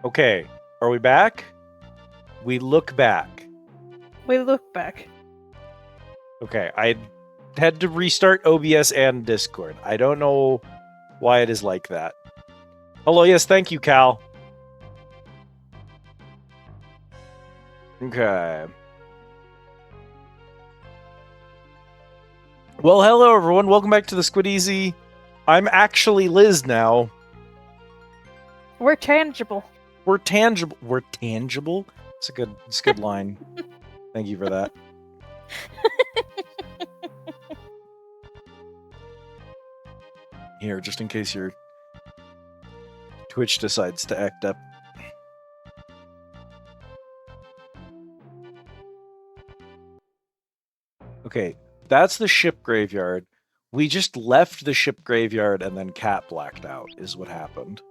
Okay, are we back? We look back. We look back. Okay, I had to restart OBS and Discord. I don't know why it is like that. Hello, yes, thank you, Cal. Okay. Well, hello, everyone. Welcome back to the Squid Easy. I'm actually Liz now. We're tangible. We're tangible. We're tangible? It's a good line. Thank you for that. Here, just in case your Twitch decides to act up. Okay, that's the ship graveyard. We just left the ship graveyard and then Cat blacked out, is what happened.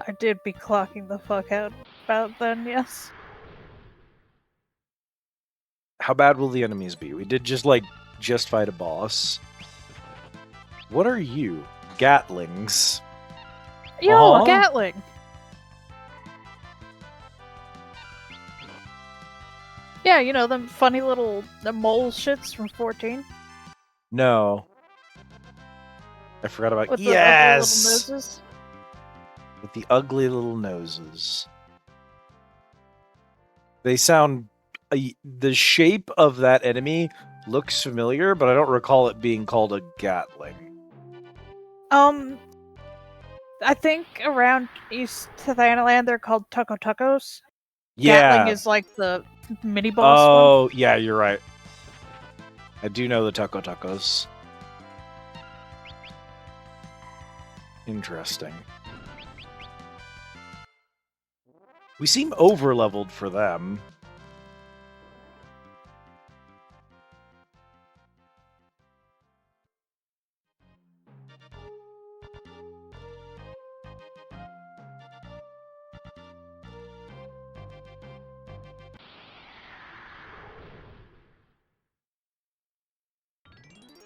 I did be clocking the fuck out about then, yes. How bad will the enemies be? We did just fight a boss. What are you? Gatlings. Yo, a Gatling! Yeah, you know, them funny little mole shits from 14? No. I forgot about... With yes! the ugly little noses? With the ugly little noses. They sound... the shape of that enemy looks familiar, but I don't recall it being called a Gatling. I think around East Thanaland they're called Tucko-Tuckos. Yeah. Gatling is like the mini-boss one. Oh, yeah, you're right. I do know the Tucko-Tuckos. Interesting. We seem over-leveled for them.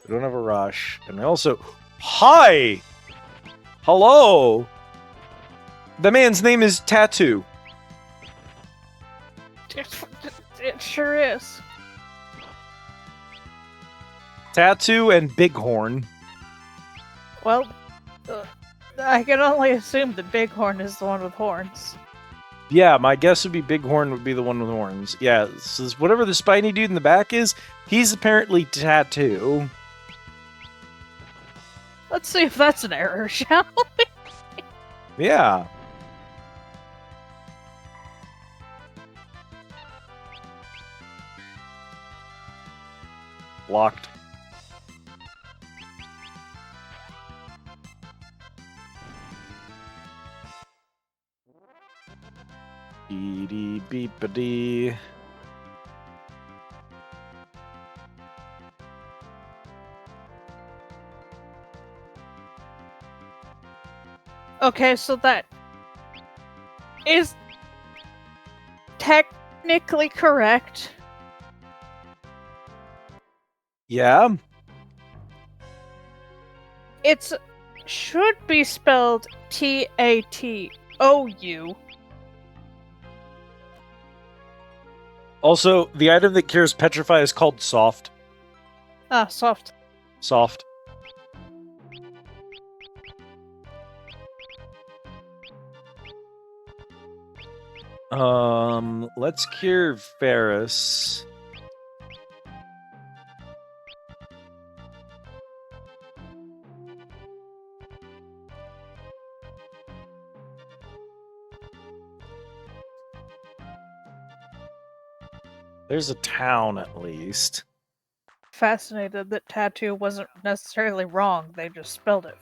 We don't have a rush. And we also... Hi! Hello! The man's name is Tattoo. It sure is. Tattoo and Bighorn. Well, I can only assume that Bighorn is the one with horns. Yeah, my guess would be Bighorn would be the one with horns. Yeah, so whatever the spiny dude in the back is, he's apparently Tattoo. Let's see if that's an error, shall we? Yeah. Locked. Dee beep-a-dee. Okay, so that is technically correct. Yeah? It should be spelled Tatou. Also, the item that cures Petrify is called Soft. Ah, soft. Soft. Let's cure Ferris. There's a town, at least. Fascinated that tattoo wasn't necessarily wrong, they just spelled it.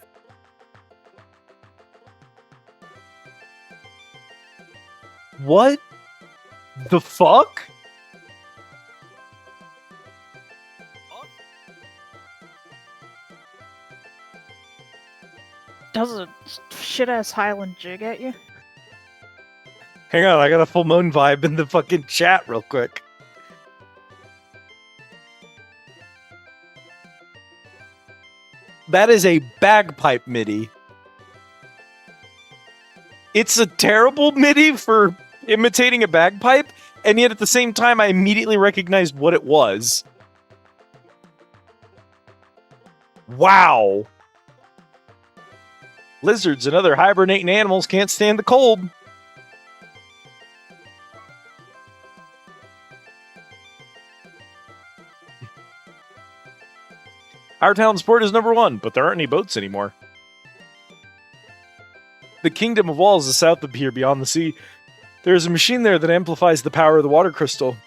What the fuck? Does a shit-ass Highland jig at you? Hang on, I got a full moon vibe in the fucking chat real quick. That is a bagpipe MIDI. It's a terrible MIDI for imitating a bagpipe, and yet at the same time, I immediately recognized what it was. Wow. Lizards and other hibernating animals can't stand the cold. Our town's port is #1, but there aren't any boats anymore. The Kingdom of Walls is south of here beyond the sea. There is a machine there that amplifies the power of the water crystal.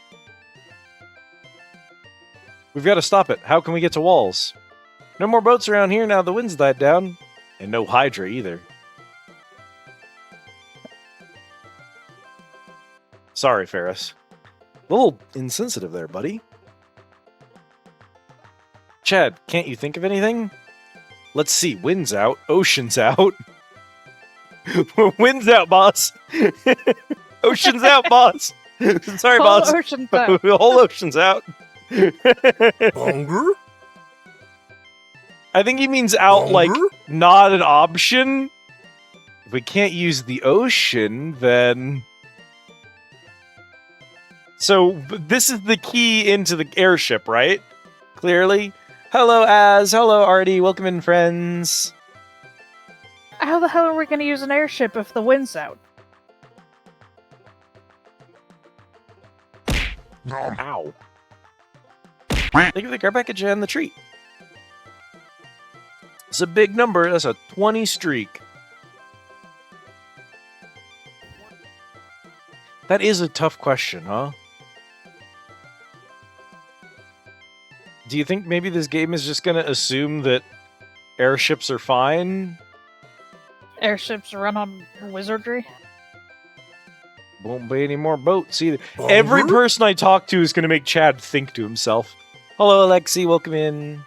We've got to stop it. How can we get to Walls? No more boats around here now the wind's died down. And no Hydra either. Sorry, Ferris. A little insensitive there, buddy. Chad, can't you think of anything? Let's see. Wind's out. Ocean's out. Wind's out, boss. Ocean's out, boss. Sorry, boss. Ocean's out. The whole ocean's out. Hunger? I think he means out, like, not an option. If we can't use the ocean, then... So, this is the key into the airship, right? Clearly. Hello, Az. Hello, Artie. Welcome in, friends. How the hell are we going to use an airship if the wind's out? Ow. Thank you for the care package and the treat. It's a big number. That's a 20 streak. That is a tough question, huh? Do you think maybe this game is just going to assume that airships are fine? Airships run on wizardry? Won't be any more boats either. Every person I talk to is going to make Chad think to himself. Hello, Alexi. Welcome in.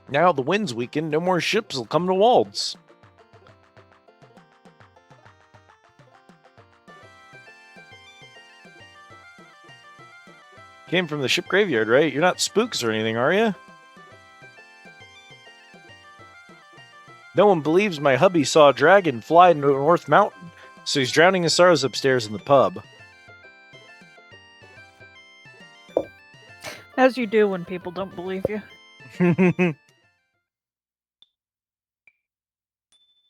Now the wind's weakened. No more ships will come to Walds. Came from the ship graveyard, right? You're not spooks or anything, are you? No one believes my hubby saw a dragon fly into North Mountain, so he's drowning his sorrows upstairs in the pub. As you do when people don't believe you.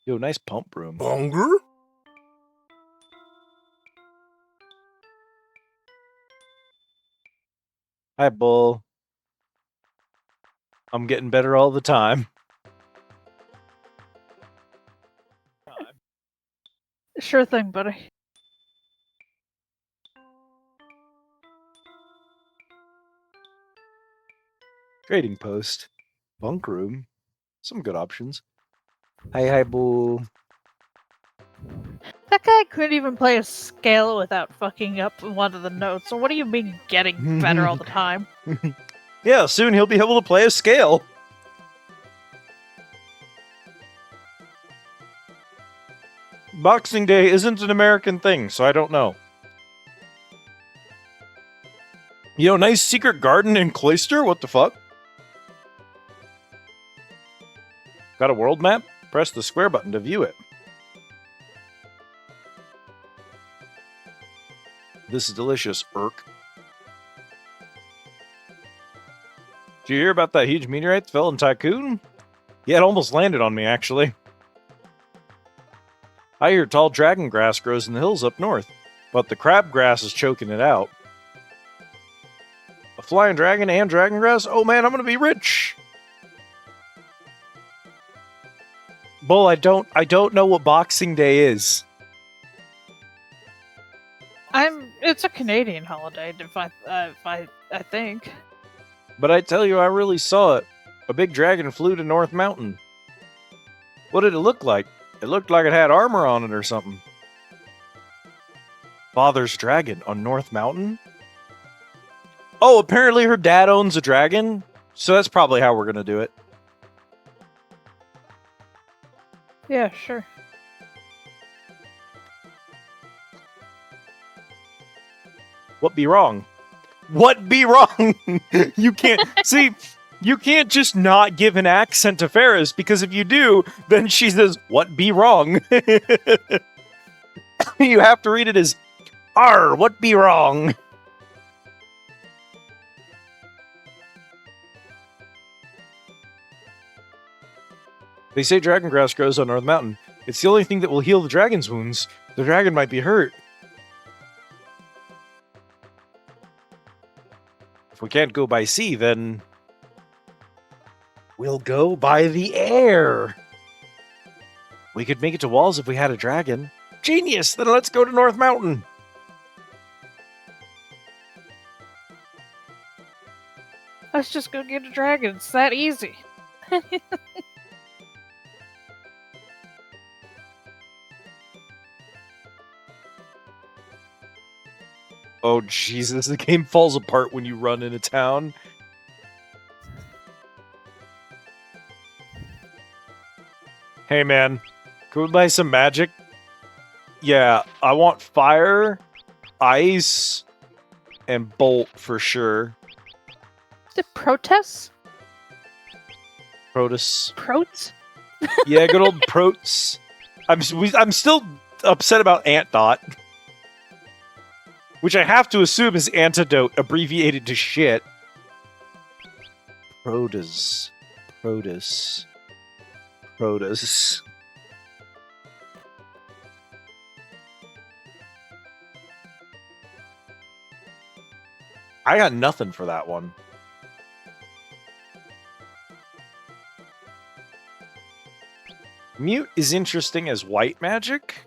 Yo, nice pump room. Hunger? Hi, Bull. I'm getting better all the time. Sure thing, buddy. Trading post. Bunk room. Some good options. Hi, Boo. That guy couldn't even play a scale without fucking up one of the notes. So what do you mean getting better all the time? Yeah, soon he'll be able to play a scale. Boxing Day isn't an American thing, so I don't know. Yo, nice secret garden in Cloister? What the fuck? Got a world map? Press the square button to view it. This is delicious, Irk. Did you hear about that huge meteorite that fell in Tycoon? Yeah, it almost landed on me, actually. I hear tall dragon grass grows in the hills up north, but the crabgrass is choking it out. A flying dragon and dragon grass? Oh man, I'm gonna be rich! Bull, I don't know what Boxing Day is. It's a Canadian holiday, if I think. But I tell you, I really saw it. A big dragon flew to North Mountain. What did it look like? It looked like it had armor on it or something. Father's dragon on North Mountain? Oh, apparently her dad owns a dragon? So that's probably how we're gonna do it. Yeah, sure. What be wrong? What be wrong? You can't see. You can't just not give an accent to Ferris, because if you do, then she says, "What be wrong?" You have to read it as, "Arr, what be wrong?" They say dragon grass grows on North Mountain. It's the only thing that will heal the dragon's wounds. The dragon might be hurt. If we can't go by sea, then we'll go by the air. We could make it to Walls if we had a dragon. Genius! Then let's go to North Mountain. Let's just go get a dragon. It's that easy. Oh, Jesus, the game falls apart when you run into town. Hey, man, can we buy some magic? Yeah, I want fire, ice, and bolt for sure. Is it protests? Protus. Protes? Yeah, good old Prots. I'm still upset about Antdot, which I have to assume is antidote, abbreviated to shit. Protus. Protus. Protus. I got nothing for that one. Mute is interesting as white magic.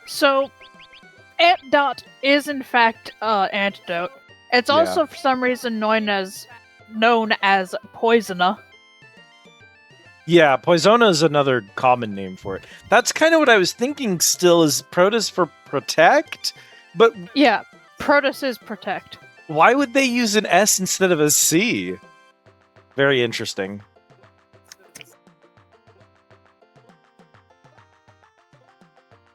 So, Antdot is in fact antidote. It's also for some reason known as Poisona. Yeah, Poisona is another common name for it. That's kind of what I was thinking still, is Protus for protect? But yeah, Protus is protect. Why would they use an S instead of a C? Very interesting.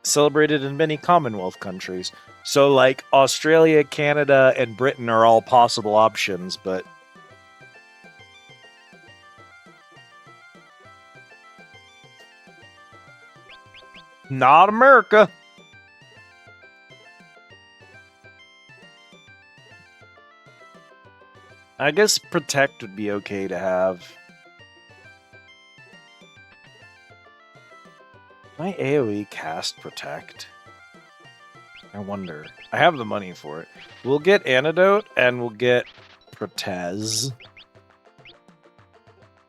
Celebrated in many Commonwealth countries. So, like, Australia, Canada, and Britain are all possible options, but... not America! I guess protect would be okay to have. Can I AoE cast protect? I wonder. I have the money for it. We'll get antidote and we'll get protez.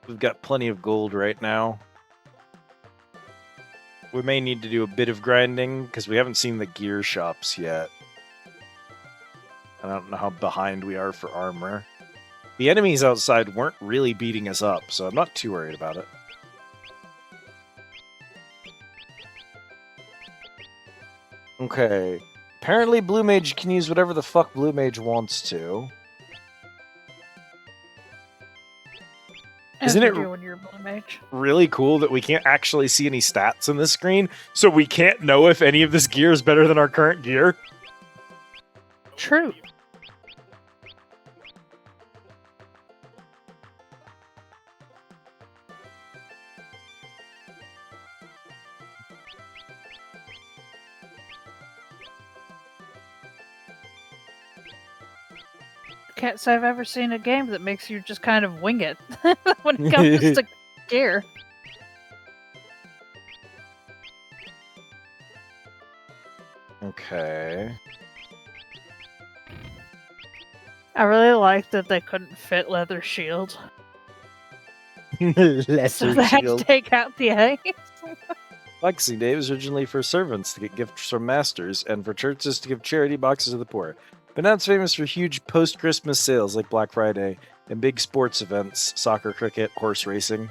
We've got plenty of gold right now. We may need to do a bit of grinding because we haven't seen the gear shops yet. I don't know how behind we are for armor. The enemies outside weren't really beating us up, so I'm not too worried about it. Okay. Apparently Blue Mage can use whatever the fuck Blue Mage wants to. Isn't it when you're a Blue Mage? Really cool that we can't actually see any stats on this screen, so we can't know if any of this gear is better than our current gear? True. Can't say I've ever seen a game that makes you just kind of wing it when it comes to gear. Okay. I really like that they couldn't fit leather shields. Leather So they had to shield. take out the eggs. Boxing Day was originally for servants to get gifts from masters, and for churches to give charity boxes to the poor. But now it's famous for huge post-Christmas sales like Black Friday, and big sports events, soccer, cricket, horse racing.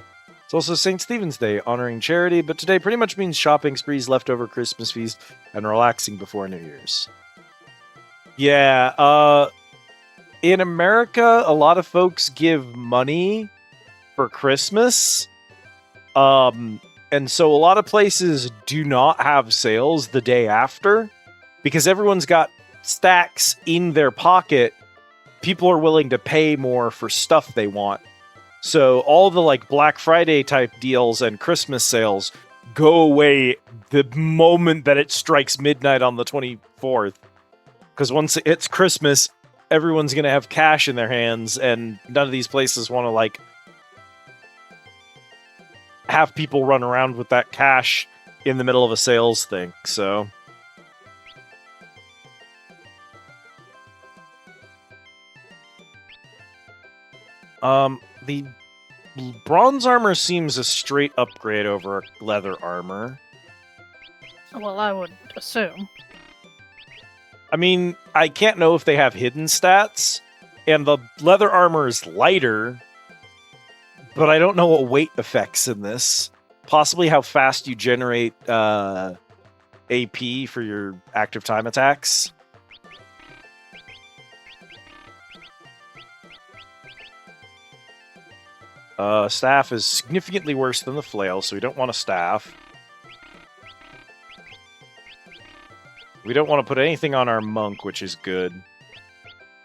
It's also St. Stephen's Day, honoring charity, but today pretty much means shopping sprees, leftover Christmas feast, and relaxing before New Year's. Yeah, in America, a lot of folks give money for Christmas. And so a lot of places do not have sales the day after because everyone's got stacks in their pocket. People are willing to pay more for stuff they want. So all the like Black Friday type deals and Christmas sales go away the moment that it strikes midnight on the 24th. Because once it's Christmas, everyone's going to have cash in their hands, and none of these places want to like have people run around with that cash in the middle of a sales thing. So the bronze armor seems a straight upgrade over leather armor. Well, I would assume. I mean, I can't know if they have hidden stats, and the leather armor is lighter, but I don't know what weight affects in this. Possibly how fast you generate AP for your active time attacks. Staff is significantly worse than the flail, so we don't want a staff. We don't want to put anything on our monk, which is good.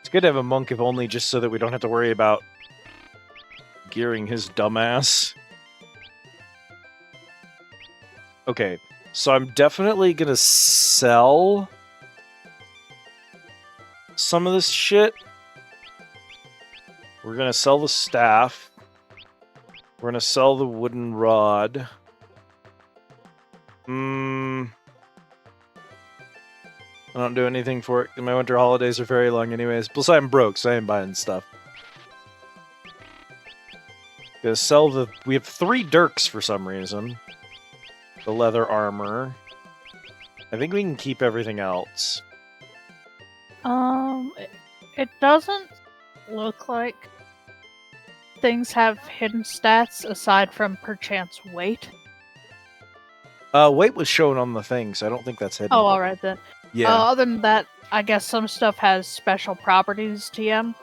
It's good to have a monk, if only just so that we don't have to worry about gearing his dumbass. Okay, so I'm definitely gonna sell some of this shit. We're gonna sell the staff. We're gonna sell the wooden rod. I don't do anything for it. My winter holidays are very long anyways. Plus I'm broke, so I ain't buying stuff. Gonna sell the... We have 3 dirks for some reason. The leather armor. I think we can keep everything else. It doesn't look like things have hidden stats aside from perchance weight. Weight was shown on the thing, so I don't think that's hidden. Oh, alright then. Yeah. Other than that, I guess some stuff has special properties, TM.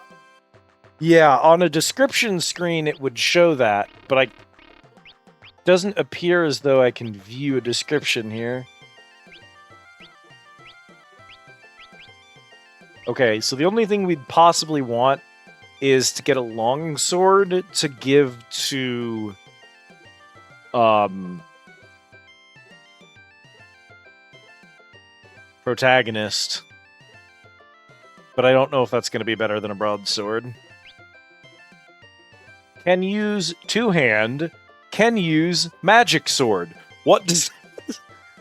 Yeah, on a description screen it would show that, but I... Doesn't appear as though I can view a description here. Okay, so the only thing we'd possibly want is to get a longsword to give to... protagonist. But I don't know if that's going to be better than a broadsword. Can use two-hand... Can use magic sword. What does...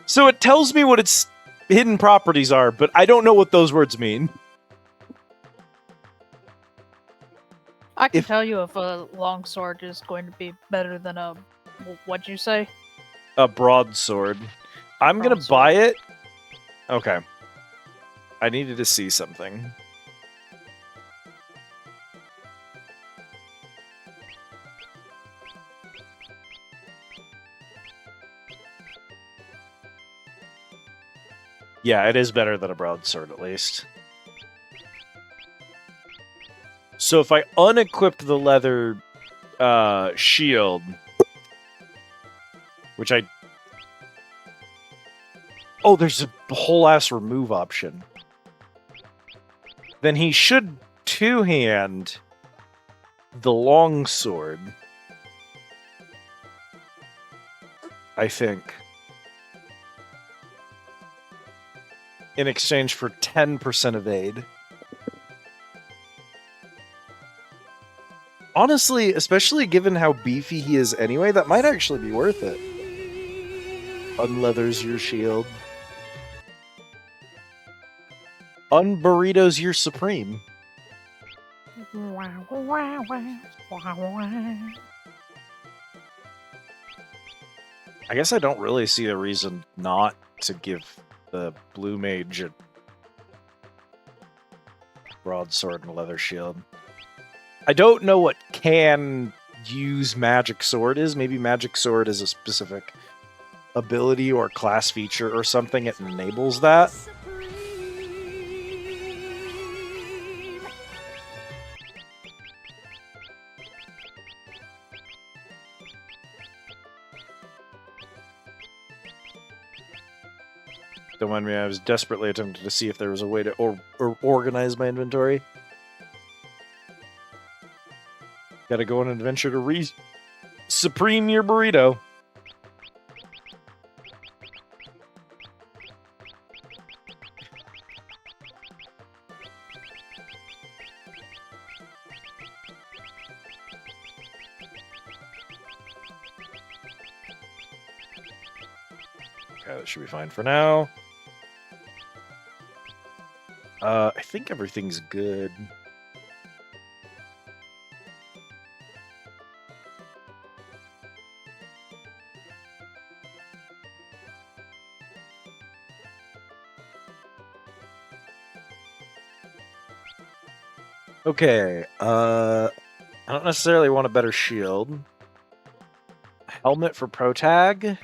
So it tells me what its hidden properties are, but I don't know what those words mean. I can tell you if a longsword is going to be better than a... What'd you say? A broadsword. I'm gonna Broadsword. buy it. Okay. I needed to see something. Yeah, it is better than a broadsword, at least. So if I unequip the leather shield, which I... Oh, there's a whole-ass remove option. Then he should two-hand the longsword. I think. In exchange for 10% evade. Honestly, especially given how beefy he is anyway, that might actually be worth it. Unleathers your shield. Unburritos your supreme. I guess I don't really see a reason not to give the blue mage a broadsword and a leather shield. I don't know what can use Magic Sword is. Maybe Magic Sword is a specific ability or class feature or something. It enables that. Don't mind me, I was desperately attempting to see if there was a way to organize my inventory. Gotta go on an adventure to supreme your burrito. Okay, that should be fine for now. I think everything's good. Okay, I don't necessarily want a better shield. Helmet for Protag,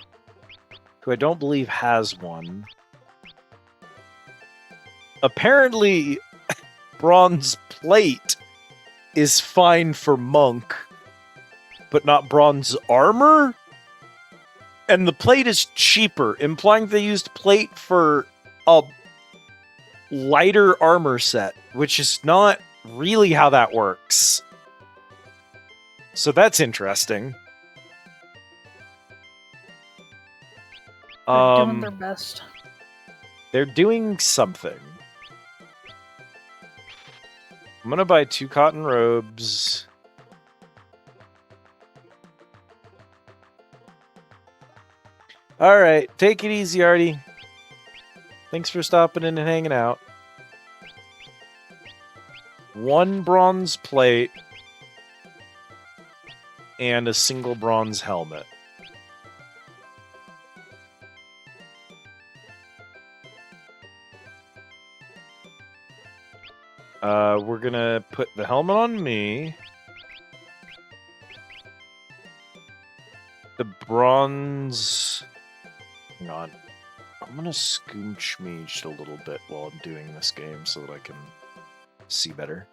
who I don't believe has one. Apparently, bronze plate is fine for monk, but not bronze armor? And the plate is cheaper, implying they used plate for a lighter armor set, which is not really how that works. So that's interesting. They're doing their best. They're doing something. I'm gonna buy 2 cotton robes. Alright, take it easy, Artie. Thanks for stopping in and hanging out. 1 bronze plate and a single bronze helmet. We're gonna put the helmet on me. The bronze... Hang on. I'm gonna scooch me just a little bit while I'm doing this game so that I can see better.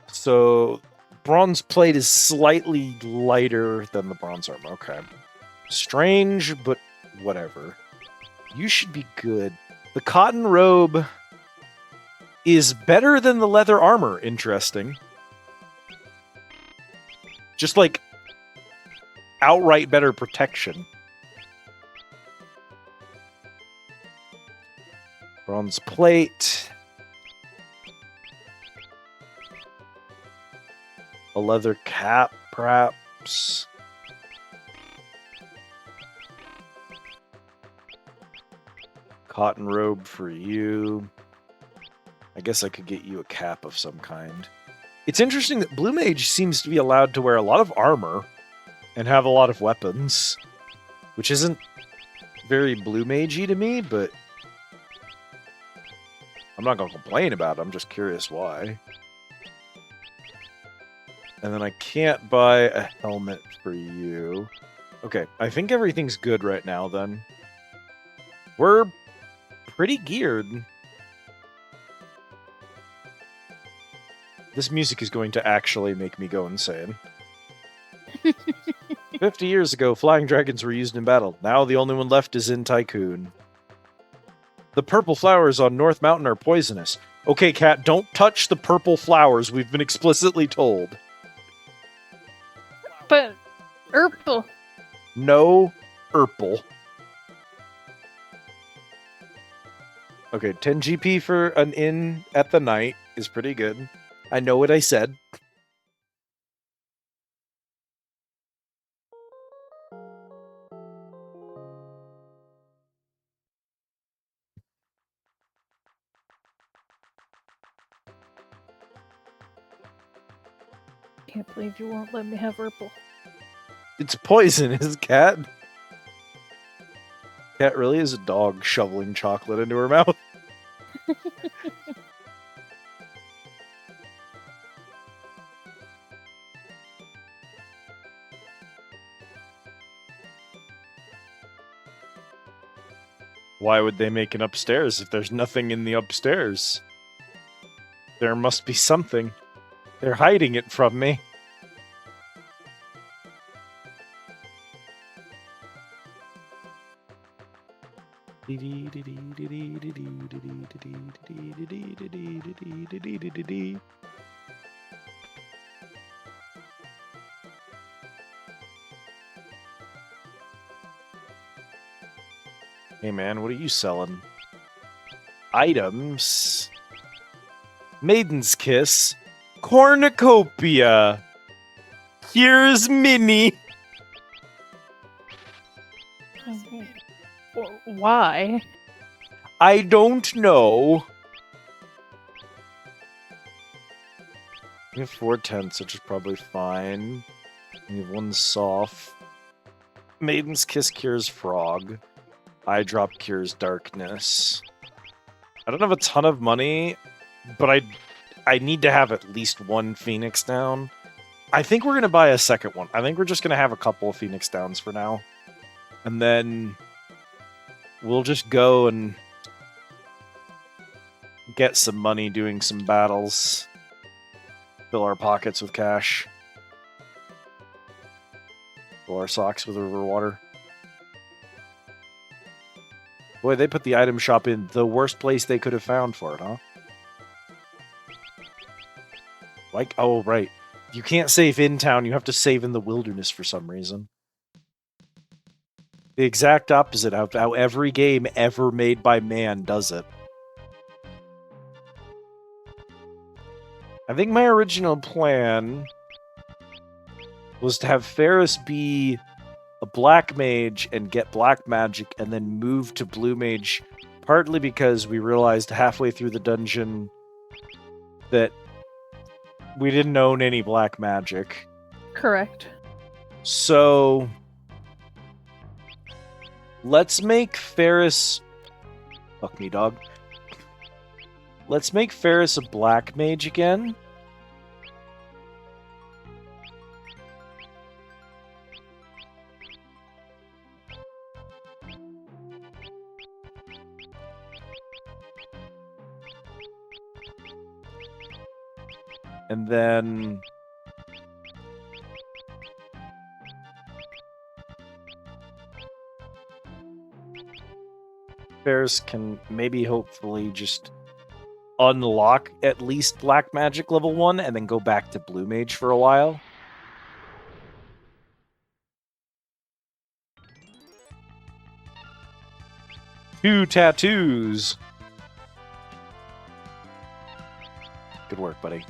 So bronze plate is slightly lighter than the bronze armor. Okay. Strange, but whatever. You should be good. The cotton robe is better than the leather armor. Interesting. Just like outright better protection. Bronze plate. A leather cap, perhaps. Cotton robe for you. I guess I could get you a cap of some kind. It's interesting that Blue Mage seems to be allowed to wear a lot of armor and have a lot of weapons, which isn't very Blue Mage-y to me, but I'm not going to complain about it. I'm just curious why. And then I can't buy a helmet for you. Okay, I think everything's good right now, then. We're pretty geared. This music is going to actually make me go insane. 50 years ago, flying dragons were used in battle. Now the only one left is in Tycoon. The purple flowers on North Mountain are poisonous. Okay, Cat, don't touch the purple flowers. We've been explicitly told. But Urple. No Urple. Okay, 10 GP for an inn at the night is pretty good. I know what I said. Can't believe you won't let me have Urple. It's poisonous, Cat. Cat really is a dog shoveling chocolate into her mouth. Why would they make an upstairs if there's nothing in the upstairs? There must be something. They're hiding it from me. Hey man, what are you selling? Items. Maiden's Kiss. Cornucopia. Here's Minnie. Why? I don't know. We have 4 tents, which is probably fine. We have 1 soft. Maiden's Kiss cures frog. Eye drop cures darkness. I don't have a ton of money, but I need to have at least 1 Phoenix down. I think we're gonna buy a second one. I think we're just gonna have a couple of Phoenix downs for now. And then we'll just go and get some money doing some battles. Fill our pockets with cash. Fill our socks with river water. Boy, they put the item shop in the worst place they could have found for it, huh? Like, oh, right. You can't save in town, you have to save in the wilderness for some reason. The exact opposite of how every game ever made by man does it. I think my original plan was to have Ferris be a black mage and get black magic and then move to blue mage, partly because we realized halfway through the dungeon that we didn't own any black magic. Correct. So let's make Ferris... Fuck me, dog. Let's make Ferris a black mage again. And then... Ferris can maybe hopefully just unlock at least black magic level 1 and then go back to blue mage for a while. Two tattoos. Good work, buddy.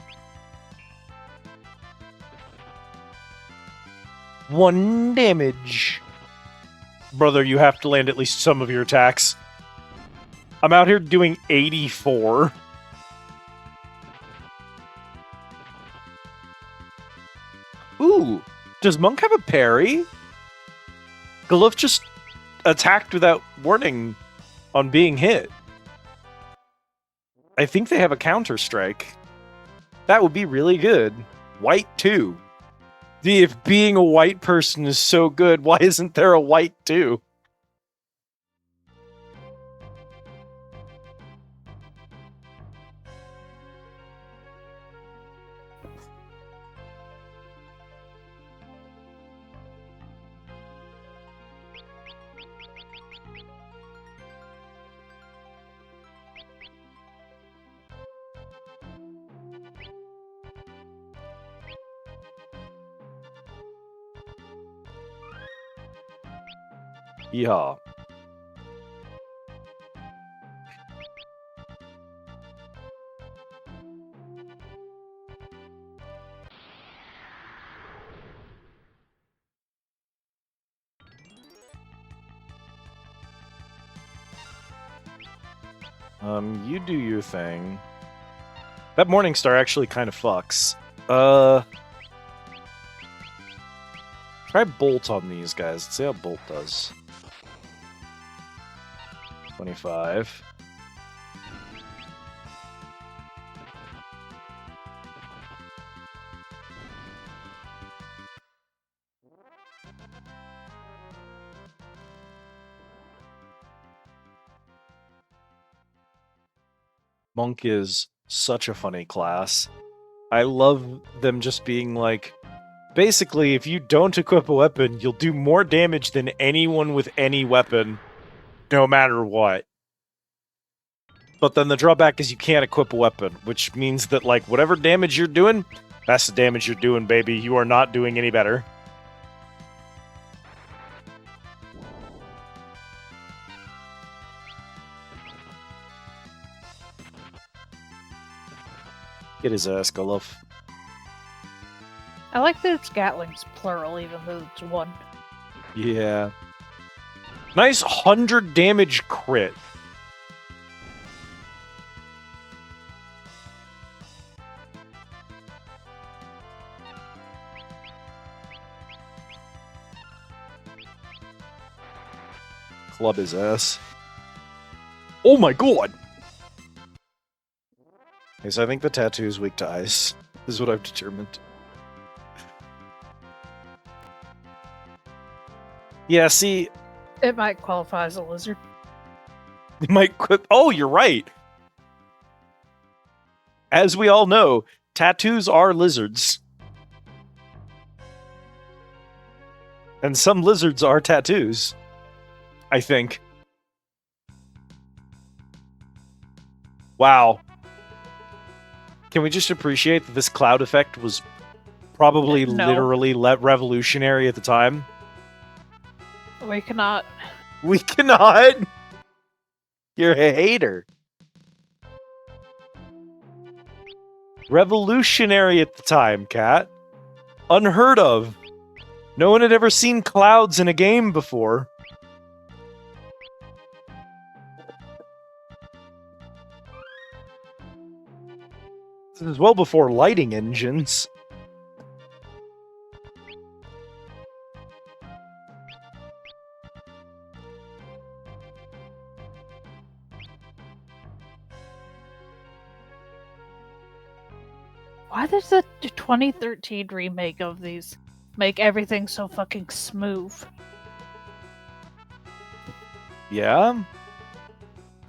1 damage. Brother, you have to land at least some of your attacks. I'm out here doing 84. Ooh, does Monk have a parry? Galuf just attacked without warning on being hit. I think they have a counter strike. That would be really good. White 2. If being a white person is so good, why isn't there a white 2? Yeehaw. You do your thing. That Morningstar actually kind of fucks. Try Bolt on these guys. Let's see how Bolt does. 25. Monk is such a funny class. I love them just being like, basically, if you don't equip a weapon, you'll do more damage than anyone with any weapon, no matter what. But then the drawback is you can't equip a weapon, which means that, like, whatever damage you're doing, that's the damage you're doing, baby. You are not doing any better. Get his ass, Goluf. I like that it's Gatling's plural, even though it's one. Yeah. Nice 100 damage crit. Club his ass. Oh my god! Okay, so I think the tattoo is weak to ice. This is what I've determined. Yeah, see... It might qualify as a lizard. It might quit... Oh, you're right! As we all know, tattoos are lizards. And some lizards are tattoos. I think. Wow. Can we just appreciate that this cloud effect was probably literally revolutionary at the time? We cannot. We cannot! You're a hater. Revolutionary at the time, Cat. Unheard of. No one had ever seen clouds in a game before. This is well before lighting engines. Why does the 2013 remake of these make everything so fucking smooth? Yeah?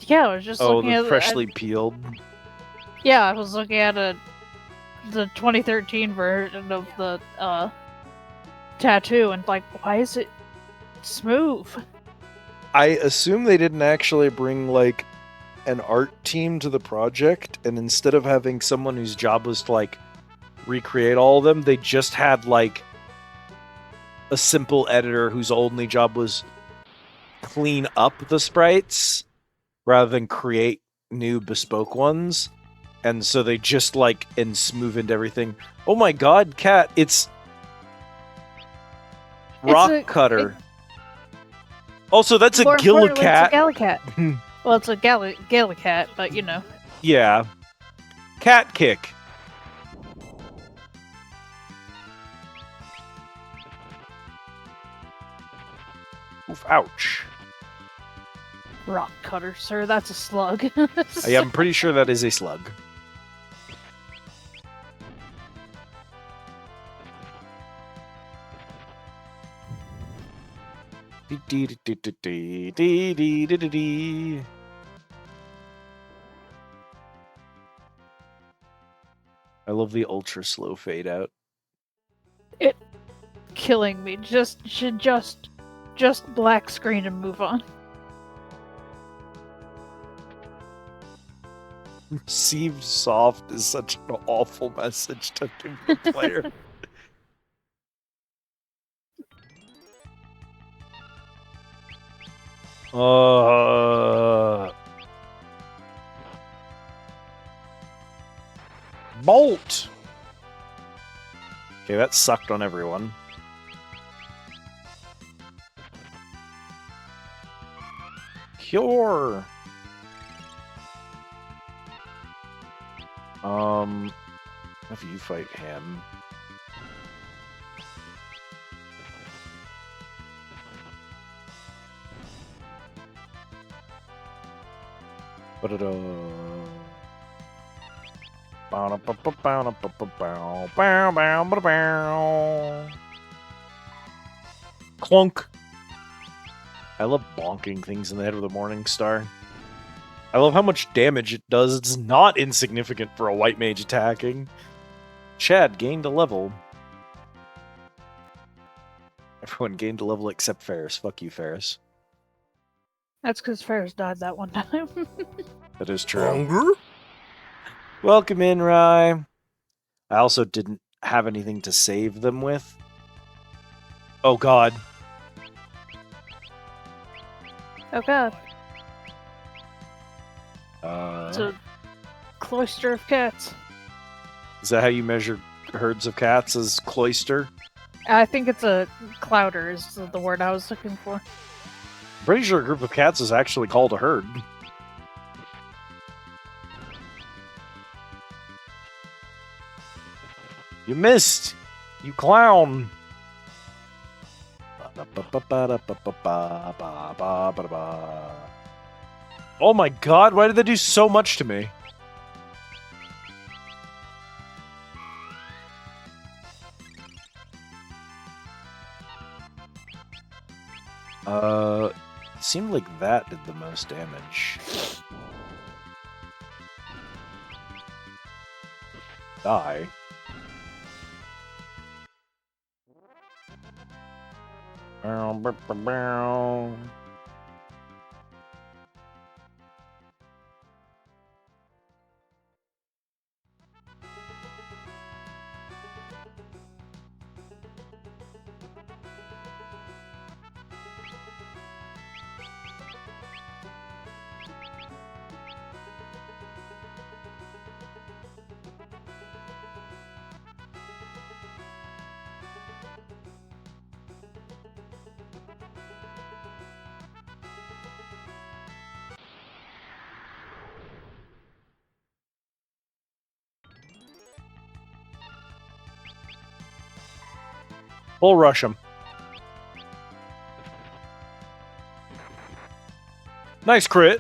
Yeah, I was just looking at freshly peeled. Yeah, I was looking at the 2013 version of the tattoo, and like, why is it smooth? I assume they didn't actually bring, like, an art team to the project, and instead of having someone whose job was to, like, recreate all of them, they just had, like, a simple editor whose only job was clean up the sprites rather than create new bespoke ones. And so they just, like, and smoothened everything. Oh my god, Cat, it's Rock Cutter. Also, that's a Gillicat. It's a Gallicat. Well, it's a Gallicat, but you know. Yeah. Cat kick. Oof, ouch. Rock Cutter, sir, that's a slug. Yeah, I'm pretty sure that is a slug. I love the ultra slow fade out. It killing me. Just black screen and move on. Received soft is such an awful message to give the player. Bolt! Okay, that sucked on everyone. Cure! If you fight him. Clunk. I love bonking things in the head with a morning star. I love how much damage it does. It's not insignificant for a white mage attacking. Chad gained a level. Everyone gained a level except Ferris. Fuck you, Ferris. That's because Ferris died that one time. That is true. Bongur? Welcome in, Rye. I also didn't have anything to save them with. Oh god. Oh god. It's Uh, a cloister of cats. is that how you measure herds of cats, as cloister? I think it's a clouder is the word I was looking for. I'm pretty sure a group of cats is actually called a herd. You missed! You clown! Oh my god, why did they do so much to me? It seemed like that did the most damage. Die. Bull rush him. Nice crit.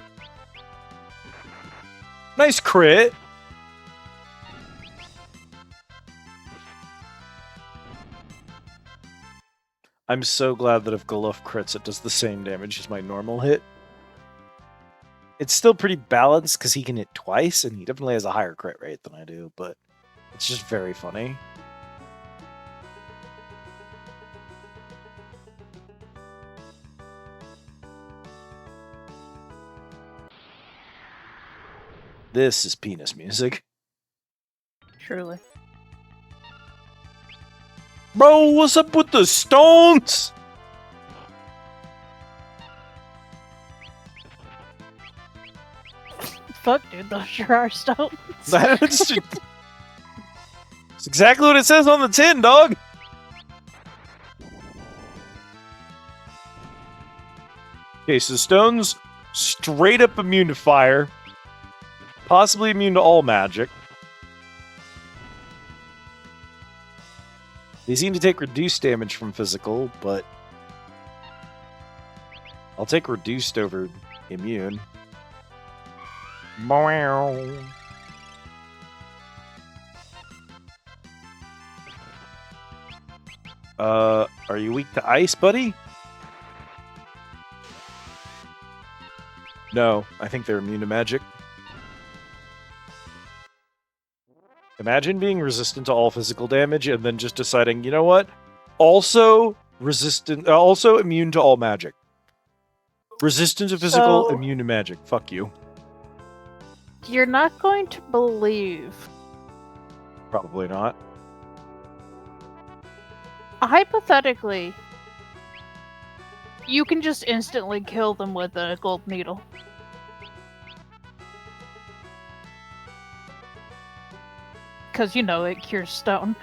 Nice crit. I'm so glad that if Goluf crits, it does the same damage as my normal hit. It's still pretty balanced because he can hit twice, and he definitely has a higher crit rate than I do, but it's just very funny. This is penis music. Surely. Bro, what's up with the stones? Fuck, dude, those sure are stones. That's just... It's exactly what it says on the tin, dog. Okay, so stones straight up immune to fire. Possibly immune to all magic. They seem to take reduced damage from physical, but I'll take reduced over immune. Are you weak to ice, buddy? No, I think they're immune to magic. Imagine being resistant to all physical damage and then just deciding, you know what? Also also immune to all magic. Resistant to physical, So- immune to magic. Fuck you. You're not going to believe. Probably not. Hypothetically, you can just instantly kill them with a gold needle. Because, you know, it cures stone.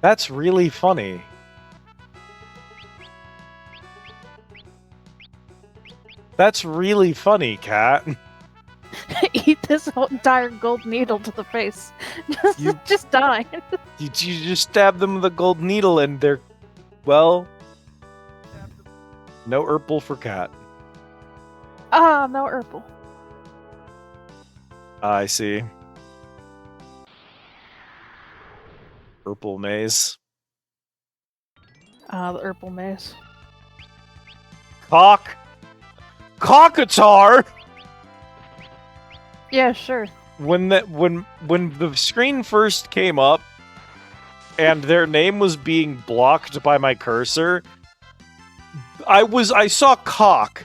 That's really funny. That's really funny, Cat. Eat this whole entire gold needle to the face. You- Just die. You just stab them with a gold needle and they're... Well... No Urple for Cat. Ah, no Urple. I see. Urple Maze. Ah, the Urple maze. Cock! Cockatar! Yeah, sure. When the screen first came up and their name was being blocked by my cursor, I saw cock,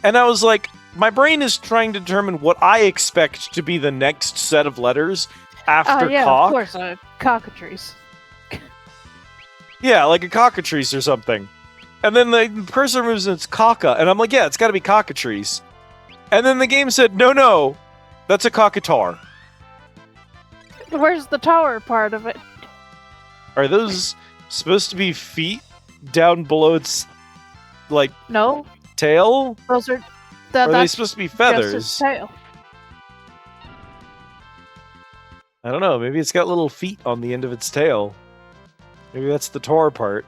and I was like, my brain is trying to determine what I expect to be the next set of letters after yeah, cock. of course, cockatrice. Yeah, like a cockatrice or something. And then the cursor moves and it's caca, and I'm like, yeah, it's gotta be cockatrice. And then the game said, no, that's a cockatar. Where's the tower part of it? Are those supposed to be feet down below its, like, No, tail? those are. Or are they That's supposed to be just its feathers? tail. I don't know, maybe it's got little feet on the end of its tail. Maybe that's the tor part.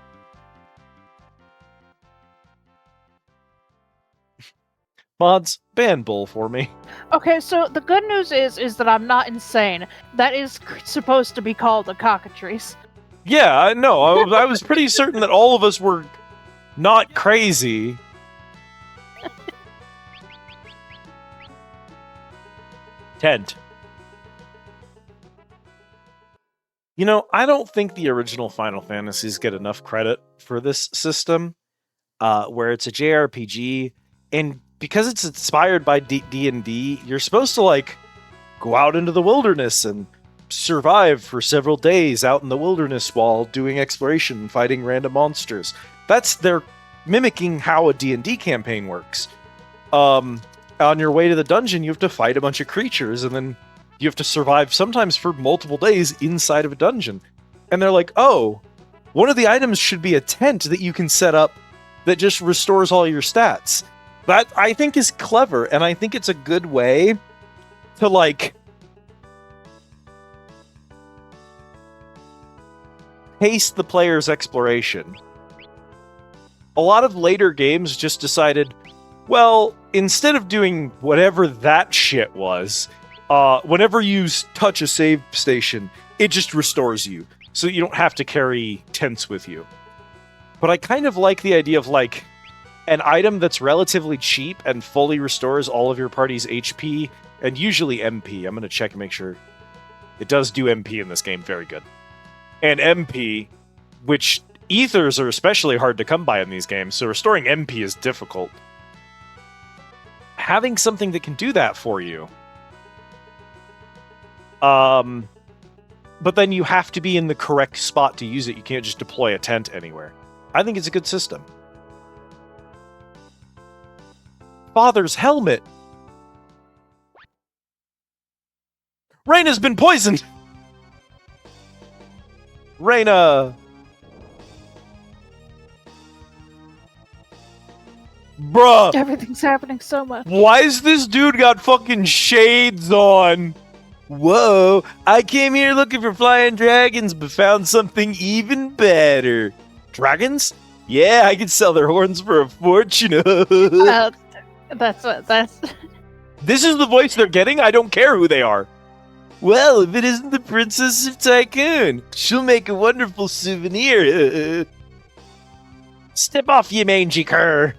Mods, ban Bull for me. Okay, so the good news is that I'm not insane. That is supposed to be called a cockatrice. Yeah, I know. I was pretty certain that all of us were not crazy. Tent. You know, I don't think the original Final Fantasies get enough credit for this system, where it's a JRPG, and because it's inspired by D&D, you're supposed to, like, go out into the wilderness and survive for several days out in the wilderness while doing exploration and fighting random monsters. They're mimicking how a D&D campaign works. On your way to the dungeon, you have to fight a bunch of creatures, and then you have to survive sometimes for multiple days inside of a dungeon. And they're like, oh, one of the items should be a tent that you can set up that just restores all your stats. That, I think, is clever, and I think it's a good way to, like, pace the player's exploration. A lot of later games just decided, well, instead of doing whatever that shit was, whenever you touch a save station, it just restores you, so you don't have to carry tents with you. But I kind of like the idea of, like, an item that's relatively cheap and fully restores all of your party's HP, and usually MP. I'm going to check and make sure. It does do MP in this game very good. And MP, which ethers are especially hard to come by in these games, so restoring MP is difficult. Having something that can do that for you. But then you have to be in the correct spot to use it. You can't just deploy a tent anywhere. I think it's a good system. Father's helmet. Reyna's been poisoned. Reyna. Bruh. Everything's happening so much. Why is this dude got fucking shades on? Whoa, I came here looking for flying dragons, but found something even better. Dragons? Yeah, I can sell their horns for a fortune. That's. This is the voice they're getting? I don't care who they are. Well, if it isn't the Princess of Tycoon, she'll make a wonderful souvenir. Step off, ye mangy cur.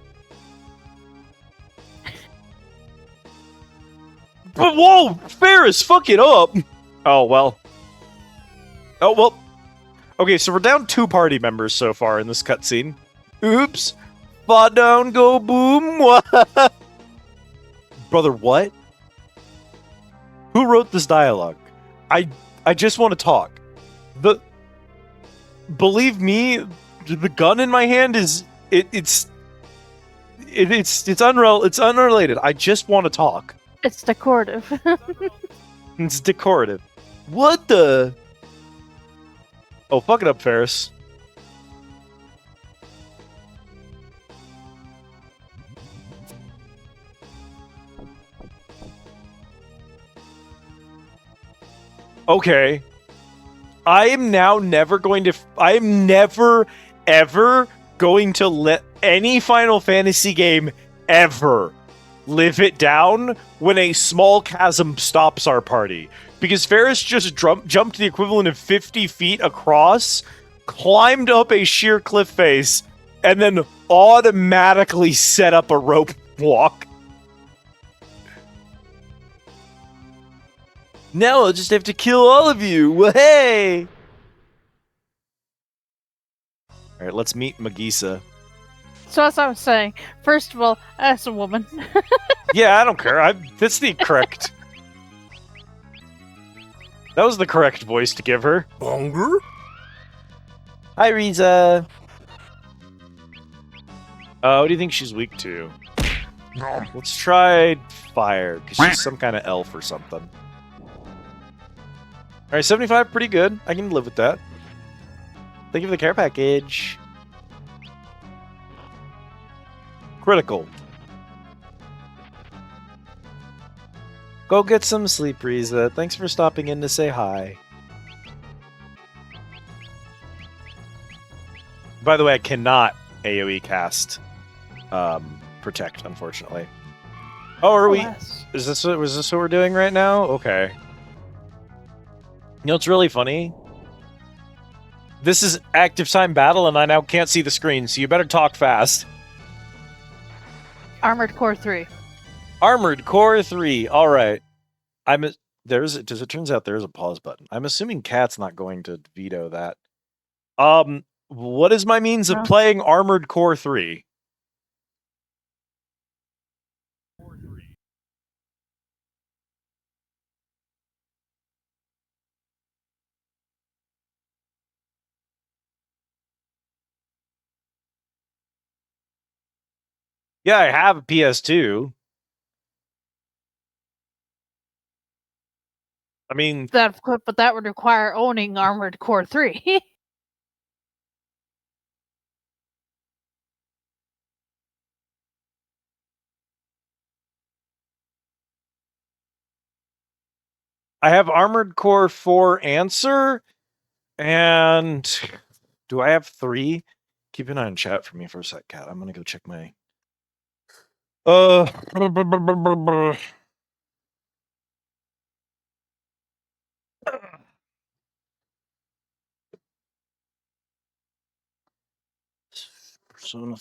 But whoa, Ferris, fuck it up. Oh, well. Okay, so we're down 2 party members so far in this cutscene. Oops. Fall down, go boom. Brother, what? Who wrote this dialogue? I just want to talk. Believe me, the gun in my hand is it's unrelated. I just want to talk. It's decorative. It's decorative. What the? Oh, fuck it up, Ferris. Okay. I am never, ever going to let any Final Fantasy game ever live it down when a small chasm stops our party. Because Ferris just jumped the equivalent of 50 feet across, climbed up a sheer cliff face, and then automatically set up a rope walk. Now I'll just have to kill all of you. Well, hey! Alright, let's meet Magisa. So as I was saying, first of all, as a woman. Yeah, I don't care. That's the correct... That was the correct voice to give her. Bongur? Hi, Riza. What do you think she's weak to? Nom. Let's try fire, because she's some kind of elf or something. Alright, 75, pretty good. I can live with that. Thank you for the care package. Critical. Go get some sleep, Riza. Thanks for stopping in to say hi. By the way, I cannot AoE cast Protect, unfortunately. Oh, are we... Alas. Was this what we're doing right now? Okay. You know what's really funny? This is active time battle, and I now can't see the screen, so you better talk fast. Armored Core 3. Armored Core 3. All right. It turns out there's a pause button. I'm assuming Cat's not going to veto that. What is my means of No. playing Armored Core 3? Yeah, I have a PS2. I mean, But that would require owning Armored Core 3. I have Armored Core 4 Answer, and do I have 3? Keep an eye on chat for me for a sec, Cat. I'm gonna go check my... Persona...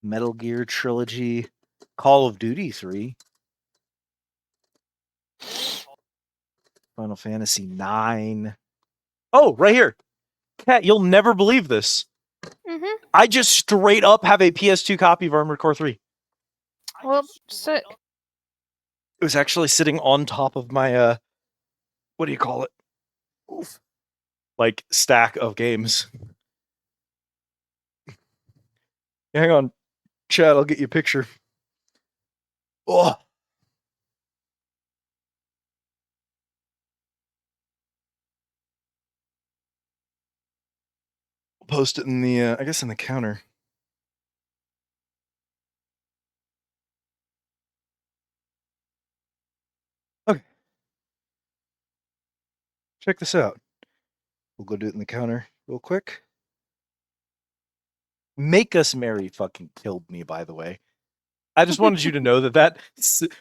Metal Gear Trilogy, Call of Duty 3, Final Fantasy 9. Oh, right here. Cat, you'll never believe this. Mm-hmm. I just straight up have a PS2 copy of Armored Core 3. Well, sick. It was actually sitting on top of my, what do you call it? Oof. Like, stack of games. Hang on, Chad, I'll get you a picture. Oh. I'll post it in the, I guess in the counter. Okay. Check this out. We'll go do it in the counter real quick. Make Us Merry fucking killed me, by the way. I just wanted you to know that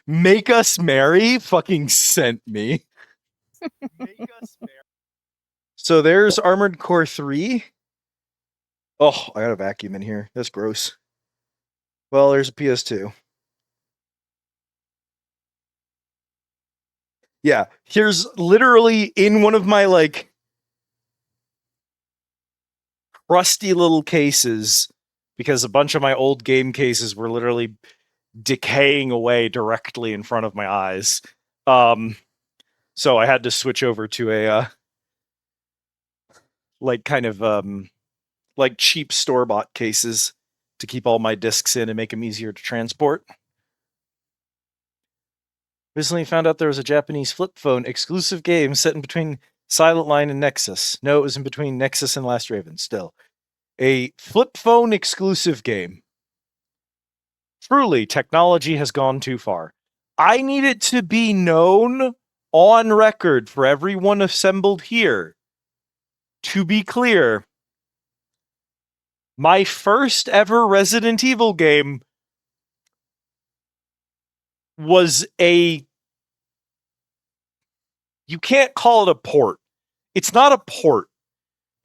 Make Us Merry fucking sent me. Make Us Merry. So there's Armored Core 3. Oh, I got a vacuum in here. That's gross. Well, there's a PS2. Yeah, here's literally in one of my, like, rusty little cases, because a bunch of my old game cases were literally decaying away directly in front of my eyes. So I had to switch over to a, like, kind of, like, cheap store-bought cases to keep all my discs in and make them easier to transport. Recently found out there was a Japanese flip phone exclusive game set in between Silent Line and Nexus. No, it was in between Nexus and Last Raven, still. A flip phone exclusive game. Truly, technology has gone too far. I need it to be known on record for everyone assembled here. To be clear, my first ever Resident Evil game was a... You can't call it a port. It's not a port,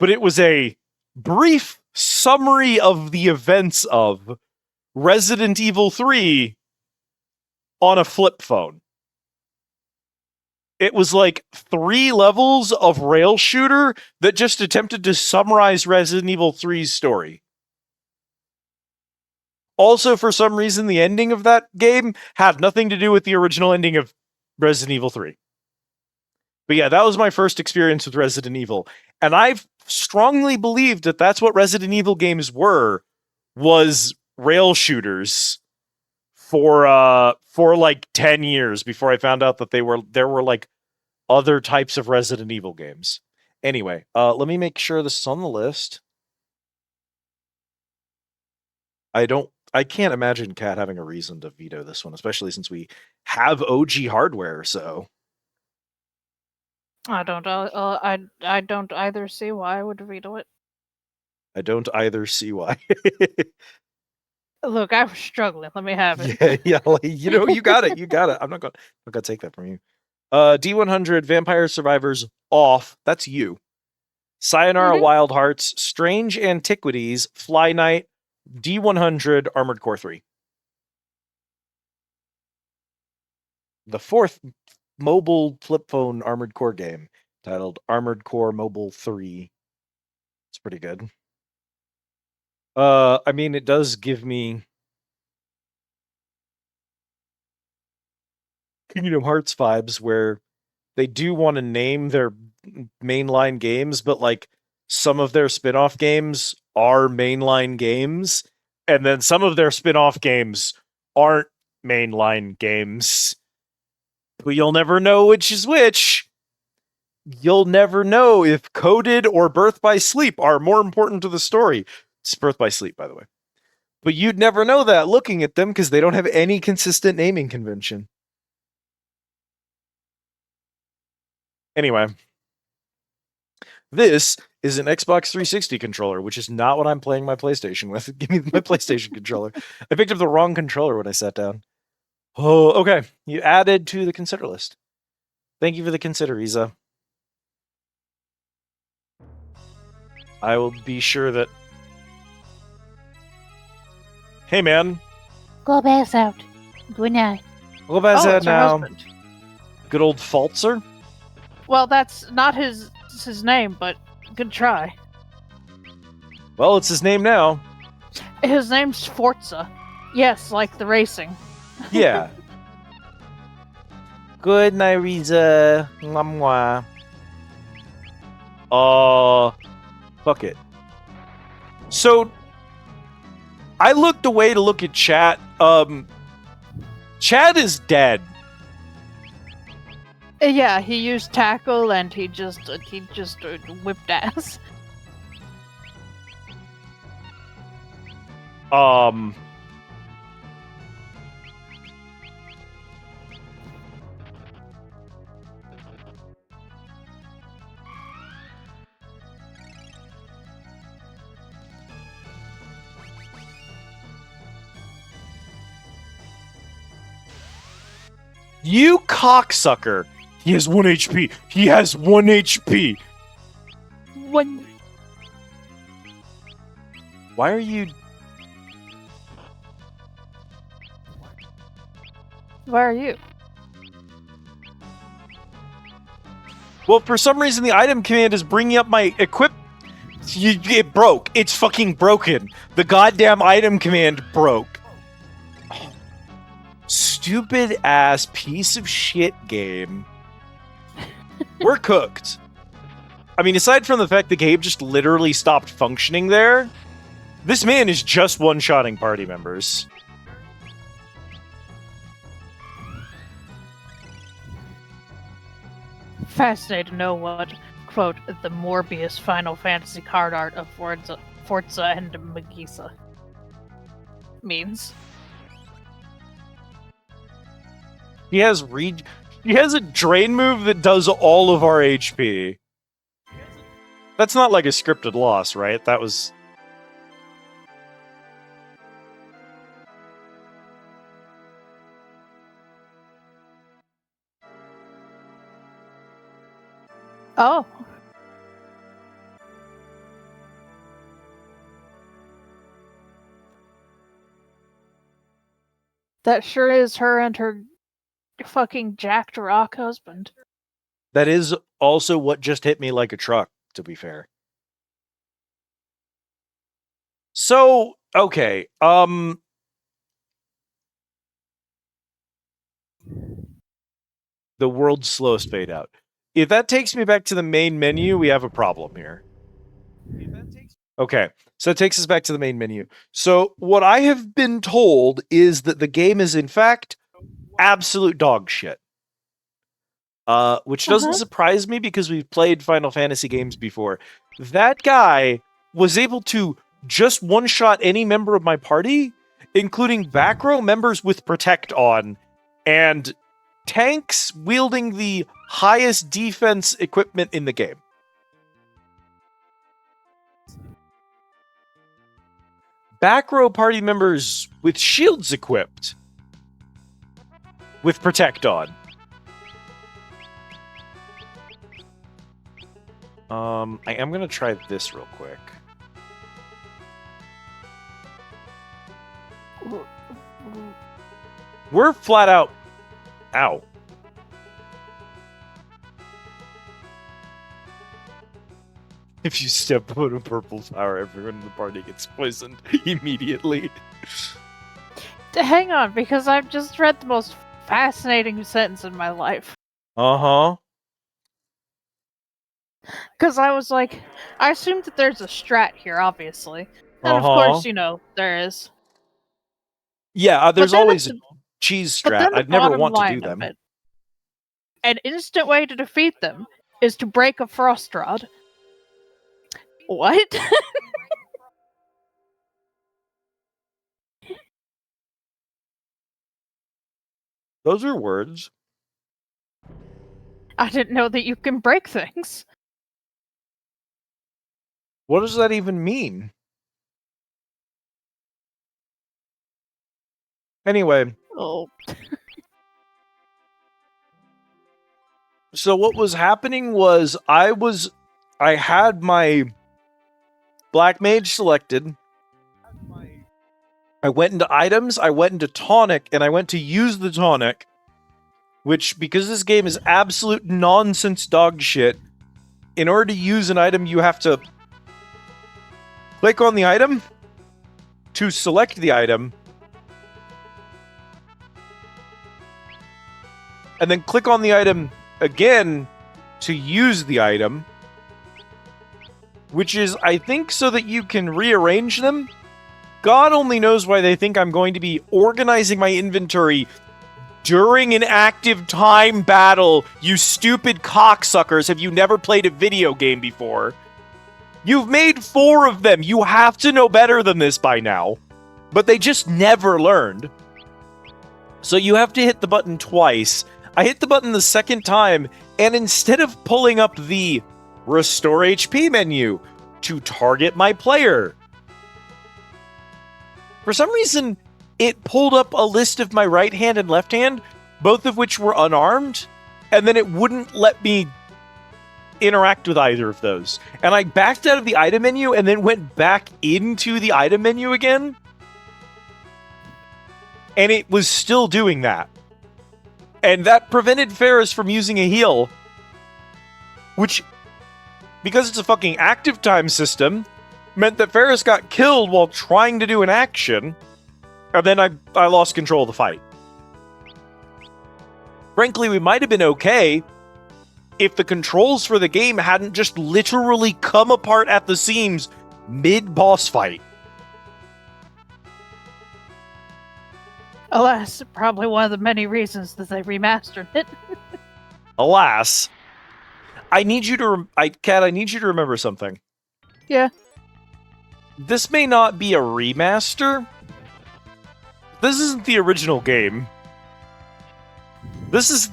but it was a brief summary of the events of Resident Evil 3 on a flip phone. It was like 3 levels of rail shooter that just attempted to summarize Resident Evil 3's story. Also, for some reason, the ending of that game had nothing to do with the original ending of Resident Evil 3. But yeah, that was my first experience with Resident Evil. And I've strongly believed that that's what Resident Evil games was rail shooters for like 10 years before I found out that there were like other types of Resident Evil games. Anyway, let me make sure this is on the list. I can't imagine Kat having a reason to veto this one, especially since we have OG hardware, so I don't either see why I would veto it. I don't either see why. Look, I was struggling. Let me have it. Yeah, like, you got it. You got it. I'm not gonna take that from you. D100 Vampire Survivors off. That's you. Sayonara Wild Hearts, Strange Antiquities, Fly Night, D100 Armored Core 3. The 4th mobile flip phone Armored Core game titled Armored Core Mobile 3. It's pretty good. I mean, it does give me Kingdom Hearts vibes where they do want to name their mainline games, but like some of their spin-off games are mainline games, and then some of their spin-off games aren't mainline games. But you'll never know which is which. You'll never know if Coded or Birth by Sleep are more important to the story. It's Birth by Sleep, by the way. But you'd never know that looking at them because they don't have any consistent naming convention. Anyway, this is an Xbox 360 controller, which is not what I'm playing my PlayStation with. Give me my PlayStation controller. I picked up the wrong controller when I sat down. Oh, okay. You added to the consider list. Thank you for the consider, Isa. I will be sure that... Hey, man. Go pass out. Good night. What about that it's her now? husband. Good old Faltzer? Well, that's not his name, but good try. Well, it's his name now. His name's Forza. Yes, like the racing. Yeah. Good night, Riza. Mwah, mwah. Fuck it. So, I looked away to look at chat. Chad is dead. Yeah, he used tackle and he just whipped ass. You cocksucker. He has 1 HP. He has 1 HP. When Why are you... Where are you? Well, for some reason, the item command is bringing up my equip... It broke. It's fucking broken. The goddamn item command broke. Stupid ass piece of shit game. We're cooked. I mean, aside from the fact the game just literally stopped functioning there, this man is just one-shotting party members. Fascinated to know what, quote, the Morbius Final Fantasy card art of Forza and Magisa means. He has a drain move that does all of our HP. That's not like a scripted loss, right? That was... Oh. That sure is her and her fucking jacked rock husband. That is also what just hit me like a truck, to be fair. So, okay, the world's slowest fade out. If that takes me back to the main menu, we have a problem here. Okay, so it takes us back to the main menu. So what I have been told is that the game is in fact absolute dog shit. Which doesn't surprise me because we've played Final Fantasy games before. That guy was able to just one-shot any member of my party, including back row members with Protect on, and tanks wielding the highest defense equipment in the game. Back row party members with shields equipped, with Protect on. I am gonna try this real quick. We're flat out... Ow. If you step on a purple flower, everyone in the party gets poisoned immediately. Hang on, because I've just read the most fascinating sentence in my life. Uh-huh. Because I was like, I assumed that there's a strat here, obviously. And of course, you know, there is. Yeah, there's always a the- cheese but strat. then the I'd never bottom want to do line of them. it, an instant way to defeat them is to break a frost rod. What? Those are words. I didn't know that you can break things. What does that even mean? Anyway, Oh. so what was happening was I had my Black Mage selected. I went into items, I went into tonic, and I went to use the tonic, which, because this game is absolute nonsense dog shit, in order to use an item, you have to click on the item to select the item, and then click on the item again to use the item, which is, I think, so that you can rearrange them. God only knows why they think I'm going to be organizing my inventory during an active time battle, you stupid cocksuckers. Have you never played a video game before? You've made 4 of them. You have to know better than this by now. But they just never learned. So you have to hit the button twice. I hit the button the second time, and instead of pulling up the Restore HP menu to target my player, for some reason, it pulled up a list of my right hand and left hand, both of which were unarmed, and then it wouldn't let me interact with either of those. And I backed out of the item menu and then went back into the item menu again, and it was still doing that. And that prevented Ferris from using a heal, which, because it's a fucking active time system, meant that Ferris got killed while trying to do an action, and then I lost control of the fight. Frankly, we might have been okay if the controls for the game hadn't just literally come apart at the seams mid-boss fight. Alas, probably one of the many reasons that they remastered it. Alas. I need you to... Kat, I need you to remember something. Yeah. This may not be a remaster. This isn't the original game. This is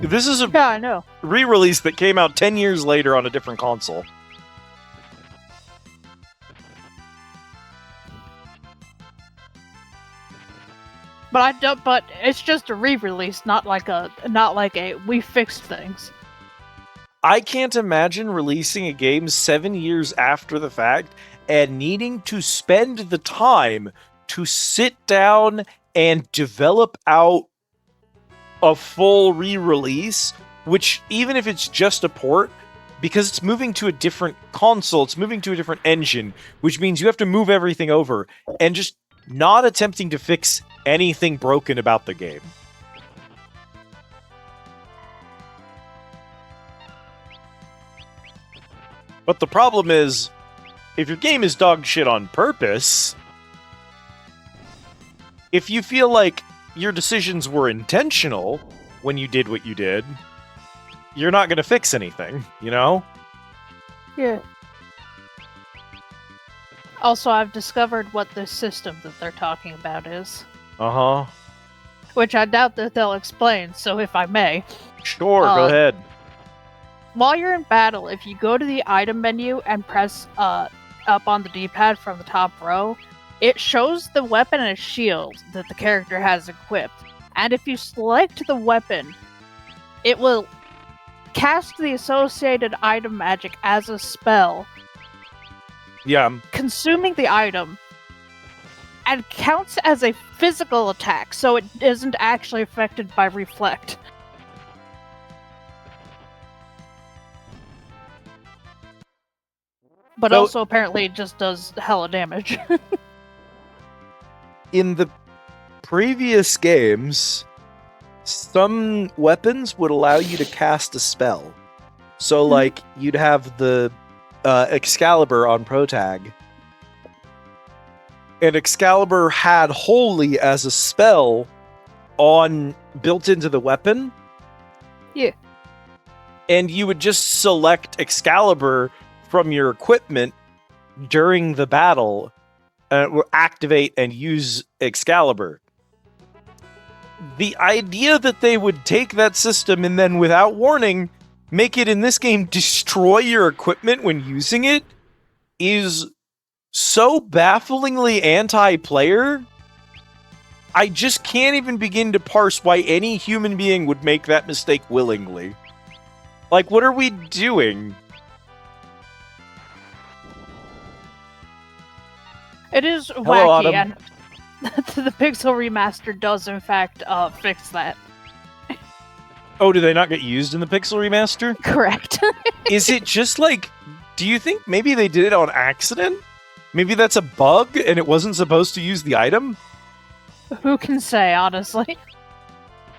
a Yeah, I know. re-release that came out 10 years later on a different console. But it's just a re-release, not like a we fixed things. I can't imagine releasing a game 7 years after the fact and needing to spend the time to sit down and develop out a full re-release, which even if it's just a port, because it's moving to a different console, it's moving to a different engine, which means you have to move everything over, and just not attempting to fix anything broken about the game. But the problem is, if your game is dog shit on purpose, if you feel like your decisions were intentional when you did what you did, you're not going to fix anything, you know? Yeah. Also, I've discovered what this system that they're talking about is. Uh-huh. Which I doubt that they'll explain, so if I may. Sure, go ahead. While you're in battle, if you go to the item menu and press up on the D-pad from the top row, it shows the weapon and shield that the character has equipped. And if you select the weapon, it will cast the associated item magic as a spell, consuming the item, and counts as a physical attack, so it isn't actually affected by reflect. But So- also apparently it just does hella damage. In the previous games, some weapons would allow you to cast a spell. So, like, you'd have the Excalibur on Protag. And Excalibur had Holy as a spell built into the weapon. Yeah. And you would just select Excalibur from your equipment during the battle, and it will activate and use Excalibur. The idea that they would take that system and then, without warning, make it in this game destroy your equipment when using it is so bafflingly anti-player. I just can't even begin to parse why any human being would make that mistake willingly. Like, what are we doing? It is Hello, wacky, Autumn. and the Pixel Remaster does in fact fix that. Oh, do they not get used in the Pixel Remaster? Correct. Is it just like, do you think maybe they did it on accident? Maybe that's a bug and it wasn't supposed to use the item? Who can say, honestly?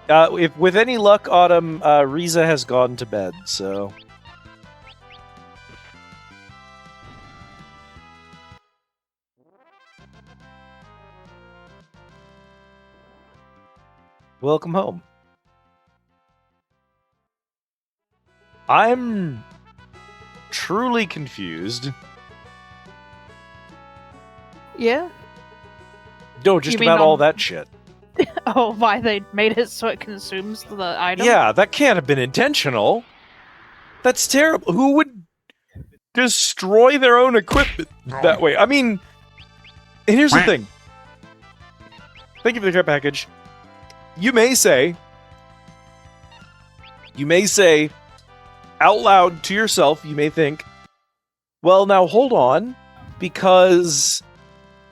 If with any luck, Autumn, Riza has gone to bed, so... Welcome home. I'm truly confused. Yeah? No, just You mean about all on- that shit. Oh, why they made it so it consumes the item? Yeah, that can't have been intentional. That's terrible. Who would destroy their own equipment that way? I mean, and here's the thing. Thank you for the care package. You may say out loud to yourself, you may think, well, now hold on, because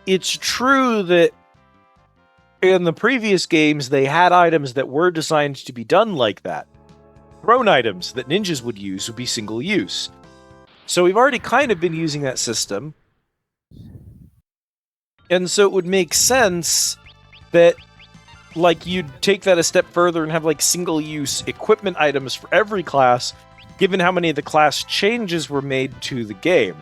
it's true that in the previous games, they had items that were designed to be done like that. Thrown items that ninjas would use would be single use. So we've already kind of been using that system. And so it would make sense that, like, you'd take that a step further and have, like, single use equipment items for every class, given how many of the class changes were made to the game.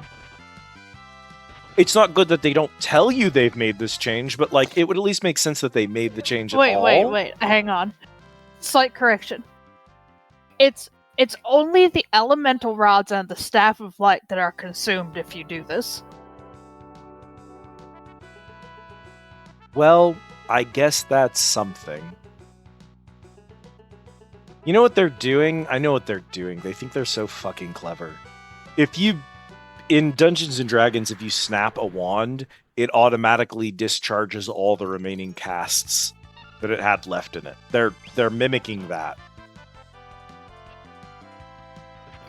It's not good that they don't tell you they've made this change, but, like, it would at least make sense that they made the change at all. Wait, hang on. Slight correction. It's only the elemental rods and the staff of light that are consumed if you do this. Well, I guess that's something. You know what they're doing? I know what they're doing. They think they're so fucking clever. In Dungeons & Dragons, if you snap a wand, it automatically discharges all the remaining casts that it had left in it. They're mimicking that.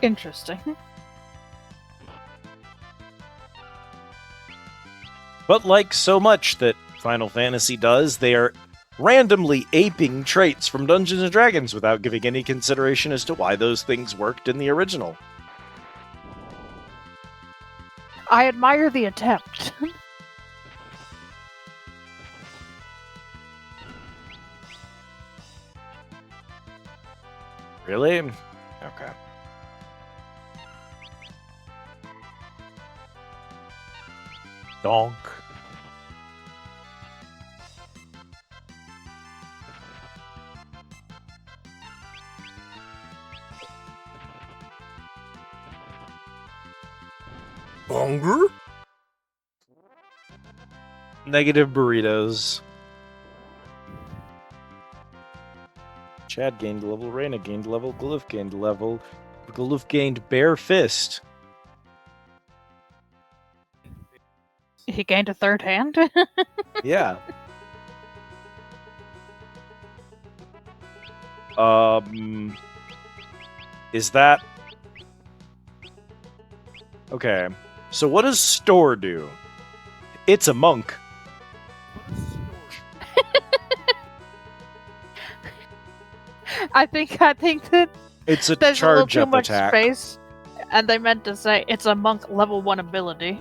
Interesting. But like so much that Final Fantasy does, they are randomly aping traits from Dungeons and Dragons without giving any consideration as to why those things worked in the original. I admire the attempt. Really? Okay. Donk. Hunger? Negative burritos. Chad gained level, Reyna gained level, Gloof gained level. Gloof gained Bare Fist. He gained a third hand? Yeah. Is that... Okay. So what does Store do? It's a monk. I think that It's a there's a little charge too up much attack. space, and they meant to say it's a monk level 1 ability.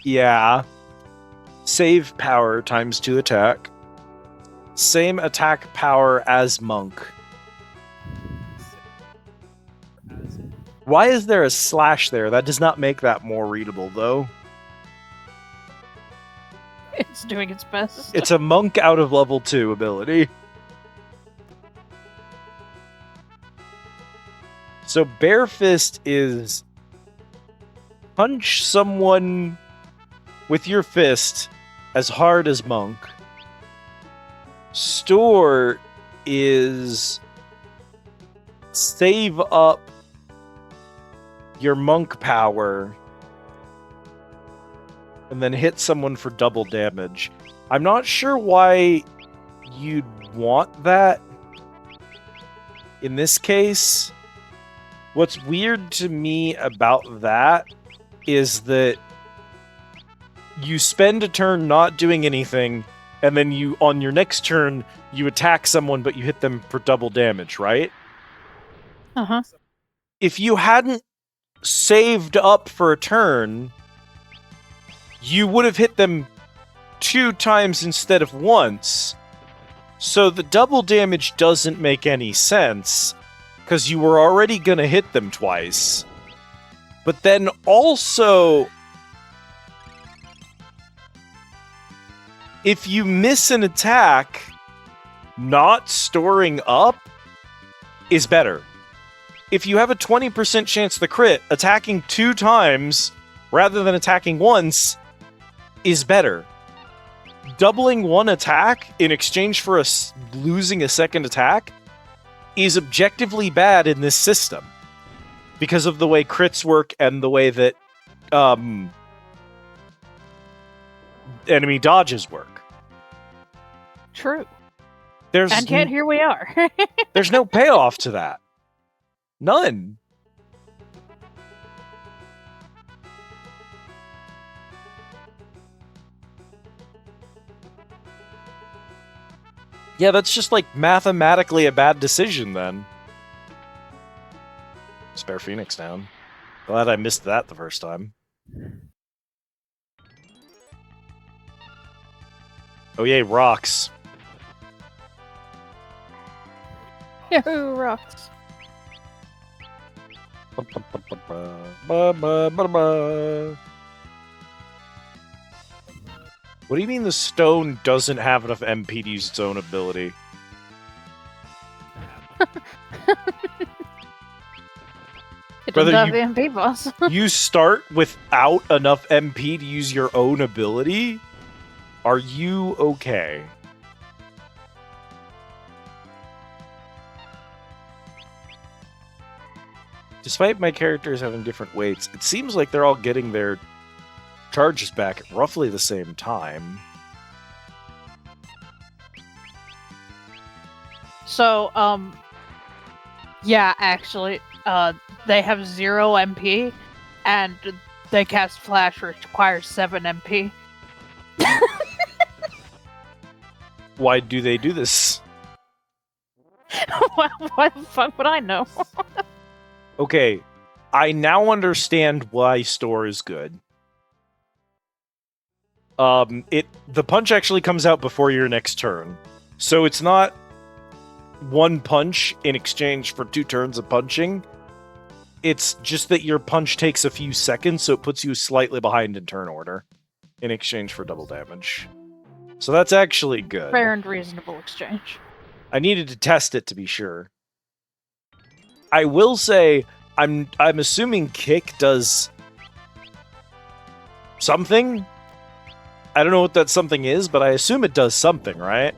Yeah. Save power times 2 attack. Same attack power as monk. Why is there a slash there? That does not make that more readable, though. It's doing its best. It's a monk out of level 2 ability. So Bare Fist is punch someone with your fist as hard as monk. Store is save up your monk power and then hit someone for double damage. I'm not sure why you'd want that in this case. What's weird to me about that is that you spend a turn not doing anything, and then you, on your next turn, you attack someone, but you hit them for double damage, right? Uh-huh. If you hadn't saved up for a turn, you would have hit them 2 times instead of once. So the double damage doesn't make any sense, because you were already going to hit them twice. But then also, if you miss an attack, not storing up is better. If you have a 20% chance to crit, attacking 2 times rather than attacking once is better. Doubling 1 attack in exchange for losing a second attack is objectively bad in this system because of the way crits work and the way that enemy dodges work. True. There's And yet here we are. there's no payoff to that. None. Yeah, that's just like mathematically a bad decision then. Spare Phoenix down. Glad I missed that the first time. Oh yay, rocks. Yahoo, rocks. What do you mean the stone doesn't have enough MP to use its own ability? It Brother, doesn't have the MP boss. You start without enough MP to use your own ability? Are you okay? Despite my characters having different weights, it seems like they're all getting their charges back at roughly the same time. So, yeah, actually, they have 0 MP, and they cast Flash, which requires 7 MP. Why do they do this? Why the fuck would I know? Okay, I now understand why Store is good. The punch actually comes out before your next turn. So it's not one punch in exchange for 2 turns of punching. It's just that your punch takes a few seconds, so it puts you slightly behind in turn order in exchange for double damage. So that's actually good. Fair and reasonable exchange. I needed to test it to be sure. I will say I'm assuming kick does something. I don't know what that something is, but I assume it does something, right?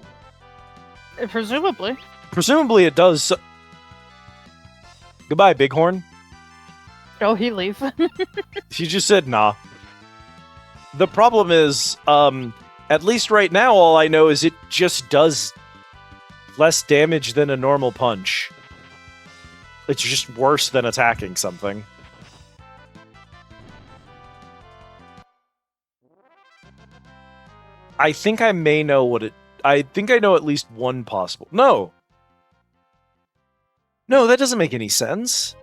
Presumably. Presumably it does. Goodbye, Bighorn. Oh, he leave. She just said nah. The problem is, at least right now, all I know is it just does less damage than a normal punch. It's just worse than attacking something. I think I may know what it... I think I know at least one possible... No! No, that doesn't make any sense.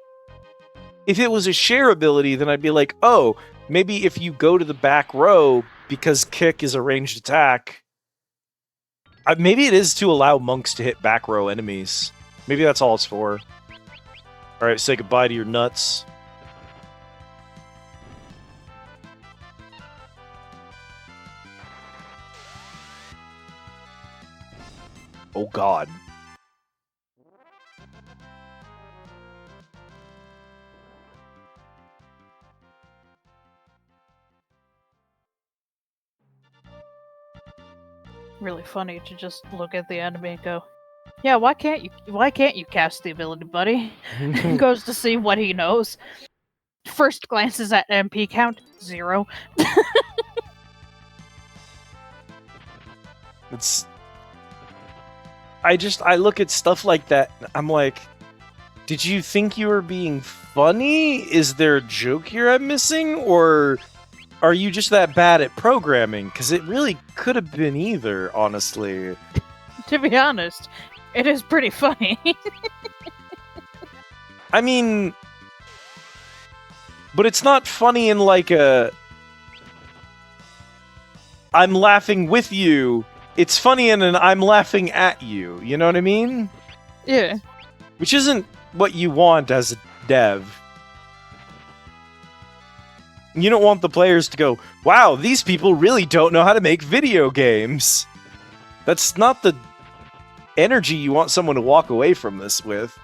If it was a share ability, then I'd be like, oh, maybe if you go to the back row, because kick is a ranged attack... maybe it is to allow monks to hit back row enemies. Maybe that's all it's for. Alright, say goodbye to your nuts. Oh god. Really funny to just look at the enemy and go, yeah, why can't you cast the ability, buddy? Goes to see what he knows. First glances at MP count, 0. It's... I look at stuff like that, I'm like, did you think you were being funny? Is there a joke here I'm missing? Or are you just that bad at programming? Because it really could have been either, honestly. To be honest, it is pretty funny. I mean... But it's not funny in like a... I'm laughing with you. It's funny in an I'm laughing at you. You know what I mean? Yeah. Which isn't what you want as a dev. You don't want the players to go, wow, these people really don't know how to make video games. That's not the energy you want someone to walk away from this with.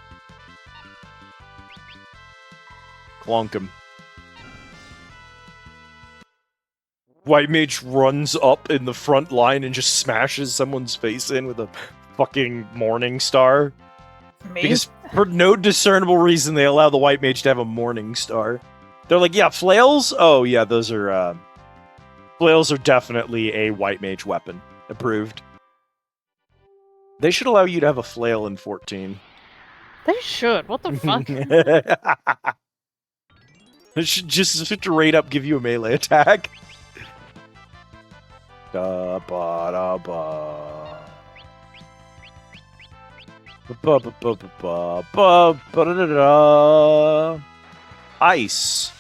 Clonk him. White Mage runs up in the front line and just smashes someone's face in with a fucking Morning Star. Me? Because for no discernible reason, they allow the White Mage to have a Morning Star. They're like, yeah, flails? Oh, yeah, those are, flails are definitely a White Mage weapon. Approved. They should allow you to have a flail in 14. They should. What the fuck? It should just straight up give you a melee attack. Da ba da ba. Ba ba ba ba ba ba ba da da da. Ice.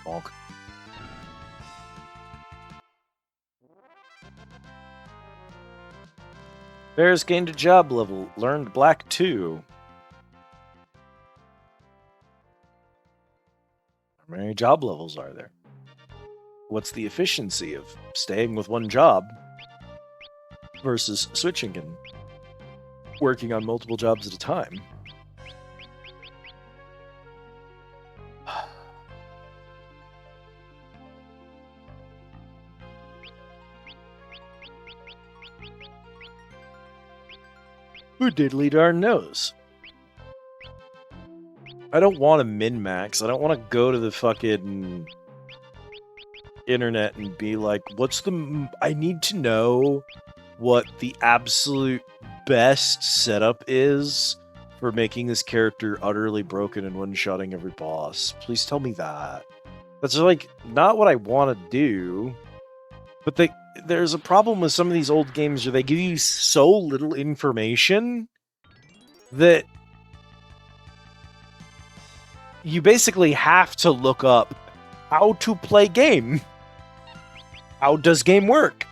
Bonk. Bears gained a job level. Learned Black 2. How many job levels are there? What's the efficiency of staying with one job versus switching and working on multiple jobs at a time? Who diddly darn knows? I don't want to min-max. I don't want to go to the fucking internet and be like, what's the... I need to know what the absolute best setup is for making this character utterly broken and one-shotting every boss. Please tell me that. That's like not what I want to do. But there's a problem with some of these old games where they give you so little information that you basically have to look up how to play game. How does game work?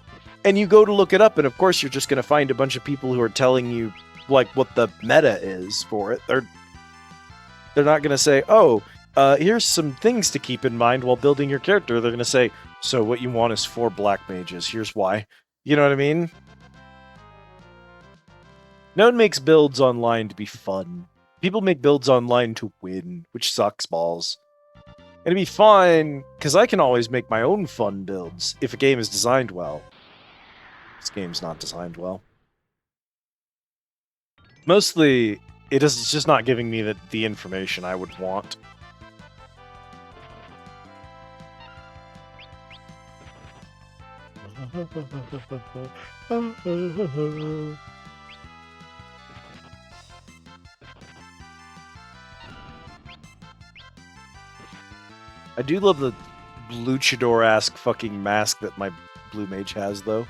And you go to look it up, and of course you're just going to find a bunch of people who are telling you like what the meta is for it. They're not going to say, oh, here's some things to keep in mind while building your character. They're going to say, so what you want is 4 black mages. Here's why. You know what I mean? No one makes builds online to be fun. People make builds online to win, which sucks balls. And it'd be fine, because I can always make my own fun builds if a game is designed well. This game's not designed well. Mostly, it's just not giving me the information I would want. I do love the luchador-esque fucking mask that my blue mage has, though.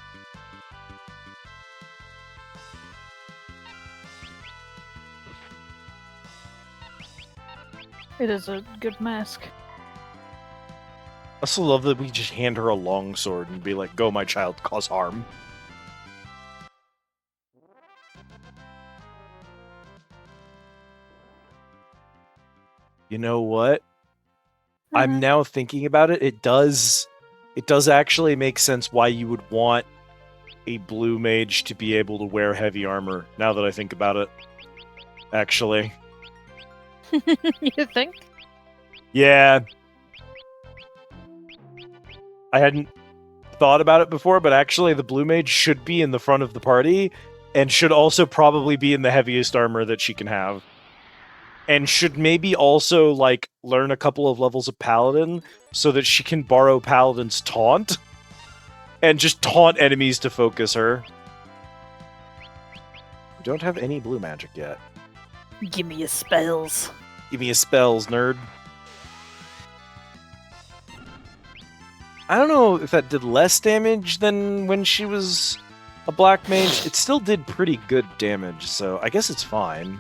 It is a good mask. I also love that we just hand her a longsword and be like, go, my child, cause harm. You know what? I'm now thinking about it. It does actually make sense why you would want a blue mage to be able to wear heavy armor, now that I think about it. Actually. You think? Yeah. I hadn't thought about it before, but actually the blue mage should be in the front of the party, and should also probably be in the heaviest armor that she can have. And should maybe also, like, learn a couple of levels of Paladin so that she can borrow Paladin's taunt and just taunt enemies to focus her. We don't have any blue magic yet. Give me your spells. Give me your spells, nerd. I don't know if that did less damage than when she was a black mage. It still did pretty good damage, so I guess it's fine.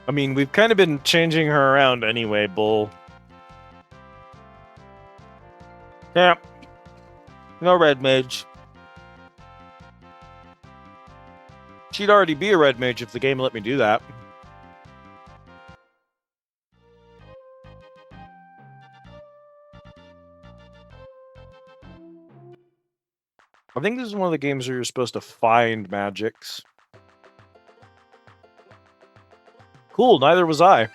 I mean, we've kind of been changing her around anyway, Bull. Yeah. No red mage. She'd already be a red mage if the game let me do that. I think this is one of the games where you're supposed to find magics. Cool, neither was I.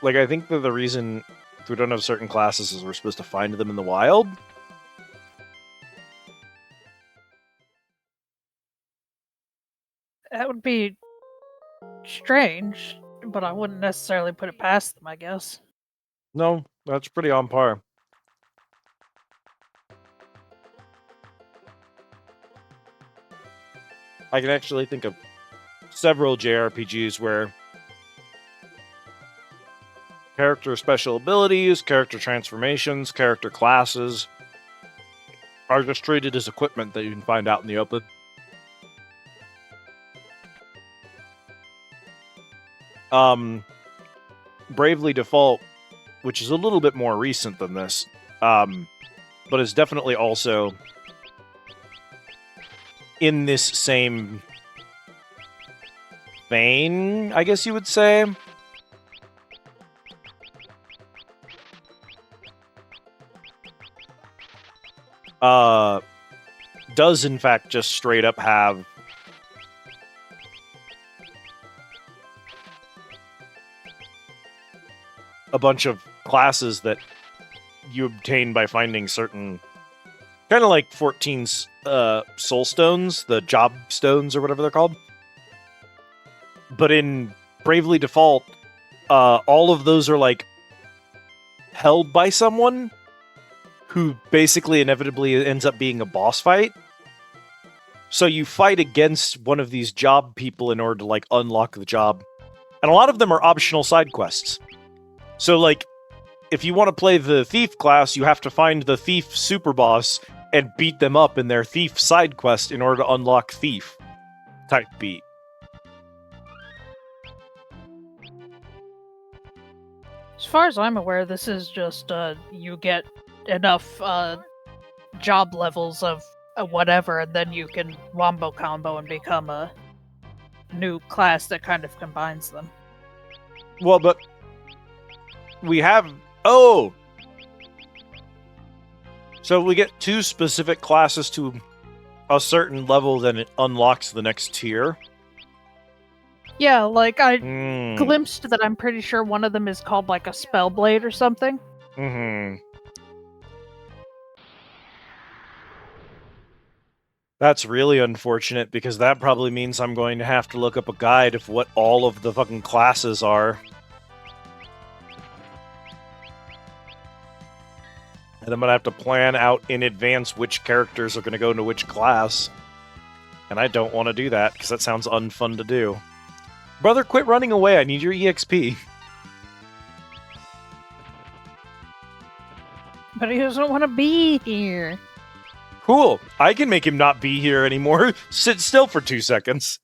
Like, I think that the reason we don't have certain classes is we're supposed to find them in the wild. That would be strange, but I wouldn't necessarily put it past them, I guess. No, that's pretty on par. I can actually think of several JRPGs where character special abilities, character transformations, character classes are just treated as equipment that you can find out in the open. Bravely Default, which is a little bit more recent than this, but is definitely also in this same vein, I guess you would say. Does in fact just straight up have a bunch of classes that you obtain by finding certain, kind of like 14's soul stones, the job stones or whatever they're called. But in Bravely Default, all of those are like held by someone who basically inevitably ends up being a boss fight. So you fight against one of these job people in order to, like, unlock the job. And a lot of them are optional side quests. So, like, if you want to play the thief class, you have to find the thief super boss and beat them up in their thief side quest in order to unlock thief type beat. As far as I'm aware, this is just you get enough job levels of whatever, and then you can wombo combo and become a new class that kind of combines them. Well, but we have... Oh! So we get 2 specific classes to a certain level, then it unlocks the next tier. Yeah, like I Mm. glimpsed that I'm pretty sure one of them is called like a Spellblade or something. Mm-hmm. That's really unfortunate, because that probably means I'm going to have to look up a guide of what all of the fucking classes are. And I'm going to have to plan out in advance which characters are going to go into which class. And I don't want to do that, because that sounds unfun to do. Brother, quit running away. I need your EXP. But he doesn't want to be here. Cool. I can make him not be here anymore. Sit still for 2 seconds.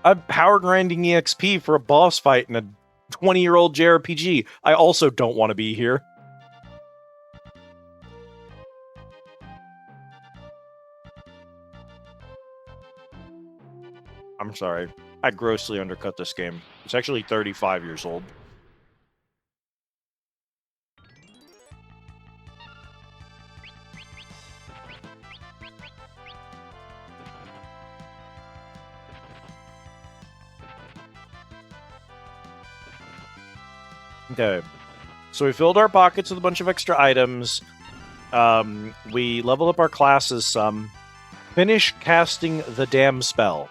I'm power grinding EXP for a boss fight in a 20-year-old JRPG. I also don't want to be here. I'm sorry. I grossly undercut this game. It's actually 35 years old. Okay. So we filled our pockets with a bunch of extra items. We leveled up our classes some. Finish casting the damn spell.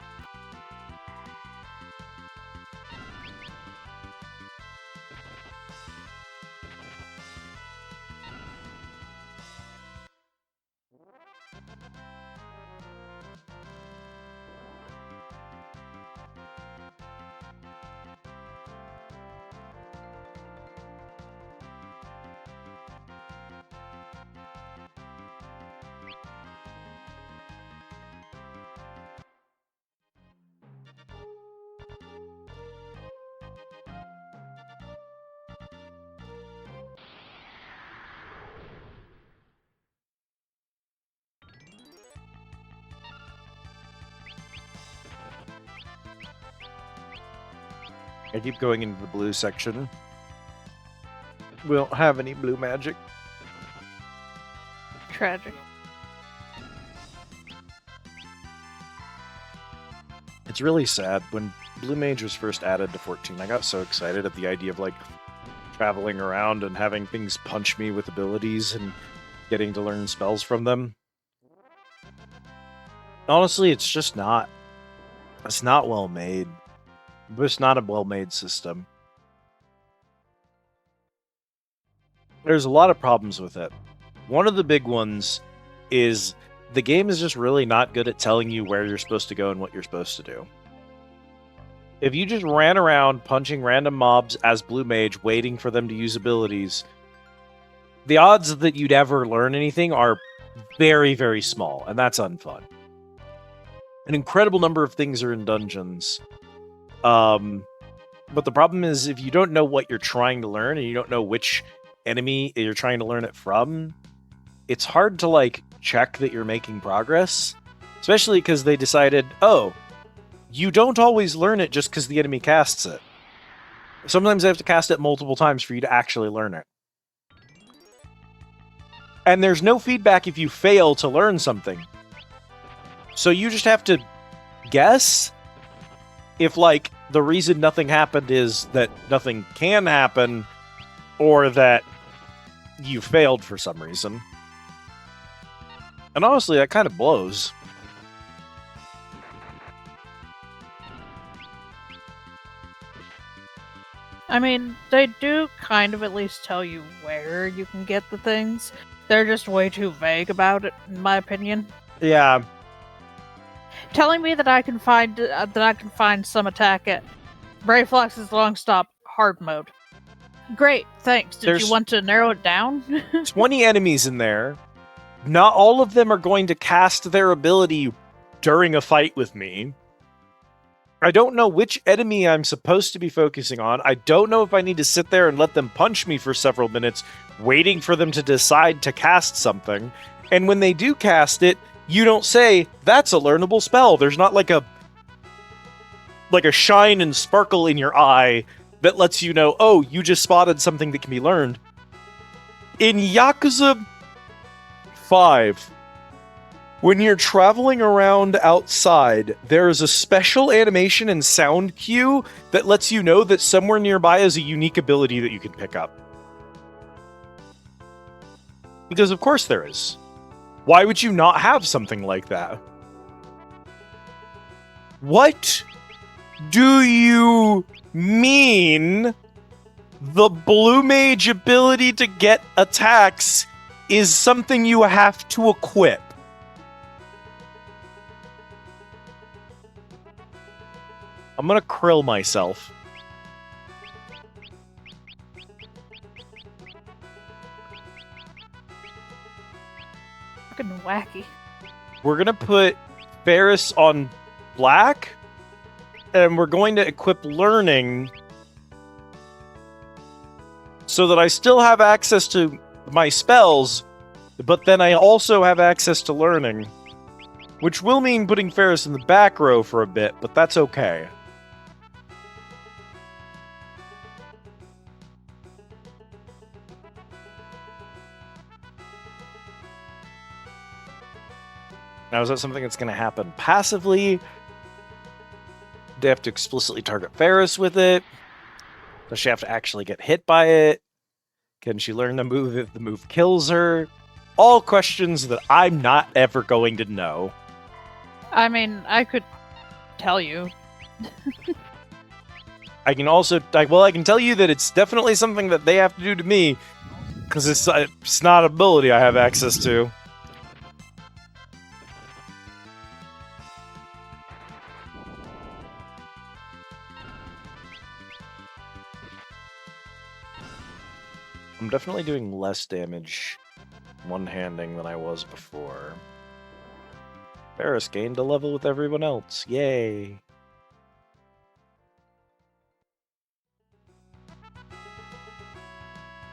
I keep going into the blue section. We don't have any blue magic. Tragic. It's really sad. When Blue Mage was first added to 14, I got so excited at the idea of, like, traveling around and having things punch me with abilities and getting to learn spells from them. Honestly, it's just not. It's not well made. It's not a well-made system. There's a lot of problems with it. One of the big ones is the game is just really not good at telling you where you're supposed to go and what you're supposed to do. If you just ran around punching random mobs as Blue Mage, waiting for them to use abilities, the odds that you'd ever learn anything are very, very small, and that's unfun. An incredible number of things are in dungeons. But the problem is, if you don't know what you're trying to learn and you don't know which enemy you're trying to learn it from, it's hard to, like, check that you're making progress. Especially because they decided, oh, you don't always learn it just because the enemy casts it. Sometimes they have to cast it multiple times for you to actually learn it. And there's no feedback if you fail to learn something. So you just have to guess if, like, the reason nothing happened is that nothing can happen, or that you failed for some reason. And honestly, that kind of blows. I mean, they do kind of at least tell you where you can get the things. They're just way too vague about it, in my opinion. Yeah. Telling me that I can find some attack at Brave Fox's Long Stop hard mode. Great, thanks. Did There's- you want to narrow it down? 20 enemies in there. Not all of them are going to cast their ability during a fight with me. I don't know which enemy I'm supposed to be focusing on. I don't know if I need to sit there and let them punch me for several minutes, waiting for them to decide to cast something. And when they do cast it, you don't say, that's a learnable spell. There's not like a shine and sparkle in your eye that lets you know, oh, you just spotted something that can be learned. In Yakuza 5, when you're traveling around outside, there is a special animation and sound cue that lets you know that somewhere nearby is a unique ability that you can pick up. Because of course there is. Why would you not have something like that? What do you mean the blue mage ability to get attacks is something you have to equip? I'm gonna krill myself. Fucking wacky. We're gonna put Ferris on black, and we're going to equip learning so that I still have access to my spells, but then I also have access to learning, which will mean putting Ferris in the back row for a bit, but that's okay. Now, is that something that's going to happen passively? Do you have to explicitly target Ferris with it? Does she have to actually get hit by it? Can she learn the move if the move kills her? All questions that I'm not ever going to know. I mean, I could tell you. I can also, I can tell you that it's definitely something that they have to do to me, because it's not an ability I have access to. I'm definitely doing less damage one-handing than I was before. Ferris gained a level with everyone else. Yay!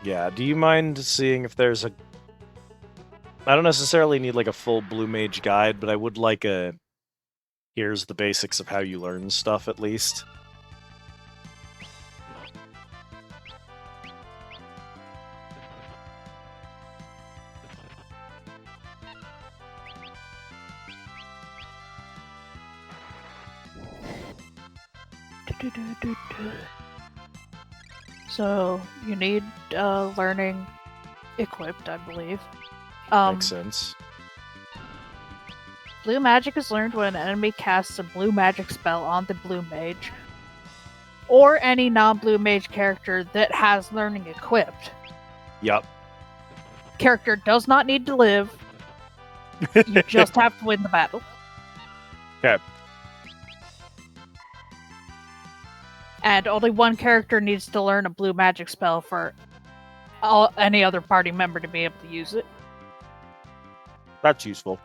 Yeah, do you mind seeing if there's a... I don't necessarily need like a full Blue Mage guide, but I would like a... Here's the basics of how you learn stuff, at least. So, you need learning equipped, I believe. Makes sense. Blue magic is learned when an enemy casts a blue magic spell on the blue mage, or any non-blue mage character that has learning equipped. Yup. Character does not need to live. You just have to win the battle. Okay. And only one character needs to learn a blue magic spell for any other party member to be able to use it. That's useful.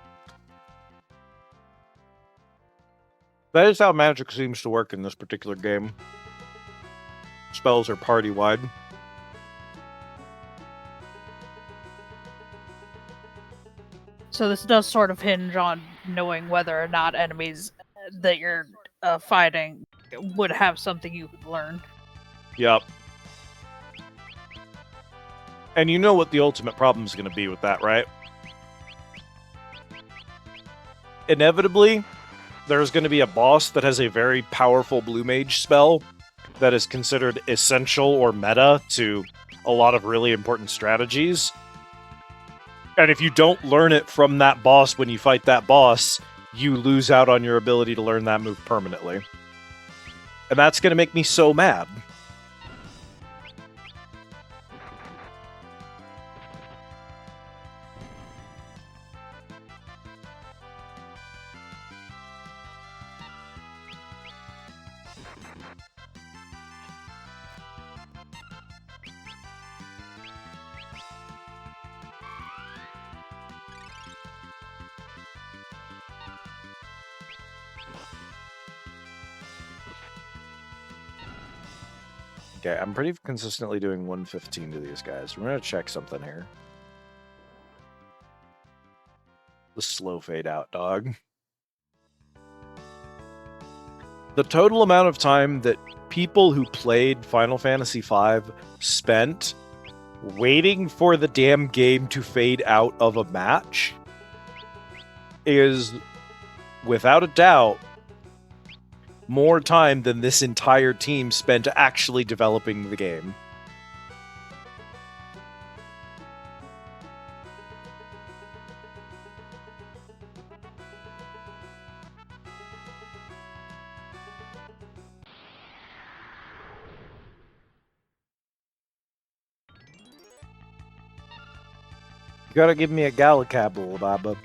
That is how magic seems to work in this particular game. Spells are party-wide. So this does sort of hinge on knowing whether or not enemies that you're fighting would have something you could learn. Yep. And you know what the ultimate problem is going to be with that, right? Inevitably, there's going to be a boss that has a very powerful blue mage spell that is considered essential or meta to a lot of really important strategies. And if you don't learn it from that boss when you fight that boss, you lose out on your ability to learn that move permanently. And that's going to make me so mad. Okay, I'm pretty consistently doing 115 to these guys. We're gonna check something here. The slow fade out, dog. The total amount of time that people who played Final Fantasy V spent waiting for the damn game to fade out of a match is, without a doubt, more time than this entire team spent actually developing the game. You gotta give me a Galacabble, Baba.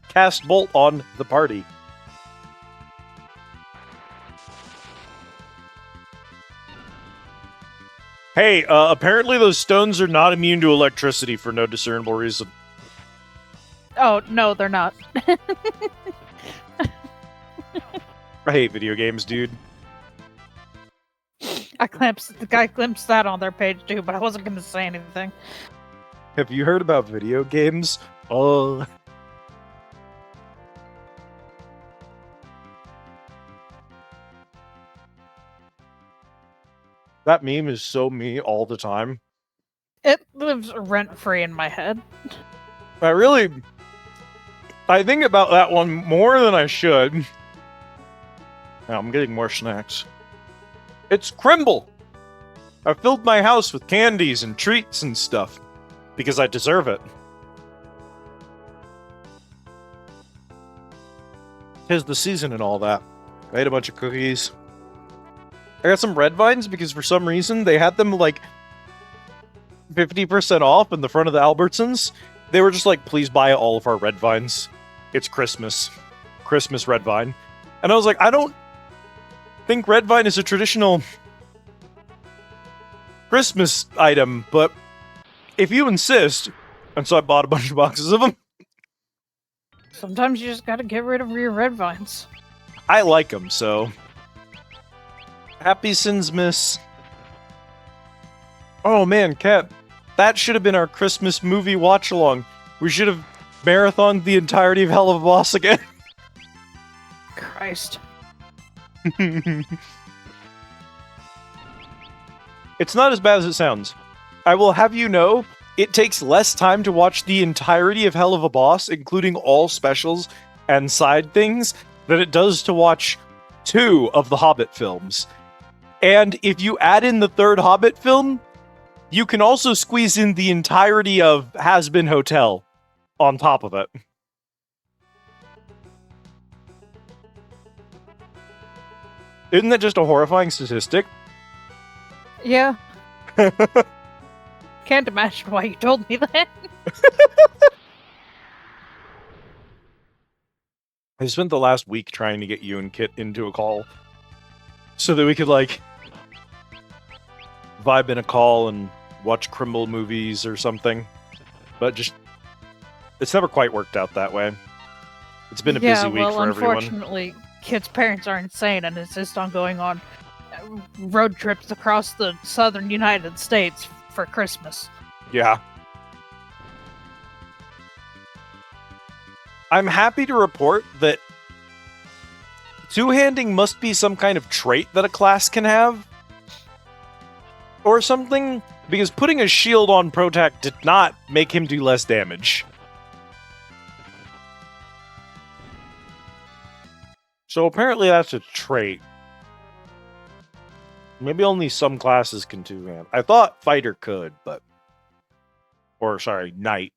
Cast Bolt on the party. Hey, apparently those stones are not immune to electricity for no discernible reason. Oh, no, they're not. I hate video games, dude. The guy glimpsed that on their page too, but I wasn't going to say anything. Have you heard about video games? Oh. That meme is so me all the time. It lives rent-free in my head. I think about that one more than I should. Now I'm getting more snacks. It's Crimble! I filled my house with candies and treats and stuff. Because I deserve it. 'Tis the season and all that. I ate a bunch of cookies. I got some red vines because for some reason they had them like 50% off in the front of the Albertsons. They were just like, please buy all of our red vines. It's Christmas. Christmas red vine. And I was like, I don't think red vine is a traditional Christmas item, but if you insist. And so I bought a bunch of boxes of them. Sometimes you just gotta get rid of your red vines. I like them, so. Happy Sins Miss. Oh man, Kat. That should have been our Christmas movie watch-along. We should have marathoned the entirety of Hell of a Boss again. Christ. It's not as bad as it sounds. I will have you know, it takes less time to watch the entirety of Hell of a Boss, including all specials and side things, than it does to watch 2 of the Hobbit films. And if you add in the 3rd Hobbit film, you can also squeeze in the entirety of Has Been Hotel on top of it. Isn't that just a horrifying statistic? Yeah. Can't imagine why you told me that. I spent the last week trying to get you and Kit into a call so that we could, like, vibe in a call and watch Crimble movies or something. But just, it's never quite worked out that way. It's been a busy week for everyone. Unfortunately, Kit's parents are insane and insist on going on road trips across the southern United States for Christmas. Yeah. I'm happy to report that two-handing must be some kind of trait that a class can have. Or something, because putting a shield on Protac did not make him do less damage. So apparently that's a trait. Maybe only some classes can two-hand. I thought fighter could, but... Or, sorry, knight.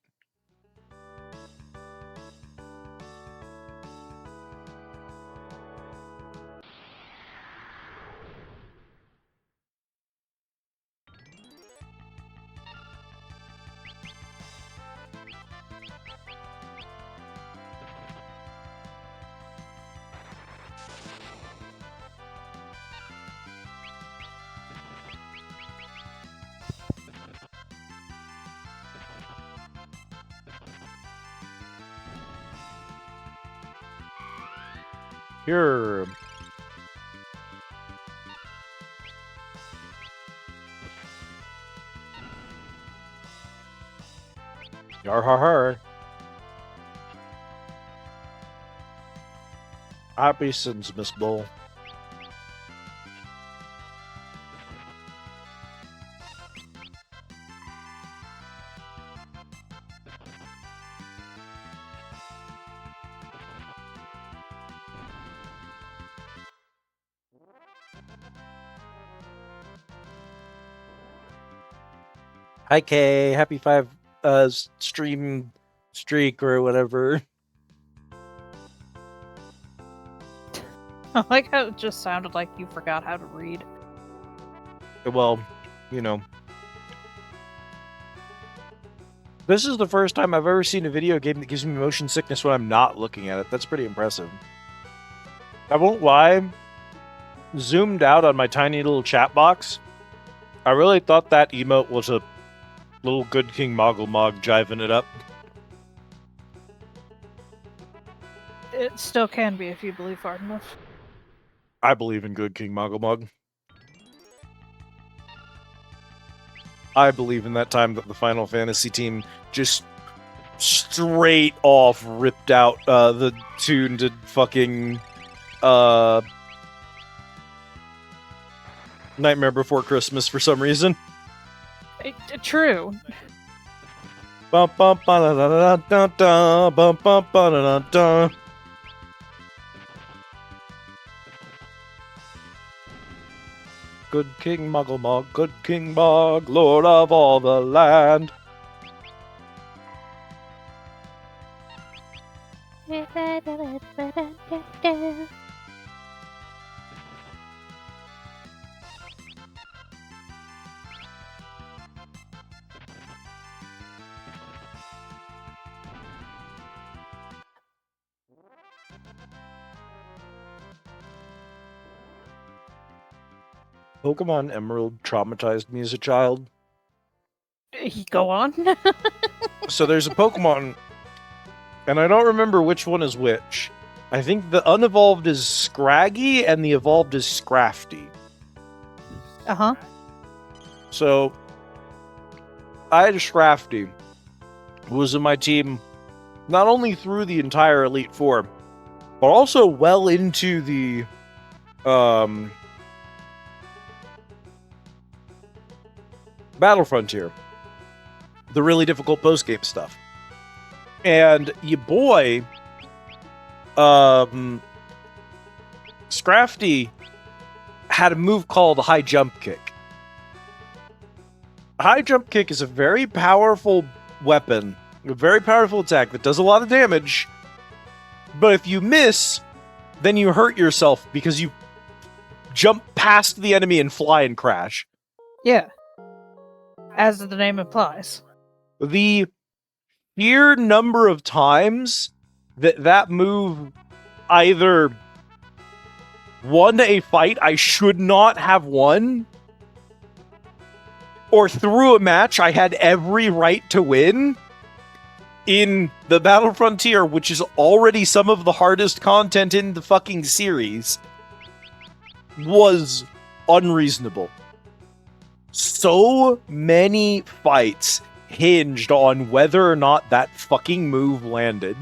Here. Yar har har. Happy sins, Miss Bull. Hi Kay, happy 5 stream streak or whatever. I like how it just sounded like you forgot how to read. Well, you know. This is the first time I've ever seen a video game that gives me motion sickness when I'm not looking at it. That's pretty impressive. I won't lie. Zoomed out on my tiny little chat box, I really thought that emote was a little Good King Moggle Mog jiving it up. It still can be if you believe hard enough. I believe in Good King Moggle Mog. I believe in that time that the Final Fantasy team just straight off ripped out the tune to fucking Nightmare Before Christmas for some reason. True. Bum bum ba da da da da da bum bum ba da da da. Good King Muggle Mog, good King Mog, Lord of all the land. Pokemon Emerald traumatized me as a child. Go on. So there's a Pokemon, and I don't remember which one is which. I think the unevolved is Scraggy, and the evolved is Scrafty. Uh-huh. So, I had a Scrafty, who was in my team not only through the entire Elite Four, but also well into the, Battle Frontier. The really difficult post-game stuff. And your boy, Scrafty had a move called the High Jump Kick. A High Jump Kick is a very powerful weapon, a very powerful attack that does a lot of damage, but if you miss, then you hurt yourself because you jump past the enemy and fly and crash. Yeah. As the name implies. The sheer number of times that move either won a fight I should not have won, or through a match I had every right to win in the Battle Frontier, which is already some of the hardest content in the fucking series, was unreasonable. So many fights hinged on whether or not that fucking move landed.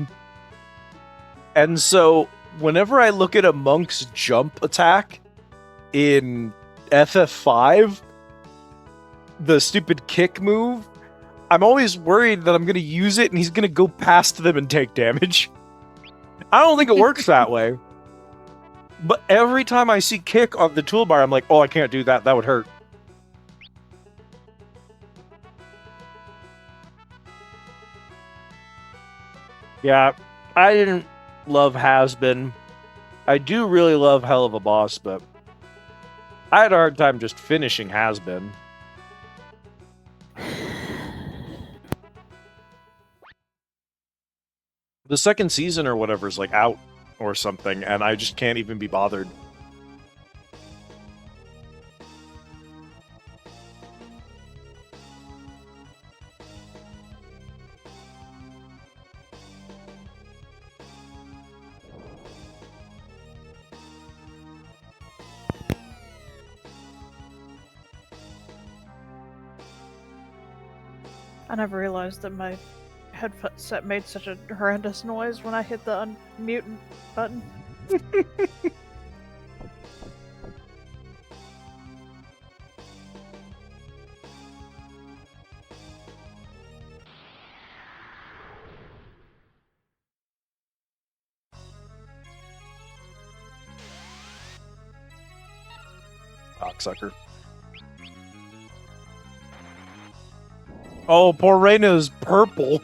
And so, whenever I look at a monk's jump attack in FF5, the stupid kick move, I'm always worried that I'm going to use it and he's going to go past them and take damage. I don't think it works that way. But every time I see kick on the toolbar, I'm like, oh, I can't do that. That would hurt. Yeah, I didn't love Has-Been. I do really love Hell of a Boss, but I had a hard time just finishing Has-Been. The second season or whatever is like out or something, and I just can't even be bothered. I never realized that my headset made such a horrendous noise when I hit the unmute button. Cocksucker. Oh, poor Reyna's purple.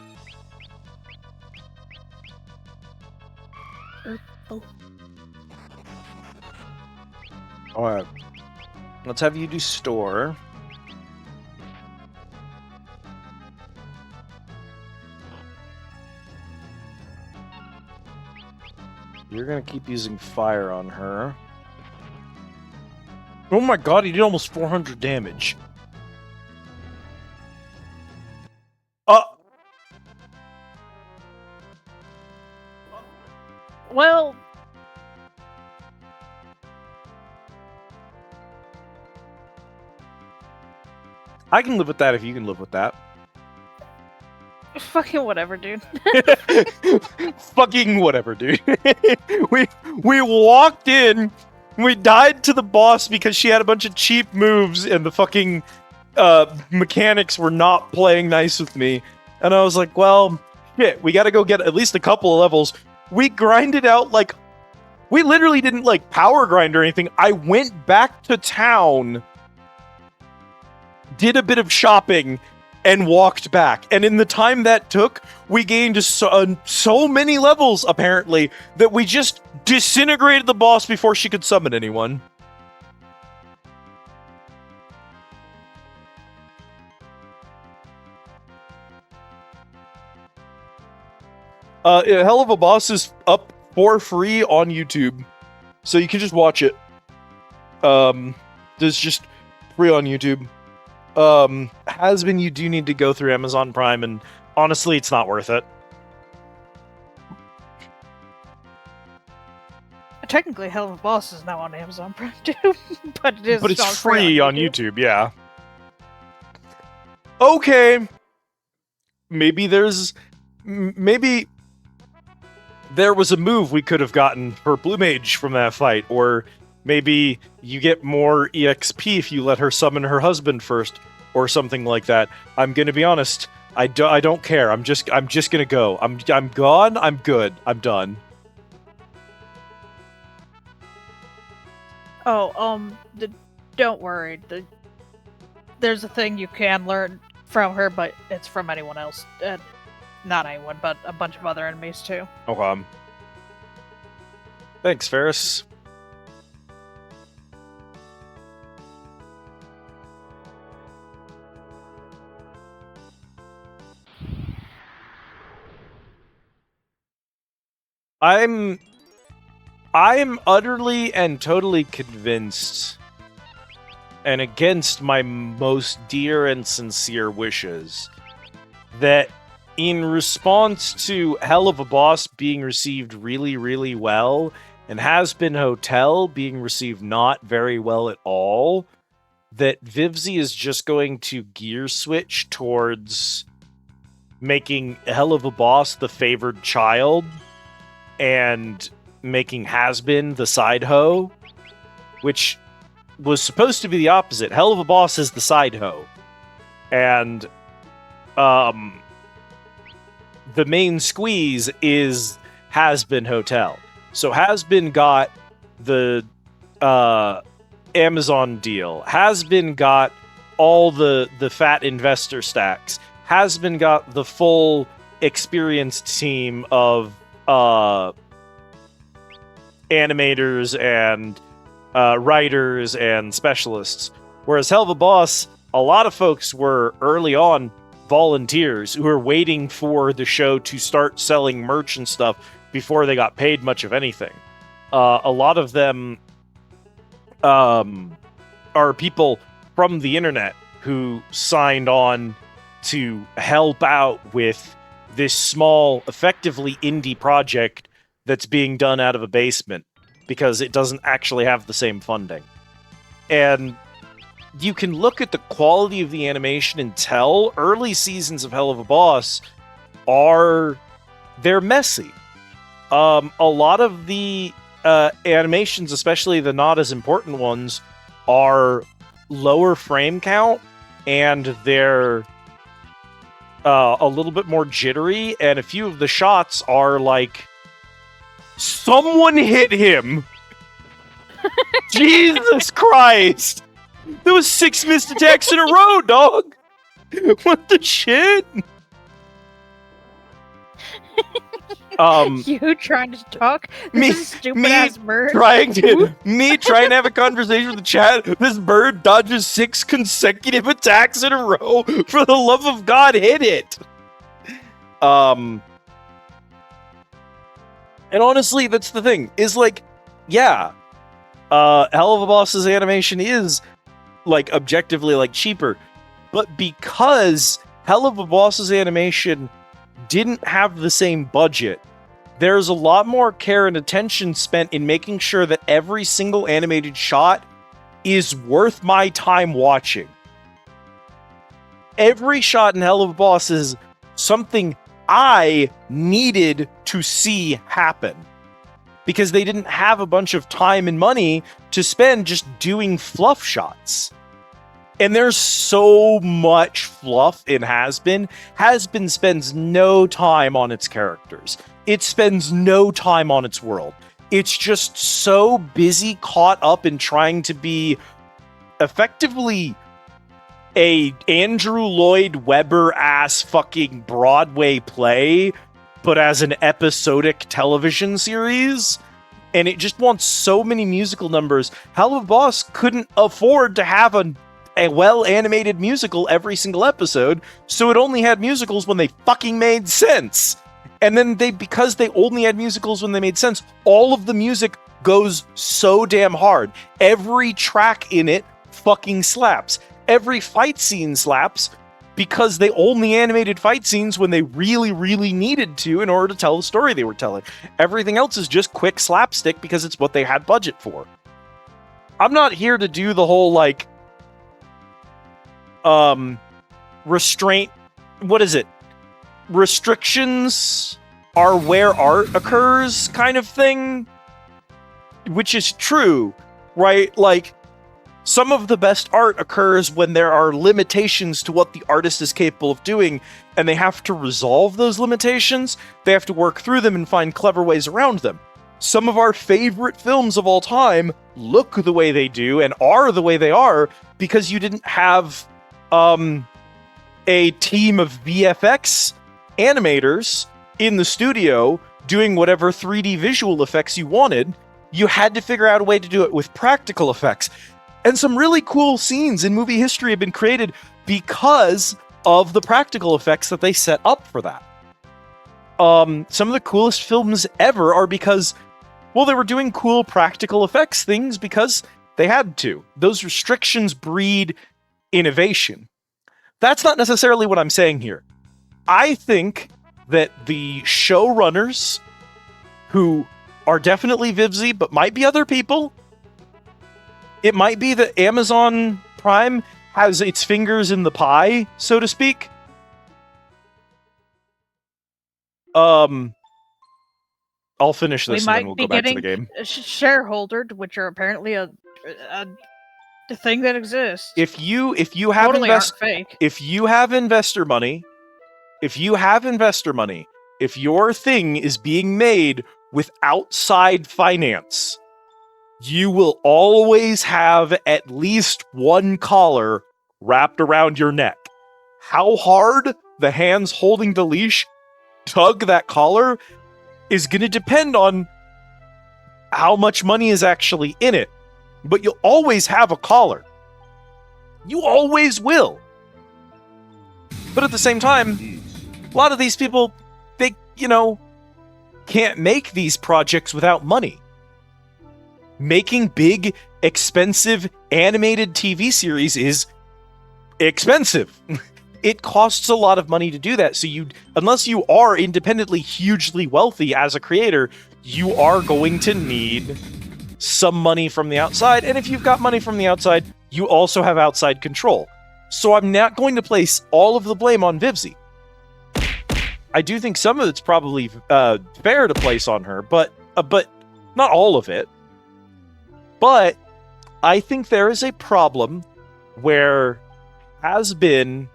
Alright. Let's have you do store. You're gonna keep using fire on her. Oh my god, he did almost 400 damage. Well, I can live with that if you can live with that. fucking whatever, dude. Fucking whatever, dude. we walked in, we died to the boss because she had a bunch of cheap moves and the fucking mechanics were not playing nice with me. And I was like, well, shit, we gotta go get at least a couple of levels. We grinded out, like, we literally didn't, like, power grind or anything. I went back to town, did a bit of shopping, and walked back. And in the time that took, we gained so many levels, apparently, that we just disintegrated the boss before she could summon anyone. Hell of a Boss is up for free on YouTube, so you can just watch it. It's just free on YouTube. Has been, you do need to go through Amazon Prime, and honestly, it's not worth it. Technically, Hell of a Boss is now on Amazon Prime too, but it is. But it's not free on YouTube, yeah. Okay. Maybe there was a move we could have gotten for Blue Mage from that fight, or maybe you get more EXP if you let her summon her husband first, or something like that. I'm gonna be honest. I don't care. I'm just gonna go. I'm gone. I'm good. I'm done. Oh, don't worry. There's a thing you can learn from her, but it's from anyone else. Not anyone, but a bunch of other enemies too. Okay. Thanks, Ferris. I'm utterly and totally convinced, and against my most dear and sincere wishes, that in response to Hell of a Boss being received really, really well, and Has Been Hotel being received not very well at all, that Vivzy is just going to gear switch towards making Hell of a Boss the favored child, and making Has Been the side hoe, which was supposed to be the opposite. Hell of a Boss is the side hoe, and the main squeeze is Has Been Hotel. So Has Been got the Amazon deal. Has Been got all the fat investor stacks. Has Been got the full experienced team of animators and writers and specialists. Whereas Hell of a Boss, a lot of folks were early on volunteers who were waiting for the show to start selling merch and stuff before they got paid much of anything. A lot of them are people from the internet who signed on to help out with this small, effectively indie project that's being done out of a basement because it doesn't actually have the same funding. And you can look at the quality of the animation and tell early seasons of Hell of a Boss they're messy. A lot of the animations, especially the not as important ones, are lower frame count, and they're a little bit more jittery, and a few of the shots are like, someone hit him! Jesus Christ! There was 6 missed attacks in a row, dog! What the shit? You trying to talk? Me- This stupid ass bird. trying to have a conversation with the chat. This bird dodges 6 consecutive attacks in a row. For the love of God, hit it! And honestly, that's the thing. Is like, yeah, Hell of a Boss's animation is like objectively like cheaper, but because Hell of a Boss's animation didn't have the same budget, there's a lot more care and attention spent in making sure that every single animated shot is worth my time watching. Every shot in Hell of a Boss is something I needed to see happen, because they didn't have a bunch of time and money to spend just doing fluff shots. And there's so much fluff in Has-Been. Has-Been spends no time on its characters. It spends no time on its world. It's just so busy, caught up in trying to be effectively a Andrew Lloyd Webber-ass fucking Broadway play, but as an episodic television series. And it just wants so many musical numbers. Hell of a Boss couldn't afford to have a well-animated musical every single episode, so it only had musicals when they fucking made sense. And then because they only had musicals when they made sense, all of the music goes so damn hard. Every track in it fucking slaps. Every fight scene slaps, because they only animated fight scenes when they really, really needed to in order to tell the story they were telling. Everything else is just quick slapstick because it's what they had budget for. I'm not here to do the whole, like, restraint, what is it? Restrictions are where art occurs kind of thing, which is true, right? Like, some of the best art occurs when there are limitations to what the artist is capable of doing, and they have to resolve those limitations. They have to work through them and find clever ways around them. Some of our favorite films of all time look the way they do and are the way they are because you didn't have a team of VFX animators in the studio doing whatever 3D visual effects you wanted. You had to figure out a way to do it with practical effects. And some really cool scenes in movie history have been created because of the practical effects that they set up for that. Some of the coolest films ever are because, well, they were doing cool practical effects things because they had to. Those restrictions breed innovation. That's not necessarily what I'm saying here. I think that the showrunners, who are definitely Vivzy, but might be other people, it might be that Amazon Prime has its fingers in the pie, so to speak. I'll finish this and then we'll go back to the game. Shareholdered, which are apparently a thing that exists. If you have totally aren't fake. If you have investor money, if your thing is being made with outside finance, you will always have at least one collar wrapped around your neck. How hard the hands holding the leash tug that collar is going to depend on how much money is actually in it. But you'll always have a collar. You always will. But at the same time, a lot of these people, they, can't make these projects without money. Making big, expensive, animated TV series is expensive. It costs a lot of money to do that. So unless you are independently hugely wealthy as a creator, you are going to need some money from the outside. And if you've got money from the outside, you also have outside control. So I'm not going to place all of the blame on Vivzy. I do think some of it's probably fair to place on her, but not all of it. But I think there is a problem where Has-Been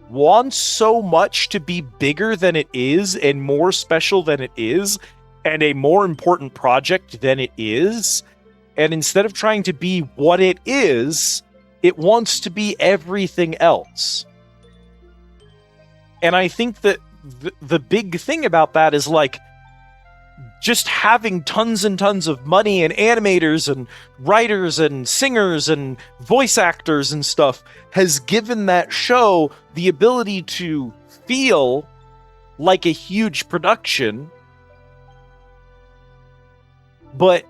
wants so much to be bigger than it is and more special than it is and a more important project than it is. And instead of trying to be what it is, it wants to be everything else. And I think that the big thing about that is like just having tons and tons of money and animators and writers and singers and voice actors and stuff has given that show the ability to feel like a huge production. But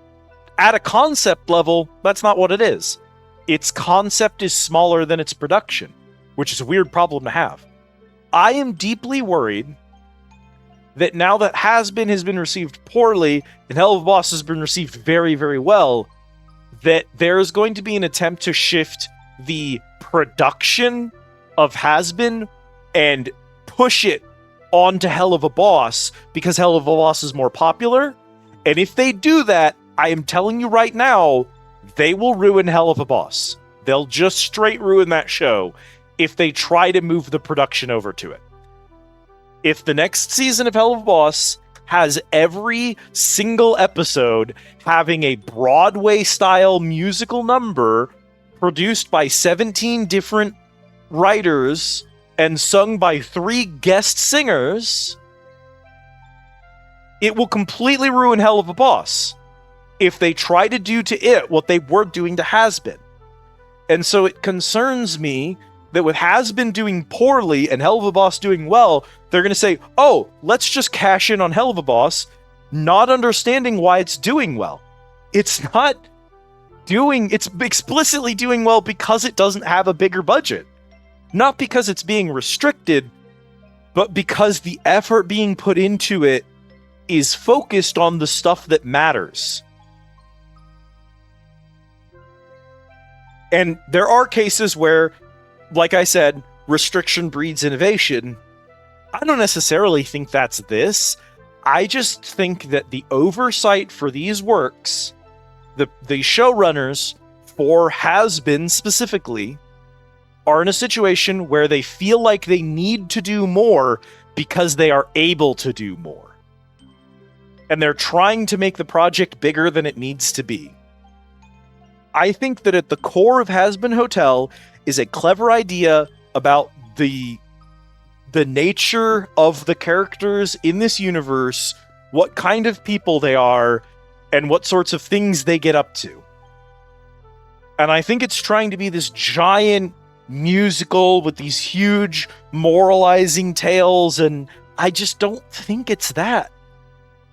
at a concept level, that's not what it is. Its concept is smaller than its production, which is a weird problem to have. I am deeply worried that now that has been received poorly and Hell of a Boss has been received very, very well, that there is going to be an attempt to shift the production of Has-Been and push it onto Hell of a Boss because Hell of a Boss is more popular. And if they do that, I am telling you right now, they will ruin Hell of a Boss. They'll just straight ruin that show if they try to move the production over to it. If the next season of Hell of a Boss has every single episode having a Broadway-style musical number produced by 17 different writers and sung by 3 guest singers, it will completely ruin Hell of a Boss if they try to do to it what they were doing to Has-Been. And so it concerns me that with Has-Been doing poorly and Hell of a Boss doing well, they're going to say, oh, let's just cash in on Hell of a Boss, not understanding why it's doing well. It's explicitly doing well because it doesn't have a bigger budget. Not because it's being restricted, but because the effort being put into it is focused on the stuff that matters. And there are cases where, like I said, restriction breeds innovation. I don't necessarily think that's this. I just think that the oversight for these works, the showrunners for Has-Been specifically, are in a situation where they feel like they need to do more because they are able to do more. And they're trying to make the project bigger than it needs to be. I think that at the core of Has-Been Hotel is a clever idea about the nature of the characters in this universe, what kind of people they are, and what sorts of things they get up to. And I think it's trying to be this giant musical with these huge moralizing tales, and I just don't think it's that.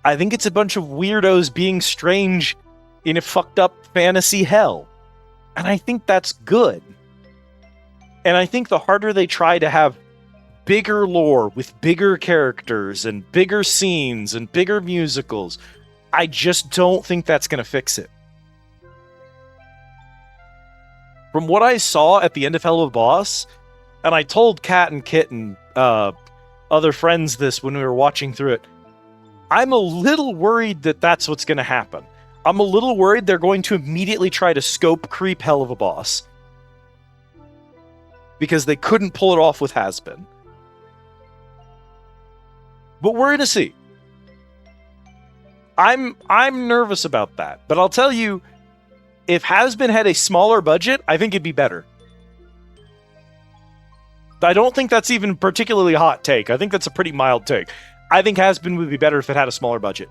I think it's a bunch of weirdos being strange in a fucked up fantasy hell. And I think that's good. And I think the harder they try to have bigger lore with bigger characters and bigger scenes and bigger musicals, I just don't think that's going to fix it. From what I saw at the end of Hell of a Boss, and I told Kat and Kit and other friends this when we were watching through it, I'm a little worried that that's what's going to happen. I'm a little worried they're going to immediately try to scope creep Hell of a Boss. Because they couldn't pull it off with Has-Been. But we're going to see. I'm nervous about that. But I'll tell you, if Has-Been had a smaller budget, I think it'd be better. I don't think that's even particularly a hot take. I think that's a pretty mild take. I think Has-Been would be better if it had a smaller budget.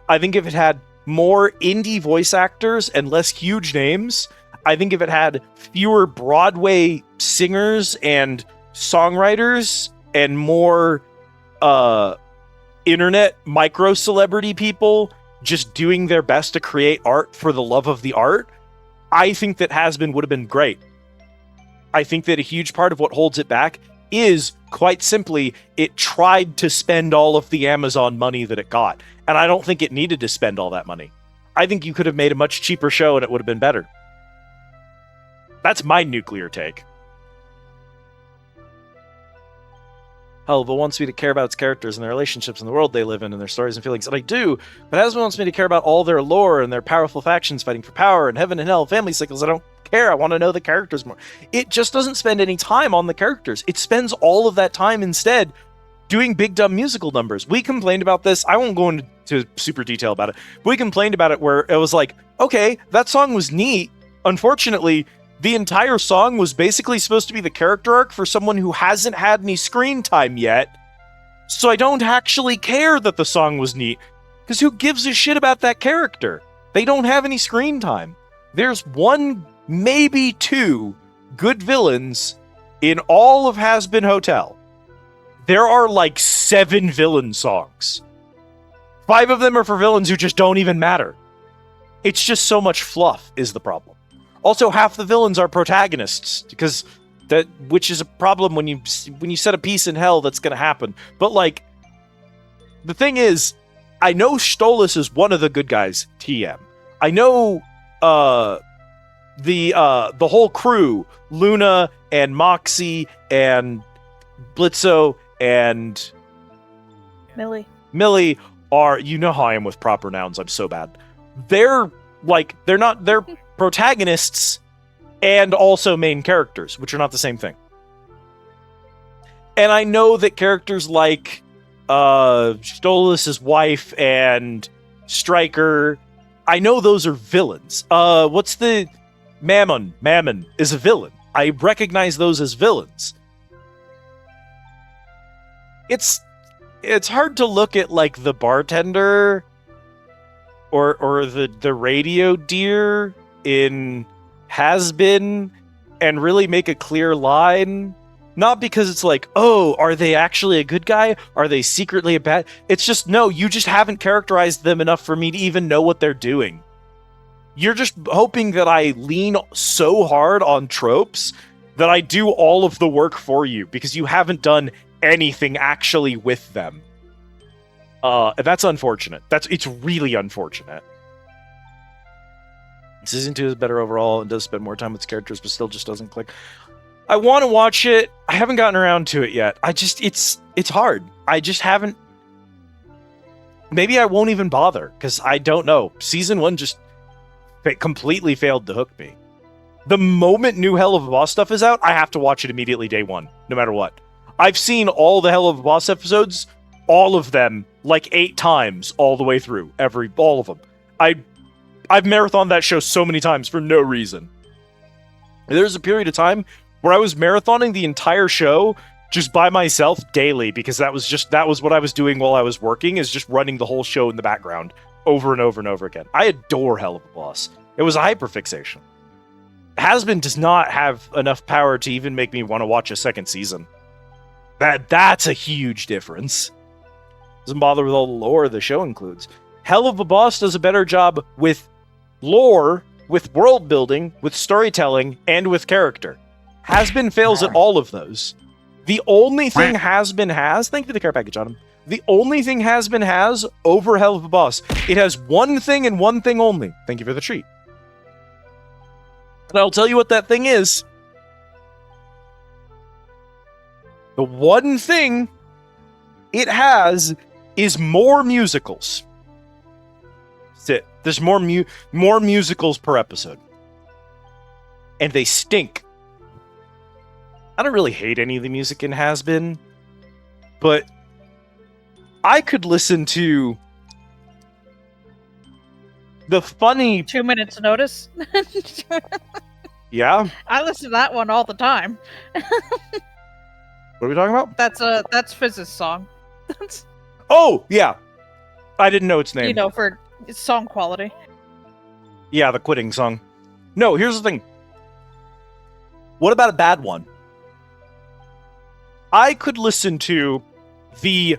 I think if it had more indie voice actors and less huge names, I think if it had fewer Broadway singers and songwriters and more internet micro-celebrity people just doing their best to create art for the love of the art, I think that Has-Been would have been great. I think that a huge part of what holds it back is, quite simply, it tried to spend all of the Amazon money that it got. And I don't think it needed to spend all that money. I think you could have made a much cheaper show and it would have been better. That's my nuclear take. Helva wants me to care about its characters and their relationships and the world they live in and their stories and feelings, and I do, but Hasbin wants me to care about all their lore and their powerful factions fighting for power and heaven and hell, family cycles. I don't care. I want to know the characters more. It just doesn't spend any time on the characters. It spends all of that time instead doing big dumb musical numbers. We complained about this. I won't go into super detail about it, but we complained about it where it was like, okay, that song was neat. Unfortunately, the entire song was basically supposed to be the character arc for someone who hasn't had any screen time yet. So I don't actually care that the song was neat, because who gives a shit about that character? They don't have any screen time. There's one, maybe two good villains in all of Hazbin Hotel. There are like 7 villain songs. 5 of them are for villains who just don't even matter. It's just so much fluff is the problem. Also, half the villains are protagonists, which is a problem when you set a piece in hell that's going to happen. But like, the thing is, I know Stolas is one of the good guys. TM. I know the whole crew, Luna and Moxie and Blitzo and Millie are, you know how I am with proper nouns. I'm so bad. They're protagonists and also main characters, which are not the same thing. And I know that characters like Stolas' wife and Stryker, I know those are villains. What's the Mammon? Mammon is a villain. I recognize those as villains. It's hard to look at like the bartender or the radio deer in Hazbin and really make a clear line. Not because it's like, oh, are they actually a good guy? Are they secretly a bad? It's just, no, you just haven't characterized them enough for me to even know what they're doing. You're just hoping that I lean so hard on tropes that I do all of the work for you because you haven't done anything actually with them. That's unfortunate. It's really unfortunate. Season 2 is better overall and does spend more time with its characters, but still just doesn't click. I want to watch it. I haven't gotten around to it yet. It's hard. I just haven't. Maybe I won't even bother because I don't know. Season 1 just completely failed to hook me. The moment new Hell of a Boss stuff is out, I have to watch it immediately day one, no matter what. I've seen all the Hell of a Boss episodes, all of them, like 8 times all the way through. All of them. I've marathoned that show so many times for no reason. There's a period of time where I was marathoning the entire show just by myself daily because that was what I was doing while I was working, is just running the whole show in the background over and over and over again. I adore Hell of a Boss. It was a hyperfixation. Hazbin does not have enough power to even make me want to watch a second season. That's a huge difference. Doesn't bother with all the lore the show includes. Hell of a Boss does a better job with lore, with world building, with storytelling, and with character. Hazbin fails at all of those. The only thing Hazbin has, thank you for the care package on him. The only thing Hazbin has over Hell of a Boss, it has one thing and one thing only. Thank you for the treat. And I'll tell you what that thing is. The one thing it has is more musicals. That's it. There's more musicals per episode. And they stink. I don't really hate any of the music in Hazbin, but I could listen to the funny 2 minutes notice. Yeah? I listen to that one all the time. What are we talking about? That's Fizz's song. Oh, yeah. I didn't know its name. You know, for song quality. Yeah, the quitting song. No, here's the thing. What about a bad one? I could listen to the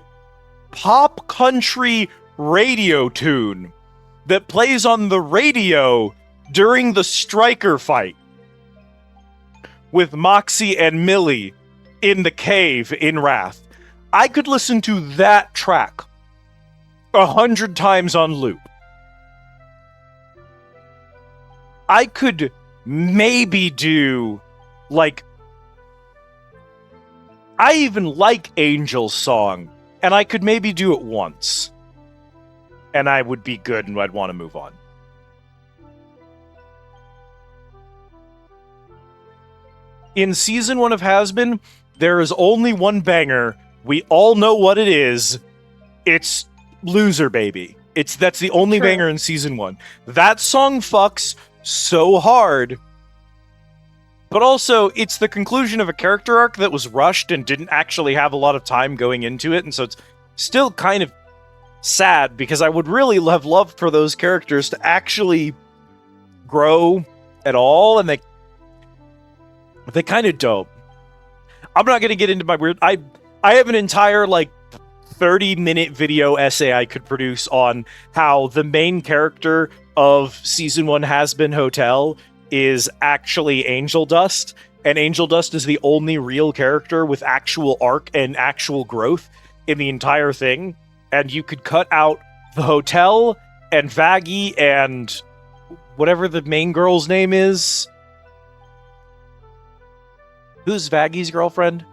pop country radio tune that plays on the radio during the Stryker fight with Moxie and Millie in the cave in Wrath. I could listen to that track 100 times on loop. I could maybe do, like, I even like Angel's song, and I could maybe do it once. And I would be good and I'd want to move on. In season 1 of Has-Been, there is only one banger. We all know what it is. It's Loser Baby. That's the only True. banger in season 1. That song fucks so hard. But also, it's the conclusion of a character arc that was rushed and didn't actually have a lot of time going into it, and so it's still kind of sad, because I would really have loved for those characters to actually grow at all, and they kind of don't. I'm not going to get into my weird... I have an entire, 30-minute video essay I could produce on how the main character of Season 1 Has-Been Hotel is actually Angel Dust, and Angel Dust is the only real character with actual arc and actual growth in the entire thing, and you could cut out the hotel and Vaggie and whatever the main girl's name is. Who's Vaggie's girlfriend?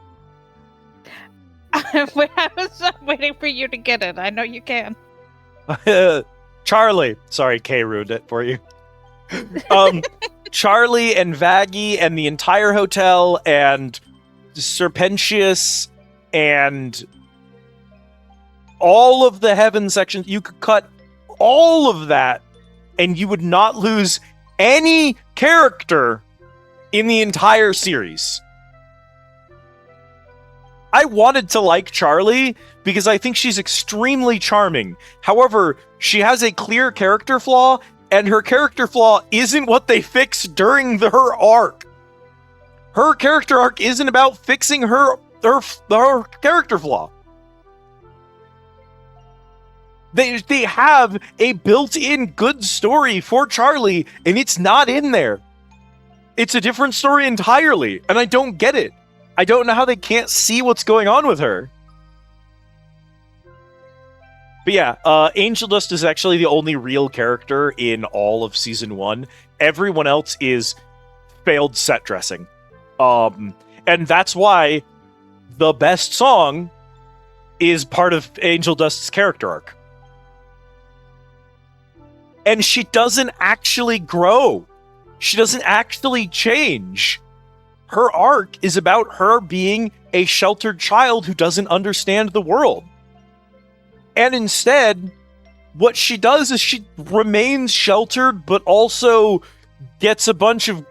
I was waiting for you to get it. I know you can. Charlie. Sorry, Kay ruined it for you. Charlie and Vaggie and the entire hotel and Serpentius and all of the heaven sections. You could cut all of that and you would not lose any character in the entire series. I wanted to like Charlie because I think she's extremely charming. However, she has a clear character flaw, and her character flaw isn't what they fixed during her arc. Her character arc isn't about fixing her character flaw. They have a built-in good story for Charlie, and it's not in there. It's a different story entirely, and I don't get it. I don't know how they can't see what's going on with her. But yeah, Angel Dust is actually the only real character in all of Season 1. Everyone else is failed set dressing. And that's why the best song is part of Angel Dust's character arc. And she doesn't actually grow. She doesn't actually change. Her arc is about her being a sheltered child who doesn't understand the world. And instead, what she does is she remains sheltered, but also gets a bunch of,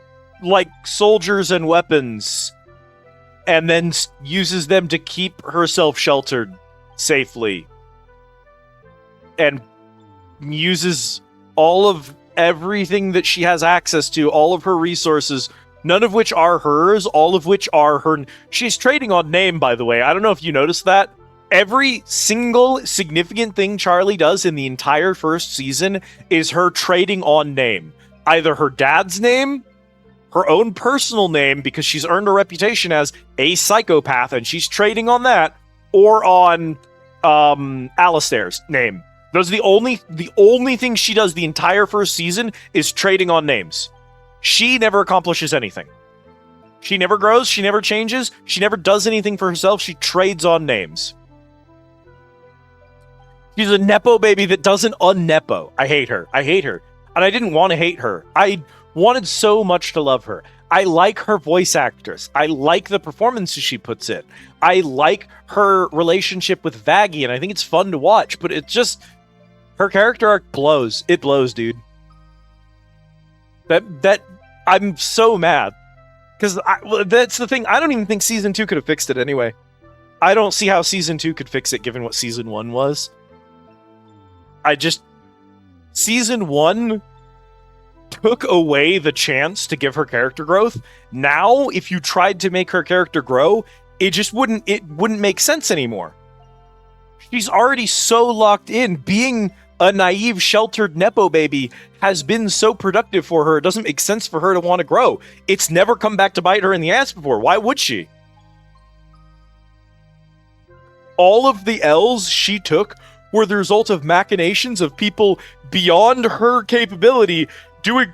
soldiers and weapons, and then uses them to keep herself sheltered safely. And uses all of everything that she has access to, all of her resources, none of which are hers, all of which are her... She's trading on name, by the way. I don't know if you noticed that. Every single significant thing Charlie does in the entire first season is her trading on name. Either her dad's name, her own personal name, because she's earned a reputation as a psychopath, and she's trading on that, or on Alistair's name. Those are the only thing she does the entire first season is trading on names. She never accomplishes anything. She never grows, she never changes, she never does anything for herself, she trades on names. She's a Nepo baby that doesn't un-Nepo. I hate her. And I didn't want to hate her. I wanted so much to love her. I like her voice actress. I like the performances she puts in. I like her relationship with Vaggie, and I think it's fun to watch, but it's just... Her character arc blows. It blows, dude. That I'm so mad. Because that's the thing. I don't even think Season 2 could have fixed it anyway. I don't see how Season 2 could fix it given what Season 1 was. Season 1 took away the chance to give her character growth. Now, if you tried to make her character grow, it wouldn't make sense anymore. She's already so locked in. Being a naive, sheltered Nepo baby has been so productive for her, it doesn't make sense for her to want to grow. It's never come back to bite her in the ass before. Why would she? All of the L's she took were the result of machinations of people beyond her capability doing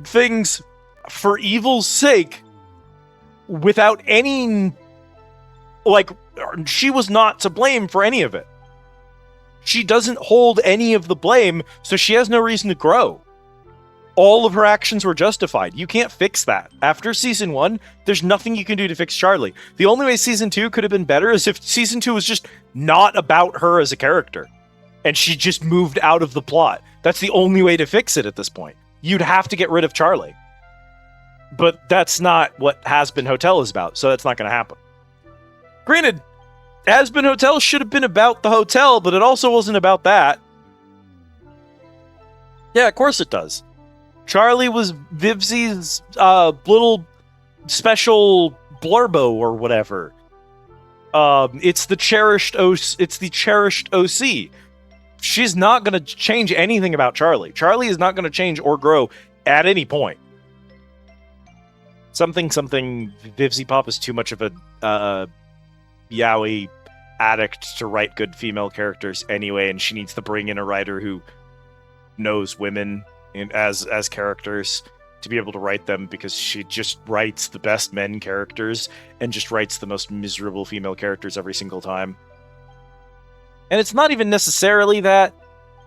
things for evil's sake, without any, like, she was not to blame for any of it. She doesn't hold any of the blame, so she has no reason to grow. All of her actions were justified. You can't fix that. After season 1, there's nothing you can do to fix Charlie. The only way season 2 could have been better is if season 2 was just not about her as a character, and she just moved out of the plot. That's the only way to fix it at this point. You'd have to get rid of Charlie. But that's not what Has Been Hotel is about, so that's not going to happen. Granted, Has Been Hotel should have been about the hotel, but it also wasn't about that. Yeah, of course it does. Charlie was Vivzi's little special blurbo or whatever. It's the cherished OC. She's not going to change anything about Charlie. Charlie is not going to change or grow at any point. Something Vivzi Pop is too much of a yaoi addict to write good female characters anyway, and she needs to bring in a writer who knows women as characters to be able to write them, because she just writes the best men characters and just writes the most miserable female characters every single time. And it's not even necessarily that,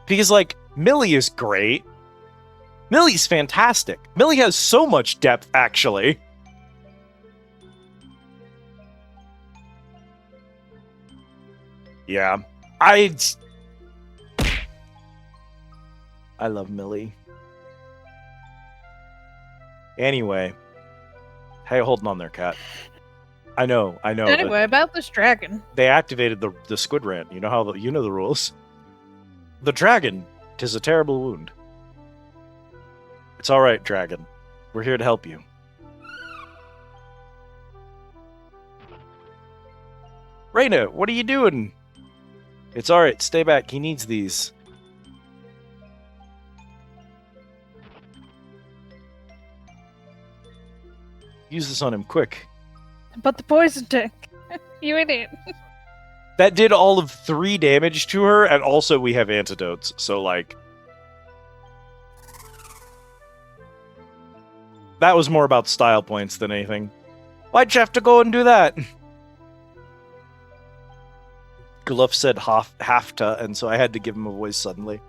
because, like, Millie is great. Millie's fantastic. Millie has so much depth, actually. Yeah. I love Millie. Anyway. How you holding on there, Cat? I know. Anyway, about this dragon. They activated the squid rant. You know how you know the rules. The dragon, 'tis a terrible wound. It's all right, dragon. We're here to help you. Reyna, what are you doing? It's all right. Stay back. He needs these. Use this on him, quick. But the poison tank. You idiot. That did all of 3 damage to her, and also we have antidotes, so, like... That was more about style points than anything. Why'd you have to go and do that? Gluff said have to, and so I had to give him a voice suddenly.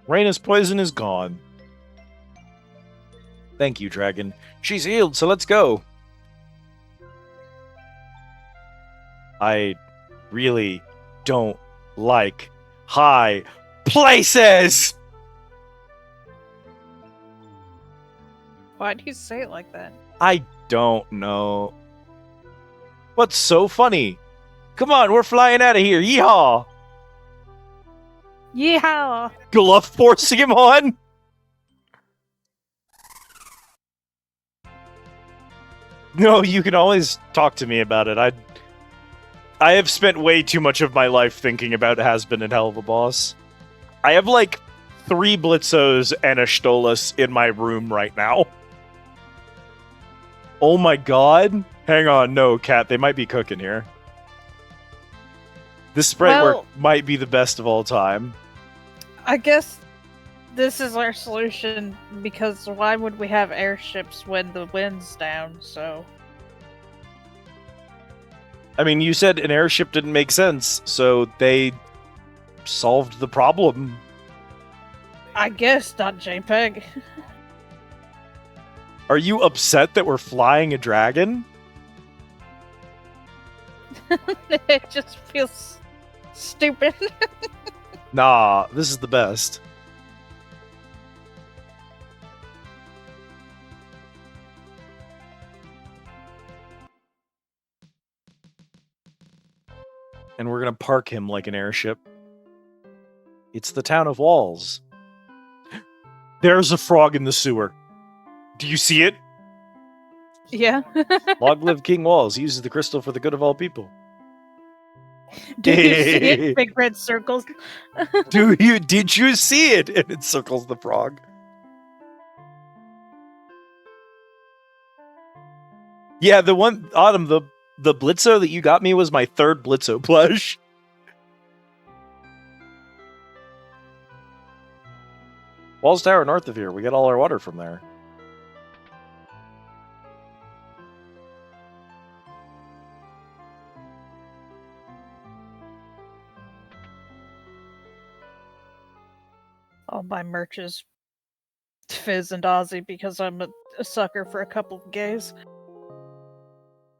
Reyna's poison is gone. Thank you, dragon. She's healed, so let's go. I really don't like high places! Why do you say it like that? I don't know. What's so funny? Come on, we're flying out of here. Yeehaw! Yeehaw! Gluff forcing him on? No, you can always talk to me about it. I have spent way too much of my life thinking about Has Been and Hell of a Boss. I have like 3 Blitzos and a Stolas in my room right now. Oh my god. Hang on, no, Cat, they might be cooking here. This sprite work might be the best of all time. I guess this is our solution, because why would we have airships when the wind's down, so... I mean, you said an airship didn't make sense, so they solved the problem. I guess, not JPEG. Are you upset that we're flying a dragon? It just feels stupid. Nah, this is the best. And we're gonna park him like an airship. It's the town of Walls. There's a frog in the sewer. Do you see it? Yeah. Long live King Walls. He uses the crystal for the good of all people. Do you see it? Big red circles. Did you see it? And it circles the frog. Yeah, the one, Autumn, the Blitzo that you got me was my 3rd Blitzo plush. Walls Tower north of here. We get all our water from there. All my merch is Fizz and Ozzy because I'm a sucker for a couple of gays.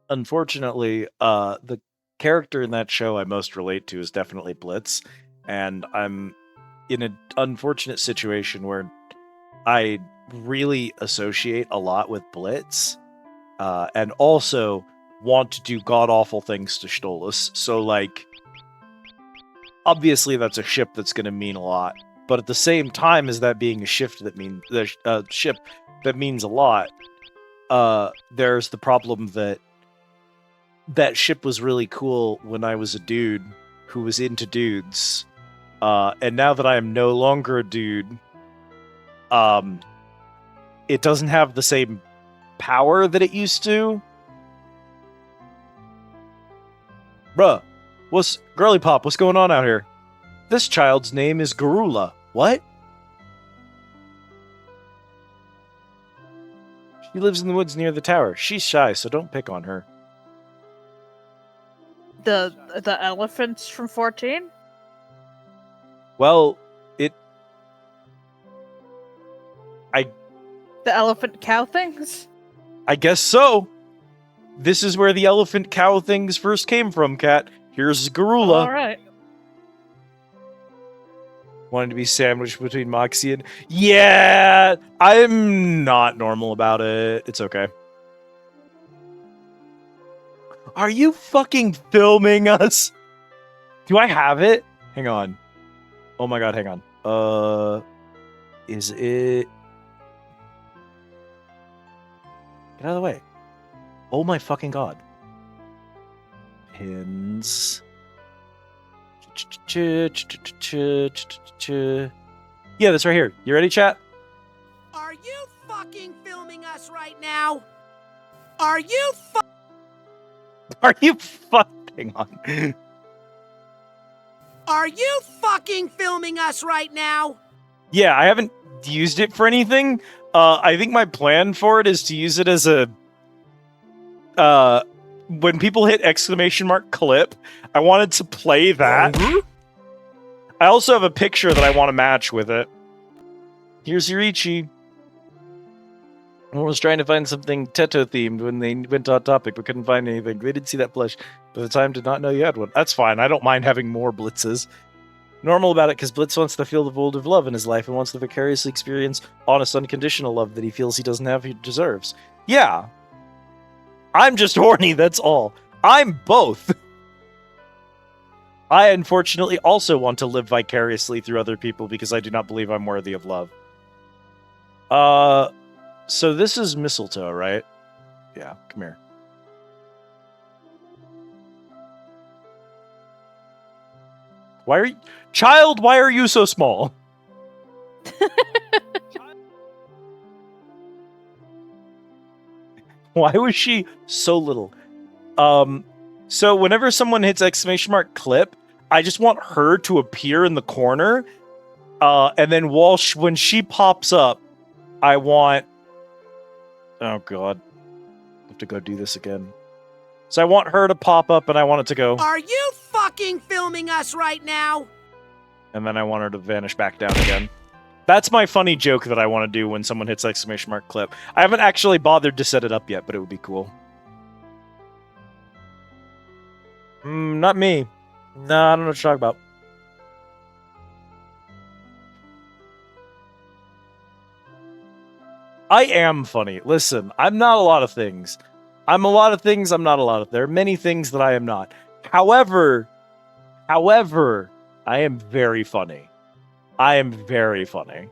Unfortunately, the character in that show I most relate to is definitely Blitz, and I'm in an unfortunate situation where I really associate a lot with Blitz, and also want to do god-awful things to Stolas. So, like, obviously that's a ship that's going to mean a lot, but at the same time as that being a ship that means ship that means a lot, there's the problem that that ship was really cool when I was a dude who was into dudes, and now that I am no longer a dude, it doesn't have the same power that it used to. Bruh, what's girly pop? What's going on out here? This child's name is Garula. What? She lives in the woods near the tower. She's shy, so don't pick on her. The elephants from 14? Well, The elephant cow things? I guess so. This is where the elephant cow things first came from, Cat. Here's Garula. Alright. Wanted to be sandwiched between Moxie and... Yeah! I'm not normal about it. It's okay. Are you fucking filming us? Do I have it? Hang on. Oh my god, hang on. Is it... Get out of the way. Oh my fucking god. Pins. Yeah, that's right here. You ready, chat? Are you fucking filming us right now? Are you Are you hang on. Are you fucking filming us right now? Yeah, I haven't used it for anything. I think my plan for it is to use it as a when people hit ! clip, I wanted to play that. I also have a picture that I want to match with it. Here's Yurichi. I was trying to find something Teto themed when they went on topic, but couldn't find anything. They didn't see that plush, but the time did not know you had one. That's fine. I don't mind having more Blitzes. Normal about it because Blitz wants to feel the void of love in his life and wants to vicariously experience honest, unconditional love that he feels he doesn't have, he deserves. Yeah. I'm just horny, that's all. I'm both. I unfortunately also want to live vicariously through other people because I do not believe I'm worthy of love. So this is mistletoe, right? Yeah, come here. Child, why are you so small? Why was she so little? So whenever someone hits ! clip, I just want her to appear in the corner. And then when she pops up, I want... Oh god. I have to go do this again. So I want her to pop up and I want it to go... Are you fucking filming us right now? And then I want her to vanish back down again. That's my funny joke that I want to do when someone hits ! clip. I haven't actually bothered to set it up yet, but it would be cool. Not me. Nah, I don't know what you're talking about. I am funny. Listen, I'm not a lot of things. I'm a lot of things, I'm not a lot of... There are many things that I am not. However, I am very funny. I am very funny.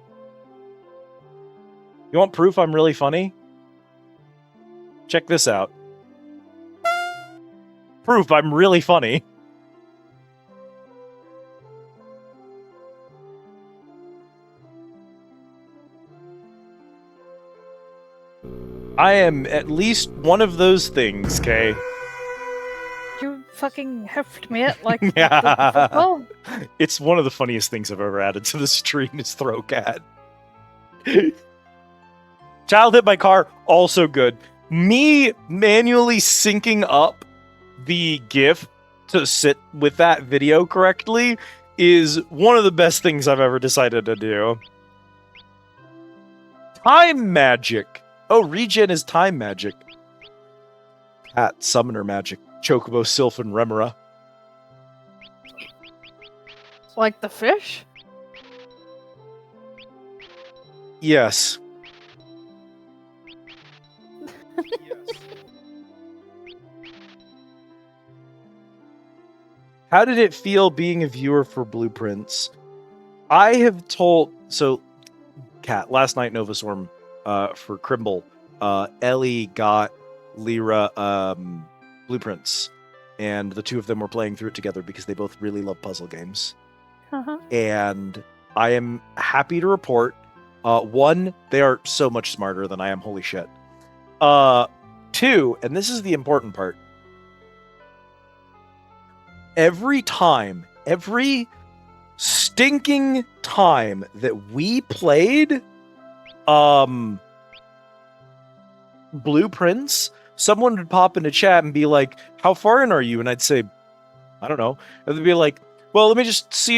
You want proof I'm really funny? Check this out. Proof I'm really funny. I am at least one of those things, Kay. You fucking heft me it like Yeah. football. It's one of the funniest things I've ever added to the stream is Throw Cat. Child hit by car, also good. Me manually syncing up the GIF to sit with that video correctly is one of the best things I've ever decided to do. Time magic. Oh, regen is time magic. Cat, summoner magic. Chocobo, Sylph, and Remora. Like the fish? Yes. How did it feel being a viewer for Blueprints? I have told... So, Cat, last night Nova Swarm for Crimble, Ellie got Lyra Blueprints, and the two of them were playing through it together because they both really love puzzle games. Uh-huh. And I am happy to report, one, they are so much smarter than I am, holy shit. Two, and this is the important part, every stinking time that we played Blueprints, someone would pop into chat and be like, how far in are you? And I'd say, I don't know. And they'd be like, well, let me just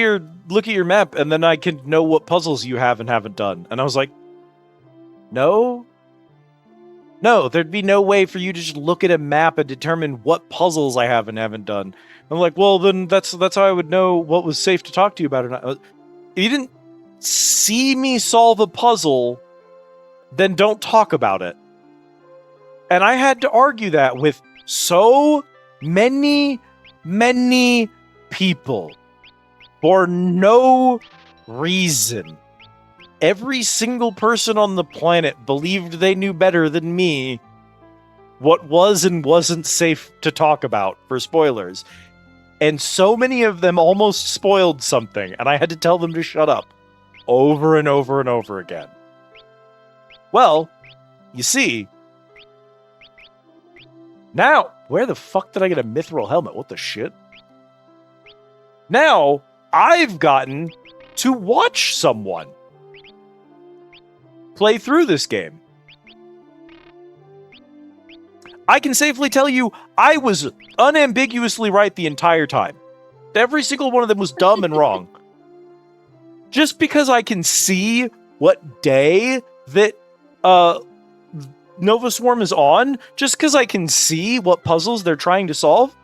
look at your map, and then I can know what puzzles you have and haven't done. And I was like, no, there'd be no way for you to just look at a map and determine what puzzles I have and haven't done. I'm like, well, then that's how I would know what was safe to talk to you about or not. If you didn't see me solve a puzzle, then don't talk about it. And I had to argue that with so many people for no reason. Every single person on the planet believed they knew better than me what was and wasn't safe to talk about for spoilers. And so many of them almost spoiled something, and I had to tell them to shut up over and over and over again. Well, you see, now, where the fuck did I get a mithril helmet? What the shit? Now, I've gotten to watch someone play through this game. I can safely tell you, I was unambiguously right the entire time. Every single one of them was dumb and wrong. Just because I can see what day that Nova Swarm is on, just because I can see what puzzles they're trying to solve,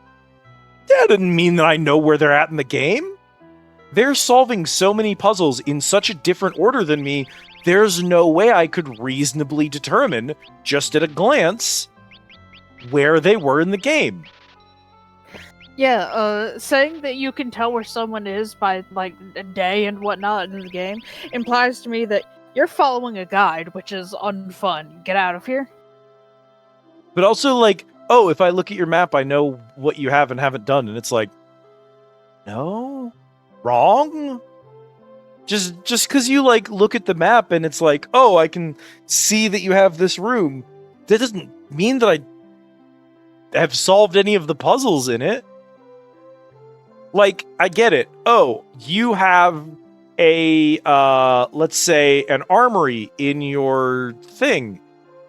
that doesn't mean that I know where they're at in the game. They're solving so many puzzles in such a different order than me, there's no way I could reasonably determine, just at a glance, where they were in the game. Yeah, saying that you can tell where someone is by, like, a day and whatnot in the game implies to me that you're following a guide, which is unfun. Get out of here. But also, like, oh, if I look at your map, I know what you have and haven't done, and it's like, no? Wrong? Just because you, like, look at the map and it's like, oh, I can see that you have this room, that doesn't mean that I have solved any of the puzzles in it. Like, I get it. Oh, you have a, let's say, an armory in your thing.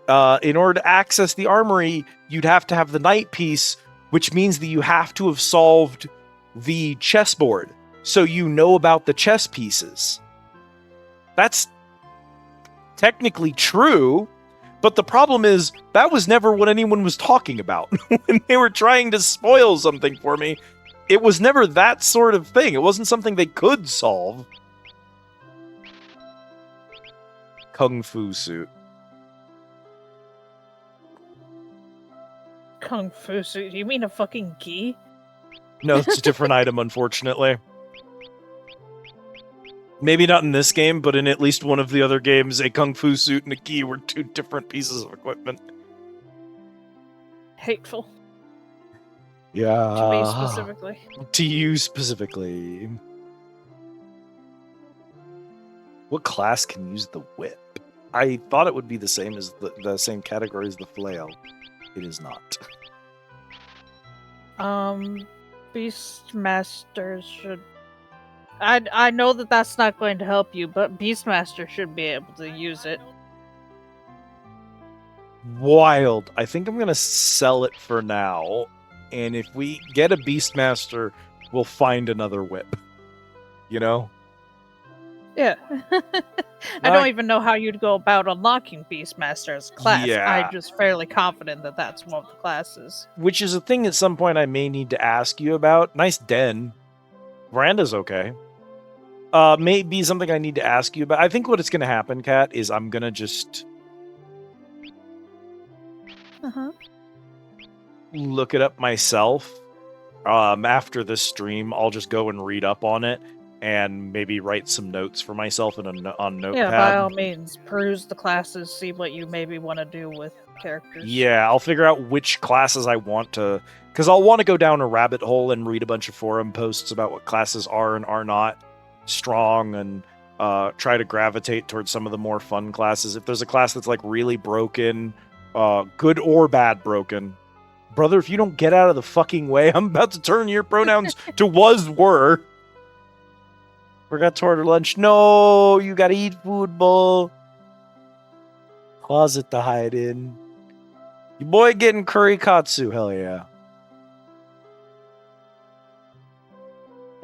In order to access the armory, you'd have to have the night piece, which means that you have to have solved the chessboard, so you know about the chess pieces. That's technically true, but the problem is, that was never what anyone was talking about. When they were trying to spoil something for me, it was never that sort of thing. It wasn't something they could solve. Kung Fu suit. Kung Fu suit? You mean a fucking gi? No, it's a different item, unfortunately. Maybe not in this game, but in at least one of the other games, a Kung Fu suit and a gi were two different pieces of equipment. Hateful. Yeah. To me specifically. To you specifically. What class can use the whip? I thought it would be the same as the same category as the flail. It is not. Beastmasters should I know that that's not going to help you, but Beastmaster should be able to use it. Wild. I think I'm gonna sell it for now, and if we get a Beastmaster, we'll find another whip. You know? Yeah. I don't even know how you'd go about unlocking Beastmaster as a class. Yeah. I'm just fairly confident that that's one of the classes. Which is a thing at some point I may need to ask you about. Nice den. Veranda's okay. May be something I need to ask you about. I think what it's gonna happen, Kat, is I'm gonna just look it up myself. After this stream, I'll just go and read up on it and maybe write some notes for myself on Notepad. Yeah, by all means, peruse the classes, see what you maybe want to do with characters. Yeah, I'll figure out which classes I want to... Because I'll want to go down a rabbit hole and read a bunch of forum posts about what classes are and are not strong, and try to gravitate towards some of the more fun classes. If there's a class that's like really broken, good or bad broken, brother, if you don't get out of the fucking way, I'm about to turn your pronouns to was, were. Forgot to order lunch. No, you gotta eat food, bull. Closet to hide in. Your boy getting curry katsu, hell yeah.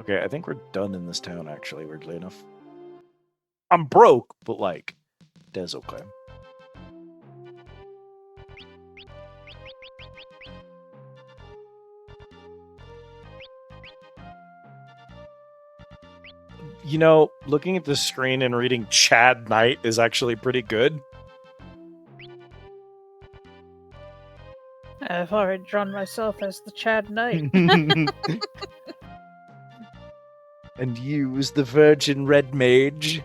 Okay, I think we're done in this town, actually, weirdly enough. I'm broke, but like, that's okay. You know, looking at the screen and reading Chad Knight is actually pretty good. I've already drawn myself as the Chad Knight. And use the Virgin Red Mage.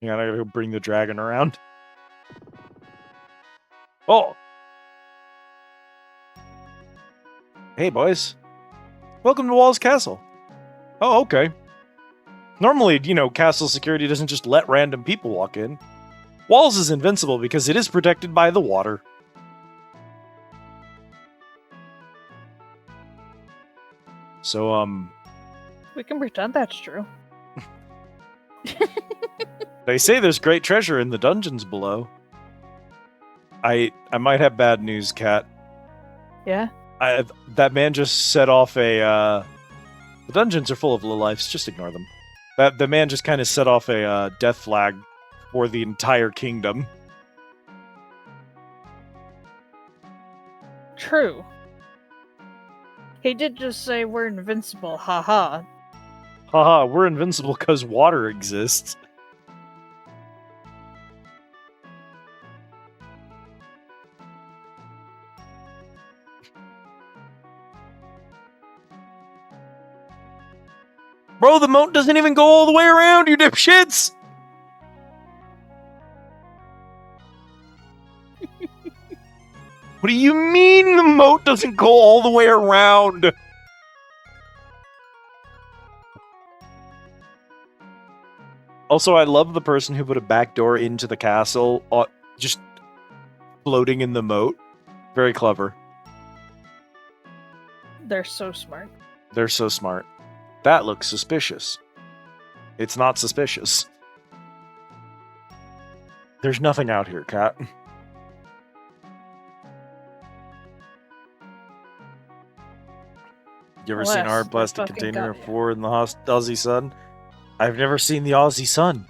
Yeah, I gotta go bring the dragon around. Oh! Hey, boys. Welcome to Wall's Castle. Oh, okay. Normally, you know, castle security doesn't just let random people walk in. Walls is invincible because it is protected by the water. So, We can pretend that's true. they say there's great treasure in the dungeons below. I might have bad news, Kat. Yeah? That man just set off a, the dungeons are full of lowlifes, just ignore them. The man just kind of set off a, death flag for the entire kingdom. True. He did just say we're invincible, haha. Haha, we're invincible because water exists. Bro, the moat doesn't even go all the way around, you dipshits! What do you mean the moat doesn't go all the way around? Also, I love the person who put a back door into the castle, just floating in the moat. Very clever. They're so smart. They're so smart. That looks suspicious. It's not suspicious. There's nothing out here, Kat. You ever seen a hard plastic container of 4 in the Aussie sun? I've never seen the Aussie sun.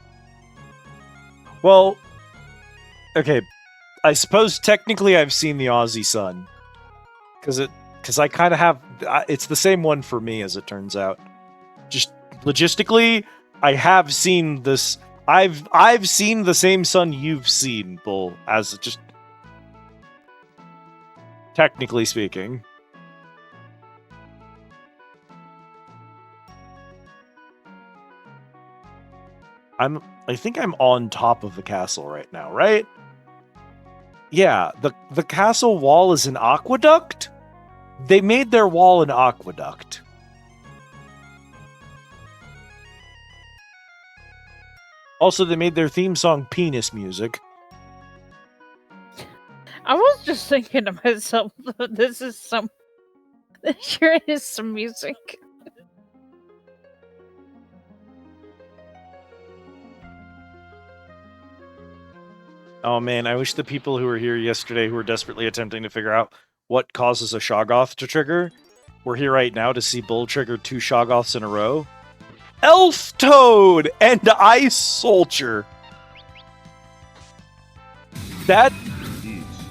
Well, okay, I suppose technically I've seen the Aussie sun. Because I kind of have... It's the same one for me, as it turns out. Just logistically, I have seen this... I've seen the same sun you've seen, Bull, as just... Technically speaking. I think I'm on top of the castle right now, right? Yeah, the castle wall is an aqueduct? They made their wall an aqueduct. Also, they made their theme song penis music. I was just thinking to myself, this is some. This sure is some music. Oh man, I wish the people who were here yesterday who were desperately attempting to figure out what causes a Shoggoth to trigger were here right now to see Bull trigger 2 Shoggoths in a row. Elf Toad and Ice Soldier. That...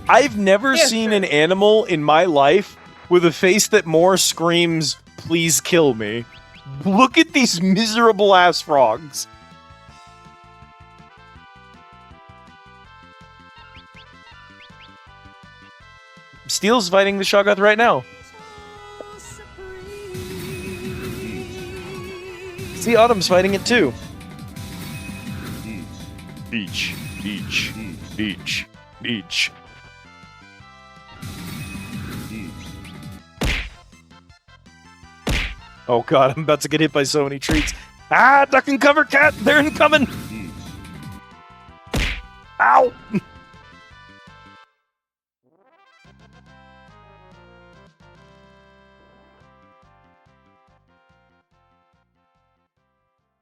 I've never seen an animal in my life with a face that more screams, "Please kill me." Look at these miserable ass frogs. Steel's fighting the Shoggoth right now. See, Autumn's fighting it too. Beach, beach, beach, beach. Oh god, I'm about to get hit by so many treats. Ah, duck and cover, cat! They're incoming! Ow!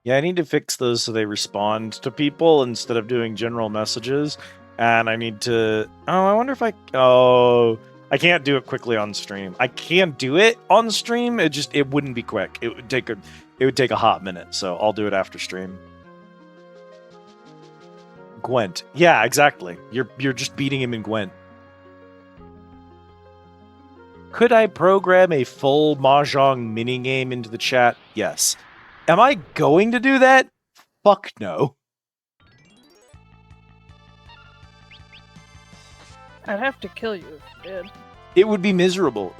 Yeah, I need to fix those so they respond to people instead of doing general messages. And I need to... Oh, I wonder if I... Oh... I can't do it quickly on stream. I can do it on stream. It wouldn't be quick. It would take a hot minute. So I'll do it after stream. Gwent. Yeah, exactly. You're just beating him in Gwent. Could I program a full Mahjong minigame into the chat? Yes. Am I going to do that? Fuck no. I'd have to kill you if you did. It would be miserable.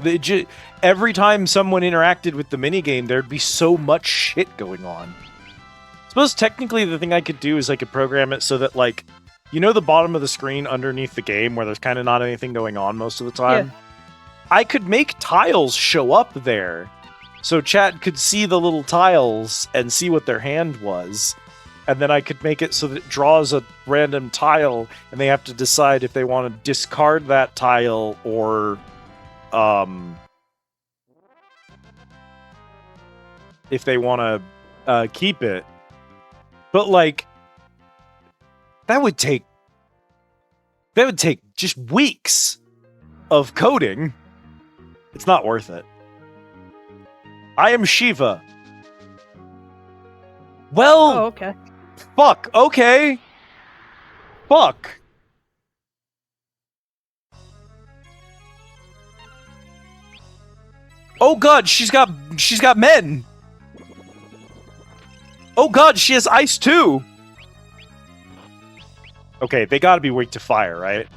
Every time someone interacted with the minigame, there'd be so much shit going on. I suppose technically the thing I could do is I could program it so that, like, you know the bottom of the screen underneath the game where there's kind of not anything going on most of the time? Yeah. I could make tiles show up there. So chat could see the little tiles and see what their hand was. And then I could make it so that it draws a random tile, and they have to decide if they want to discard that tile or, if they want to keep it. But like, that would take just weeks of coding. It's not worth it. I am Shiva. Well. Oh, okay. Fuck, okay. Fuck. Oh god, she's got men. Oh god, she has ice too. Okay, they gotta be weak to fire, right?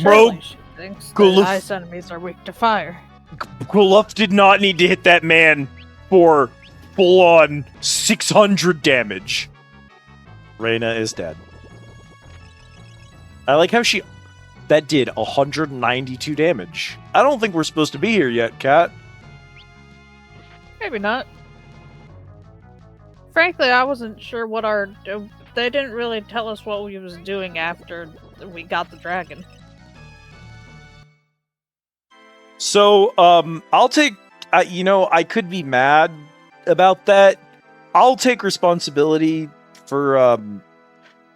Bro, she thinks Guluf, that ice enemies are weak to fire. Guluf did not need to hit that man for full-on 600 damage. Reyna is dead. I like how that did 192 damage. I don't think we're supposed to be here yet, Kat. Maybe not. Frankly, I wasn't sure what our... They didn't really tell us what we was doing after we got the dragon. So, I'll take... you know, I could be mad about that. I'll take responsibility for,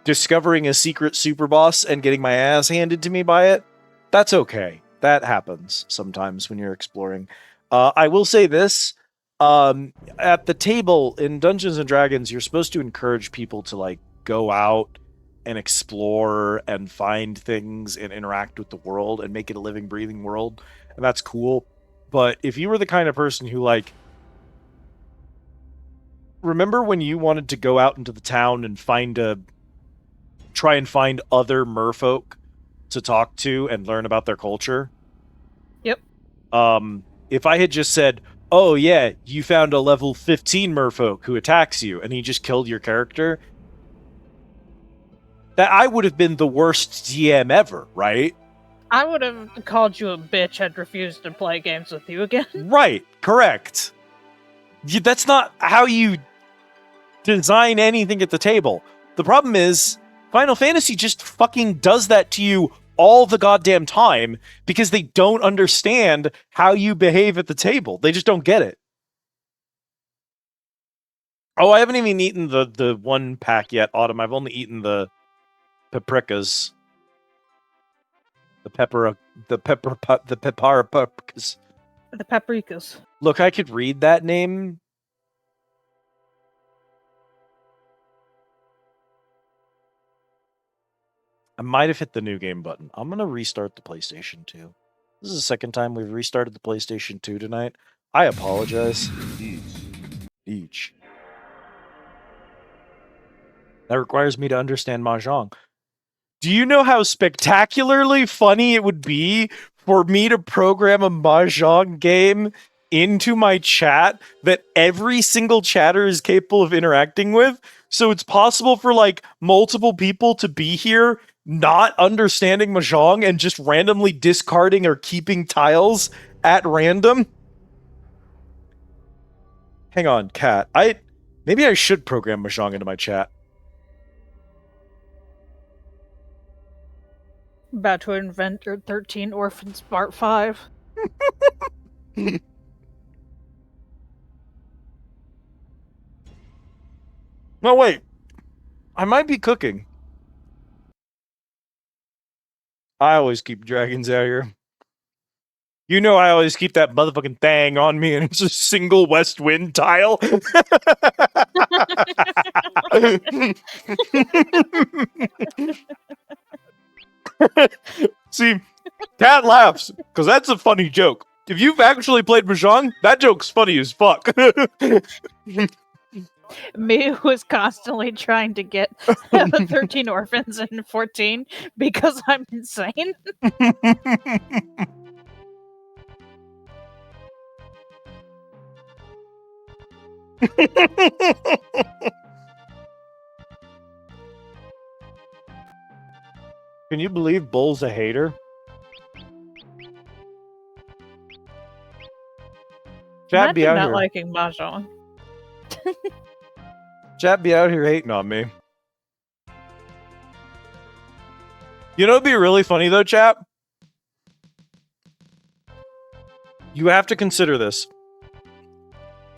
discovering a secret super boss and getting my ass handed to me by it. That's okay. That happens sometimes when you're exploring. I will say this. At the table in Dungeons & Dragons, you're supposed to encourage people to, like, go out and explore and find things and interact with the world and make it a living, breathing world. And that's cool. But if you were the kind of person who, like... Remember when you wanted to go out into the town and try and find other merfolk to talk to and learn about their culture? Yep. If I had just said, oh yeah, you found a level 15 merfolk who attacks you, and he just killed your character. That I would have been the worst DM ever, right? I would have called you a bitch and refused to play games with you again. Right, correct. That's not how you design anything at the table. The problem is, Final Fantasy just fucking does that to you all the goddamn time because they don't understand how you behave at the table. They just don't get it. Oh, I haven't even eaten the one pack yet, Autumn. I've only eaten the paprikas. The paprikas. The paprikas. Look, I could read that name. I might have hit the new game button. I'm going to restart the PlayStation 2. This is the second time we've restarted the PlayStation 2 tonight. I apologize. Each. That requires me to understand Mahjong. Do you know how spectacularly funny it would be for me to program a Mahjong game into my chat that every single chatter is capable of interacting with? So it's possible for, like, multiple people to be here not understanding Mahjong and just randomly discarding or keeping tiles at random? Hang on, Cat. Maybe I should program Mahjong into my chat. About to invent your 13 Orphans Part 5. No, wait. I might be cooking. I always keep dragons out here. You know I always keep that motherfucking thing on me and it's a single west wind tile. See, Cat laughs, because that's a funny joke. If you've actually played Mahjong, that joke's funny as fuck. Me was constantly trying to get 13 orphans and 14 because I'm insane. Can you believe Bull's a hater? Chat be Imagine out not here. liking Mahjong. Chat be out here hating on me. You know what'd be really funny though, chat? You have to consider this.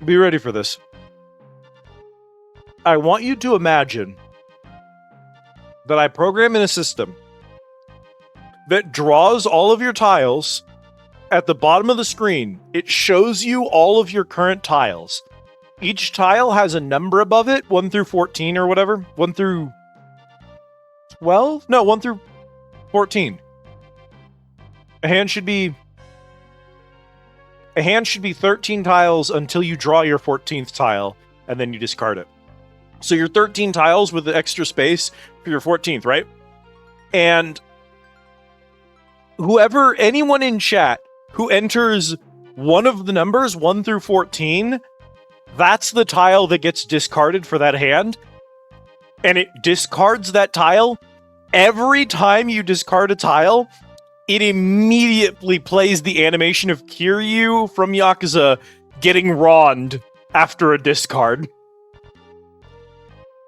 Be ready for this. I want you to imagine that I program in a system that draws all of your tiles at the bottom of the screen. It shows you all of your current tiles. Each tile has a number above it, 1 through 14 or whatever. 1 through 12? No, 1 through 14. A hand should be 13 tiles until you draw your 14th tile, and then you discard it. So you're 13 tiles with the extra space for your 14th, right? And anyone in chat who enters one of the numbers, 1 through 14, that's the tile that gets discarded for that hand. And it discards that tile. Every time you discard a tile, it immediately plays the animation of Kiryu from Yakuza getting rawed after a discard.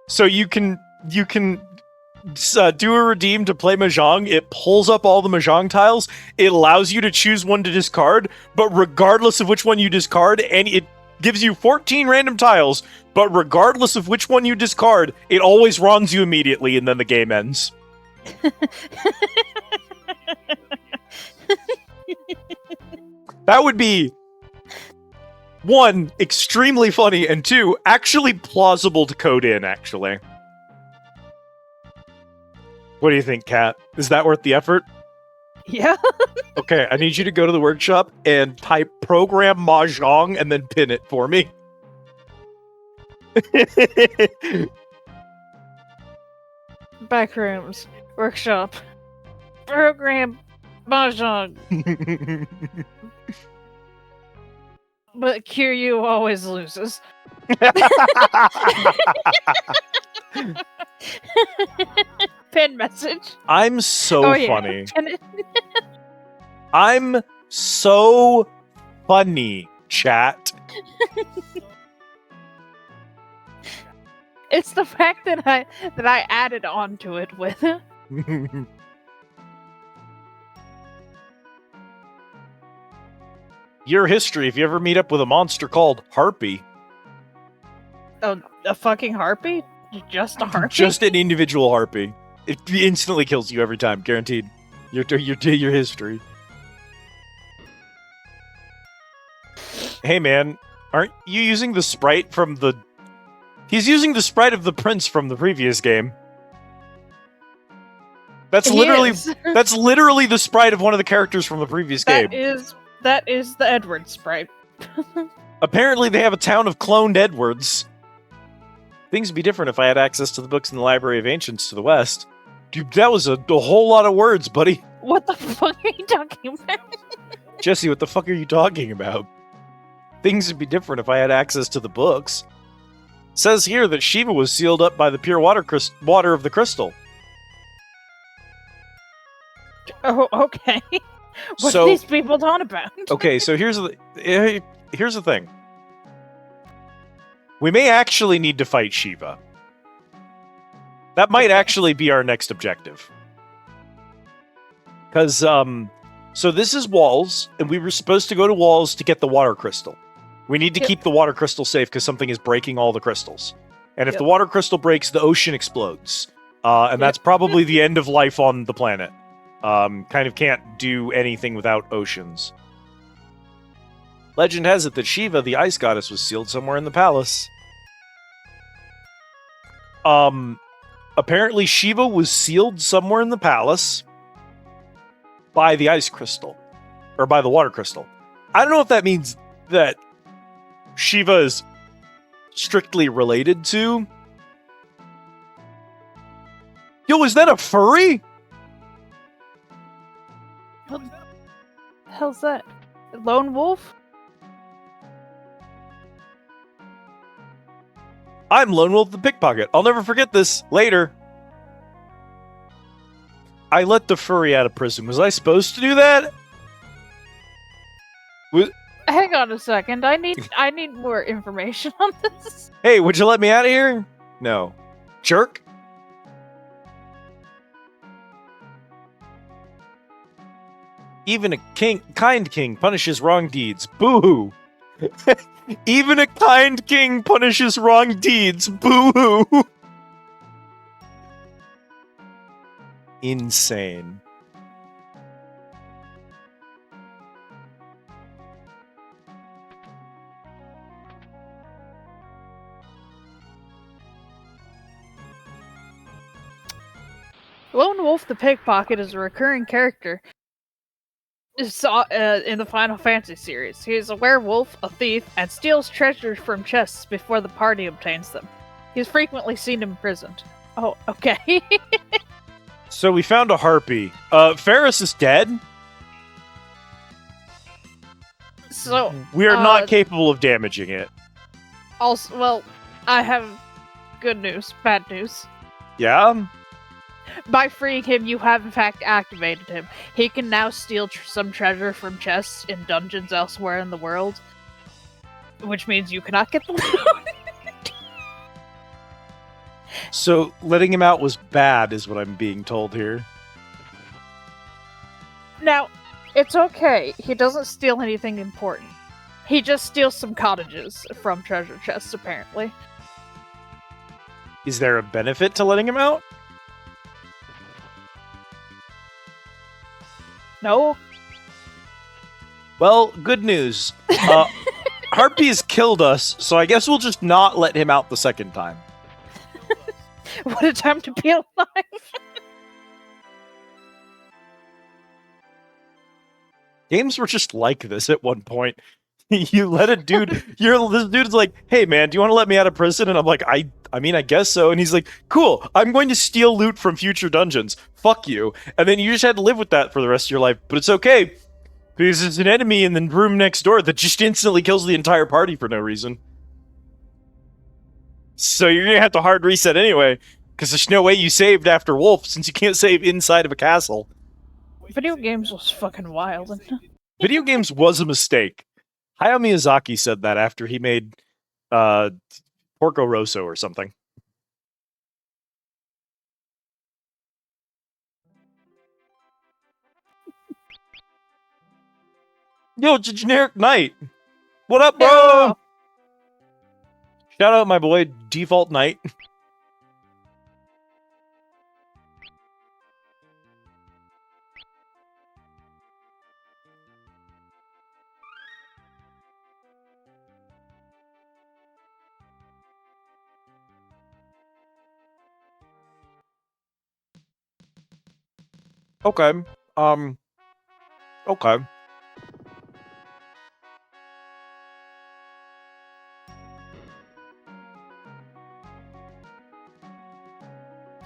So you can do a redeem to play Mahjong. It pulls up all the Mahjong tiles. It allows you to choose one to discard, but regardless of which one you discard, and it gives you 14 random tiles, but regardless of which one you discard, it always wrongs you immediately, and then the game ends. That would be 1, extremely funny, and 2, actually plausible to code in, actually. What do you think, Kat? Is that worth the effort? Yeah. Okay, I need you to go to the workshop and type program Mahjong and then pin it for me. Backrooms. Workshop. Program Mahjong. But Kiryu always loses. Pin message. I'm so Oh, yeah. funny. I'm so funny, chat. It's the fact that I added on to it with Your history, if you ever meet up with a monster called Harpy. a fucking harpy? Just a harpy? Just an individual Harpy. It instantly kills you every time, guaranteed. Your history. Hey man, aren't you using the sprite from the... He's using the sprite of the prince from the previous game. That's literally that's literally the sprite of one of the characters from the previous game. That is the Edward sprite. Apparently they have a town of cloned Edwards. Things would be different if I had access to the books in the Library of Ancients to the west. Dude, that was a whole lot of words, buddy. What the fuck are you talking about? Jesse, what the fuck are you talking about? Things would be different if I had access to the books. It says here that Shiva was sealed up by the pure water of the crystal. Oh, okay. What So- are these people talking about? Okay, so here's the thing. We may actually need to fight Shiva. That might actually be our next objective. Because, so this is Walls, and we were supposed to go to Walls to get the water crystal. We need to keep the water crystal safe because something is breaking all the crystals. And if the water crystal breaks, the ocean explodes. And that's probably the end of life on the planet. Kind of can't do anything without oceans. Legend has it that Shiva, the ice goddess, was sealed somewhere in the palace. Apparently Shiva was sealed somewhere in the palace by the ice crystal. Or by the water crystal. I don't know if that means that Shiva is strictly related to... Yo, is that a furry? What the hell's that? Lone wolf? I'm Lone Wolf the Pickpocket. I'll never forget this. Later. I let the furry out of prison. Was I supposed to do that? Hang on a second. I need more information on this. Hey, would you let me out of here? No. Jerk? Even a kind king punishes wrong deeds. Boo-hoo. Even a kind king punishes wrong deeds. Boo-hoo. Insane. Lone Wolf the Pickpocket is a recurring character in the Final Fantasy series. He is a werewolf, a thief, and steals treasures from chests before the party obtains them. He is frequently seen imprisoned. Oh, okay. So we found a harpy. Ferris is dead. So We are not capable of damaging it. also, well, I have good news, bad news. Yeah? By freeing him, you have in fact activated him. He can now steal some treasure from chests in dungeons elsewhere in the world, which means you cannot get the loot. So letting him out was bad, is what I'm being told here. Now, it's okay. He doesn't steal anything important. He just steals some cottages from treasure chests, apparently. Is there a benefit to letting him out? No? Well, good news. Harpies killed us, so I guess we'll just not let him out the second time. What a time to be alive! Games were just like this at one point. You let a dude, this dude's like, hey man, do you want to let me out of prison? And I'm like, I mean, I guess so. And he's like, cool, I'm going to steal loot from future dungeons. Fuck you. And then you just had to live with that for the rest of your life. But it's okay, Because there's an enemy in the room next door that just instantly kills the entire party for no reason. So you're gonna have to hard reset anyway, because there's no way you saved after Wolf, since you can't save inside of a castle. Video games was fucking wild. Video games was a mistake. Hayao Miyazaki said that after he made Porco Rosso or something. Yo, it's a generic knight. What up, bro? Yeah. Shout out my boy Default Knight. Okay. Okay.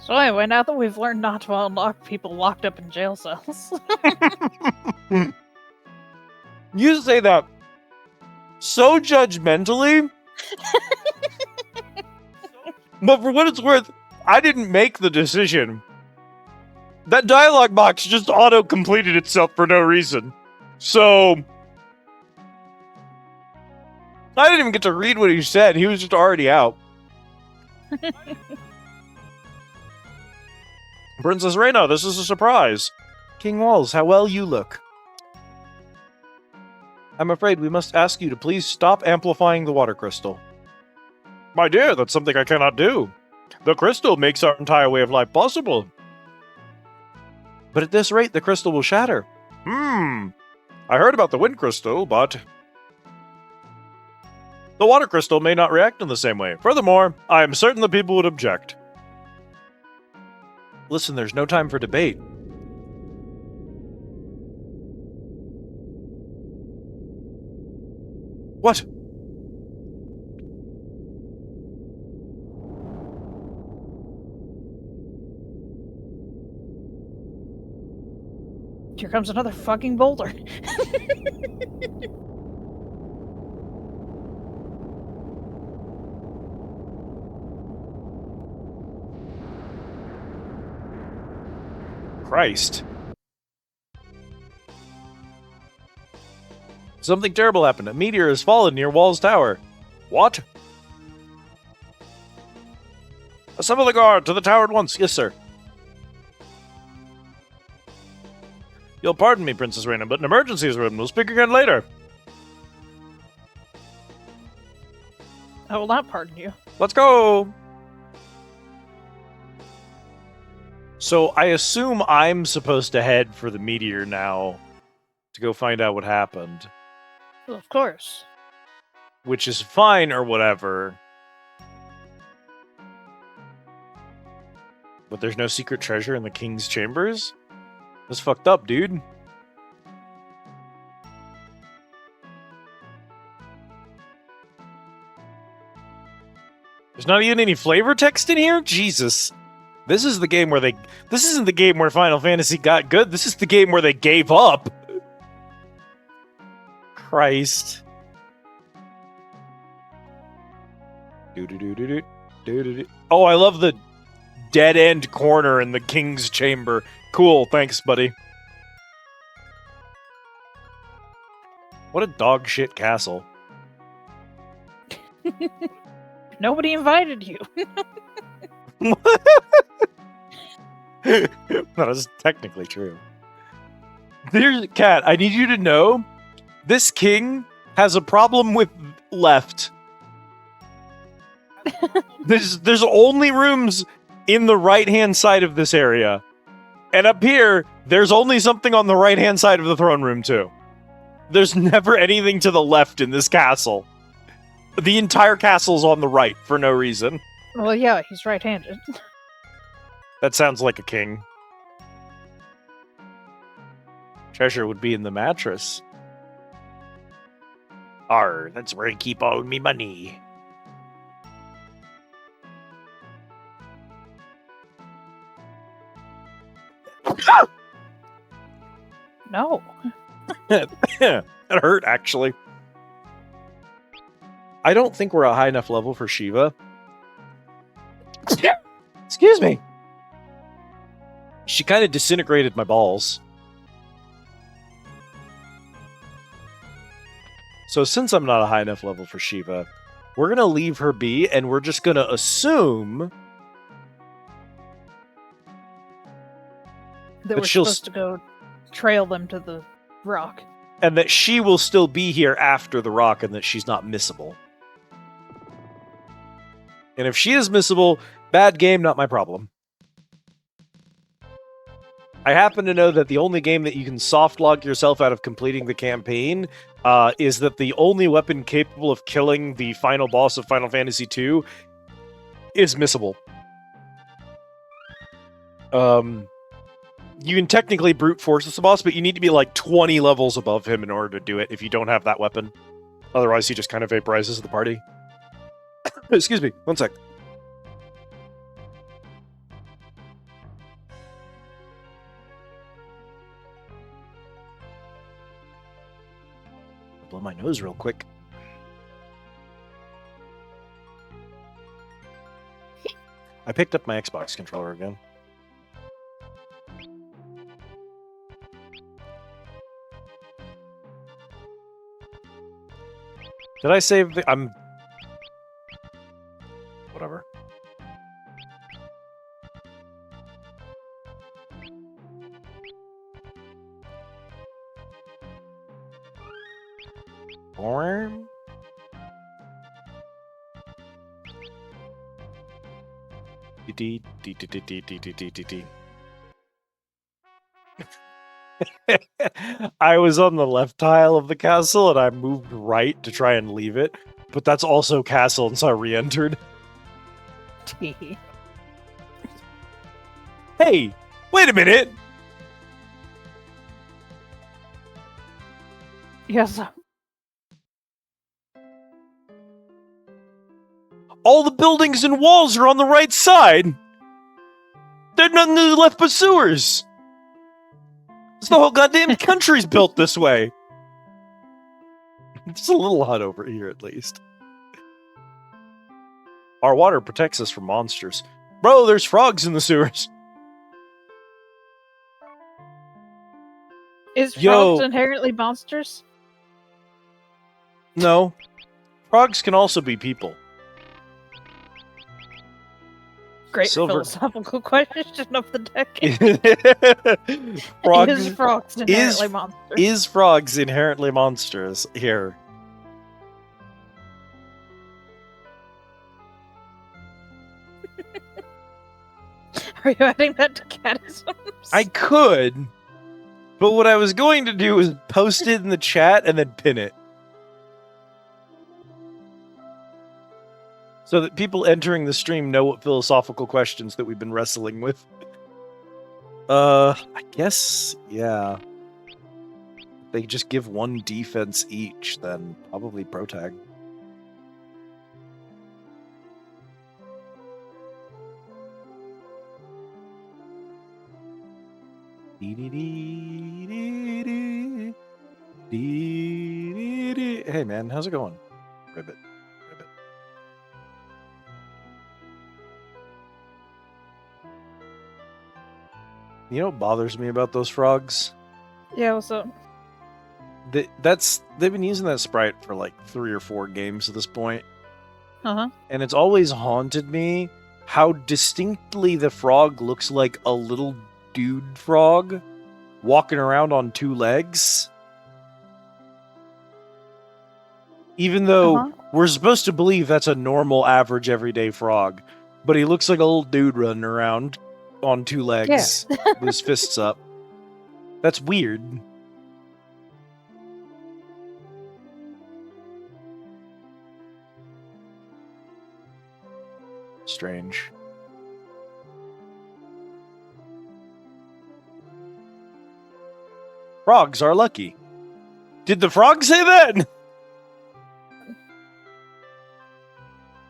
So anyway, now that we've learned not to unlock people locked up in jail cells. You say that so judgmentally, but for what it's worth, I didn't make the decision. That dialogue box just auto-completed itself for no reason. So, I didn't even get to read what he said. He was just already out. Princess Reina, this is a surprise. King Walls, how well you look. I'm afraid we must ask you to please stop amplifying the water crystal. My dear, that's something I cannot do. The crystal makes our entire way of life possible. But at this rate, the crystal will shatter. I heard about the wind crystal, but the water crystal may not react in the same way. Furthermore, I am certain the people would object. Listen, there's no time for debate. What? Here comes another fucking boulder. Christ. Something terrible happened. A meteor has fallen near Wall's tower. What? Assemble the guard to the tower at once. Yes, sir. You'll pardon me, Princess Reina, but an emergency has arisen. We'll speak again later. I will not pardon you. Let's go! So I assume I'm supposed to head for the meteor now to go find out what happened. Well, of course. Which is fine or whatever. But there's no secret treasure in the king's chambers? That's fucked up, dude. There's not even any flavor text in here? Jesus. This is the game where they... This isn't the game where Final Fantasy got good. This is the game where they gave up. Christ. Oh, I love the dead-end corner in the king's chamber. Cool, thanks, buddy. What a dog shit castle. Nobody invited you. That is technically true. There's Cat, I need you to know this king has a problem with left. There's only rooms in the right-hand side of this area. And up here, there's only something on the right-hand side of the throne room, too. There's never anything to the left in this castle. The entire castle's on the right, for no reason. Well, yeah, he's right-handed. That sounds like a king. Treasure would be in the mattress. Arr, that's where I keep all me money. No. That hurt, actually. I don't think we're a high enough level for Shiva. Excuse me. She kind of disintegrated my balls. So since I'm not a high enough level for Shiva, we're going to leave her be, and we're just going to assume That we're she'll supposed to go trail them to the rock. and that she will still be here after the rock, and that she's not missable. And if she is missable, bad game, not my problem. I happen to know that the only game that you can soft log yourself out of completing the campaign is that the only weapon capable of killing the final boss of Final Fantasy II is missable. You can technically brute force the boss, but you need to be like 20 levels above him in order to do it if you don't have that weapon. Otherwise, he just kind of vaporizes the party. Excuse me, one sec. Blow my nose real quick. I picked up my Xbox controller again. Did I save the... Whatever. Worm? I was on the left tile of the castle and I moved right to try and leave it, but that's also castle, and so I re-entered. Hey, wait a minute! Yes. All the buildings and walls are on the right side! There's nothing left but sewers! The whole goddamn country's built this way! It's a little hot over here, at least. Our water protects us from monsters. Bro, there's frogs in the sewers! Is frogs inherently monsters? No. Frogs can also be people. Great Silver- philosophical question of the decade. Frogs, Is frogs inherently monsters? is frogs inherently monsters? Here. Are you adding that to catechisms? I could, but what I was going to do was post it in the chat and then pin it. So that people entering the stream know what philosophical questions that we've been wrestling with. I guess, yeah. If they just give one defense each, then probably protag. Hey man, how's it going? Ribbit. You know what bothers me about those frogs? Yeah, what's up? They've been using that sprite for like 3 or 4 games at this point. Uh-huh. And it's always haunted me how distinctly the frog looks like a little dude frog walking around on 2 legs. Even though we're supposed to believe that's a normal, average, everyday frog. But he looks like a little dude running around on 2 legs with his fists up. That's weird. Strange. Frogs are lucky. Did the frog say that?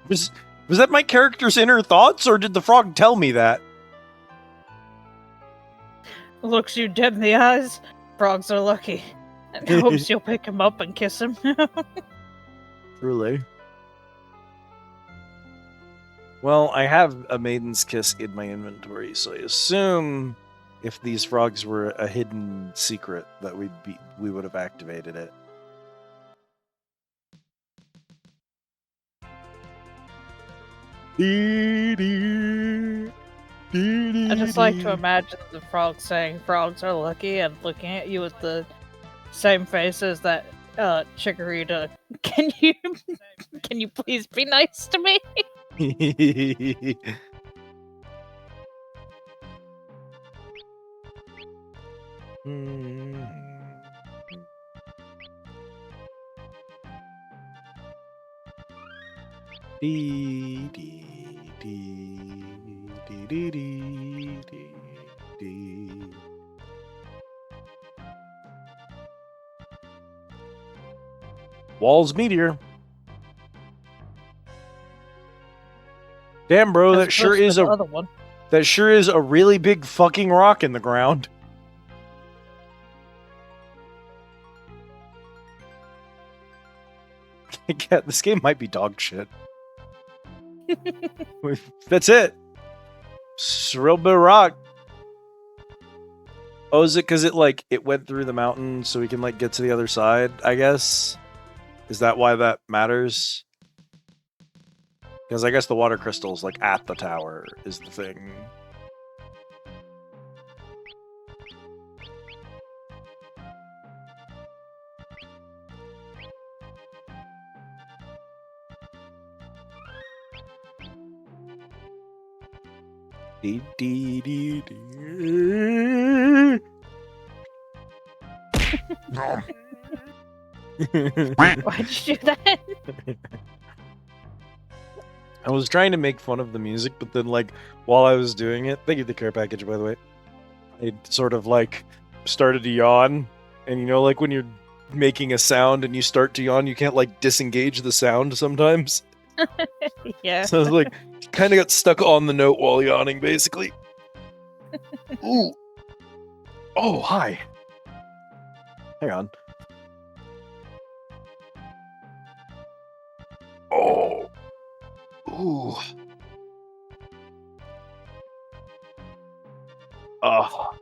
Was that my character's inner thoughts, or did the frog tell me that? Looks you dead in the eyes. Frogs are lucky. And hopes you'll pick him up and kiss him. Truly. Well, I have a Maiden's Kiss in my inventory, so I assume if these frogs were a hidden secret that we would have activated it. I just like to imagine the frog saying frogs are lucky and looking at you with the same face as that Chikorita. Can you please be nice to me? Walls meteor. Damn, bro, As that sure opposed to is the a other one. that sure is a really big fucking rock in the ground. Yeah, this game might be dog shit. That's it. It's a real bit of rock. Oh, is it because it went through the mountain so we can get to the other side, I guess? Is that why that matters? Because I guess the water crystal's at the tower is the thing. Dee, dee, dee, dee. Nom. Why'd you do that? I was trying to make fun of the music, but then while I was doing it, thank you for the care package, by the way. It sort of started to yawn, and when you're making a sound and you start to yawn, you can't disengage the sound sometimes. Yeah. So I was kind of got stuck on the note while yawning, basically. Ooh. Oh, hi. Hang on. Oh. Ooh. Oh.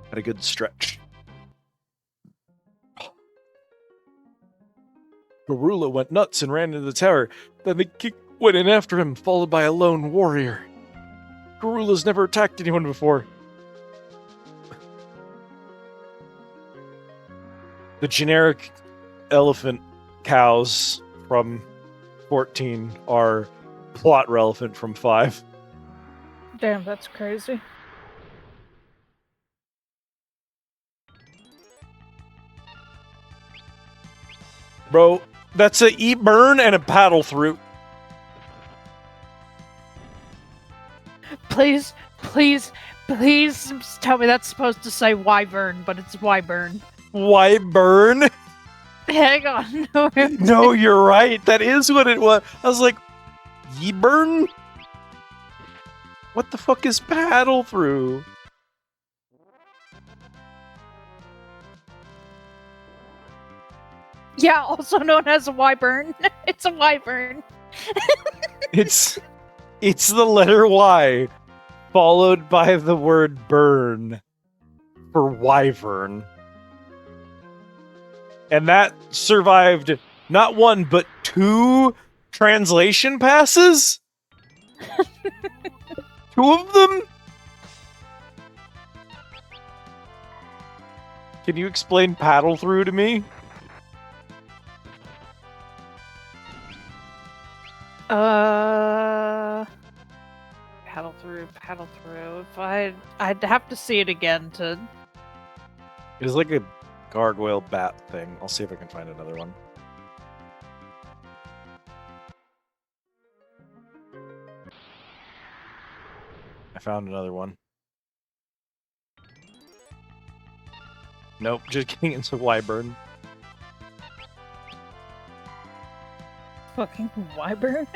Had a good stretch. Garula went nuts and ran into the tower. Then the king went in after him, followed by a lone warrior. Garula's never attacked anyone before. The generic elephant cows from 14 are plot relevant from 5. Damn, that's crazy. Bro, that's a E-burn and a paddle through. Please tell me that's supposed to say wyvern, but it's wyvern. Why burn? Hang on. No, No, you're right. That is what it was. I was like, E-burn? What the fuck is paddle through? Yeah, also known as a wyvern. It's a wyvern. It's the letter Y followed by the word burn for wyvern. And that survived not one but 2 translation passes? 2 of them? Can you explain paddle through to me? Paddle through. If I'd have to see it again to. It's like a gargoyle bat thing. I'll see if I can find another one. I found another one. Nope, just kidding, it's a wyvern. Fucking wyvern?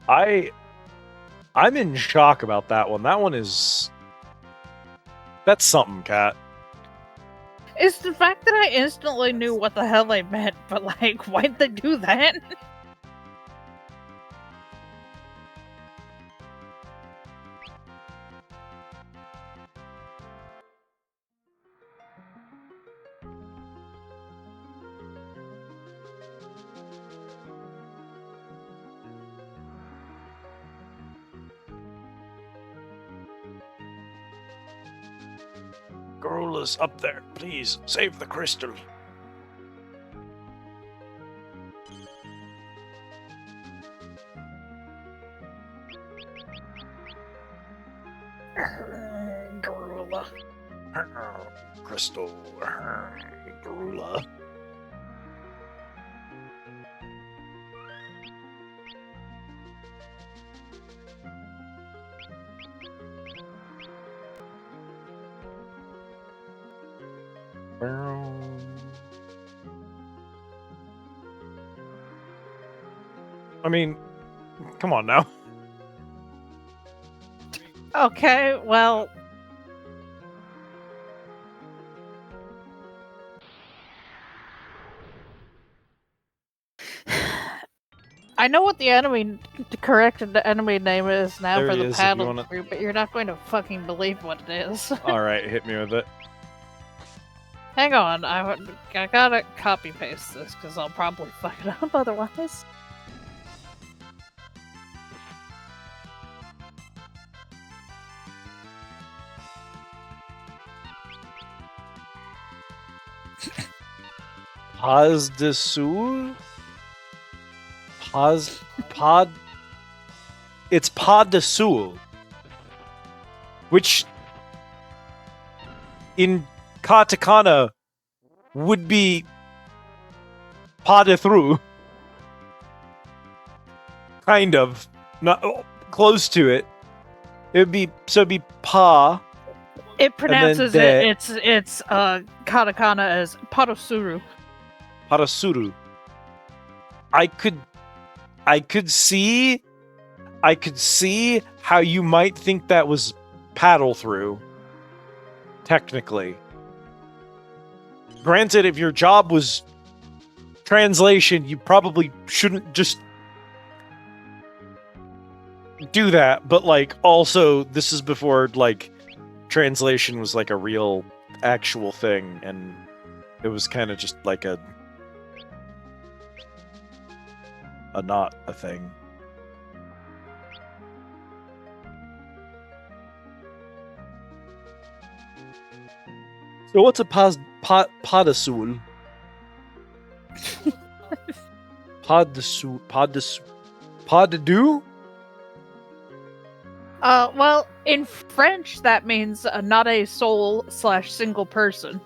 I'm in shock about that one. That one is... That's something, Cat. It's the fact that I instantly knew what the hell they meant, but like, why'd they do that? Garula's up there. Please, save the crystal. Garula. Crystal. Garula. I mean, come on now. Okay, well... I know what the correct enemy name is now There for he the is, if you paddle wanna- through, but you're not going to fucking believe what it is. Alright, hit me with it. Hang on, I gotta copy paste this because I'll probably fuck it up otherwise. Paz de Sul? Pod... It's Pod de Sul. Which... in katakana would be Pod de through. Kind of. Not close to it. It would be... So it'd be Pa. It pronounces de. it's katakana as Parosuru. Parasuru. I could see how you might think that was paddle through. Technically. Granted, if your job was translation, you probably shouldn't just do that, but like also this is before like translation was like a real actual thing, and it was kind of just like a not a thing. So what's a podasul? Podadu? Well, in French that means not a soul / single person.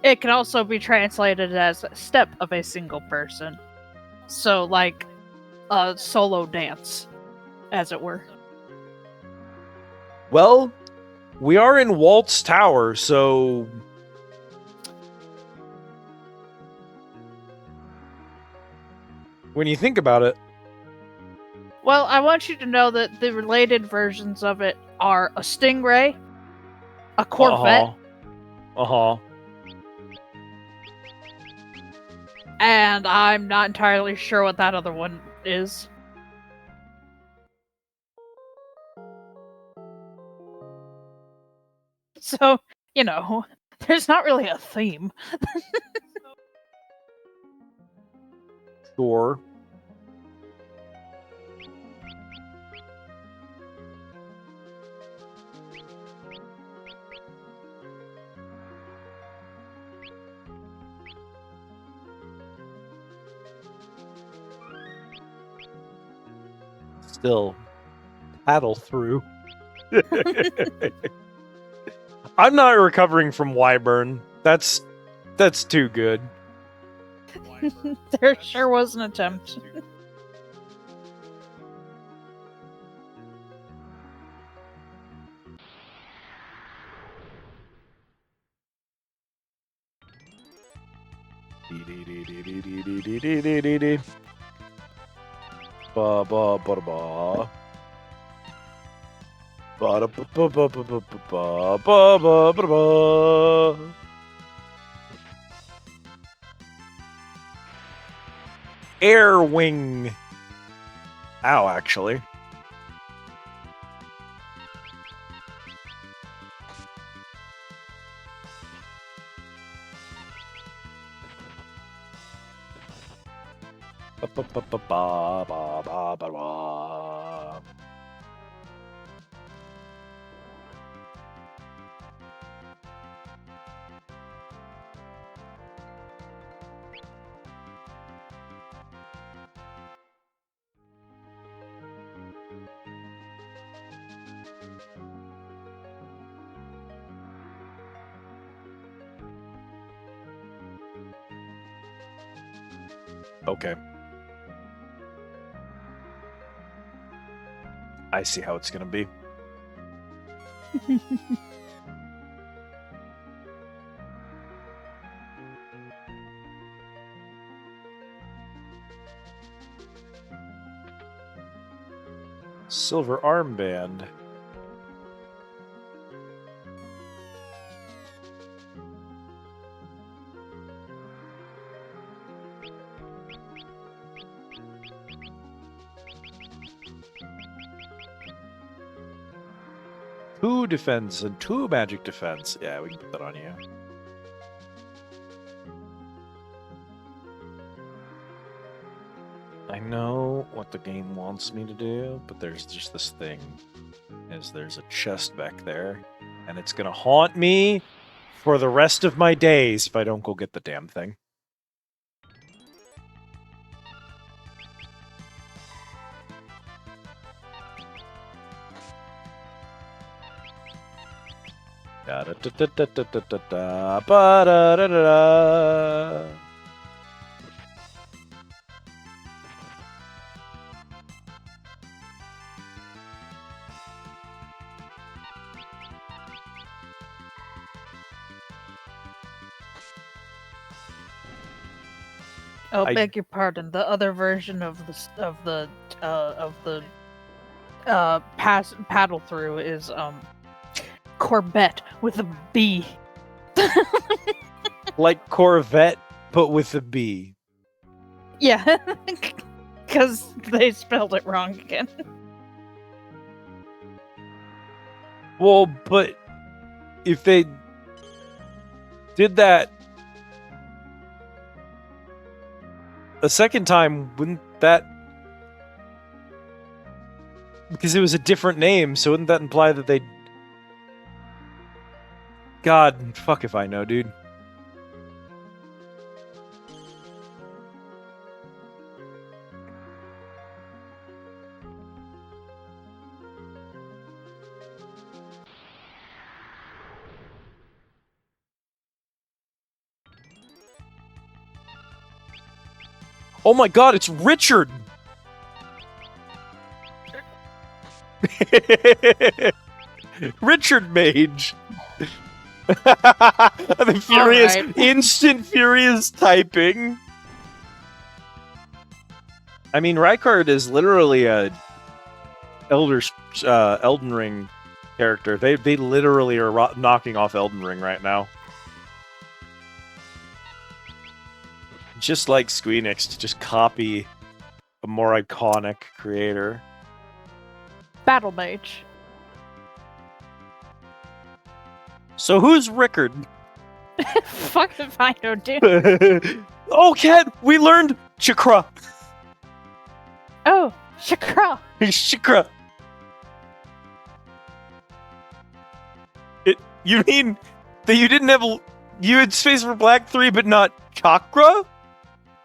It can also be translated as step of a single person. So, like, a solo dance, as it were. Well, we are in Walt's Tower, so... when you think about it... Well, I want you to know that the related versions of it are a Stingray, a Corvette, Uh-huh. and I'm not entirely sure what that other one is. So, you know, there's not really a theme. Sure. Still, paddle through. I'm not recovering from Wyvern. That's too good. There sure was an attempt. Ba ba ba ba. Ba da ba ba ba ba ba ba ba ba ba ba. Air wing. Ow, actually. Ba ba ba ba ba ba ba ba ba. Okay. I see how it's gonna be. Silver armband. Two defense and two magic defense. Yeah, we can put that on you. I know what the game wants me to do, but there's just this thing. There's a chest back there, and it's gonna haunt me for the rest of my days if I don't go get the damn thing. Da da da da da da da da da ba da da da da. Oh, I- beg your pardon. The other version of the paddle through is Corvette with a B. Like Corvette, but with a B. Yeah, because they spelled it wrong again. Well, but if they did that a second time, wouldn't that... Because it was a different name, so wouldn't that imply that they... God, fuck if I know, dude. Oh my god, it's Richard! Richard Mage! The furious, Alright. instant furious typing. I mean, Rykard is literally a Elden Ring character. They literally are knocking off Elden Ring right now. Just like Squeenix to just copy a more iconic creator. Battle Mage. So who's Rickard? Fuck if I know, dude. Oh, Cat! We learned Chakra! Oh, Shakra. Chakra! You mean that you didn't have... You had Space for Black 3, but not Chakra?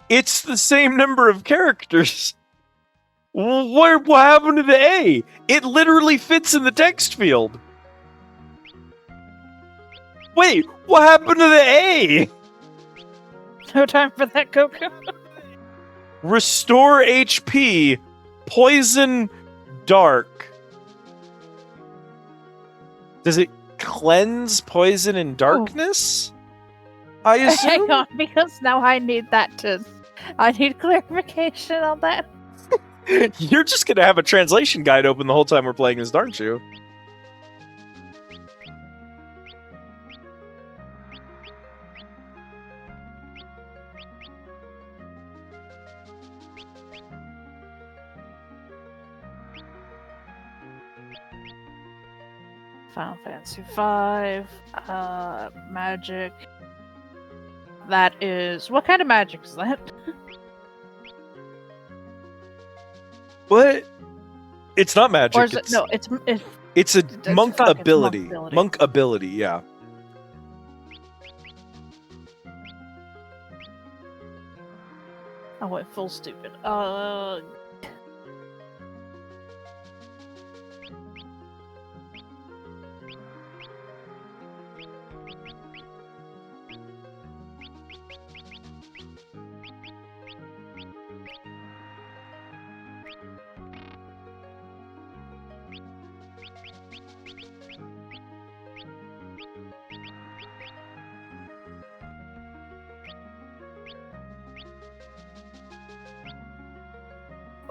It's the same number of characters. What happened to the A? It literally fits in the text field. Wait, what happened to the A? No time for that, Coco. Restore HP, Poison Dark. Does it cleanse poison and darkness? I assume? Hang on, because now I need that to... I need clarification on that. You're just gonna have a translation guide open the whole time we're playing this, aren't you? Final Fantasy V, magic. That is... What kind of magic is that? What? It's not magic. Or is it... No, it's It's a it's monk fuck, it's ability. monk ability. Monk ability, yeah. I went full stupid.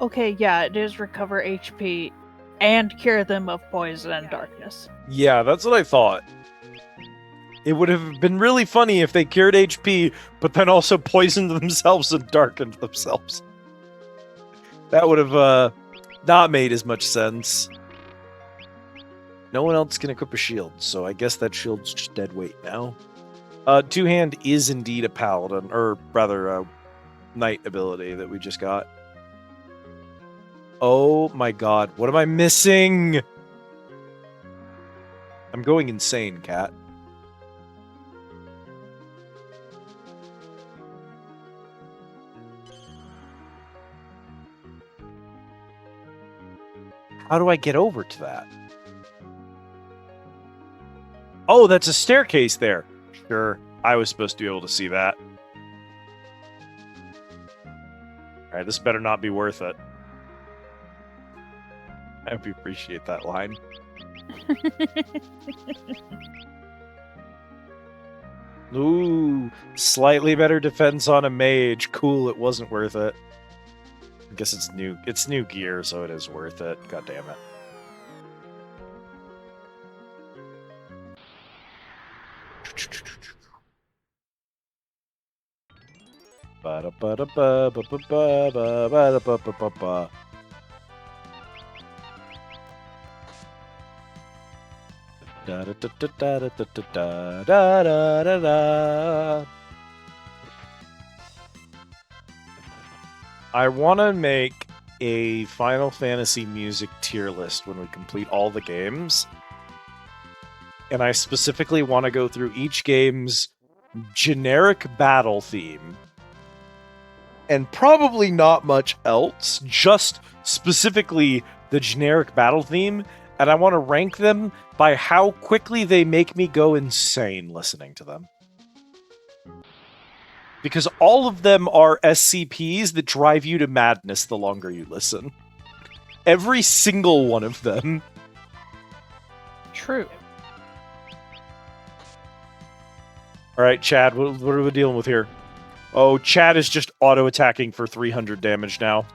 Okay, yeah, it is recover HP and cure them of poison and darkness. Yeah, that's what I thought. It would have been really funny if they cured HP, but then also poisoned themselves and darkened themselves. That would have not made as much sense. No one else can equip a shield, so I guess that shield's just dead weight now. Two-hand is indeed a paladin, or rather a knight ability that we just got. Oh my god, what am I missing? I'm going insane, cat. How do I get over to that? Oh, that's a staircase there. Sure, I was supposed to be able to see that. Alright, this better not be worth it. I hope you appreciate that line. Ooh, slightly better defense on a mage. Cool, it wasn't worth it. I guess it's new. It's new gear, so it is worth it. God damn it. Ba-da-ba-da-ba-ba-ba-ba-ba-ba-ba-ba-ba. Da-da-da-da-da-da-da-da-da-da-da. I want to make a Final Fantasy music tier list when we complete all the games. And I specifically want to go through each game's generic battle theme. And probably not much else, just specifically the generic battle theme. And I want to rank them by how quickly they make me go insane listening to them. Because all of them are SCPs that drive you to madness the longer you listen. Every single one of them. True. Alright, Chad, what are we dealing with here? Oh, Chad is just auto-attacking for 300 damage now.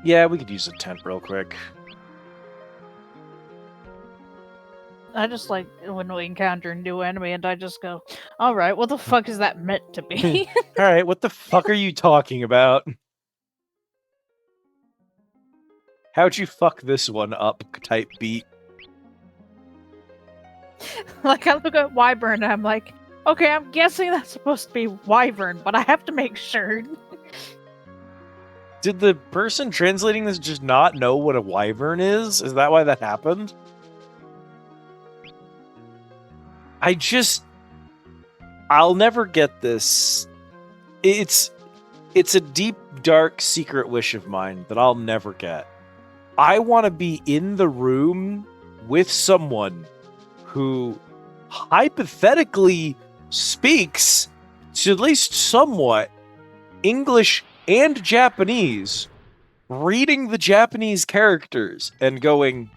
Yeah, we could use a tent real quick. I just like when we encounter a new enemy and I just go, alright, what the fuck is that meant to be? Alright, what the fuck are you talking about? How'd you fuck this one up type beat? Like, I look at Wyvern and I'm like, okay, I'm guessing that's supposed to be Wyvern, but I have to make sure. Did the person translating this just not know what a wyvern is? Is that why that happened? I'll never get this. It's a deep, dark, secret wish of mine that I'll never get. I want to be in the room with someone who hypothetically speaks, to at least somewhat, English and Japanese, reading the Japanese characters and going,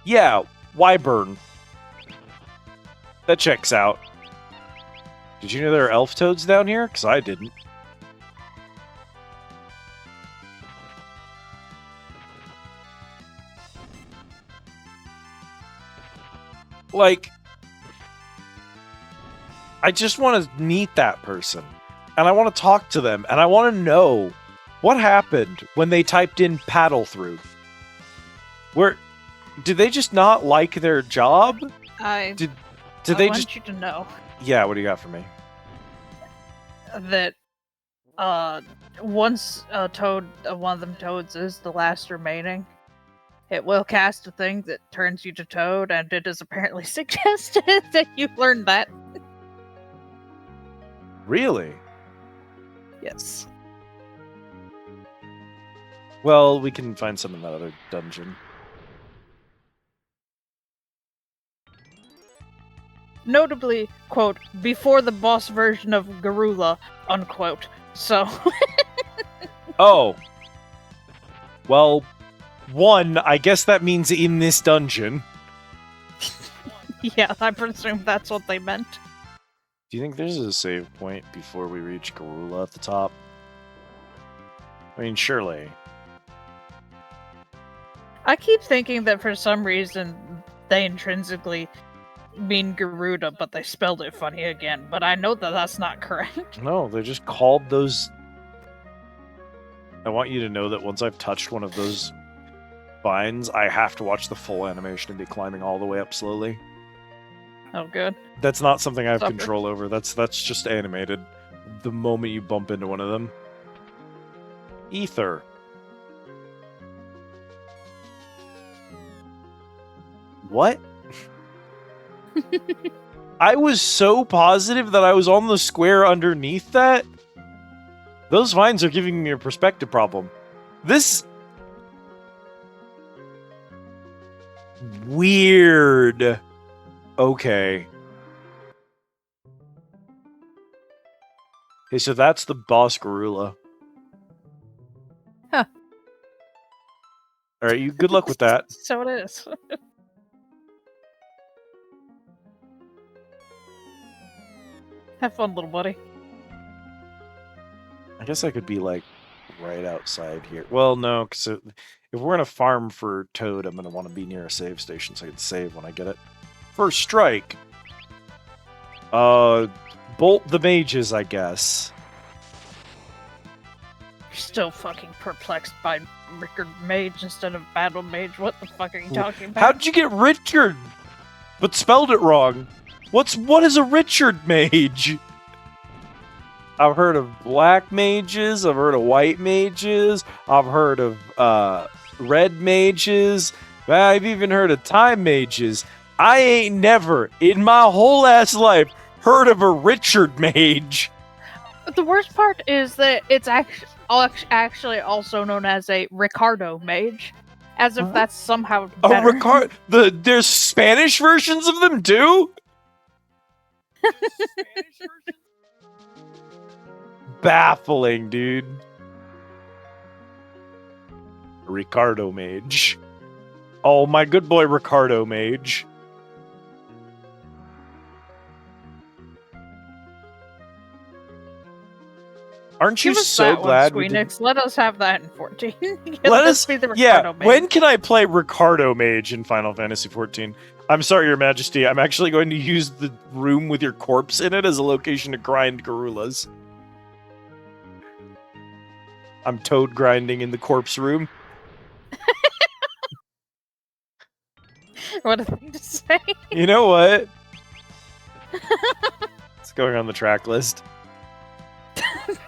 yeah, wyvern. That checks out. Did you know there are elf toads down here? Because I didn't. Like, I just want to meet that person. And I want to talk to them. And I want to know what happened when they typed in paddle through. Did they just not like their job? Did they want just... you to know Yeah, what do you got for me? that once a toad, one of them toads is the last remaining, it will cast a thing that turns you to toad, and it is apparently suggested that you learn that. Really? Yes. Well, we can find some in that other dungeon. Notably, quote, before the boss version of Garula, unquote. So. Oh. Well, one, I guess that means in this dungeon. Yeah, I presume that's what they meant. Do you think there's a save point before we reach Garula at the top? I mean, surely. I keep thinking that for some reason they intrinsically mean Garuda, but they spelled it funny again. But I know that that's not correct. No, they just called those... I want you to know that once I've touched one of those vines, I have to watch the full animation and be climbing all the way up slowly. Oh, good. That's not something I have Supper. control over. That's just animated. The moment you bump into one of them. Ether. What? I was so positive that I was on the square underneath that. Those vines are giving me a perspective problem. This... Weird. Okay. Okay, so that's the boss Garula. Huh. Alright, you good luck with that. So it is. Have fun, little buddy. I guess I could be, like, right outside here. Well, no, because if we're going to farm for Toad, I'm going to want to be near a save station so I can save when I get it. First strike! Bolt the mages, I guess. You're still fucking perplexed by Rickard Mage instead of Battle Mage. What the fuck are you talking about? How'd you get Richard? But spelled it wrong. What is a Richard Mage? I've heard of black mages, I've heard of white mages, I've heard of red mages, I've even heard of time mages. I ain't never, in my whole ass life, heard of a Richard Mage. The worst part is that it's actually also known as a Ricardo Mage. As if that's somehow better. There's Spanish versions of them too? Baffling, dude. Ricardo Mage. Oh, my good boy Ricardo Mage. Aren't you Give us so that glad one, we did... Squeenix. Let us have that in 14. Let us be the Ricardo Yeah, Mage. when can I play Ricardo Mage in Final Fantasy XIV? I'm sorry, Your Majesty. I'm actually going to use the room with your corpse in it as a location to grind Garulas. I'm toad grinding in the corpse room. What a thing to say. You know what? It's going on the track list.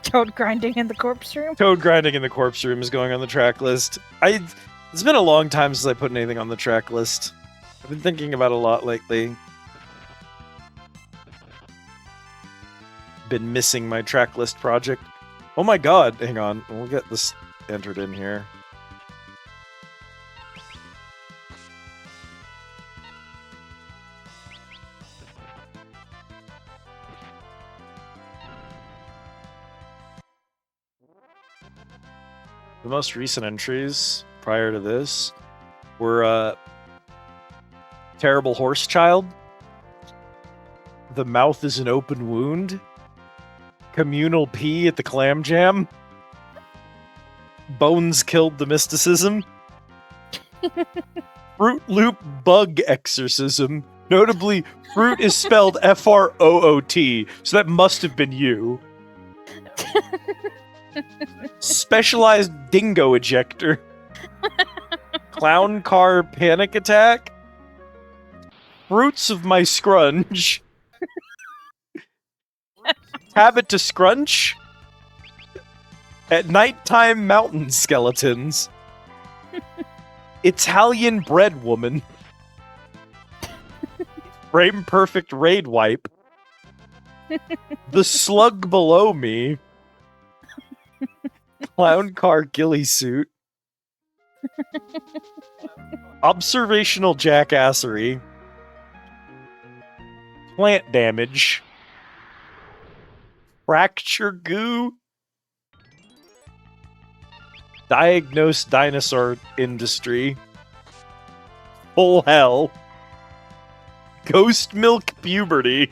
Toad grinding in the corpse room. Toad grinding in the corpse room is going on the track list. It's been a long time since I put anything on the track list. I've been thinking about it a lot lately. Been missing my track list project. Oh my god, hang on. We'll get this entered in here. The most recent entries prior to this were Terrible Horse Child, The Mouth is an Open Wound, Communal Pee at the Clam Jam, Bones Killed the Mysticism, Fruit Loop Bug Exorcism. Notably, fruit is spelled F-R-O-O-T, so that must have been you. Specialized Dingo Ejector. Clown Car Panic Attack. Fruits of My Scrunch. Habit to Scrunch. At Nighttime Mountain Skeletons. Italian Bread Woman. Frame Perfect Raid Wipe. The Slug Below Me. Clown Car Ghillie Suit. Observational Jackassery. Plant Damage. Fracture Goo. Diagnose Dinosaur Industry. Full Hell. Ghost Milk Puberty.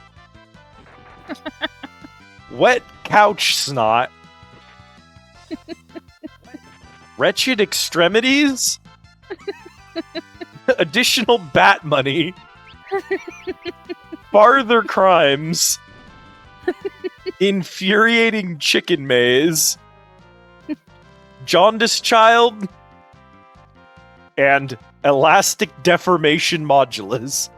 Wet Couch Snot. Wretched Extremities. Additional Bat Money. Farther Crimes. Infuriating Chicken Maze. Jaundice Child. And Elastic Deformation Modulus.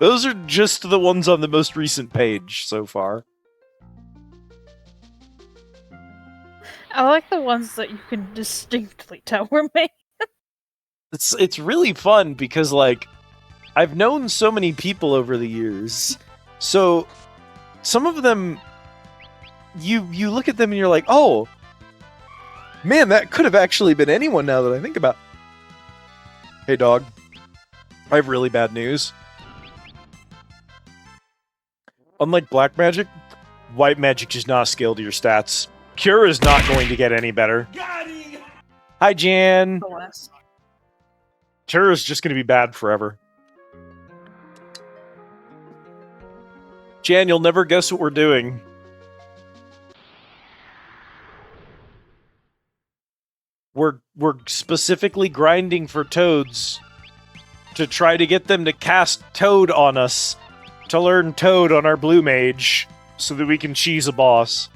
Those are just the ones on the most recent page so far. I like the ones that you can distinctly tell were made. It's really fun because, like, I've known so many people over the years. So some of them, you look at them and you're like, oh, man, that could have actually been anyone now that I think about it. Hey, dog. I have really bad news. Unlike black magic, white magic does not scale to your stats. Cure is not going to get any better. Hi, Jan. Cure is just going to be bad forever. Jan, you'll never guess what we're doing. We're specifically grinding for toads to try to get them to cast Toad on us to learn Toad on our blue mage so that we can cheese a boss.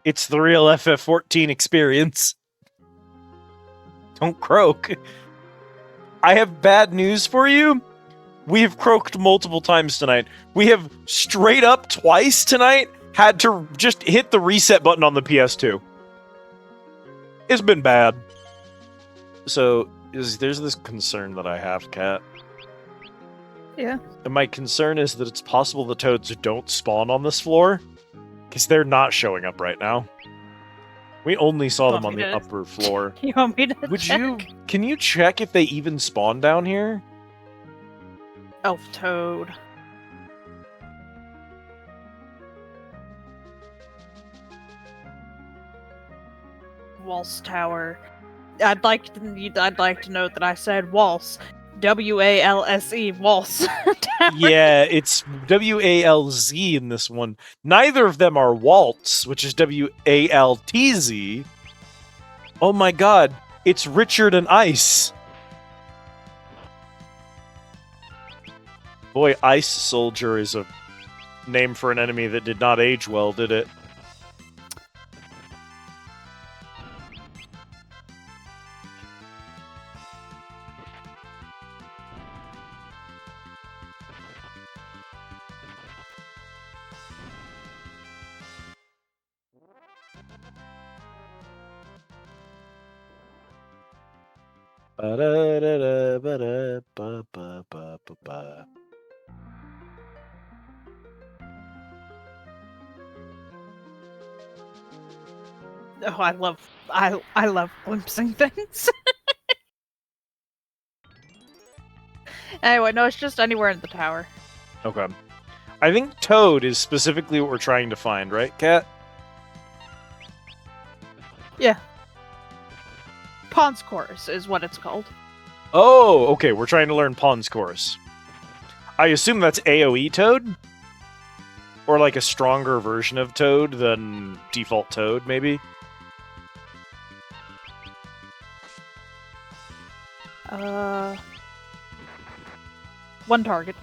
It's the real FF14 experience. Don't croak. I have bad news for you. We have croaked multiple times tonight. We have straight up twice tonight had to just hit the reset button on the PS2. It's been bad. So, there's this concern that I have, Kat. Yeah. And my concern is that it's possible the toads don't spawn on this floor, because they're not showing up right now. We only saw them on the upper floor. You want me to Can you check if they even spawn down here? Elf Toad. Waltz Tower. I'd like to note that I said waltz. W-A-L-S-E, waltz. Yeah, it's W-A-L-Z in this one. Neither of them are waltz, which is W-A-L-T-Z. Oh my god, it's Richard and Ice. Boy, Ice Soldier is a name for an enemy that did not age well, did it? Ba-da-da-da-ba-da-ba-ba-ba-ba. Oh, I love glimpsing things. Anyway, no, it's just anywhere in the tower. Okay. I think Toad is specifically what we're trying to find, right, Cat? Yeah. Pawn's Chorus is what it's called. Oh, okay, we're trying to learn Pawn's Chorus. I assume that's AoE Toad? Or like a stronger version of Toad than default Toad, maybe? One target.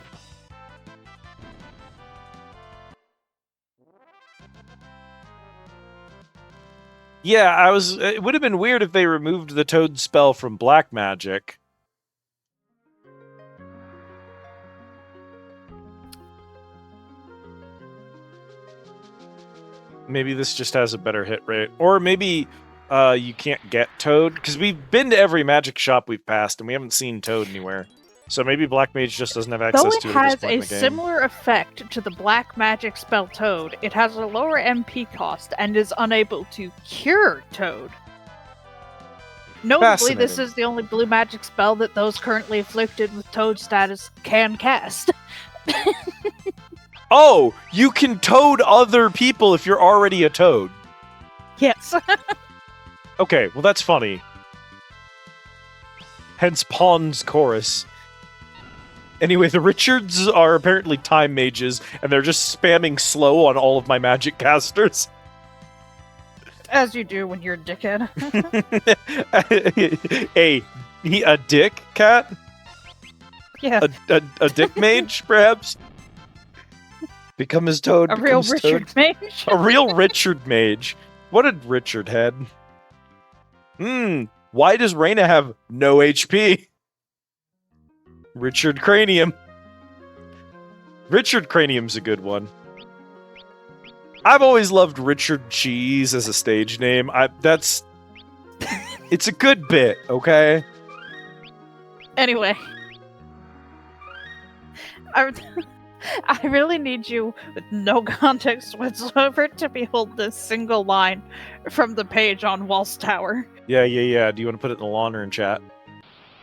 Yeah, it would have been weird if they removed the Toad spell from Black Magic. Maybe this just has a better hit rate. Or maybe you can't get Toad, because we've been to every magic shop we've passed, and we haven't seen Toad anywhere. So maybe Black Mage just doesn't have access Though to it it at this has point in a the game. similar effect to the black magic spell Toad, it has a lower MP cost and is unable to cure Toad. Notably, this Fascinating. is the only blue magic spell that those currently afflicted with Toad status can cast. Oh, you can Toad other people if you're already a Toad. Yes. Okay, well that's funny. Hence Pawn's Chorus. Anyway, the Richards are apparently time mages, and they're just spamming slow on all of my magic casters. As you do when you're a dickhead. A dick cat? Yeah. A dick mage, perhaps? Become his Toad. A real becomes Richard Toad. Mage. A real Richard mage. What did Richard had? Why does Reyna have no HP? Richard Cranium. Richard Cranium's a good one. I've always loved Richard Cheese as a stage name. It's a good bit, okay? Anyway. I really need you, with no context whatsoever, to behold this single line from the page on Walt's Tower. Yeah. Do you want to put it in the lawn or in chat?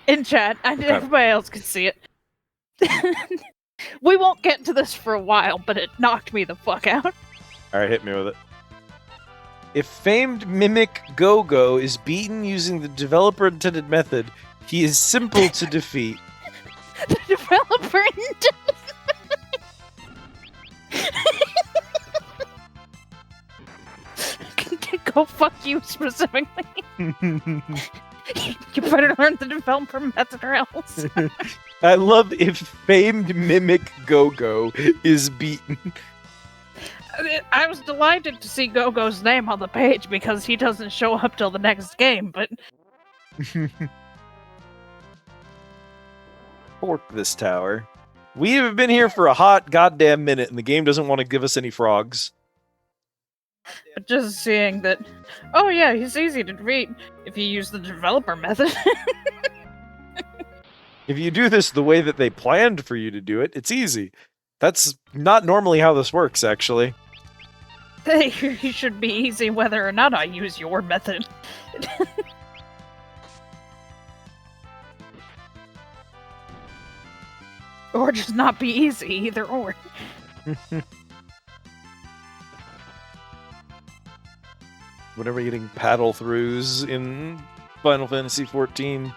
In chat, and Okay. everybody else can see it. We won't get to this for a while, but it knocked me the fuck out. Alright, hit me with it. If famed mimic Go-Go is beaten using the developer-intended method, he is simple to defeat. The developer Go fuck you specifically. You better learn the developer method or else. I love if famed mimic Go-Go is beaten. I was delighted to see Go-Go's name on the page because he doesn't show up till the next game, but... Fork this tower. We have been here for a hot goddamn minute and the game doesn't want to give us any frogs. But just seeing that, oh yeah, he's easy to defeat if you use the developer method. If you do this the way that they planned for you to do it, it's easy. That's not normally how this works, actually. He should be easy whether or not I use your method. Or just not be easy, either or. Whenever you're getting paddle throughs in Final Fantasy XIV.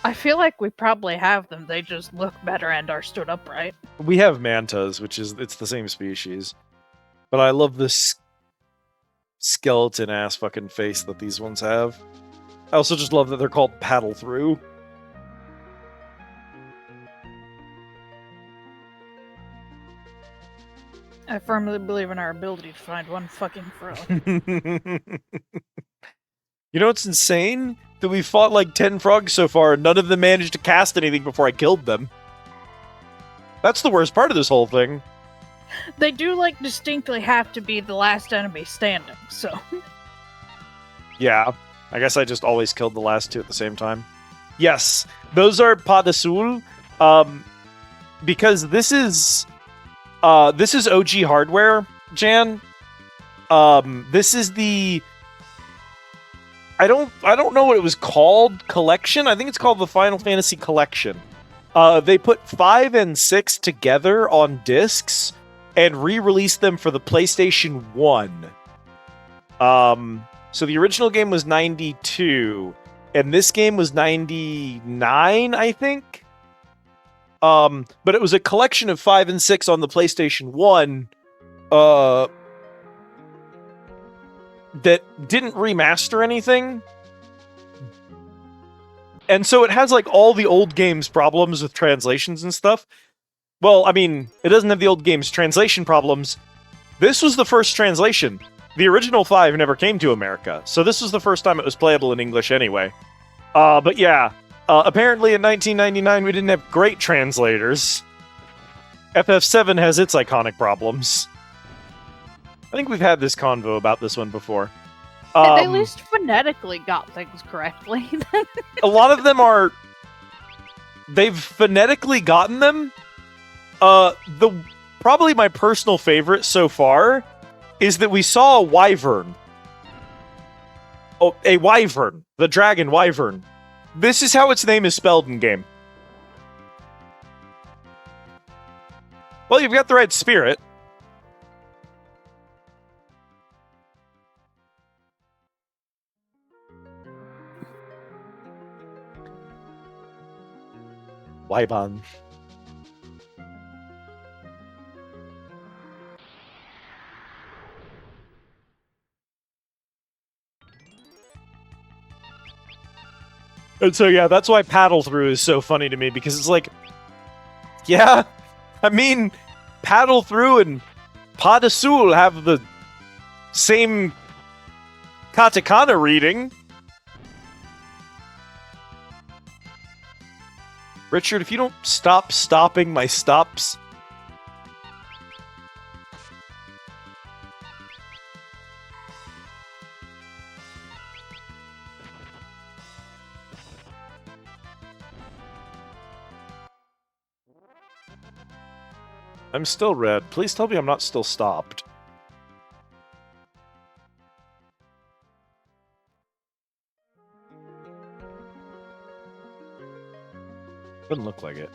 I feel like we probably have them, they just look better and are stood upright. We have mantas, it's the same species. But I love this skeleton-ass fucking face that these ones have. I also just love that they're called paddle through. I firmly believe in our ability to find one fucking frog. You know what's insane? That we fought like 10 frogs so far, and none of them managed to cast anything before I killed them. That's the worst part of this whole thing. They do, like, distinctly have to be the last enemy standing, so... Yeah, I guess I just always killed the last two at the same time. Yes, those are Pas de Soul, because this is OG hardware, Jan. This is the I don't know what it was called. Collection? I think it's called the Final Fantasy Collection. They put 5 and 6 together on discs and re-released them for the PlayStation 1. So the original game was 92, and this game was 99, I think. But it was a collection of 5 and 6 on the PlayStation 1, that didn't remaster anything. And so it has, like, all the old games' problems with translations and stuff. Well, I mean, it doesn't have the old games' translation problems. This was the first translation. The original 5 never came to America, so this was the first time it was playable in English anyway. But yeah, apparently in 1999 we didn't have great translators. FF7 has its iconic problems. I think we've had this convo about this one before. They at least phonetically got things correctly. A lot of them are... They've phonetically gotten them. Probably my personal favorite so far is that we saw a wyvern. Oh, a wyvern. The dragon wyvern. This is how its name is spelled in game. Well, you've got the right spirit. Wyban. And so, yeah, that's why Paddle Through is so funny to me, because it's like, yeah, I mean, Paddle Through and Pas de Soul have the same katakana reading. Richard, if you don't stop stopping my stops... I'm still red. Please tell me I'm not still stopped. Doesn't look like it.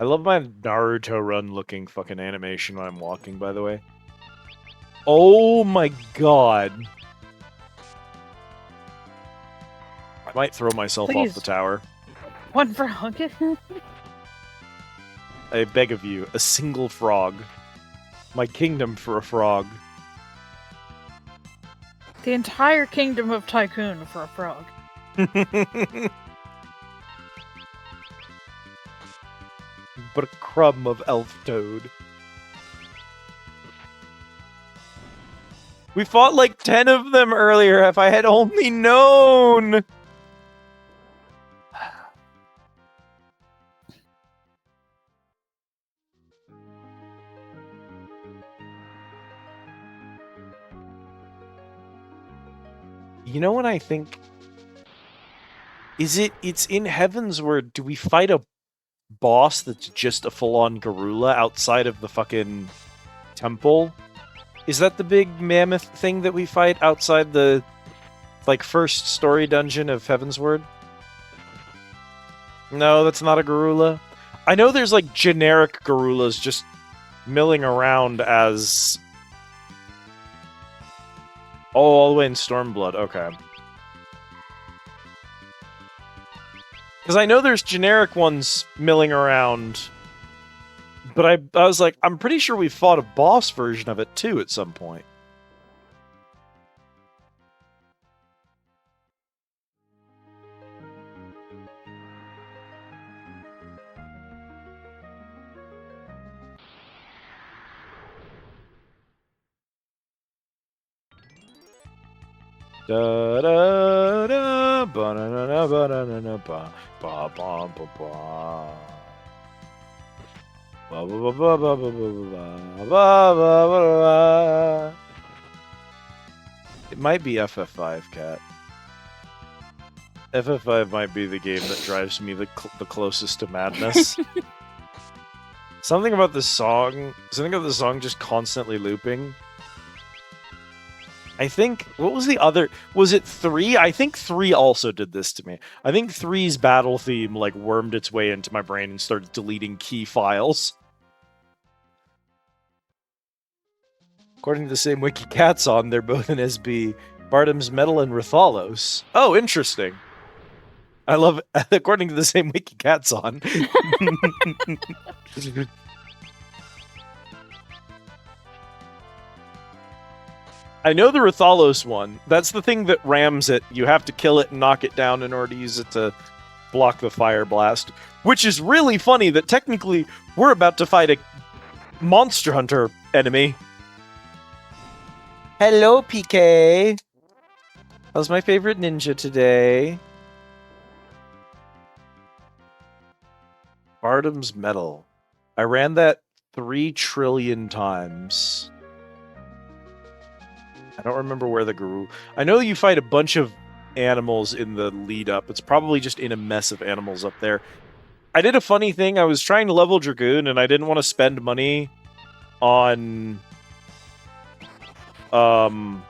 I love my Naruto run looking fucking animation when I'm walking, by the way. Oh my god. I might throw myself off the tower. One frog. I beg of you, a single frog. My kingdom for a frog. The entire kingdom of Tycoon for a frog. But a crumb of elf toad. We fought like 10 of them earlier. If I had only known. You know what I think? It's in Heavens where do we fight a boss that's just a full-on gorilla outside of the fucking temple? Is that the big mammoth thing that we fight outside the, like, first story dungeon of Heavensward? No, that's not a gorilla. I know there's, like, generic gorillas just milling around as... Oh, all the way in Stormblood, okay. Because I know there's generic ones milling around, but I was like, I'm pretty sure we fought a boss version of it too at some point. Da da da ba na na na ba na na na ba ba ba ba ba. Ba ba ba ba ba ba ba ba ba ba. It might be FF5, Cat. FF5 might be the game that drives me the closest to madness. Something about the song just constantly looping. I think, what was the other, was it 3? I think 3 also did this to me. I think 3's battle theme, like, wormed its way into my brain and started deleting key files. According to the same wiki Cat's on, they're both in SB, Bardam's Metal and Rathalos. Oh, interesting. I love, according to the same wiki Cat's on. I know the Rathalos one. That's the thing that rams it. You have to kill it and knock it down in order to use it to block the fire blast. Which is really funny that technically we're about to fight a monster hunter enemy. Hello, PK. How's my favorite ninja today? Bardam's Metal. I ran that 3 trillion times. I don't remember where the guru... I know you fight a bunch of animals in the lead up. It's probably just in a mess of animals up there. I did a funny thing. I was trying to level Dragoon, and I didn't want to spend money on... Oh,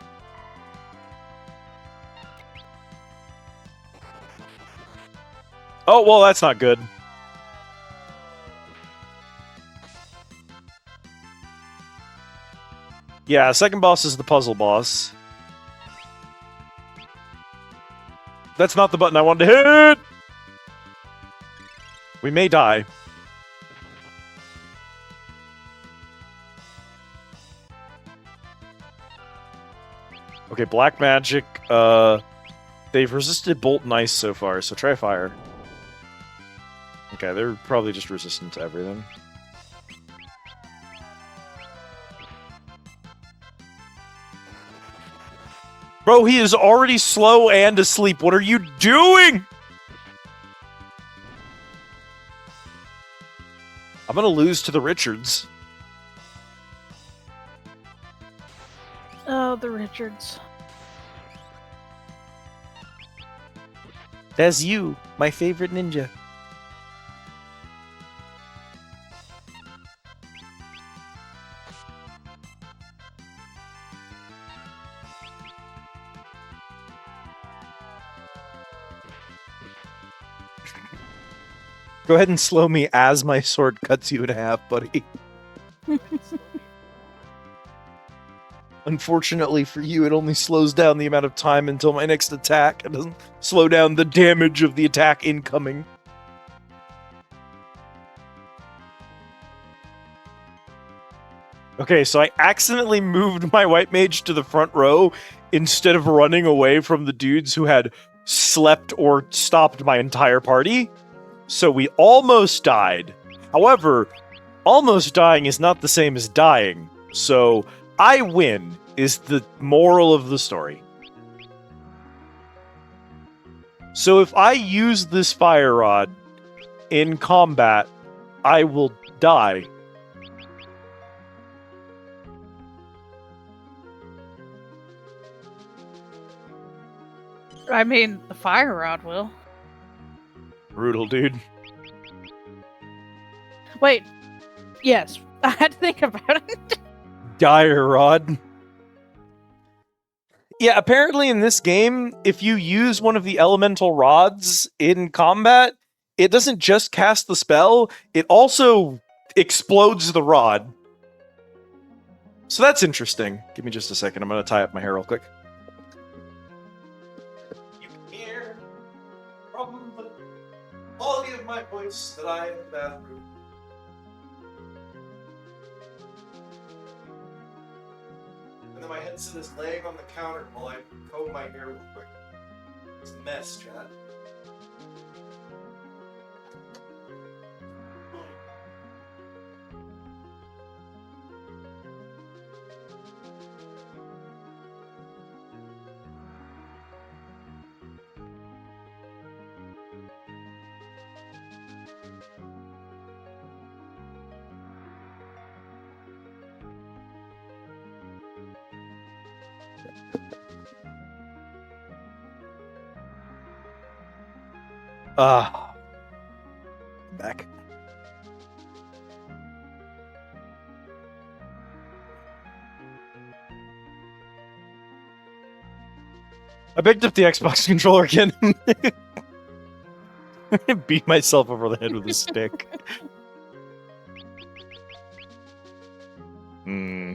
well, that's not good. Yeah, second boss is the puzzle boss. That's not the button I wanted to hit! We may die. Okay, black magic. They've resisted bolt and ice so far, so try fire. Okay, they're probably just resistant to everything. Bro, he is already slow and asleep. What are you doing? I'm gonna lose to the Richards. Oh, the Richards. That's you, my favorite ninja. Go ahead and slow me as my sword cuts you in half, buddy. Unfortunately for you, it only slows down the amount of time until my next attack. It doesn't slow down the damage of the attack incoming. Okay, so I accidentally moved my white mage to the front row instead of running away from the dudes who had slept or stopped my entire party. So we almost died. However, almost dying is not the same as dying. So I win is the moral of the story. So if I use this fire rod in combat, I will die. I mean, the fire rod will. Brutal, dude. Wait. Yes, I had to think about it. Dire rod. Yeah, apparently in this game, if you use one of the elemental rods in combat, it doesn't just cast the spell, it also explodes the rod. So that's interesting. Give me just a second, I'm gonna tie up my hair real quick. You can hear from the quality of my voice that I am in the bathroom. And then my headset is laying on the counter while I comb my hair real quick. It's a mess, chat. Back. I picked up the Xbox controller again. Beat myself over the head with a stick. Hmm.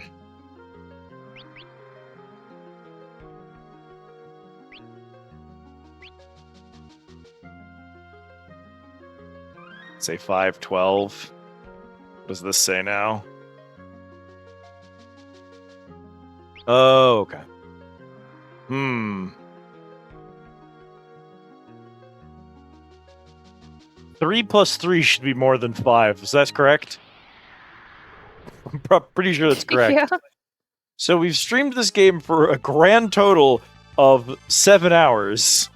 Say 512. What does this say now? Oh, okay. 3 plus 3 should be more than 5. Is that correct? I'm pretty sure that's correct. Yeah. So we've streamed this game for a grand total of 7 hours.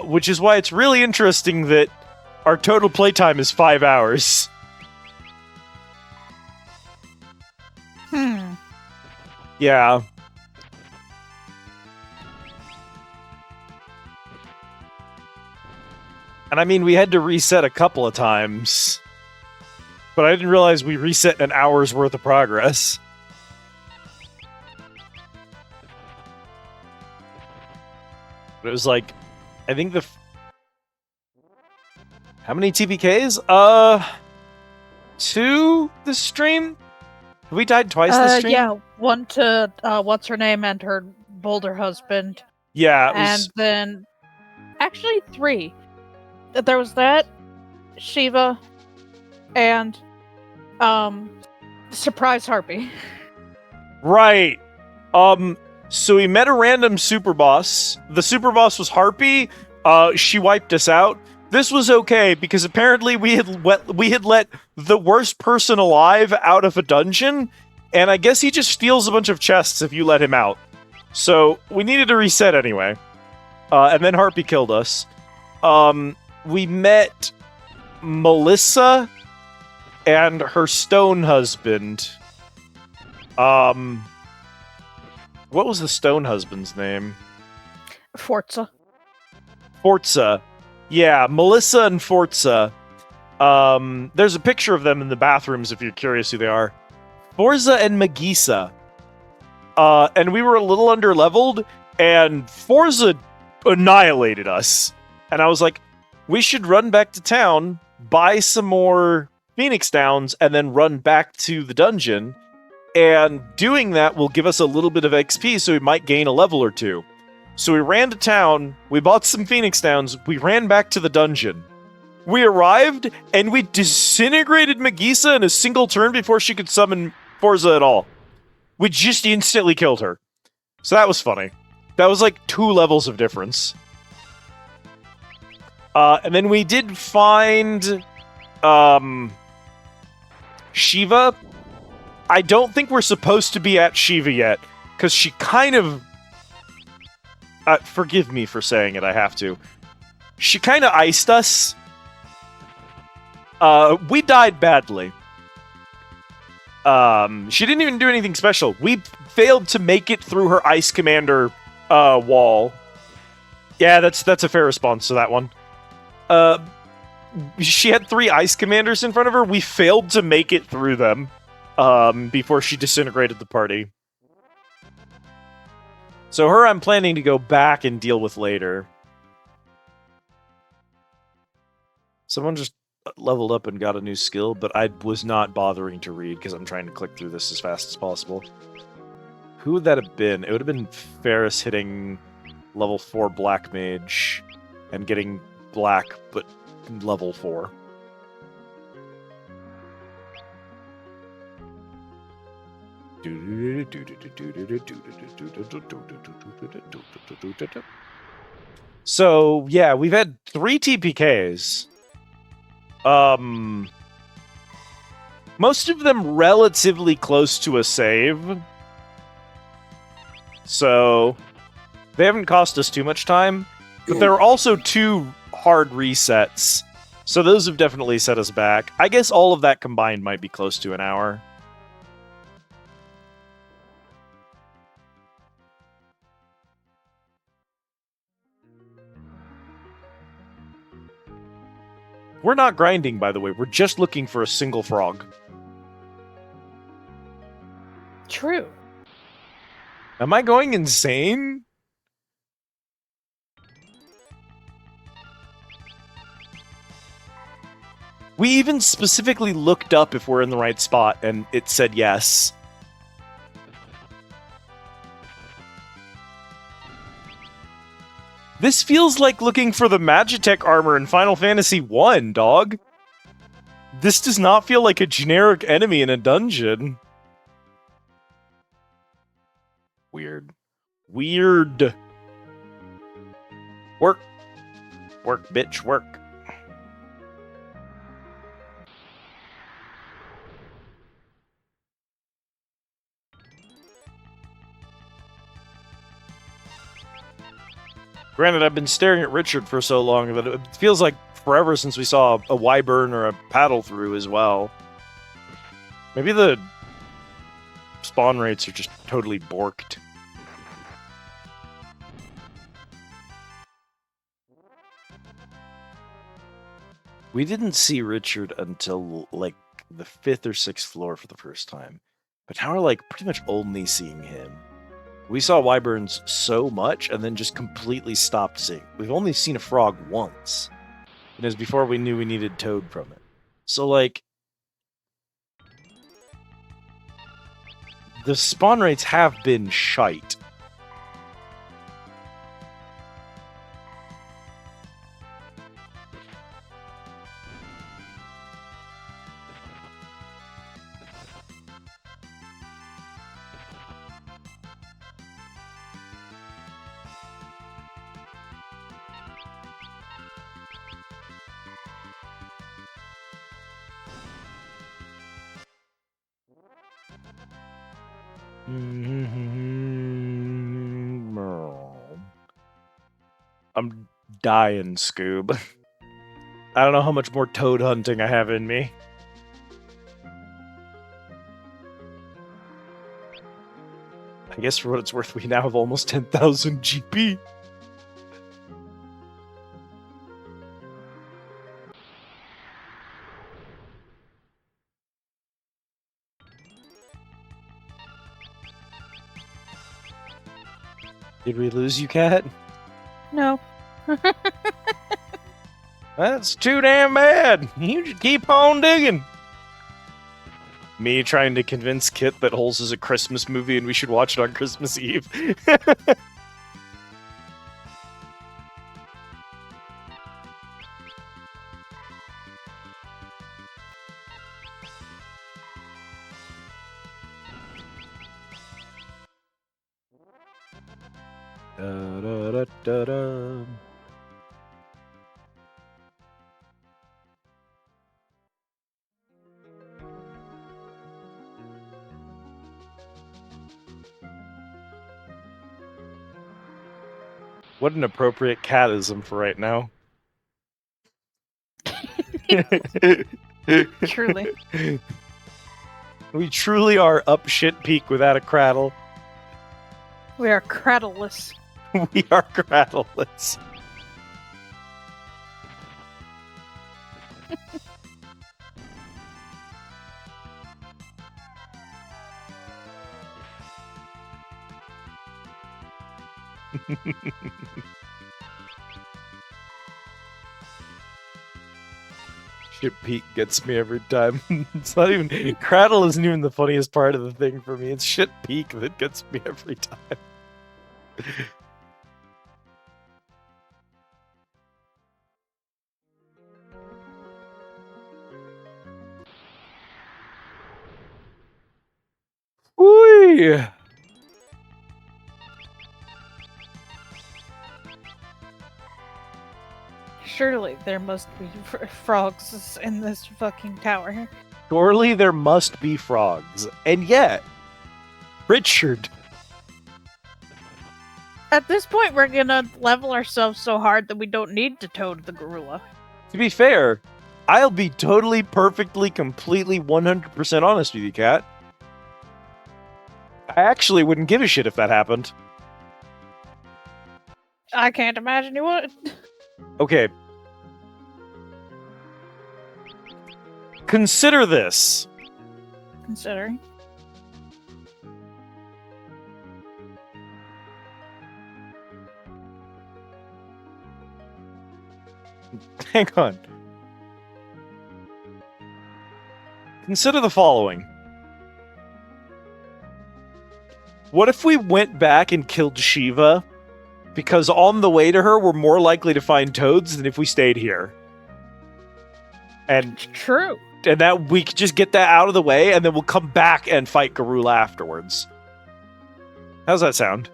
Which is why it's really interesting that our total playtime is 5 hours. Yeah. And I mean, we had to reset a couple of times. But I didn't realize we reset an hour's worth of progress. But it was like, I think how many TPKs? 2 this stream? Have we died twice this stream? Yeah, one to what's her name and her Boulder husband. Yeah, it was... And then actually 3. There was that, Shiva, and Surprise Harpy. Right. So we met a random super boss. The super boss was Harpy. She wiped us out. This was okay because apparently we had let the worst person alive out of a dungeon, and I guess he just steals a bunch of chests if you let him out. So we needed to reset anyway. And then Harpy killed us. We met Melissa and her stone husband. What was the stone husband's name? Forza. Forza. Yeah, Melissa and Forza. There's a picture of them in the bathrooms if you're curious who they are. Forza and Magisa. And we were a little underleveled, and Forza annihilated us. And I was like, we should run back to town, buy some more Phoenix Downs, and then run back to the dungeon. And doing that will give us a little bit of XP, so we might gain a level or 2. So we ran to town, we bought some Phoenix Downs, we ran back to the dungeon. We arrived, and we disintegrated Magisa in a single turn before she could summon Forza at all. We just instantly killed her. So that was funny. That was like 2 levels of difference. And then we did find Shiva. I don't think we're supposed to be at Shiva yet, because she kind of... forgive me for saying it, I have to. She kind of iced us. We died badly. She didn't even do anything special. We failed to make it through her Ice Commander wall. Yeah, that's a fair response to that one. She had 3 Ice Commanders in front of her. We failed to make it through them before she disintegrated the party. So her I'm planning to go back and deal with later. Someone just leveled up and got a new skill, but I was not bothering to read because I'm trying to click through this as fast as possible. Who would that have been? It would have been Ferris hitting level 4 Black Mage and getting black, but level 4. So, yeah, we've had 3 TPKs. Most of them relatively close to a save. So, they haven't cost us too much time. But there are also 2 hard resets. So those have definitely set us back. I guess all of that combined might be close to an hour. We're not grinding, by the way. We're just looking for a single frog. True. Am I going insane? We even specifically looked up if we're in the right spot, and it said yes. This feels like looking for the Magitech armor in Final Fantasy 1, dog. This does not feel like a generic enemy in a dungeon. Weird. Weird. Work. Work, bitch, work. Granted, I've been staring at Richard for so long that it feels like forever since we saw a wyvern or a paddle through as well. Maybe the spawn rates are just totally borked. We didn't see Richard until, like, the 5th or 6th floor for the first time. But now we're, like, pretty much only seeing him. We saw wyverns so much and then just completely stopped seeing. We've only seen a frog once. And it was before we knew we needed toad from it. So, like, the spawn rates have been shite. I'm dying, Scoob. I don't know how much more toad hunting I have in me. I guess for what it's worth, we now have almost 10,000 GP. Did we lose you, Cat? No. That's too damn bad. You just keep on digging. Me trying to convince Kit that Holes is a Christmas movie and we should watch it on Christmas Eve. Da, da, da, da, da. What an appropriate catism for right now. Truly. We truly are up shit peak without a cradle. We are cradleless. We are cradleless. Shit peak gets me every time. It's not even cradle isn't even the funniest part of the thing for me. It's shit peak that gets me every time. Whee! Surely there must be frogs in this fucking tower. Surely there must be frogs. And yet, Richard. At this point, we're gonna level ourselves so hard that we don't need to toad the gorilla. To be fair, I'll be totally, perfectly, completely, 100% honest with you, Kat. I actually wouldn't give a shit if that happened. I can't imagine you would. Okay. consider this. Considering. Hang on. Consider the following. What if we went back and killed Shiva? Because on the way to her, we're more likely to find toads than if we stayed here. And It's true. that we could just get that out of the way, and then we'll come back and fight Garula afterwards. How's that sound?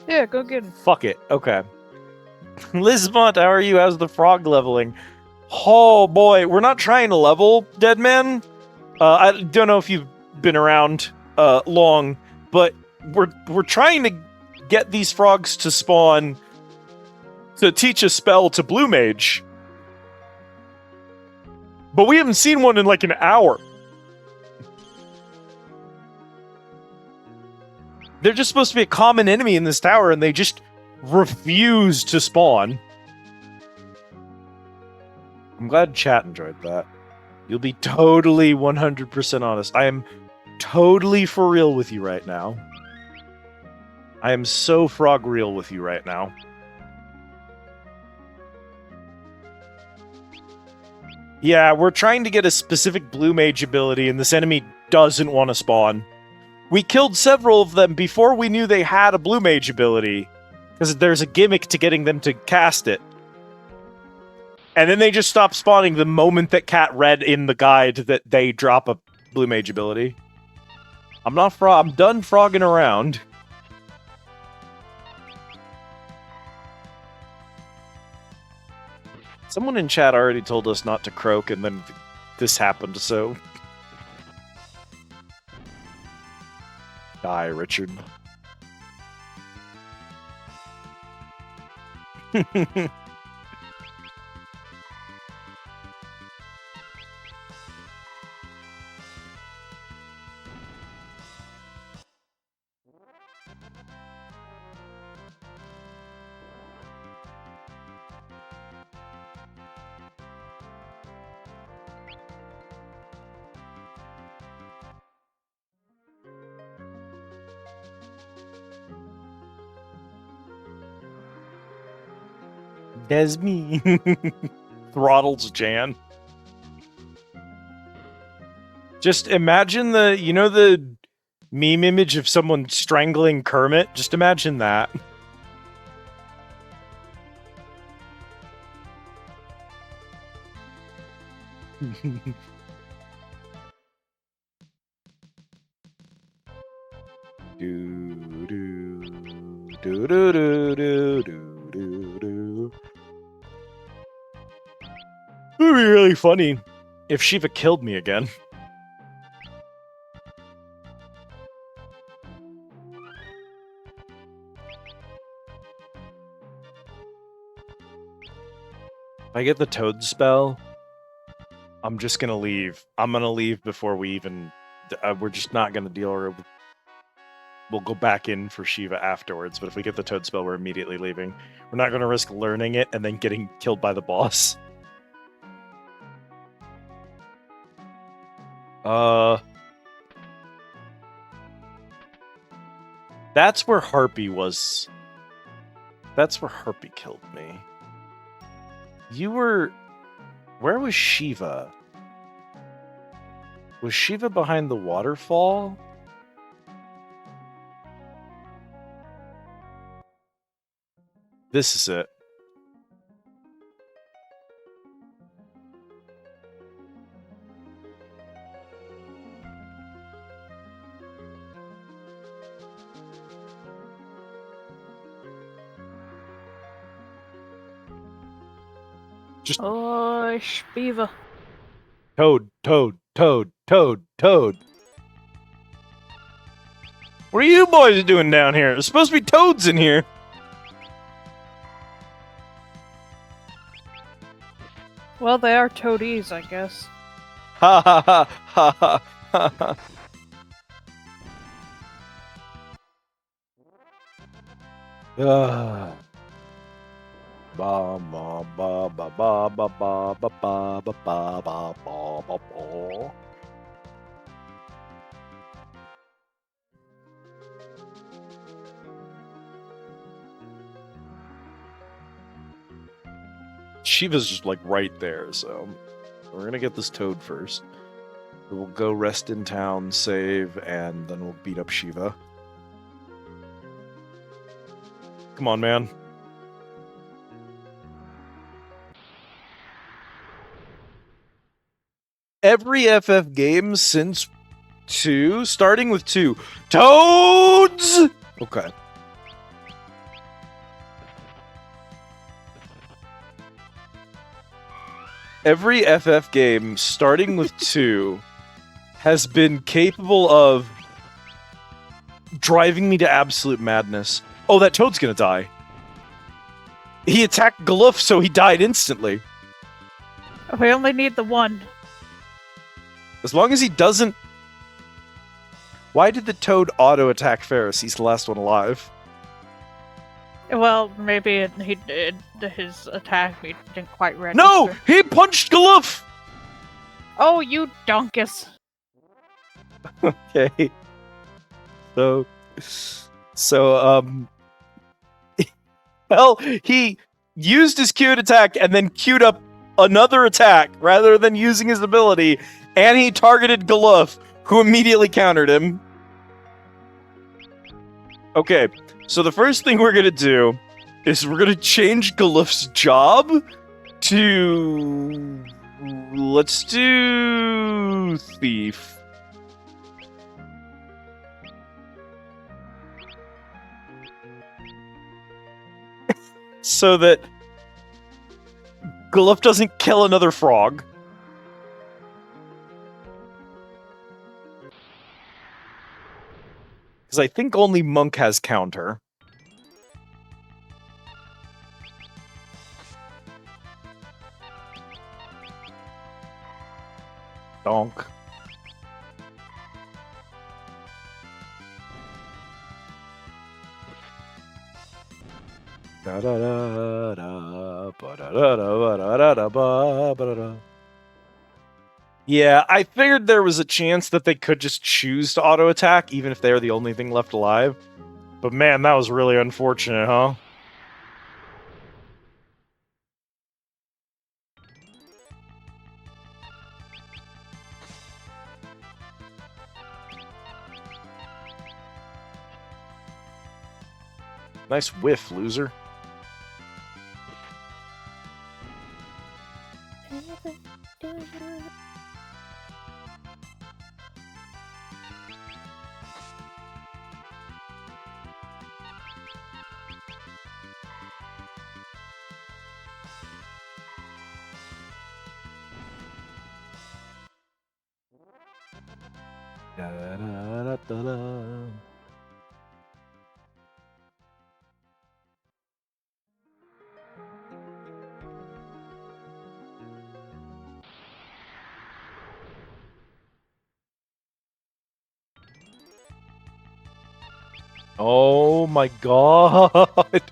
Yeah, go get him. Fuck it. Okay. Lizmont, how are you? How's the frog leveling? Oh boy, we're not trying to level, Dead Man. I don't know if you've been around long, but we're trying to get these frogs to spawn to teach a spell to Blue Mage. But we haven't seen one in like an hour. They're just supposed to be a common enemy in this tower, and they just refuse to spawn. I'm glad chat enjoyed that. You'll be totally 100% honest. I am totally for real with you right now. I am so frog real with you right now. Yeah, we're trying to get a specific Blue Mage ability, and this enemy doesn't want to spawn. We killed several of them before we knew they had a Blue Mage ability, because there's a gimmick to getting them to cast it. And then they just stopped spawning the moment that Cat read in the guide that they drop a Blue Mage ability. I'm done frogging around. Someone in chat already told us not to croak, and then this happened, so... Die, Richard. That's me. Throttles Jan. Just imagine the meme image of someone strangling Kermit? Just imagine that. do do do do do do do do. It would be really funny if Shiva killed me again. If I get the toad spell, I'm just gonna leave. I'm gonna leave before we even... we're just not gonna deal with... We'll go back in for Shiva afterwards, but if we get the toad spell, we're immediately leaving. We're not gonna risk learning it and then getting killed by the boss. That's where Harpy was. That's where Harpy killed me. You were... Where was Shiva? Was Shiva behind the waterfall? This is it. Just Oh, Spiva. Toad, toad, toad, toad, toad. What are you boys doing down here? There's supposed to be toads in here. Well, they are toadies, I guess. Ha ha ha ha ha ha ha. Ba ba ba ba ba ba ba ba ba ba ba ba ba. Shiva's just like right there, so we're gonna get this toad first. We'll go rest in town, save, and then we'll beat up Shiva. Come on, man. Every FF game since 2, starting with 2. Toads! Okay. Every FF game, starting with 2, has been capable of driving me to absolute madness. Oh, that toad's gonna die. He attacked Gloof, so he died instantly. We only need the one. As long as he doesn't... Why did the toad auto-attack Ferris? He's the last one alive. Well, maybe he did his attack. He didn't quite register. No! He punched Gloof! Oh, you donkus. Okay. So, well, he used his queued attack and then queued up another attack rather than using his ability, and he targeted Gloof, who immediately countered him. Okay, so the first thing we're gonna do is we're gonna change Gloof's job to... Let's do... Thief. So that Gloof doesn't kill another frog. Because I think only Monk has counter. Donk. Da da da da ba da da da da da ba da da. Yeah, I figured there was a chance that they could just choose to auto attack, even if they're the only thing left alive. But man, that was really unfortunate, huh? Nice whiff, loser. Da-da-da-da-da. Oh my god!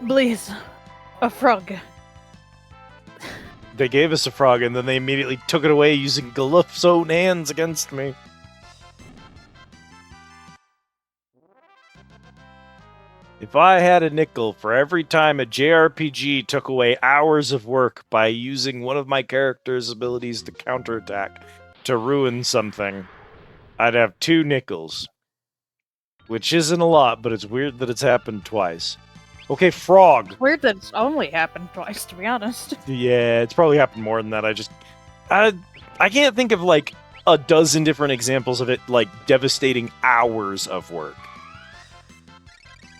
Please. A frog. They gave us a frog and then they immediately took it away using Gloof's own hands against me. If I had a nickel for every time a JRPG took away hours of work by using one of my character's abilities to counterattack to ruin something, I'd have 2 nickels. Which isn't a lot, but it's weird that it's happened twice. Okay, frog. Weird that it's only happened twice, to be honest. Yeah, it's probably happened more than that. I can't think of like a dozen different examples of it like devastating hours of work.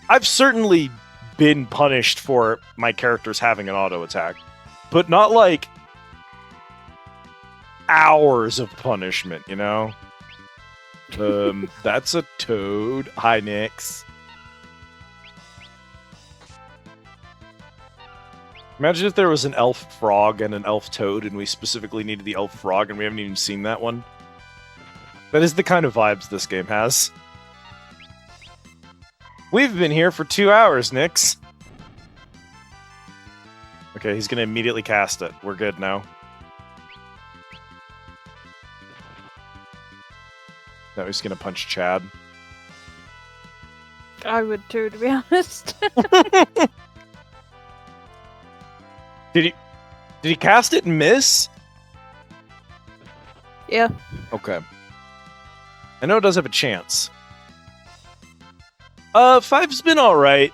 I've certainly been punished for my characters having an auto attack, but not like hours of punishment, you know? That's a toad. Hi, Nix. Imagine if there was an elf frog and an elf toad, and we specifically needed the elf frog, and we haven't even seen that one. That is the kind of vibes this game has. We've been here for 2 hours, Nix. Okay, he's gonna immediately cast it. We're good now. Now he's gonna punch Chad. I would too, to be honest. Did he cast it and miss? Yeah. Okay. I know it does have a chance. 5's been alright.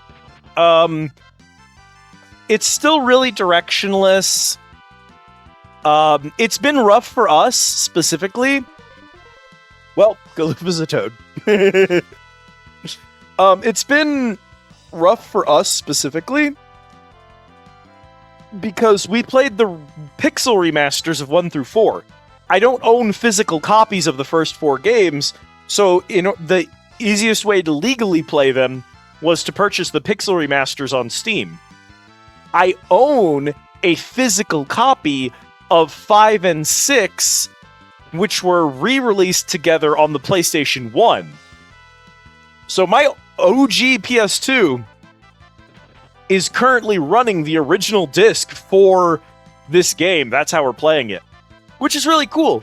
It's still really directionless. It's been rough for us, specifically. Well, Galoopa's a toad. It's been rough for us, specifically, because we played the pixel remasters of 1 through 4. I don't own physical copies of the first 4 games, so the easiest way to legally play them was to purchase the pixel remasters on Steam. I own a physical copy of 5 and 6, which were re-released together on the PlayStation 1. So my OG PS2 is currently running the original disc for this game. That's how we're playing it, which is really cool.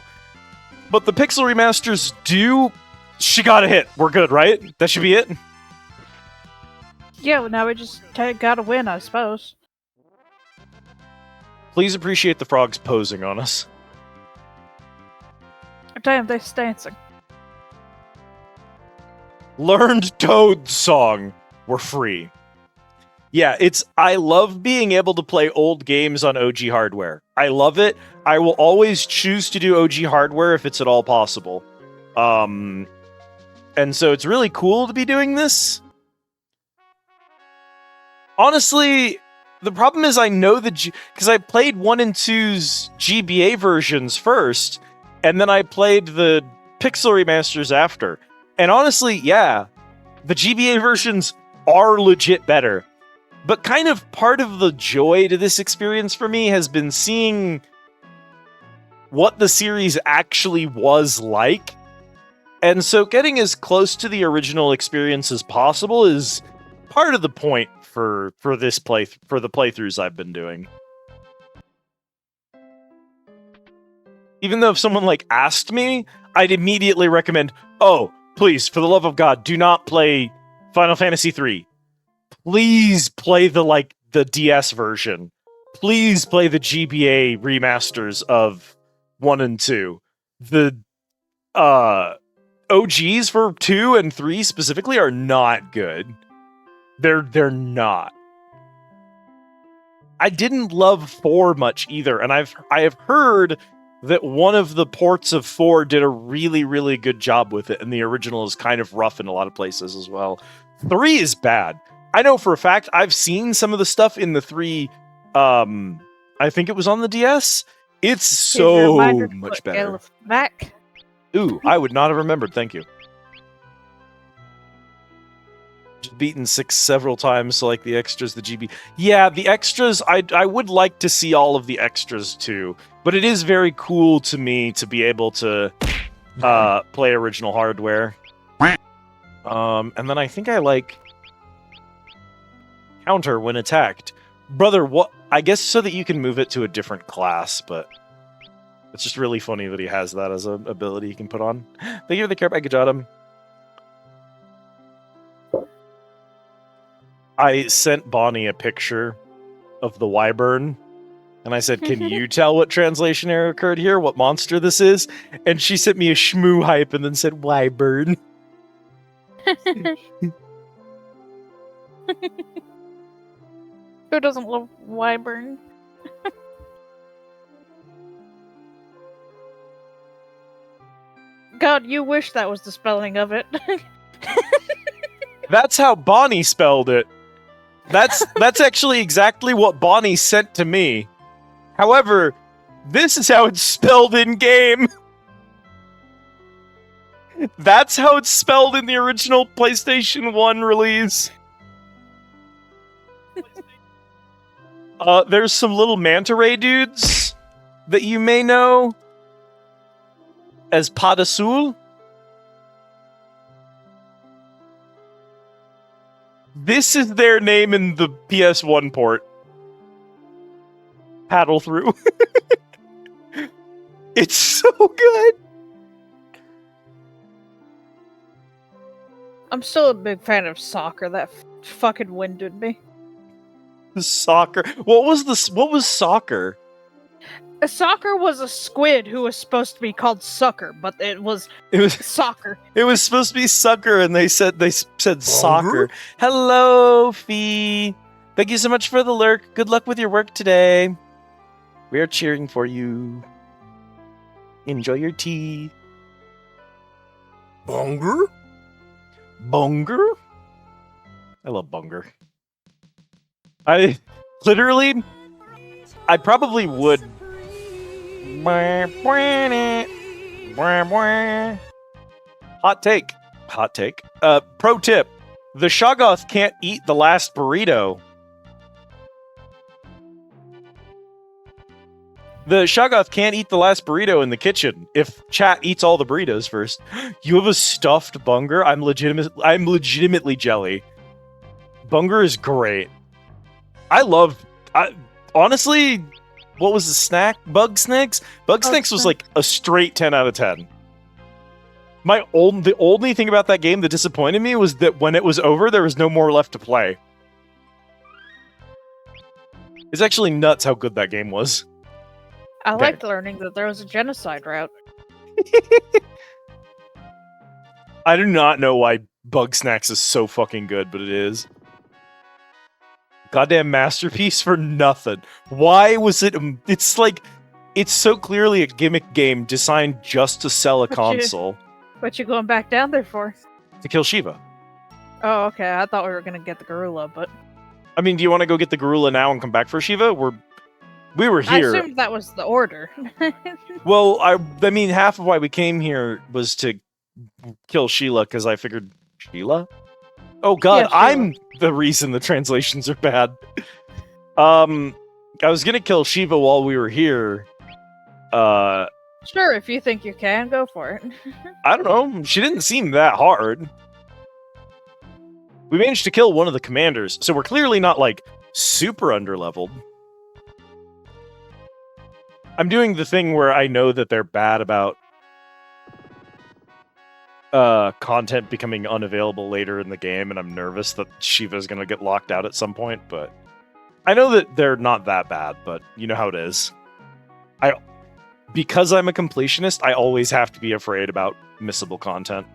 But the pixel remasters do... She got a hit. We're good, right? That should be it? Yeah, well, now we just gotta win, I suppose. Please appreciate the frogs posing on us. Damn, they're dancing. Learned Toad song. We're free. Yeah, I love being able to play old games on OG hardware. I love it. I will always choose to do OG hardware if it's at all possible. And so it's really cool to be doing this. Honestly, the problem is I know because I played 1 and 2's GBA versions first, and then I played the pixel remasters after. And honestly, yeah, the GBA versions are legit better. But kind of part of the joy to this experience for me has been seeing what the series actually was like. And so getting as close to the original experience as possible is part of the point for the playthroughs I've been doing. Even though if someone asked me, I'd immediately recommend, oh, please, for the love of God, do not play Final Fantasy III. Please play the DS version. Please play the GBA remasters of 1 and 2. The OGs for 2 and 3 specifically are not good. They're not. I didn't love 4 much either, and I have heard that one of the ports of 4 did a really, really good job with it, and the original is kind of rough in a lot of places as well. 3 is bad. I know for a fact I've seen some of the stuff in the 3, I think it was on the DS. It's so much better. Back. Ooh, I would not have remembered, thank you. Just beaten 6 several times, so the extras, the GB... Yeah, the extras, I would like to see all of the extras too, but it is very cool to me to be able to play original hardware. And then I think I like counter when attacked. Brother, what? I guess so that you can move it to a different class, but it's just really funny that he has that as an ability he can put on. Thank you for the care package, Adam. I sent Bonnie a picture of the wyvern, and I said, can you tell what translation error occurred here? What monster this is? And she sent me a shmoo hype and then said, wyvern. Who doesn't love wyvern? God, you wish that was the spelling of it. That's how Bonnie spelled it. That's actually exactly what Bonnie sent to me. However, this is how it's spelled in game. That's how it's spelled in the original PlayStation 1 release. There's some little manta ray dudes that you may know as Padasul. This is their name in the PS1 port. Paddle through. It's so good. I'm still a big fan of soccer. That fucking winded me. Soccer. What was soccer? Soccer was a squid who was supposed to be called Sucker, but it was soccer. It was supposed to be sucker, and they said soccer. Hello, Fee. Thank you so much for the lurk. Good luck with your work today. We are cheering for you. Enjoy your tea. Bunger? Bunger? I love Bunger. I probably would. Hot take. Pro tip. The Shoggoth can't eat the last burrito. The Shoggoth can't eat the last burrito in the kitchen if chat eats all the burritos first. You have a stuffed Bunger? I'm legitimately jelly. Bunger is great. Honestly, what was the snack? Bug Snacks? Bug Snacks was like a straight 10 out of 10. The only thing about that game that disappointed me was that when it was over, there was no more left to play. It's actually nuts how good that game was. I liked learning that there was a genocide route. I do not know why Bug Snacks is so fucking good, but it is. Goddamn masterpiece for nothing. Why was it? It's like, it's so clearly a gimmick game designed just to sell a console. What you going back down there for? To kill Shiva. Oh, okay. I thought we were gonna get the gorilla, but... I mean, do you want to go get the gorilla now and come back for Shiva? We were here. I assumed that was the order. Well, I mean, half of why we came here was to kill Sheila, because I figured... Sheila? Oh god, Yeah, I'm the reason the translations are bad. I was gonna kill Shiva while we were here. Sure, if you think you can, go for it. I don't know. She didn't seem that hard. We managed to kill one of the commanders, so we're clearly not, like, super underleveled. I'm doing the thing where I know that they're bad about content becoming unavailable later in the game, and I'm nervous that Shiva's gonna get locked out at some point, but I know that they're not that bad, but you know how it is. Because I'm a completionist, I always have to be afraid about missable content.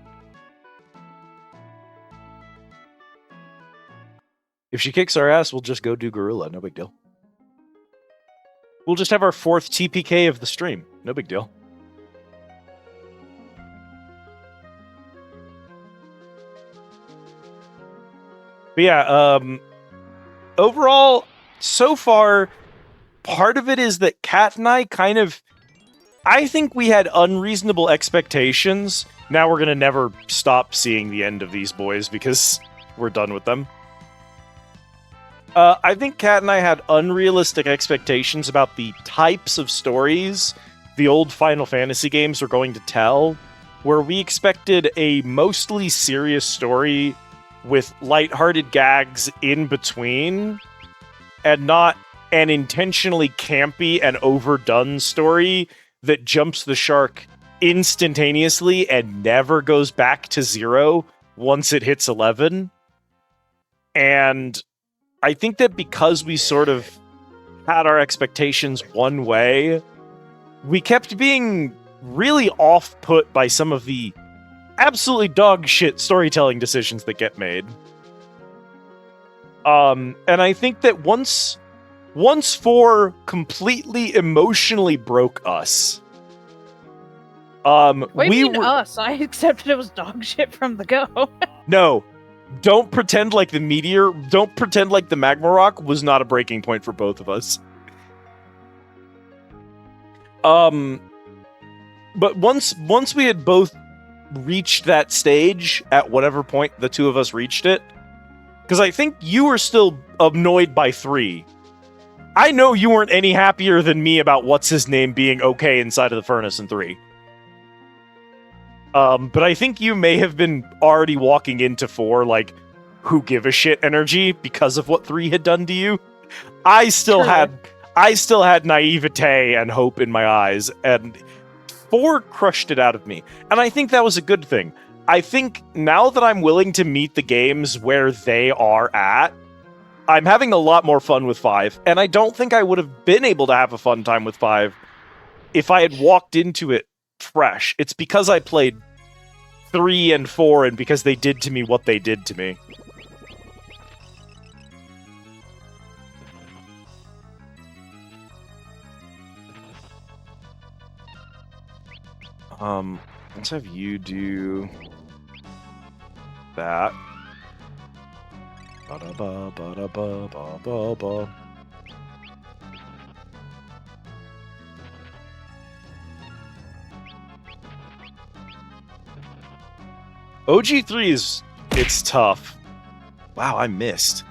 If she kicks our ass, we'll just go do Gorilla, no big deal. We'll just have our 4th TPK of the stream, no big deal. But yeah, overall, so far, part of it is that Kat and I I think we had unreasonable expectations. Now we're gonna never stop seeing the end of these boys because we're done with them. I think Kat and I had unrealistic expectations about the types of stories the old Final Fantasy games were going to tell, where we expected a mostly serious story with lighthearted gags in between, and not an intentionally campy and overdone story that jumps the shark instantaneously and never goes back to 0 once it hits 11. And I think that because we sort of had our expectations one way, we kept being really off-put by some of the absolutely dog shit storytelling decisions that get made. And I think that once 4 completely emotionally broke us. Us? I accepted it was dog shit from the go. No. Don't pretend like the meteor, don't pretend like the magma rock was not a breaking point for both of us. But once we had both reached that stage, at whatever point the two of us reached it, because I think you were still annoyed by 3. I know you weren't any happier than me about what's-his-name being okay inside of the furnace in 3. But I think you may have been already walking into 4, like, who give a shit energy because of what 3 had done to you. I still had naivete and hope in my eyes, and 4 crushed it out of me. And I think that was a good thing. I think now that I'm willing to meet the games where they are at, I'm having a lot more fun with 5, and I don't think I would have been able to have a fun time with 5 if I had walked into it fresh. It's because I played 3 and 4, and because they did to me what they did to me. Let's have you do that. Ba-da-ba, ba-da-ba, ba-ba-ba. OG3 it's tough. Wow, I missed.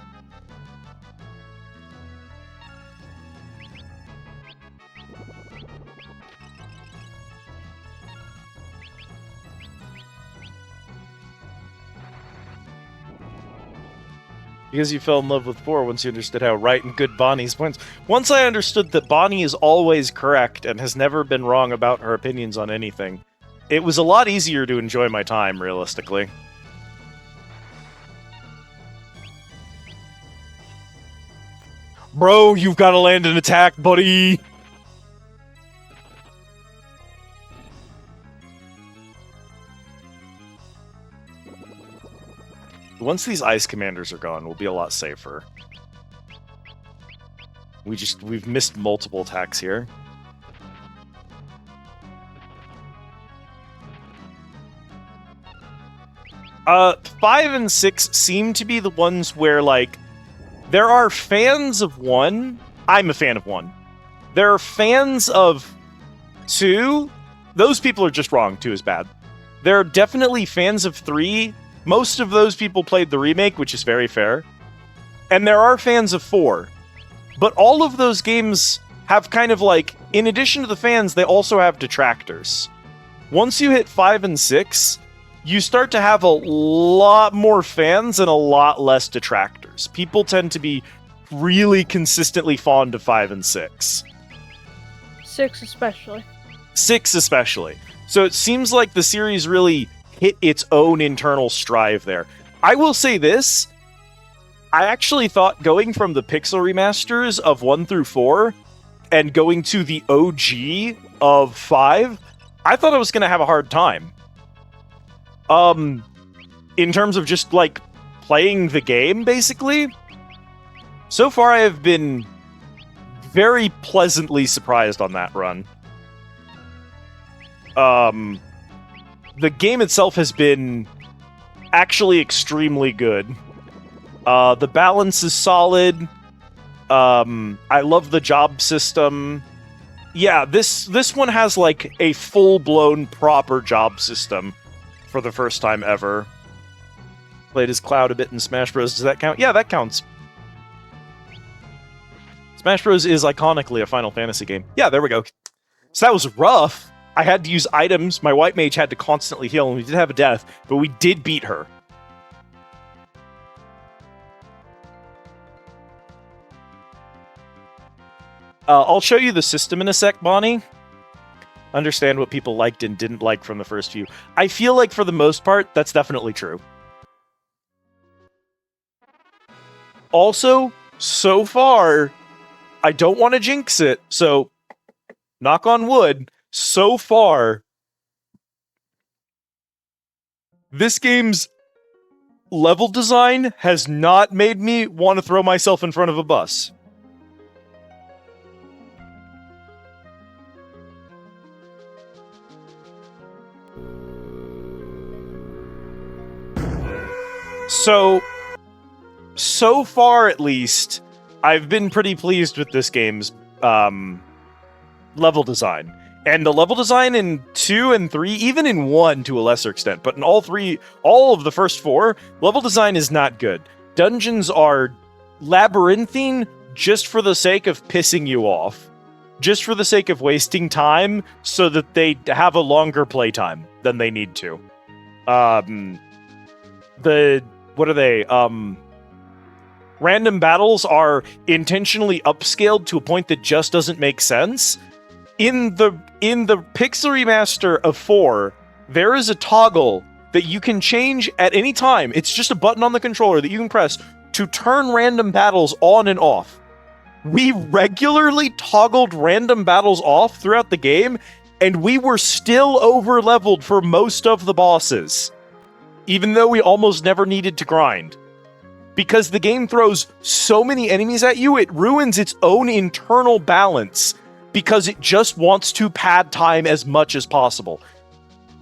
Because you fell in love with 4 once you understood how right and good Bonnie's points. Once I understood that Bonnie is always correct and has never been wrong about her opinions on anything, it was a lot easier to enjoy my time, realistically. Bro, you've got to land an attack, buddy! Once these ice commanders are gone, we'll be a lot safer. We've missed multiple attacks here. Five and 6 seem to be the ones where, like, there are fans of 1. I'm a fan of 1. There are fans of 2. Those people are just wrong. 2 is bad. There are definitely fans of 3. Most of those people played the remake, which is very fair. And there are fans of 4. But all of those games have kind of like, in addition to the fans, they also have detractors. Once you hit 5 and 6, you start to have a lot more fans and a lot less detractors. People tend to be really consistently fond of 5 and 6. 6 especially. 6 especially. So it seems like the series really hit its own internal strive there. I will say this. I actually thought going from the pixel remasters of 1 through 4 and going to the OG of 5, I thought I was going to have a hard time. In terms of just, like, playing the game, basically. So far, I have been very pleasantly surprised on that run. The game itself has been actually extremely good. The balance is solid. I love the job system. Yeah, this one has, like, a full-blown proper job system for the first time ever. Played as Cloud a bit in Smash Bros. Does that count? Yeah, that counts. Smash Bros. Is iconically a Final Fantasy game. Yeah, there we go. So that was rough. I had to use items. My white mage had to constantly heal, and we did have a death, but we did beat her. I'll show you the system in a sec, Bonnie. Understand what people liked and didn't like from the first few. I feel like, for the most part, that's definitely true. Also, so far, I don't want to jinx it, so knock on wood, so far, this game's level design has not made me want to throw myself in front of a bus. So far, at least, I've been pretty pleased with this game's level design. And the level design in 2 and 3, even in 1 to a lesser extent, but in all of the first 4, level design is not good. Dungeons are labyrinthine just for the sake of pissing you off. Just for the sake of wasting time so that they have a longer playtime than they need to. What are they? Random battles are intentionally upscaled to a point that just doesn't make sense. In the pixel remaster of 4, there is a toggle that you can change at any time. It's just a button on the controller that you can press to turn random battles on and off. We regularly toggled random battles off throughout the game, and we were still over-leveled for most of the bosses, even though we almost never needed to grind. Because the game throws so many enemies at you, it ruins its own internal balance, because it just wants to pad time as much as possible.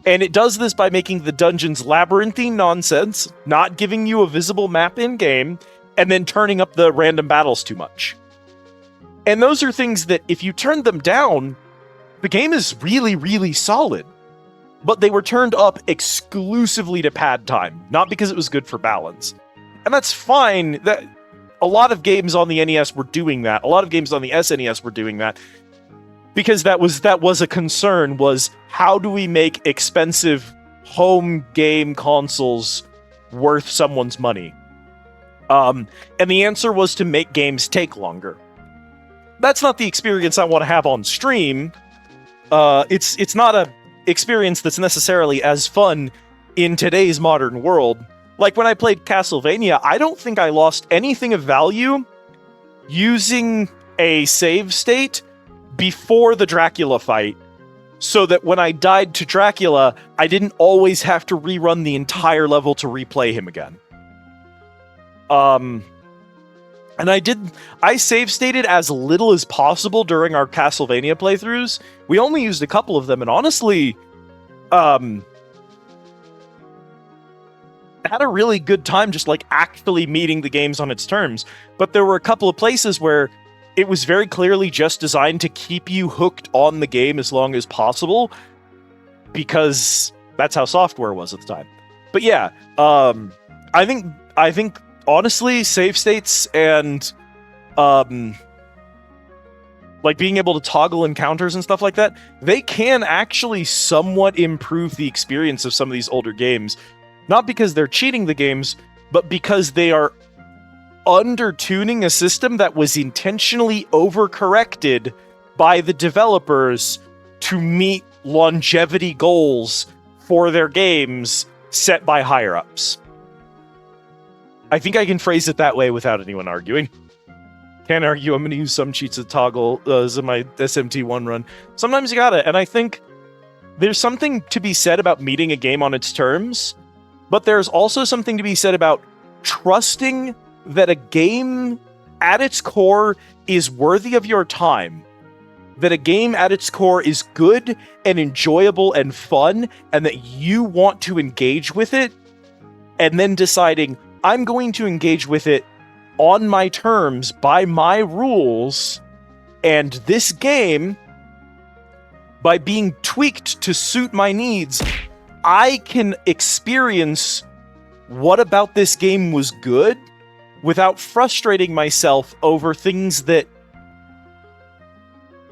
And it does this by making the dungeons labyrinthine nonsense, not giving you a visible map in-game, and then turning up the random battles too much. And those are things that, if you turn them down, the game is really, really solid. But they were turned up exclusively to pad time, not because it was good for balance. And that's fine. That a lot of games on the NES were doing that. A lot of games on the SNES were doing that. Because that was a concern, was how do we make expensive home game consoles worth someone's money? And the answer was to make games take longer. That's not the experience I want to have on stream. It's not a experience that's necessarily as fun in today's modern world. Like when I played Castlevania, I don't think I lost anything of value using a save state before the Dracula fight, so that when I died to Dracula, I didn't always have to rerun the entire level to replay him again. And I save stated as little as possible during our Castlevania playthroughs. We only used a couple of them, and honestly, had a really good time just like actually meeting the games on its terms. But there were a couple of places where it was very clearly just designed to keep you hooked on the game as long as possible, because that's how software was at the time. But yeah, I think honestly, save states and like being able to toggle encounters and stuff like that, they can actually somewhat improve the experience of some of these older games. Not because they're cheating the games, but because they are undertuning a system that was intentionally overcorrected by the developers to meet longevity goals for their games set by higher-ups. I think I can phrase it that way without anyone arguing. Can't argue. I'm going to use some cheats to toggle in my SMT1 run. Sometimes you gotta, and I think there's something to be said about meeting a game on its terms, but there's also something to be said about trusting that a game at its core is worthy of your time. That a game at its core is good and enjoyable and fun, and that you want to engage with it, and then deciding, I'm going to engage with it on my terms, by my rules, and this game, by being tweaked to suit my needs, I can experience what about this game was good without frustrating myself over things that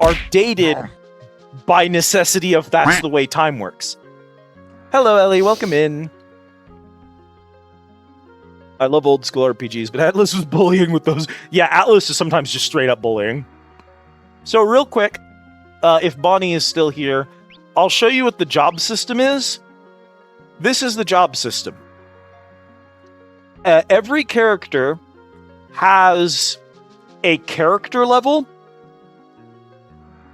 are dated by necessity of that's the way time works. Hello, Ellie. Welcome in. I love old school RPGs, but Atlas was bullying with those. Yeah, Atlas is sometimes just straight up bullying. So real quick, if Bonnie is still here, I'll show you what the job system is. This is the job system. Every character has a character level.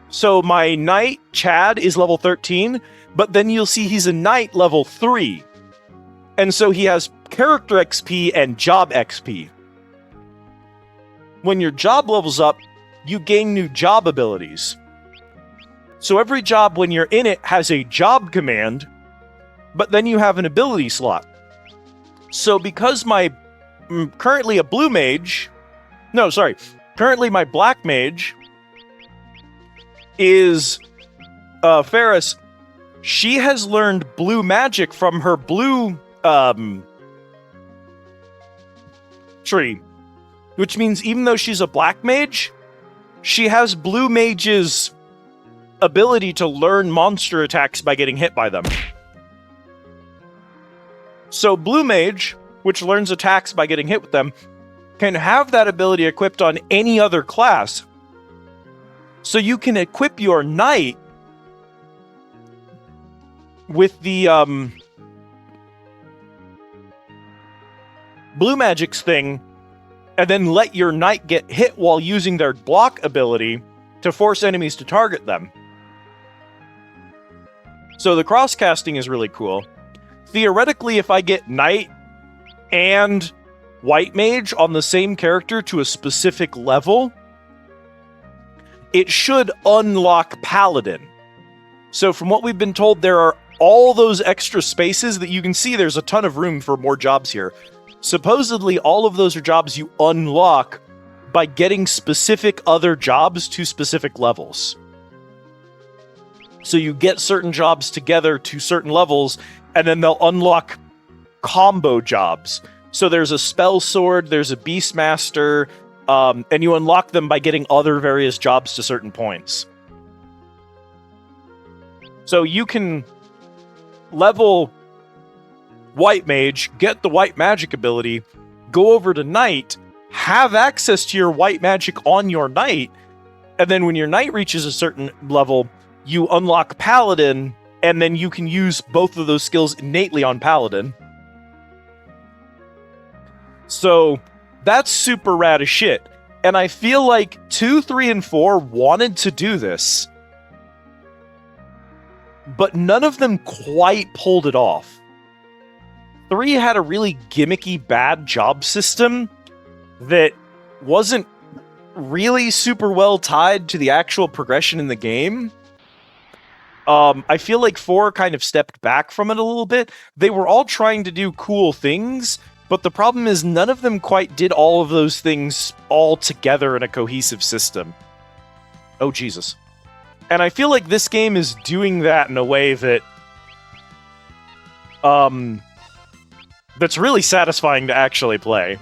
So my knight, Chad, is level 13, but then you'll see he's a knight level 3. And so he has character XP and job XP. When your job levels up, you gain new job abilities. So every job when you're in it has a job command, but then you have an ability slot. So because I'm currently a blue mage, currently my black mage is Ferris. She has learned blue magic from her blue tree, which means even though she's a black mage, she has blue mage's ability to learn monster attacks by getting hit by them. So blue mage, which learns attacks by getting hit with them, can have that ability equipped on any other class. So you can equip your knight with the blue magic's thing, and then let your knight get hit while using their block ability to force enemies to target them. So the cross-casting is really cool. Theoretically, if I get knight and white mage on the same character to a specific level, it should unlock paladin. So from what we've been told, there are all those extra spaces that you can see. There's a ton of room for more jobs here. Supposedly, all of those are jobs you unlock by getting specific other jobs to specific levels. So you get certain jobs together to certain levels, and then they'll unlock combo jobs. So there's a spell sword, there's a beastmaster, and you unlock them by getting other various jobs to certain points. So you can level white mage, get the white magic ability, go over to knight, have access to your white magic on your knight, and then when your knight reaches a certain level, you unlock paladin, and then you can use both of those skills innately on paladin. So that's super rad as shit. And I feel like 2, 3, and 4 wanted to do this, but none of them quite pulled it off. 3 had a really gimmicky bad job system that wasn't really super well tied to the actual progression in the game. I feel like 4 kind of stepped back from it a little bit. They were all trying to do cool things, but the problem is none of them quite did all of those things all together in a cohesive system. Oh, Jesus. And I feel like this game is doing that in a way that that's really satisfying to actually play.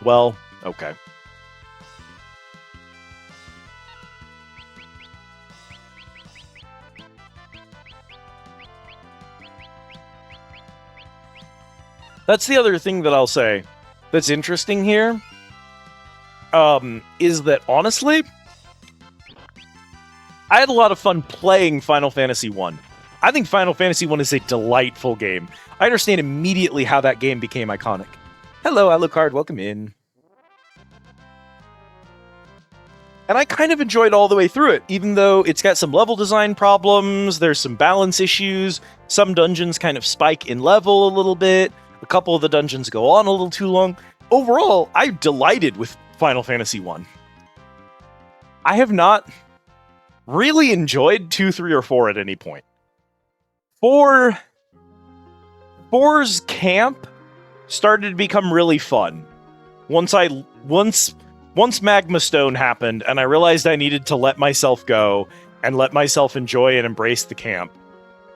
Well, okay. That's the other thing that I'll say that's interesting here, is that, honestly, I had a lot of fun playing Final Fantasy 1. I think Final Fantasy 1 is a delightful game. I understand immediately how that game became iconic. Hello, Alucard, welcome in. And I kind of enjoyed all the way through it, even though it's got some level design problems, there's some balance issues, some dungeons kind of spike in level a little bit, a couple of the dungeons go on a little too long. Overall, I'm delighted with Final Fantasy 1. I have not really enjoyed 2, 3, or 4 at any point. 4's camp started to become really fun. Once Magma Stone happened, and I realized I needed to let myself go and let myself enjoy and embrace the camp.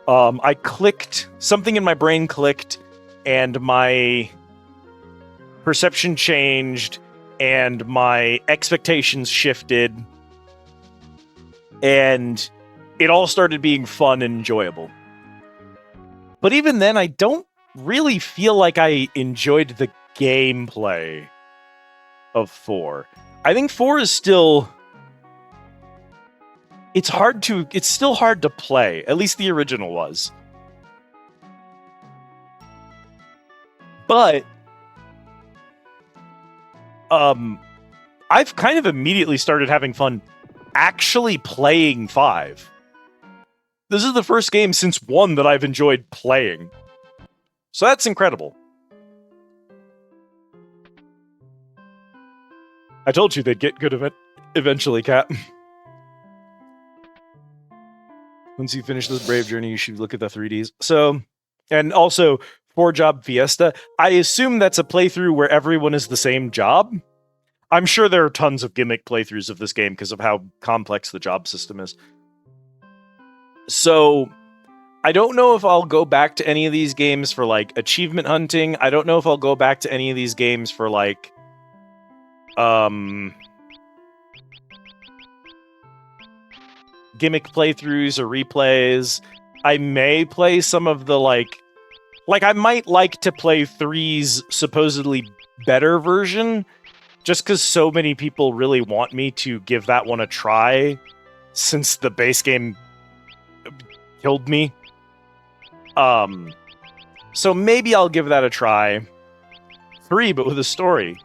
I clicked, something in my brain clicked, and my perception changed, and my expectations shifted, and it all started being fun and enjoyable. But even then, I don't really feel like I enjoyed the gameplay of 4. I think 4 is still... It's still hard to play. At least the original was. But I've kind of immediately started having fun actually playing 5. This is the first game since 1 that I've enjoyed playing. So that's incredible. I told you they'd get good eventually, Cat. Once you finish this Brave Journey, you should look at the 3Ds. So, and also, 4-Job Fiesta. I assume that's a playthrough where everyone is the same job. I'm sure there are tons of gimmick playthroughs of this game because of how complex the job system is. So, I don't know if I'll go back to any of these games for, like, achievement hunting. I don't know if I'll go back to any of these games for, like, gimmick playthroughs or replays. I may play some of the, like, I might like to play 3's supposedly better version, just because so many people really want me to give that one a try, since the base game killed me. So maybe I'll give that a try. 3, but with a story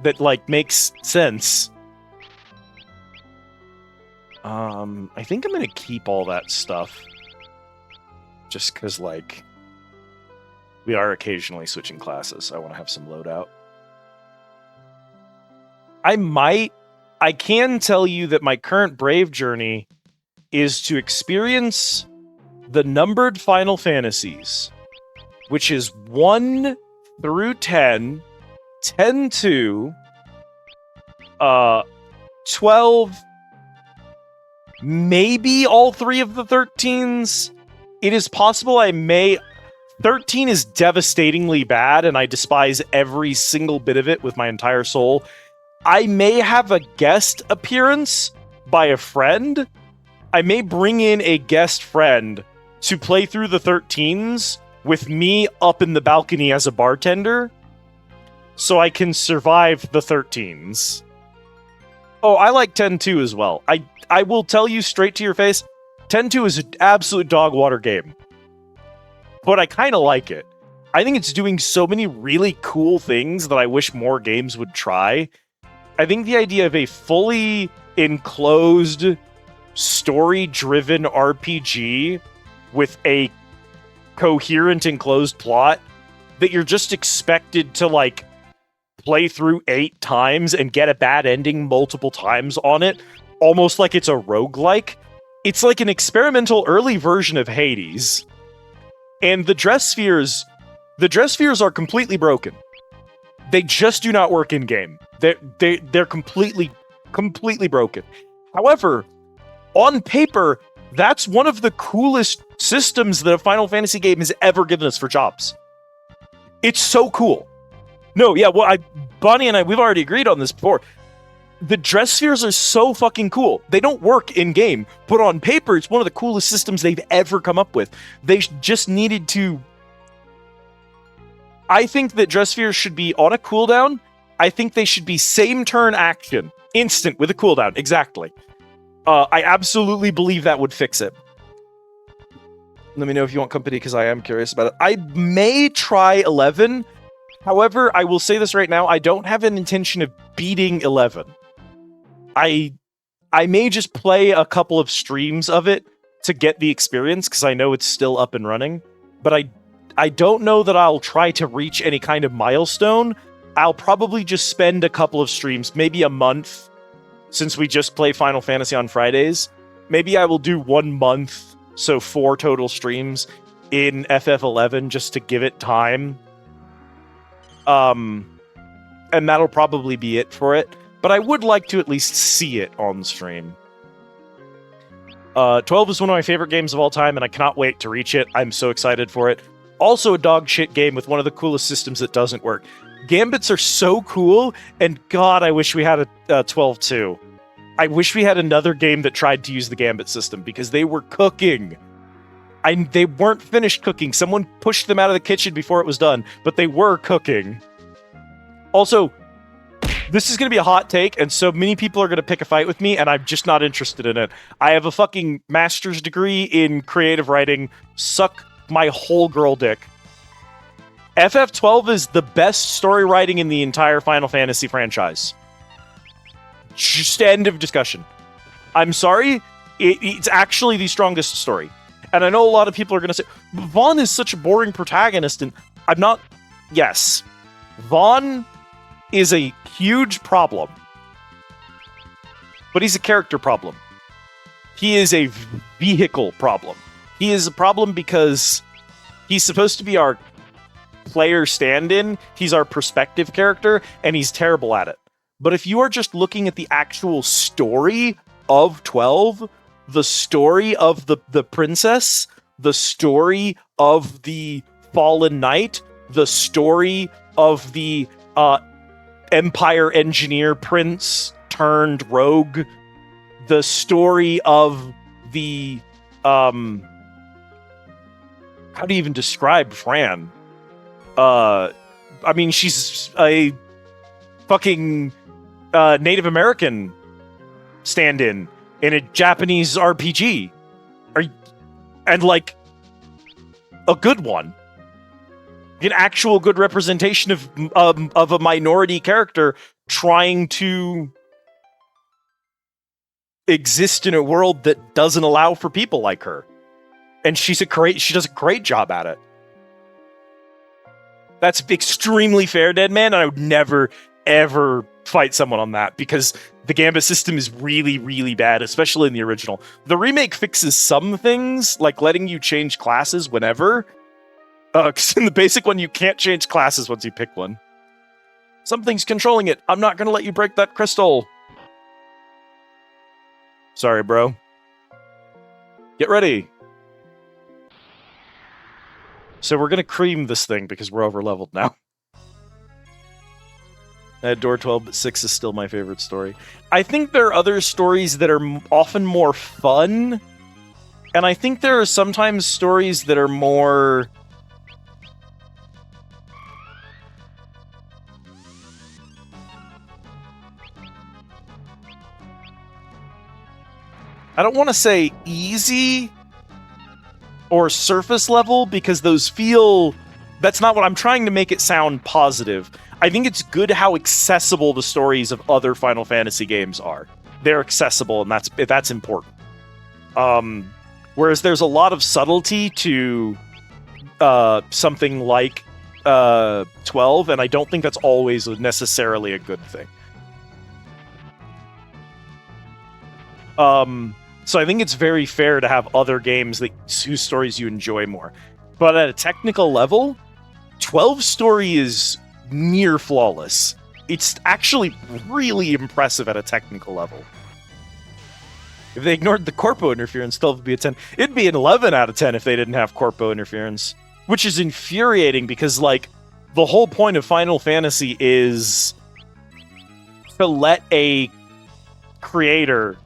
that, like, makes sense. I think I'm gonna keep all that stuff. Just because, like, we are occasionally switching classes. I want to have some loadout. I can tell you that my current Brave journey is to experience the numbered Final Fantasies, which is 1 through 10, 10 to 12, maybe all 3 of the 13s. It is possible I may... 13 is devastatingly bad, and I despise every single bit of it with my entire soul. I may have a guest appearance by a friend. I may bring in a guest friend to play through the 13s with me up in the balcony as a bartender, so I can survive the 13s. Oh, I like 10-2 as well. I will tell you straight to your face, 10-2 is an absolute dog water game. But I kind of like it. I think it's doing so many really cool things that I wish more games would try. I think the idea of a fully enclosed, story-driven RPG with a coherent enclosed plot that you're just expected to, like, play through 8 times and get a bad ending multiple times on it, almost like it's a roguelike. It's like an experimental early version of Hades. And the dress spheres are completely broken. They just do not work in game. They're completely broken. However, on paper, that's one of the coolest systems that a Final Fantasy game has ever given us for jobs. It's so cool. No, yeah, well, Bonnie and I, we've already agreed on this before. The dress spheres are so fucking cool. They don't work in game, but on paper, it's one of the coolest systems they've ever come up with. They just needed to... I think that dress spheres should be on a cooldown. I think they should be same turn action. Instant with a cooldown. Exactly. I absolutely believe that would fix it. Let me know if you want company, because I am curious about it. I may try 11. However, I will say this right now. I don't have an intention of beating 11. I may just play a couple of streams of it to get the experience, because I know it's still up and running. But I don't know that I'll try to reach any kind of milestone. I'll probably just spend a couple of streams, maybe a month, since we just play Final Fantasy on Fridays. Maybe I will do 1 month, so 4 total streams in FF11 just to give it time. And that'll probably be it for it. But I would like to at least see it on stream. 12 is one of my favorite games of all time, and I cannot wait to reach it. I'm so excited for it. Also a dog shit game with one of the coolest systems that doesn't work. Gambits are so cool, and God, I wish we had a 12-2. I wish we had another game that tried to use the Gambit system, because they were cooking. They weren't finished cooking. Someone pushed them out of the kitchen before it was done, but they were cooking. Also, this is going to be a hot take, and so many people are going to pick a fight with me, and I'm just not interested in it. I have a fucking master's degree in creative writing. Suck my whole girl dick. FF12 is the best story writing in the entire Final Fantasy franchise. Just end of discussion. I'm sorry, it's actually the strongest story. And I know a lot of people are going to say, Vaughn is such a boring protagonist, and I'm not... Yes. Vaughn is a huge problem. But he's a character problem. He is a vehicle problem. He is a problem because he's supposed to be our player stand-in, he's our perspective character, and he's terrible at it. But if you are just looking at the actual story of 12, the story of the princess, the story of the fallen knight, the story of the empire engineer prince turned rogue, the story of the how do you even describe Fran? I mean, she's a fucking Native American stand-in in a Japanese RPG. And, like, a good one. An actual good representation of a minority character trying to exist in a world that doesn't allow for people like her. And she does a great job at it. That's extremely fair, Dead Man, and I would never, ever fight someone on that, because the Gambit system is really, really bad, especially in the original. The remake fixes some things, like letting you change classes whenever. Because in the basic one, you can't change classes once you pick one. Something's controlling it. I'm not going to let you break that crystal. Sorry, bro. Get ready. So we're going to cream this thing because we're over-leveled now. I had Door 12, but 6 is still my favorite story. I think there are other stories that are often more fun. And I think there are sometimes stories that are more... I don't want to say easy or surface level, because those feel... That's not what I'm trying to make it sound positive. I think it's good how accessible the stories of other Final Fantasy games are. They're accessible, and that's important. Whereas there's a lot of subtlety to something like 12, and I don't think that's always necessarily a good thing. So I think it's very fair to have other games whose stories you enjoy more. But at a technical level, 12's story is near flawless. It's actually really impressive at a technical level. If they ignored the corpo interference, 12 would be a 10. It'd be an 11 out of 10 if they didn't have corpo interference. Which is infuriating because, like, the whole point of Final Fantasy is to let a creator...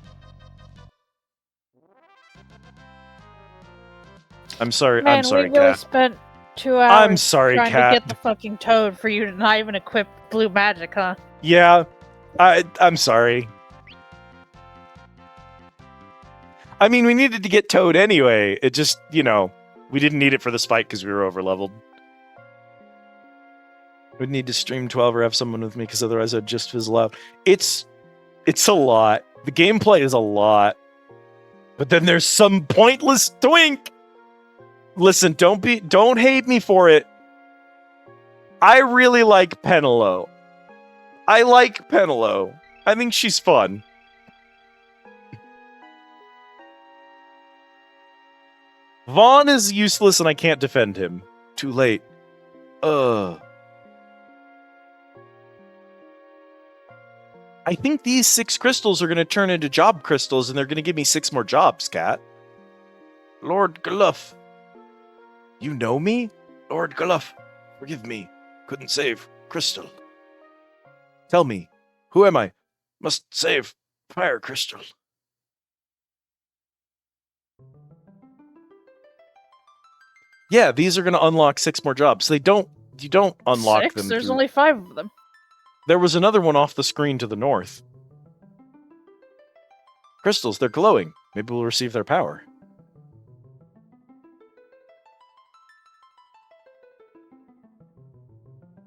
I'm sorry, Man, I'm sorry, we really Kat. spent 2 hours I'm sorry, trying Kat. to get the fucking Toad for you to not even equip blue magic, huh? Yeah, I'm sorry. I mean, we needed to get Toad anyway. It just, you know, we didn't need it for this fight because we were over-leveled. We'd need to stream 12 or have someone with me, because otherwise I'd just fizzle out. It's a lot. The gameplay is a lot. But then there's some pointless twink! Listen, don't hate me for it. I really like Penelo. I like Penelo. I think she's fun. Vaughn is useless and I can't defend him. Too late. I think these 6 crystals are going to turn into job crystals, and they're going to give me 6 more jobs, Kat. Lord Gluff. You know me? Lord Gluff, forgive me. Couldn't save Crystal. Tell me, who am I? Must save Fire Crystal. Yeah, these are going to unlock 6 more jobs. You don't unlock 6? them. There's only 5 of them. There was another one off the screen to the north. Crystals, they're glowing. Maybe we'll receive their power.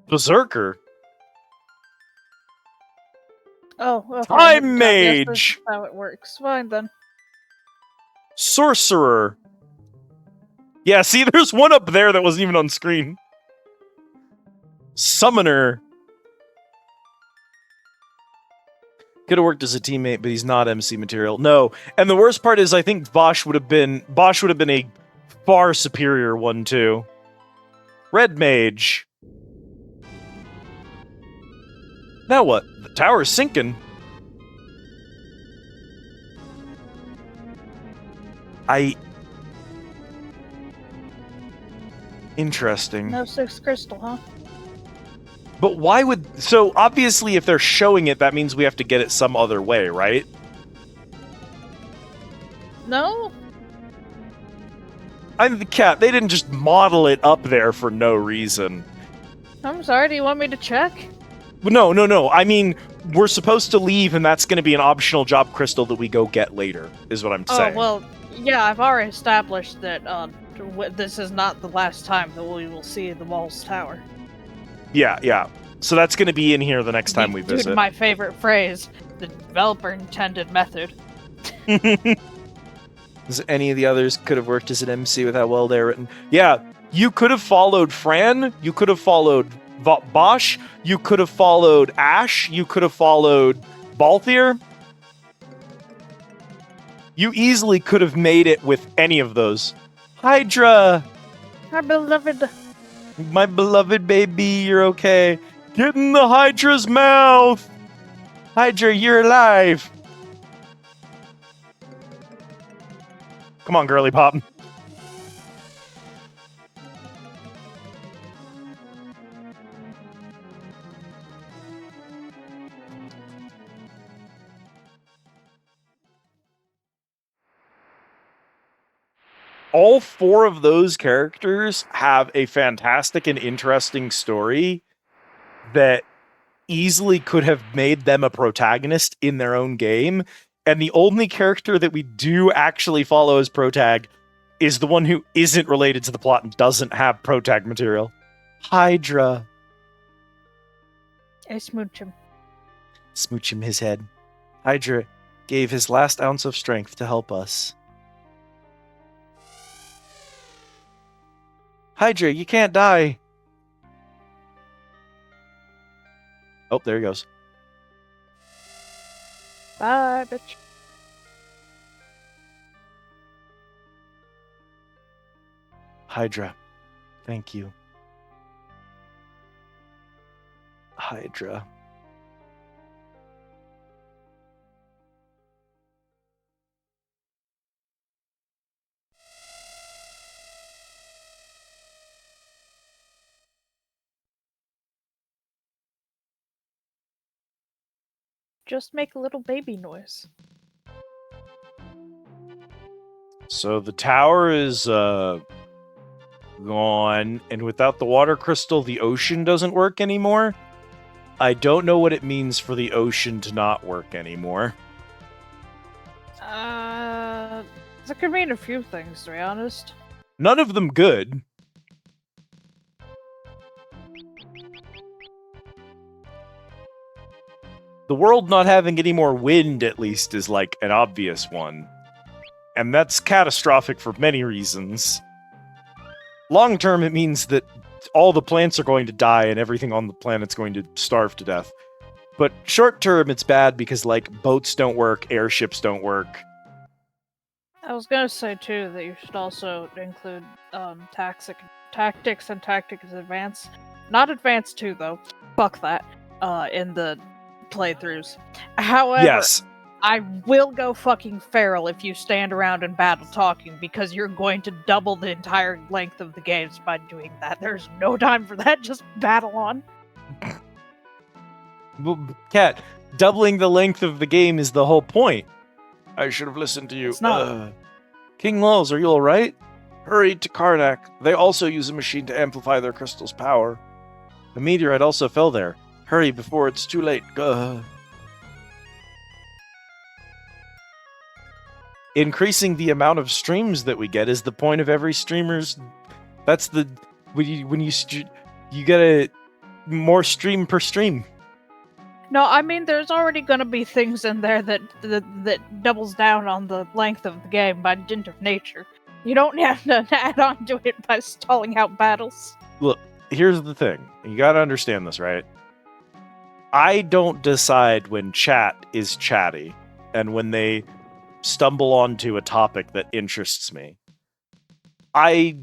Berserker? Oh, okay. Time Yes, Mage! that's how it works. Fine, then. Sorcerer. Yeah, see, there's one up there that wasn't even on screen. Summoner. Could have worked as a teammate, but he's not MC material. No, and the worst part is I think Bosch would have been a far superior one too. Red Mage. Now what? The tower's sinking. Interesting. No 6 crystal, huh? But why would... So, obviously, if they're showing it, that means we have to get it some other way, right? No? I'm the cat. They didn't just model it up there for no reason. I'm sorry, do you want me to check? No. I mean, we're supposed to leave, and that's going to be an optional job crystal that we go get later, is what I'm Oh, saying. well, yeah, I've already established that this is not the last time that we will see the Walls Tower. Yeah. So that's going to be in here the next time we Due visit. to my favorite phrase, the developer intended method. Any of the others could have worked as an MC with how well they're written. Yeah, you could have followed Fran, you could have followed Bosch, you could have followed Ash, you could have followed Balthier. You easily could have made it with any of those. Hydra! My beloved. My beloved baby, you're okay. Get in the Hydra's mouth! Hydra, you're alive! Come on, girly pop. All four of those characters have a fantastic and interesting story that easily could have made them a protagonist in their own game. And the only character that we do actually follow as protag is the one who isn't related to the plot and doesn't have protag material. Hydra. I smooch him. Smooch him his head. Hydra gave his last ounce of strength to help us. Hydra, you can't die. Oh, there he goes. Bye, bitch. Hydra, thank you. Hydra. Just make a little baby noise. So the tower is gone, and without the water crystal, the ocean doesn't work anymore. I don't know what it means for the ocean to not work anymore. That could mean a few things, to be honest. None of them good. The world not having any more wind, at least, is like an obvious one. And that's catastrophic for many reasons. Long term, it means that all the plants are going to die and everything on the planet's going to starve to death. But short term, it's bad because, like, boats don't work, airships don't work. I was gonna say, too, that you should also include tactics and tactics advance. Not advance 2, though. Fuck that. In the playthroughs. However, Yes. I will go fucking feral if you stand around and battle talking, because you're going to double the entire length of the games by doing that. There's no time for that, just battle on. Cat, doubling the length of the game is the whole point. I should have listened to you. It's not. King Lulz, are you alright? Hurry to Karnak. They also use a machine to amplify their crystal's power. A meteorite also fell there. Hurry before it's too late. Increasing the amount of streams that we get is the point of every streamer's. That's the when you get a more stream per stream. No, I mean, there's already gonna be things in there that doubles down on the length of the game by dint of nature. You don't have to add on to it by stalling out battles. Look, here's the thing. You gotta understand this, right? I don't decide when chat is chatty and when they stumble onto a topic that interests me. I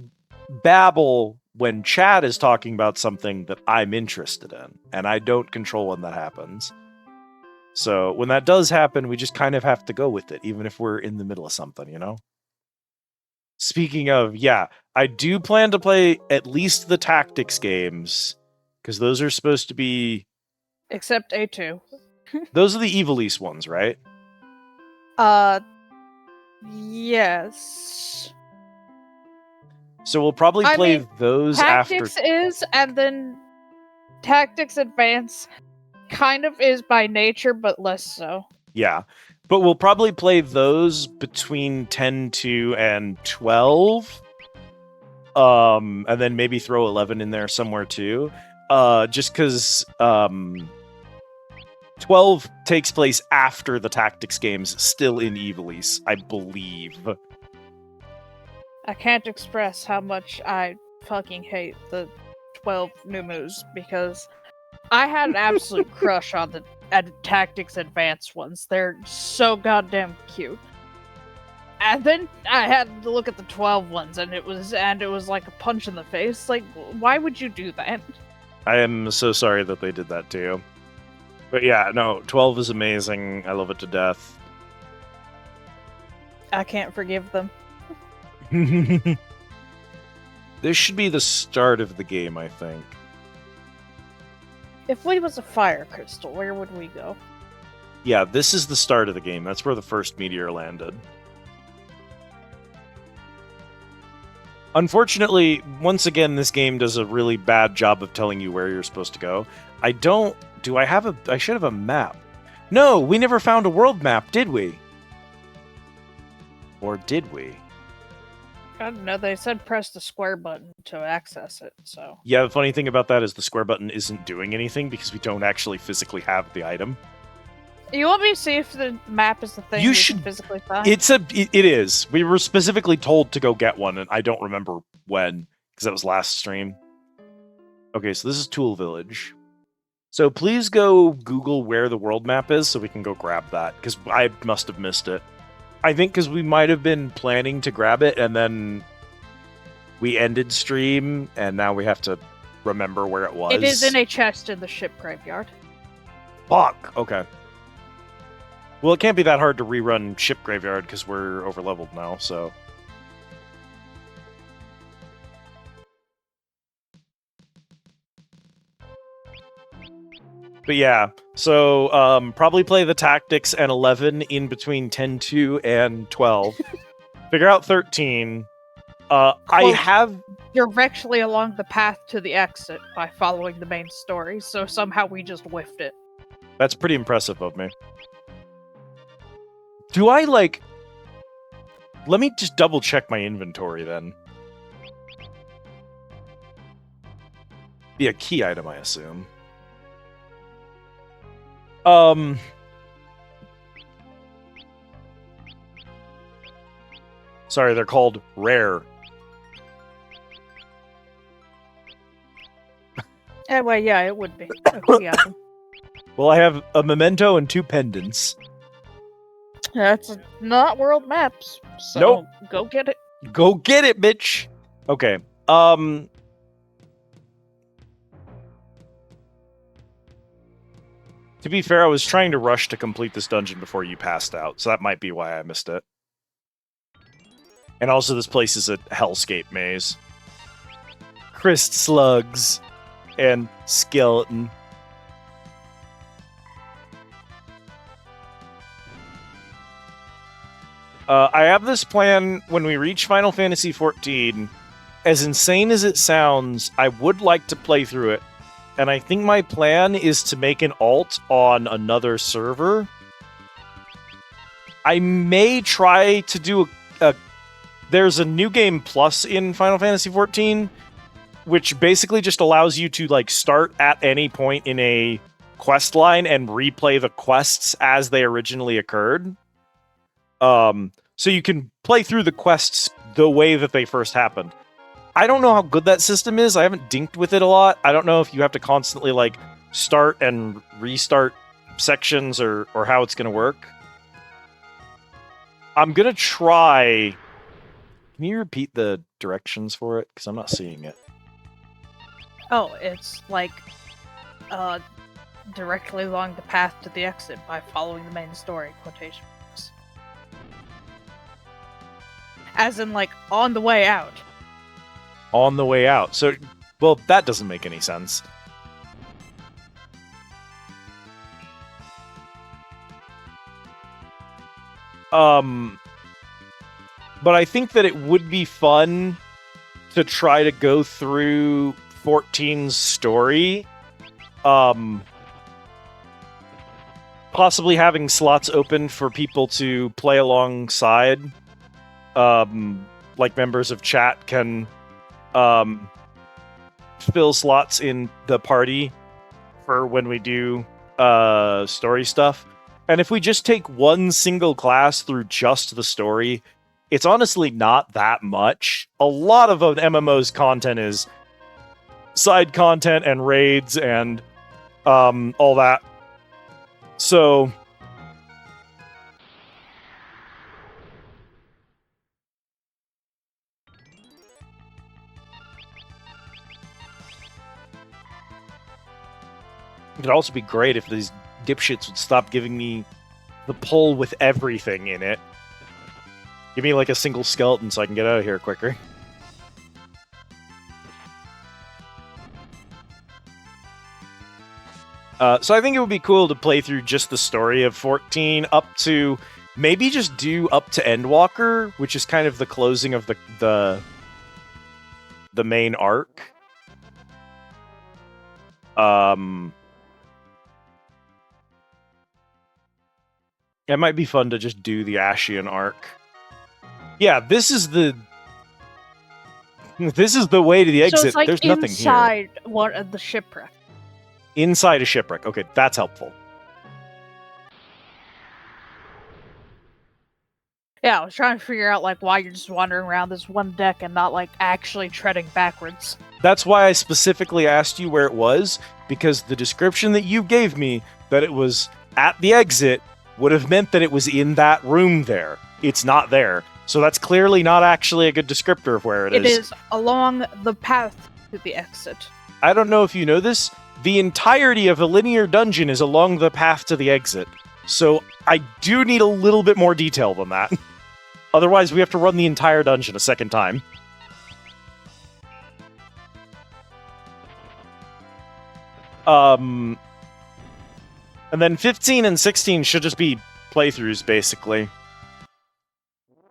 babble when chat is talking about something that I'm interested in, and I don't control when that happens. So when that does happen, we just kind of have to go with it, even if we're in the middle of something, you know? Speaking of, yeah, I do plan to play at least the tactics games, because those are supposed to be... Except A2. Those are the Evilise ones, right? Yes. So we'll probably play those after... Tactics is, and then Tactics Advance kind of is by nature, but less so. Yeah. But we'll probably play those between 10-2 and 12. And then maybe throw 11 in there somewhere too. Just because 12 takes place after the tactics games, still in Evilise, I believe. I can't express how much I fucking hate the 12 Numus because I had an absolute crush on the Tactics Advanced ones. They're so goddamn cute. And then I had to look at the 12 ones, and it was like a punch in the face. Like, why would you do that? I am so sorry that they did that to you. But yeah, no, 12 is amazing. I love it to death. I can't forgive them. This should be the start of the game, I think. If we was a fire crystal, where would we go? Yeah, this is the start of the game. That's where the first meteor landed. Unfortunately, once again, this game does a really bad job of telling you where you're supposed to go. I should have a map. No, we never found a world map, did we? Or did we? I don't know, they said press the square button to access it, so... Yeah, the funny thing about that is the square button isn't doing anything because we don't actually physically have the item. You want me to see if the map is the thing You we should can physically find? It is. We were specifically told to go get one, and I don't remember when, because that was last stream. Okay, so this is Tool Village. So please go Google where the world map is so we can go grab that, because I must have missed it. I think because we might have been planning to grab it, and then we ended stream, and now we have to remember where it was. It is in a chest in the ship graveyard. Fuck! Okay. Well, it can't be that hard to rerun Ship Graveyard, because we're overleveled now, so... But yeah, so probably play the Tactics and 11 in between 10-2 and 12. Figure out 13. I have... Directly along the path to the exit by following the main story, so somehow we just whiffed it. That's pretty impressive of me. Do I, like... Let me just double check my inventory, then. Be a key item, I assume. Sorry, they're called rare. Well, yeah, it would be. A key item. Well, I have a memento and 2 pendants. That's not world maps, so Nope. Go get it. Go get it, bitch! Okay, to be fair, I was trying to rush to complete this dungeon before you passed out, so that might be why I missed it. And also, this place is a hellscape maze. Christ slugs and skeleton. I have this plan when we reach Final Fantasy XIV. As insane as it sounds, I would like to play through it. And I think my plan is to make an alt on another server. I may try to do there's a new game plus in Final Fantasy XIV, which basically just allows you to like start at any point in a quest line and replay the quests as they originally occurred. So you can play through the quests the way that they first happened. I don't know how good that system is. I haven't dinked with it a lot. I don't know if you have to constantly like start and restart sections or how it's going to work. I'm going to try... Can you repeat the directions for it? Because I'm not seeing it. Oh, it's like directly along the path to the exit by following the main story, quotation marks. As in, like, on the way out. On the way out. So, well, that doesn't make any sense. But I think that it would be fun to try to go through 14's story, possibly having slots open for people to play alongside, like members of chat can fill slots in the party for when we do story stuff. And if we just take one single class through just the story, it's honestly not that much. A lot of an MMO's content is side content and raids and all that. So it'd also be great if these dipshits would stop giving me the pull with everything in it. Give me like a single skeleton so I can get out of here quicker. So I think it would be cool to play through just the story of 14 up to maybe just do up to Endwalker, which is kind of the closing of the main arc. It might be fun to just do the Ashian arc. Yeah, this is the way to the exit. So it's like There's nothing here. inside one of the shipwreck. Inside a shipwreck. Okay, that's helpful. Yeah, I was trying to figure out like why you're just wandering around this one deck and not like actually treading backwards. That's why I specifically asked you where it was, because the description that you gave me that it was at the exit would have meant that it was in that room there. It's not there. So that's clearly not actually a good descriptor of where it is. It is along the path to the exit. I don't know if you know this. The entirety of a linear dungeon is along the path to the exit. So I do need a little bit more detail than that. Otherwise, we have to run the entire dungeon a second time. And then 15 and 16 should just be playthroughs, basically.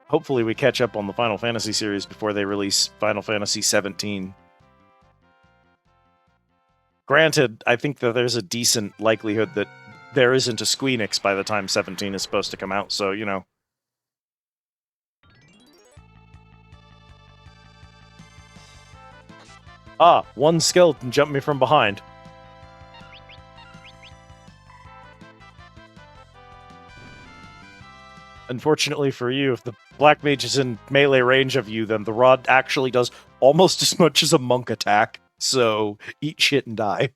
Hopefully we catch up on the Final Fantasy series before they release Final Fantasy 17. Granted, I think that there's a decent likelihood that there isn't a Squeenix by the time 17 is supposed to come out, so, you know. Ah, one skeleton jumped me from behind. Unfortunately for you, if the Black Mage is in melee range of you, then the rod actually does almost as much as a monk attack. So, eat shit and die.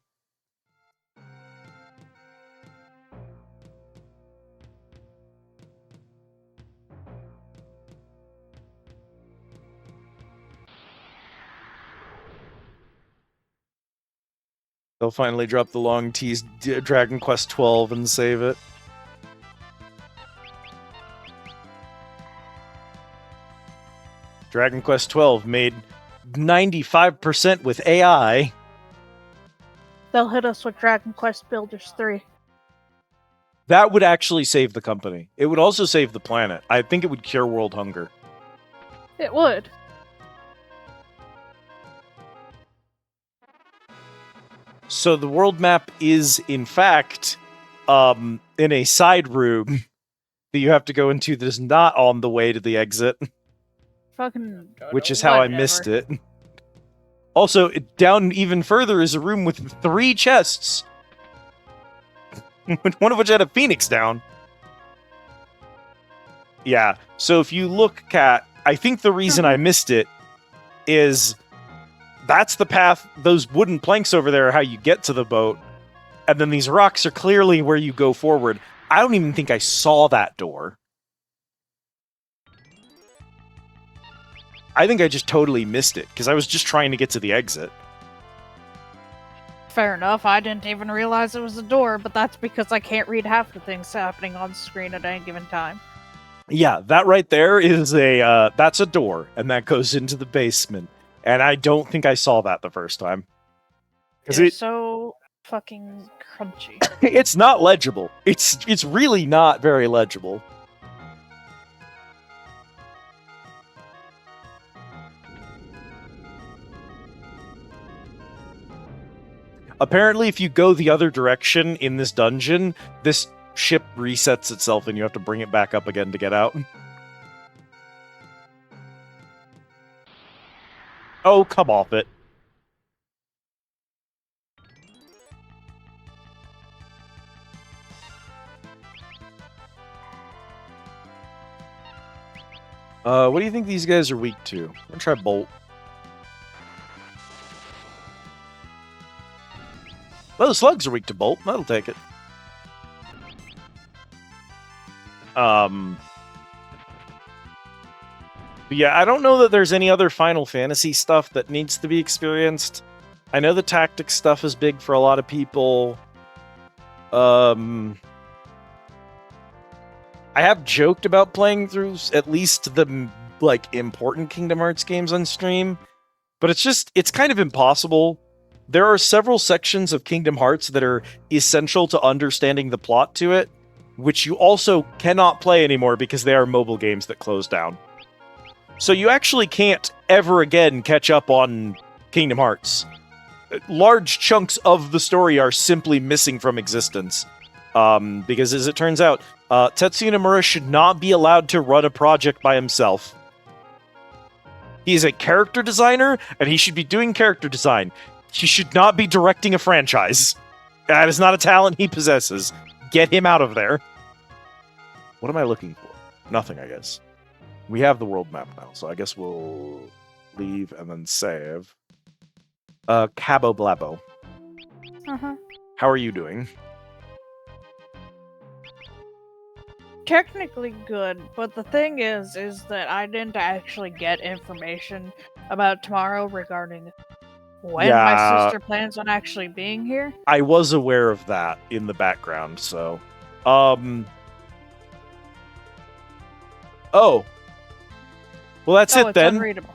They'll finally drop the long-teased Dragon Quest XII and save it. Dragon Quest XII made 95% with AI. They'll hit us with Dragon Quest Builders 3. That would actually save the company. It would also save the planet. I think it would cure world hunger. It would. So the world map is, in fact, in a side room that you have to go into that is not on the way to the exit. Fucking. Which is how I missed it. Also, down even further is a room with 3 chests. One of which had a phoenix down. Yeah, so if you look, Kat, I think the reason I missed it is that's the path, those wooden planks over there are how you get to the boat, and then these rocks are clearly where you go forward. I don't even think I saw that door. I think I just totally missed it, because I was just trying to get to the exit. Fair enough, I didn't even realize it was a door, but that's because I can't read half the things happening on screen at any given time. Yeah, that right there is that's a door, and that goes into the basement. And I don't think I saw that the first time. It's so fucking crunchy. It's not legible. It's really not very legible. Apparently, if you go the other direction in this dungeon, this ship resets itself and you have to bring it back up again to get out. Oh, come off it. What do you think these guys are weak to? I'm gonna try Bolt. Well, the slugs are weak to Bolt. That'll take it. But yeah, I don't know that there's any other Final Fantasy stuff that needs to be experienced. I know the tactics stuff is big for a lot of people. I have joked about playing through at least the like important Kingdom Hearts games on stream, but it's kind of impossible. There are several sections of Kingdom Hearts that are essential to understanding the plot to it, which you also cannot play anymore because they are mobile games that close down. So you actually can't ever again catch up on Kingdom Hearts. Large chunks of the story are simply missing from existence. Because as it turns out, Tetsuya Nomura should not be allowed to run a project by himself. He is a character designer, and he should be doing character design. He should not be directing a franchise. That is not a talent he possesses. Get him out of there. What am I looking for? Nothing, I guess. We have the world map now, so I guess we'll leave and then save. Cabo Blabo. Uh-huh. How are you doing? Technically good, but the thing is that I didn't actually get information about tomorrow regarding when my sister plans on actually being here. I was aware of that in the background, so... Oh. Well, that's it it's then. Unreadable.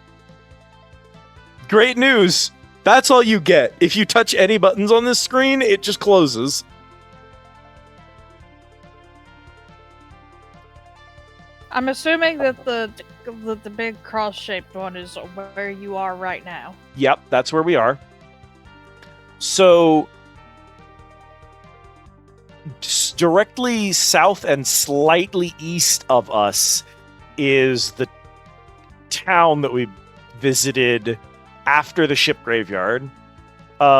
Great news! That's all you get. If you touch any buttons on this screen, it just closes. I'm assuming that the big cross-shaped one is where you are right now. Yep, that's where we are. So, directly south and slightly east of us is the town that we visited after the ship graveyard.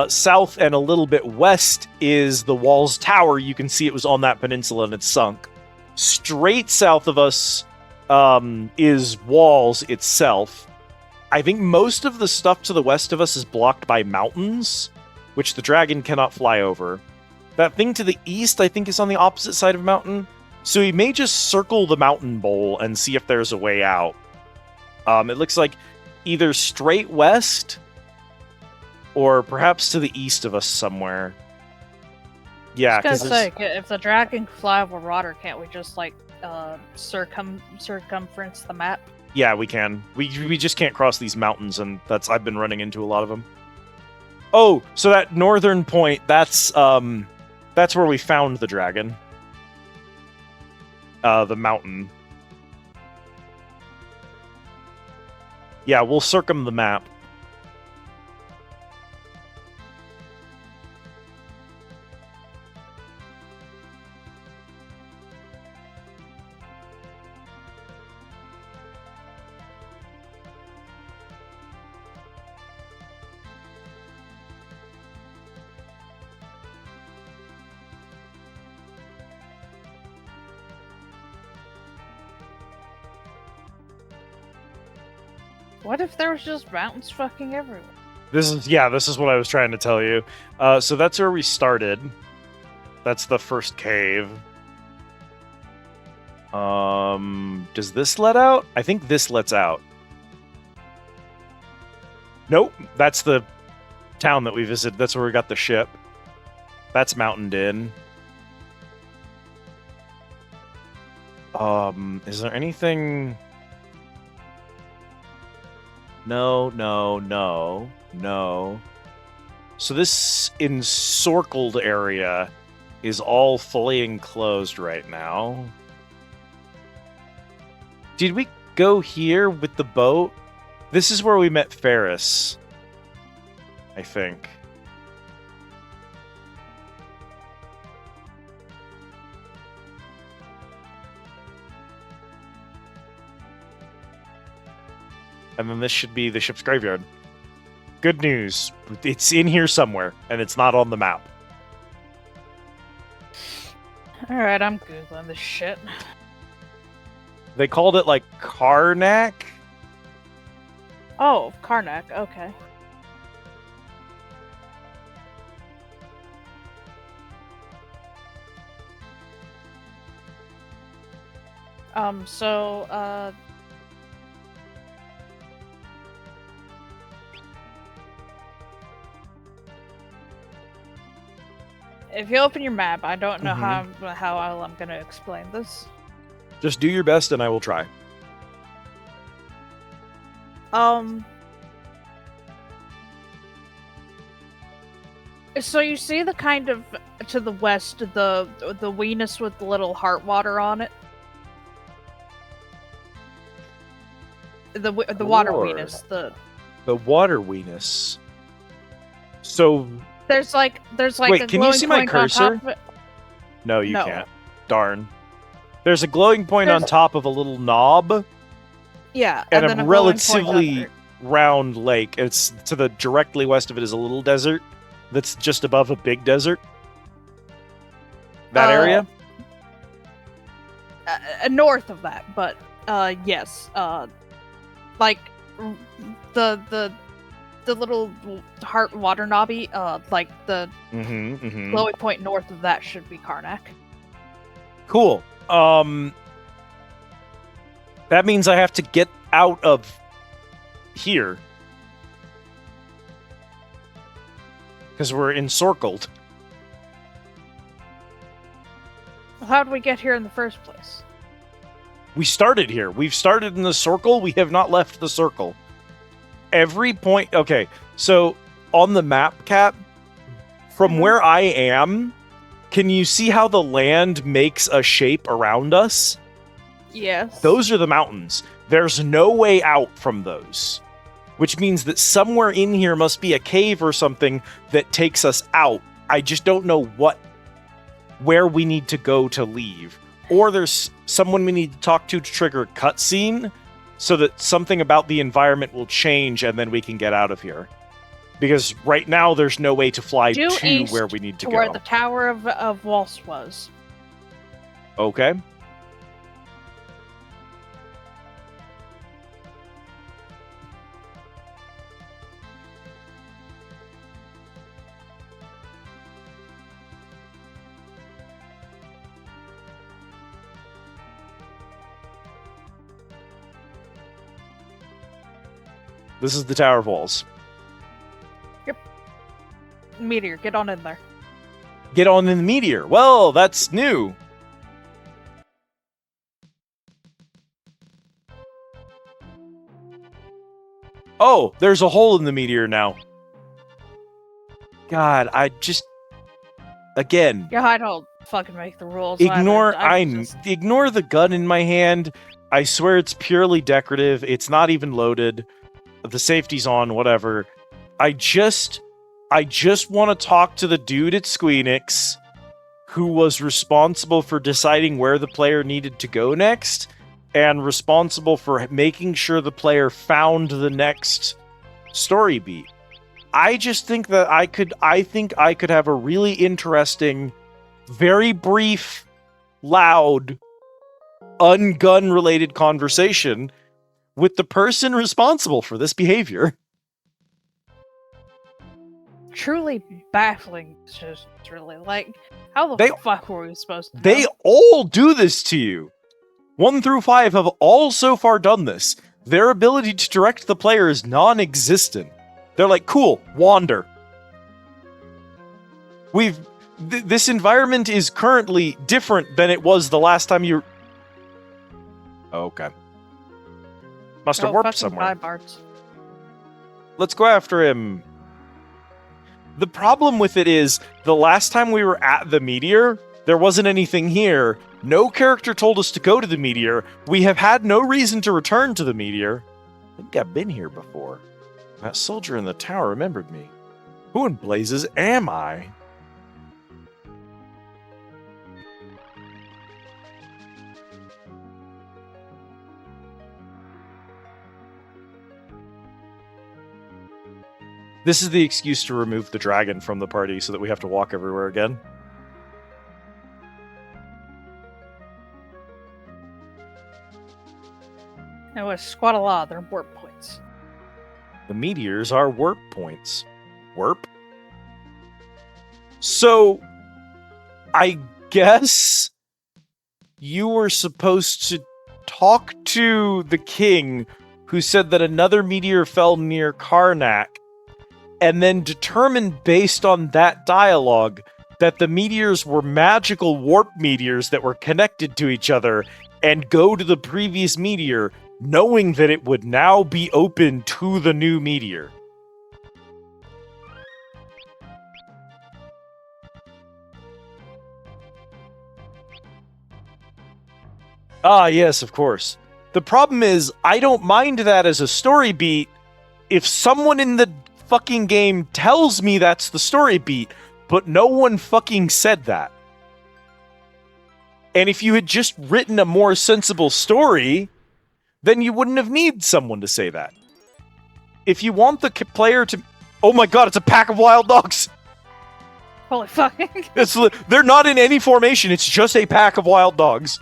South and a little bit west is the Walls Tower. You can see it was on that peninsula and it's sunk. Straight south of us is Walls itself. I think most of the stuff to the west of us is blocked by mountains, which the dragon cannot fly over. That thing to the east, I think, is on the opposite side of a mountain. So we may just circle the mountain bowl and see if there's a way out. It looks like either straight west or perhaps to the east of us somewhere. Yeah, I was gonna say, if the dragon can fly over water, can't we just like circumference the map? Yeah, we can. We just can't cross these mountains, and I've been running into a lot of them. Oh, so that northern point, that's where we found the dragon. The mountain. Yeah, we'll circum the map. What if there was just mountains fucking everywhere? This is what I was trying to tell you. So that's where we started. That's the first cave. Does this let out? I think this lets out. Nope, that's the town that we visited. That's where we got the ship. That's mountained in. Is there anything... No. So this encircled area is all fully enclosed right now. Did we go here with the boat? This is where we met Ferris, I think. And then this should be the ship's graveyard. Good news. It's in here somewhere, and it's not on the map. Alright, I'm Googling this shit. They called it, like, Karnak? Oh, Karnak, okay. If you open your map, I don't know how I'm gonna explain this. Just do your best, and I will try. So you see the kind of to the west, the weenus with the little heart water on it. The water Lord. weenus. The water weenus. So There's like wait, a can you see my glowing point on top cursor? of it. No, you No. can't. Darn. There's a glowing point on There's- top of a little knob Yeah, and then a glowing point relatively under. round lake. It's to the directly west of it is a little desert that's just above a big desert. That area? North of that, but yes, like the little heart water knobby, like the glowing point north of that should be Karnak. Cool. That means I have to get out of here. Because we're encircled. How did we get here in the first place? We started here. We've started in the circle. We have not left the circle. Every point... Okay, so on the map, Cap, from where I am, can you see how the land makes a shape around us? Yes. Those are the mountains. There's no way out from those. Which means that somewhere in here must be a cave or something that takes us out. I just don't know where we need to go to leave. Or there's someone we need to talk to trigger a cutscene so that something about the environment will change and then we can get out of here. Because right now there's no way to fly Due to east where we need to to go. where the Tower of Waltz was. Okay. This is the Tower of Walls. Meteor, get on in there. Get on in the meteor. Well, that's new. Oh, there's a hole in the meteor now. God, I just... Again, Yeah, I don't fucking make the rules. ignore I'm ignore the gun in my hand. I swear it's purely decorative. It's not even loaded. The safety's on, whatever. I just want to talk to the dude at Squeenix who was responsible for deciding where the player needed to go next and responsible for making sure the player found the next story beat. I just think that I think I could have a really interesting, very brief, loud, ungun related conversation with the person responsible for this behavior. truly baffling. It's just really like, how the They- fuck were we supposed to? They know? all do this to you. 1 through 5 have all so far done this. Their ability to direct the player is non-existent. They're like, cool, wander. This environment is currently different than it was the last time you... Okay. Must have warped fucking somewhere. bye, Barts. Let's go after him. The problem with it is, the last time we were at the meteor, there wasn't anything here. No character told us to go to the meteor. We have had no reason to return to the meteor. I think I've been here before. That soldier in the tower remembered me. Who in blazes am I? This is the excuse to remove the dragon from the party so that we have to walk everywhere again. It was Squadala, they're warp points. The meteors are warp points. Warp? So, I guess you were supposed to talk to the king who said that another meteor fell near Karnak, and then determine based on that dialogue that the meteors were magical warp meteors that were connected to each other, and go to the previous meteor, knowing that it would now be open to the new meteor. Ah, yes, of course. The problem is, I don't mind that as a story beat if someone in the fucking game tells me that's the story beat, but no one fucking said that. And if you had just written a more sensible story, then you wouldn't have needed someone to say that. If you want the player to... Oh my god, it's a pack of wild dogs! Holy fuck. They're not in any formation, it's just a pack of wild dogs.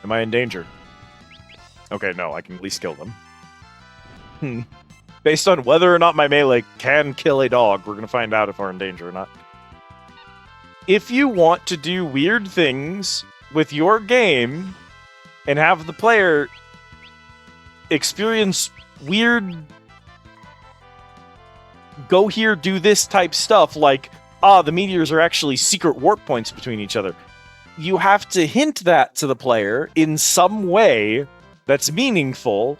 Am I in danger? Okay, no, I can at least kill them. Based on whether or not my melee can kill a dog, we're gonna find out if we're in danger or not. If you want to do weird things with your game and have the player experience weird go here, do this type stuff, like, the meteors are actually secret warp points between each other, you have to hint that to the player in some way that's meaningful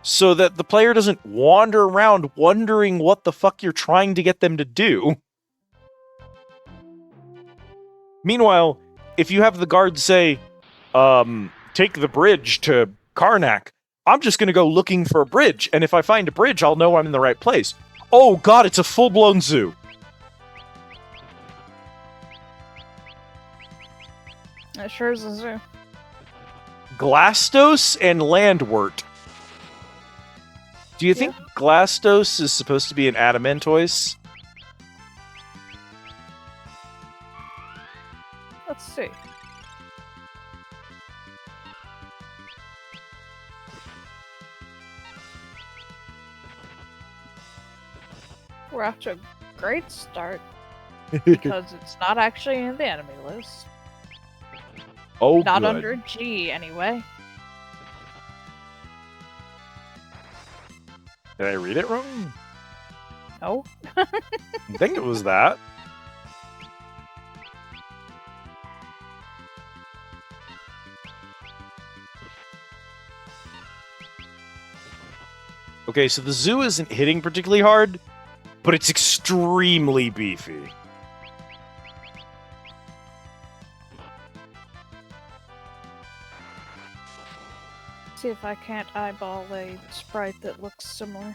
so that the player doesn't wander around wondering what the fuck you're trying to get them to do. Meanwhile, if you have the guards say, take the bridge to Karnak, I'm just going to go looking for a bridge, and if I find a bridge, I'll know I'm in the right place. Oh god, it's a full-blown zoo. It sure is a zoo. Glastos and Landwort. Do you think Glastos is supposed to be an Adamantoise? Let's see. We're off to a great start because it's not actually in the enemy list. Oh, Not good. under G, anyway. Did I read it wrong? No. I think it was that. Okay, so the zoo isn't hitting particularly hard, but it's extremely beefy. See if I can't eyeball a sprite that looks similar.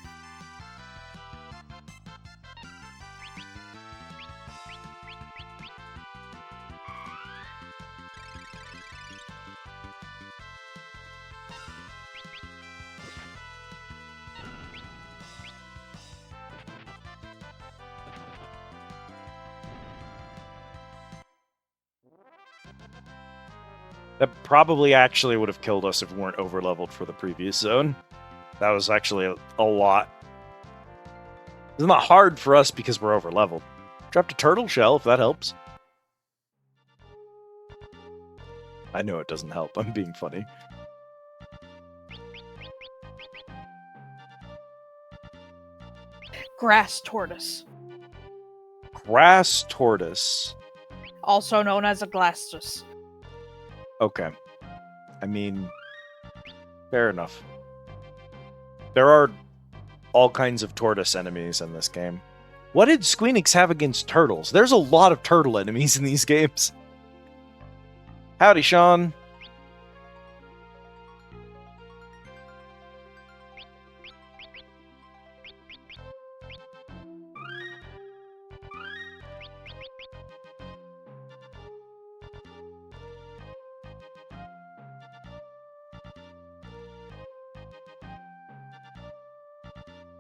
That probably actually would have killed us if we weren't over-leveled for the previous zone. That was actually a lot. It's not hard for us because we're over-leveled. Dropped a turtle shell, if that helps. I know it doesn't help. I'm being funny. Grass tortoise. Grass tortoise. Also known as a glastus. Okay. I mean, fair enough. There are all kinds of tortoise enemies in this game. What did Squeenix have against turtles? There's a lot of turtle enemies in these games. Howdy, Sean.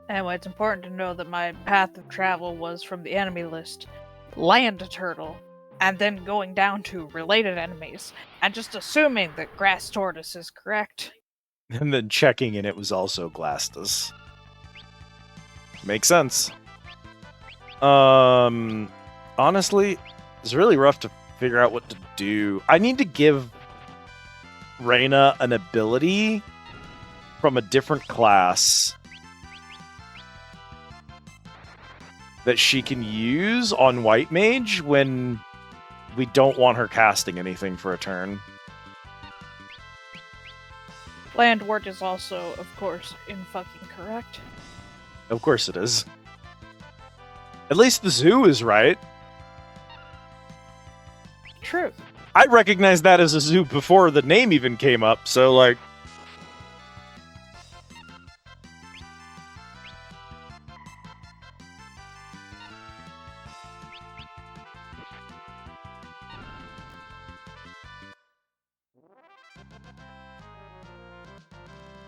Anyway, it's important to know that my path of travel was from the enemy list, land turtle, and then going down to related enemies, and just assuming that grass tortoise is correct. And then checking and it was also Glastus. Makes sense. Honestly, it's really rough to figure out what to do. I need to give Reyna an ability from a different class that she can use on White Mage when we don't want her casting anything for a turn. Landward is also, of course, correct. Of course it is. At least the zoo is right. True. I recognized that as a zoo before the name even came up, so like...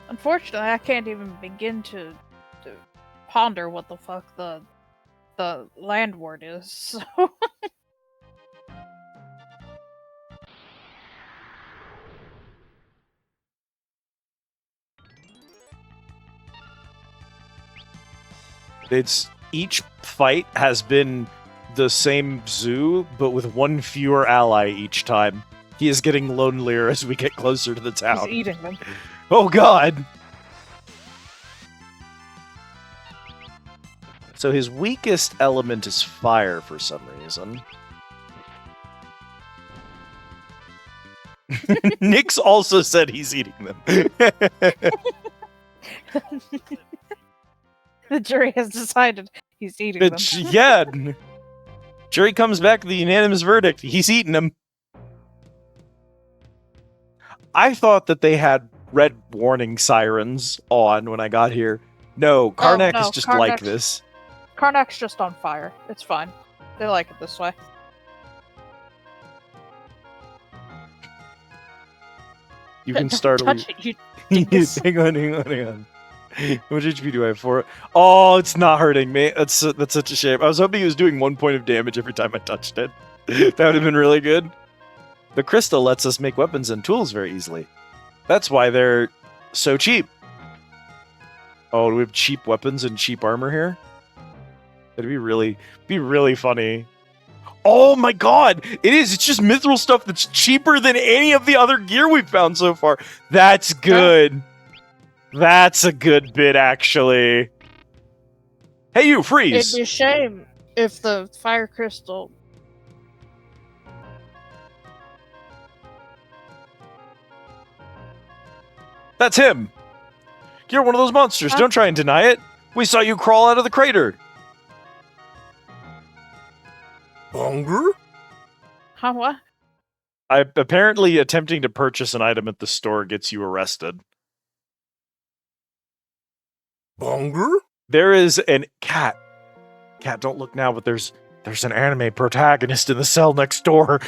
Unfortunately, I can't even begin to ponder what the fuck the landward is, so... It's each fight has been the same zoo, but with one fewer ally each time. He is getting lonelier as we get closer to the He's town. eating them. Oh god! So his weakest element is fire for some reason. Nyx also said he's eating them. The jury has decided he's eating them. Yeah. Jury comes back with the unanimous verdict. He's eating them. I thought that they had red warning sirens on when I got here. No, Karnak no, is just Karnak- like this. Karnak's just on fire. It's fine. They like it this way. You can start. Touch it, you dingus. Hang on. What HP do I have for it? Oh, it's not hurting me. That's such a shame. I was hoping it was doing 1 point of damage every time I touched it. That would have been really good. The crystal lets us make weapons and tools very easily. That's why they're so cheap. Oh, do we have cheap weapons and cheap armor here? That'd be really funny. Oh my god! It is! It's just mithril stuff that's cheaper than any of the other gear we've found so far. That's good. That's a good bit, actually. Hey, you, freeze! It'd be a shame if the fire crystal... That's him! You're one of those monsters, Huh? don't try and deny it! We saw you crawl out of the crater! Hunger? Huh, what? Apparently attempting to purchase an item at the store gets you arrested. Hunger? There is an cat. Cat, don't look now, but there's an anime protagonist in the cell next door.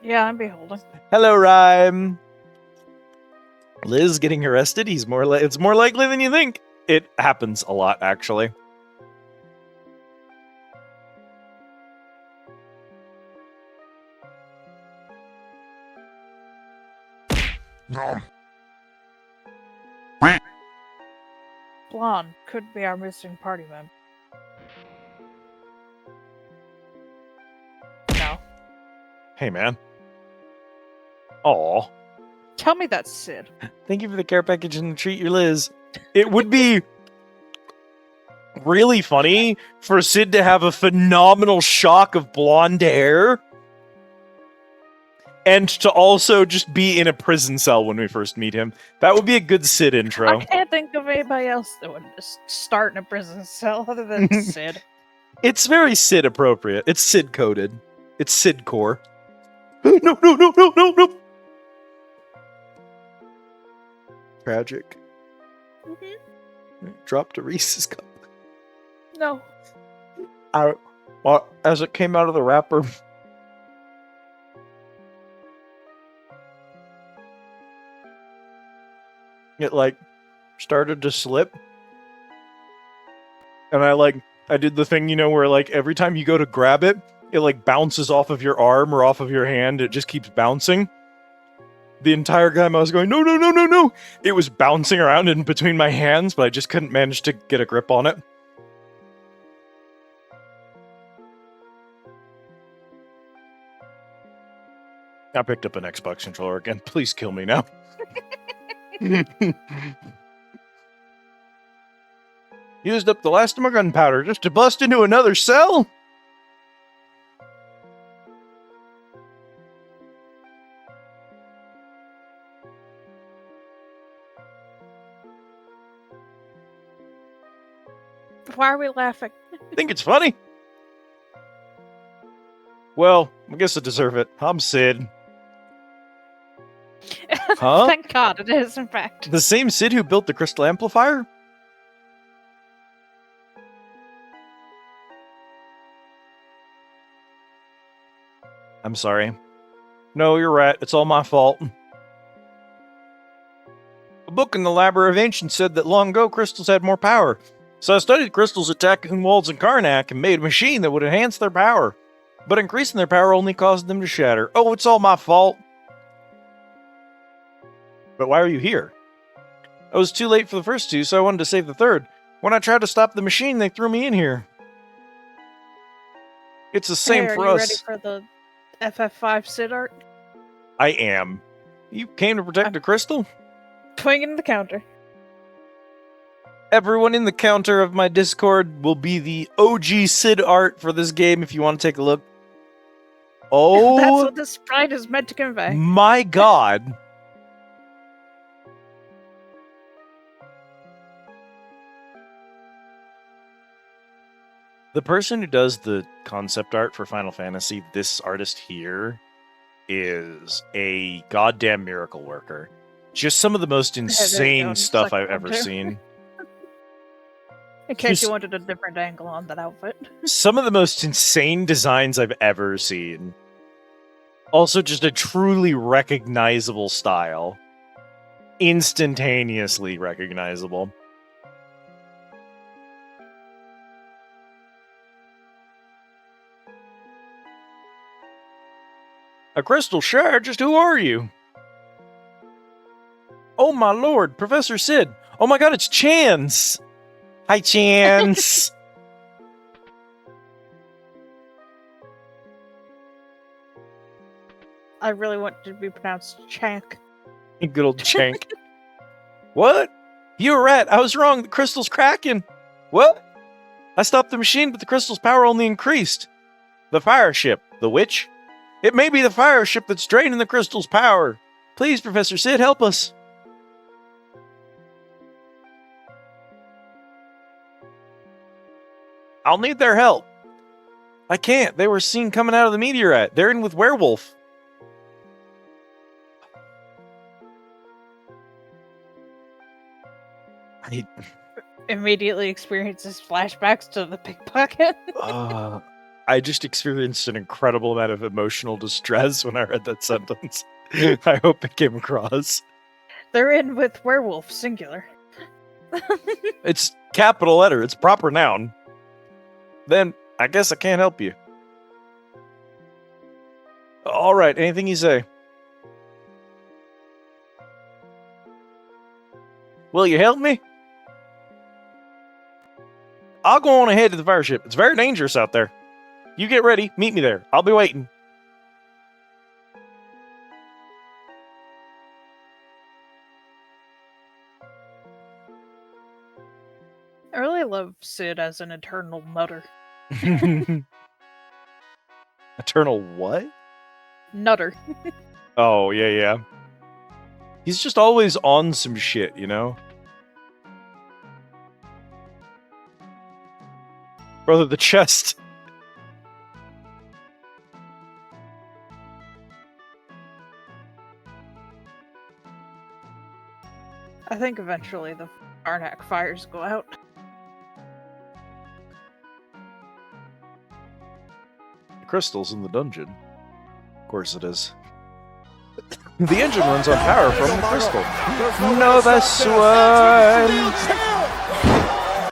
Yeah, I'm beholding. Hello, Rhyme. Liz getting arrested. It's more likely than you think. It happens a lot, actually. Nom. Blonde could be our missing party member. No. Hey, man. Aw. Tell me that's Sid. Thank you for the care package and the treat, your Liz. It would be really funny for Sid to have a phenomenal shock of blonde hair and to also just be in a prison cell when we first meet him. That would be a good Sid intro. I can't think of anybody else that would just start in a prison cell other than Sid. It's very Sid appropriate. It's Sid coded. It's Sid core. No. Tragic. Dropped a Reese's cup. No. As it came out of the wrapper. It, like, started to slip, and I did the thing, you know, where like every time you go to grab it, it like bounces off of your arm or off of your hand. It just keeps bouncing. The entire time I was going, no, no, no, no, no. It was bouncing around in between my hands, but I just couldn't manage to get a grip on it. I picked up an Xbox controller again. Please kill me now. Used up the last of my gunpowder just to bust into another cell? Why are we laughing? Think it's funny? Well, I guess I deserve it. I'm Sid. Huh? Thank God it is, in fact. The same Sid who built the crystal amplifier? I'm sorry. No, you're right. It's all my fault. A book in the Library of Ancients said that long ago crystals had more power. So I studied crystals at Walls and Karnak and made a machine that would enhance their power. But increasing their power only caused them to shatter. Oh, it's all my fault. But why are you here? I was too late for the first two, so I wanted to save the third. When I tried to stop the machine, they threw me in here. It's the same Hey, for are you us. ready for the FF5 Sid art? I am. You came to protect the crystal? Twinging the counter. Everyone in the counter of my Discord will be the OG Sid art for this game if you want to take a look. Oh, That's what this sprite is meant to convey. my God. The person who does the concept art for Final Fantasy, this artist here, is a goddamn miracle worker. Just some of the most insane stuff I've ever seen. In case you wanted a different angle on that outfit. Some of the most insane designs I've ever seen. Also, just a truly recognizable style. Instantaneously recognizable. A crystal shard? Just who are you? Oh my lord, Professor Sid. Oh my god, it's Chance. Hi, Chance. I really want it to be pronounced Chank. Good old Chank. What? You were right. I was wrong. The crystal's cracking. What? I stopped the machine, but the crystal's power only increased. The fire ship. The witch? It may be the fire ship that's draining the crystal's power. Please, Professor Sid, help us. I'll need their help. I can't. They were seen coming out of the meteorite. They're in with Werewolf. Immediately experiences flashbacks to the pickpocket. I just experienced an incredible amount of emotional distress when I read that sentence. I hope it came across. They're in with Werewolf, singular. It's capital letter. It's proper noun. Then, I guess I can't help you. Alright, anything you say. Will you help me? I'll go on ahead to the fire ship. It's very dangerous out there. You get ready. Meet me there. I'll be waiting. I really love Sid as an eternal nutter. Eternal what? Nutter. Oh, yeah, yeah. He's just always on some shit, you know? Brother, the chest. I think eventually the Karnak fires go out. The crystal's in the dungeon. Of course it is. The engine runs on power from the crystal. No, that's one.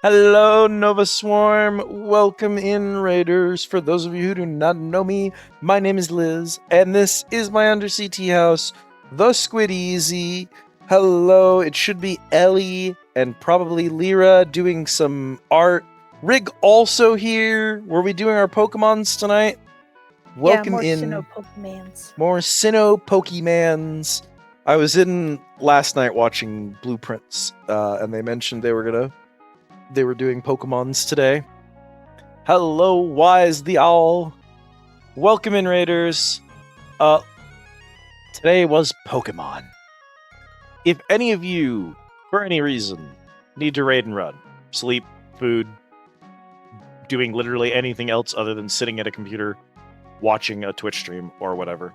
Hello, Nova Swarm. Welcome in, Raiders. For those of you who do not know me, my name is Liz, and this is my undersea tea house, the Squid Easy. Hello, it should be Ellie and probably Lyra doing some art. Rig also here. Were we doing our Pokemons tonight? Welcome in. Pokemans. More Sinnoh Pokemans. I was in last night watching Blueprints, and they mentioned they were doing Pokemons today. Hello, Wise the Owl. Welcome in, Raiders. Today was Pokemon. If any of you, for any reason, need to raid and run, sleep, food, doing literally anything else other than sitting at a computer, watching a Twitch stream or whatever,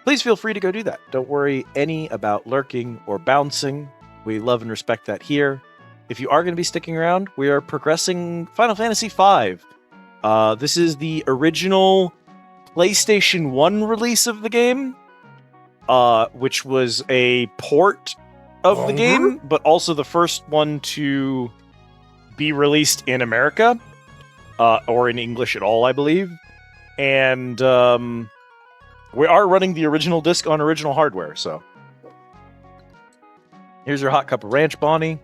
please feel free to go do that. Don't worry any about lurking or bouncing. We love and respect that here. If you are going to be sticking around, we are progressing Final Fantasy V. This is the original PlayStation 1 release of the game, which was a port of the game, but also the first one to be released in America, or in English at all, I believe. And we are running the original disc on original hardware, so. Here's your hot cup of ranch, Bonnie.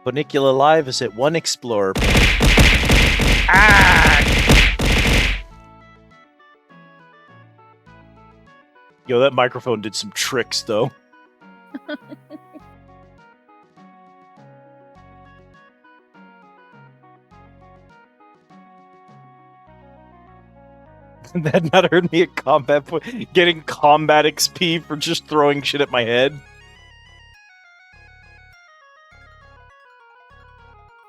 Bonicula Live is at one Explorer. Yo, that microphone did some tricks, though. That not earned me a combat point. Getting combat XP for just throwing shit at my head.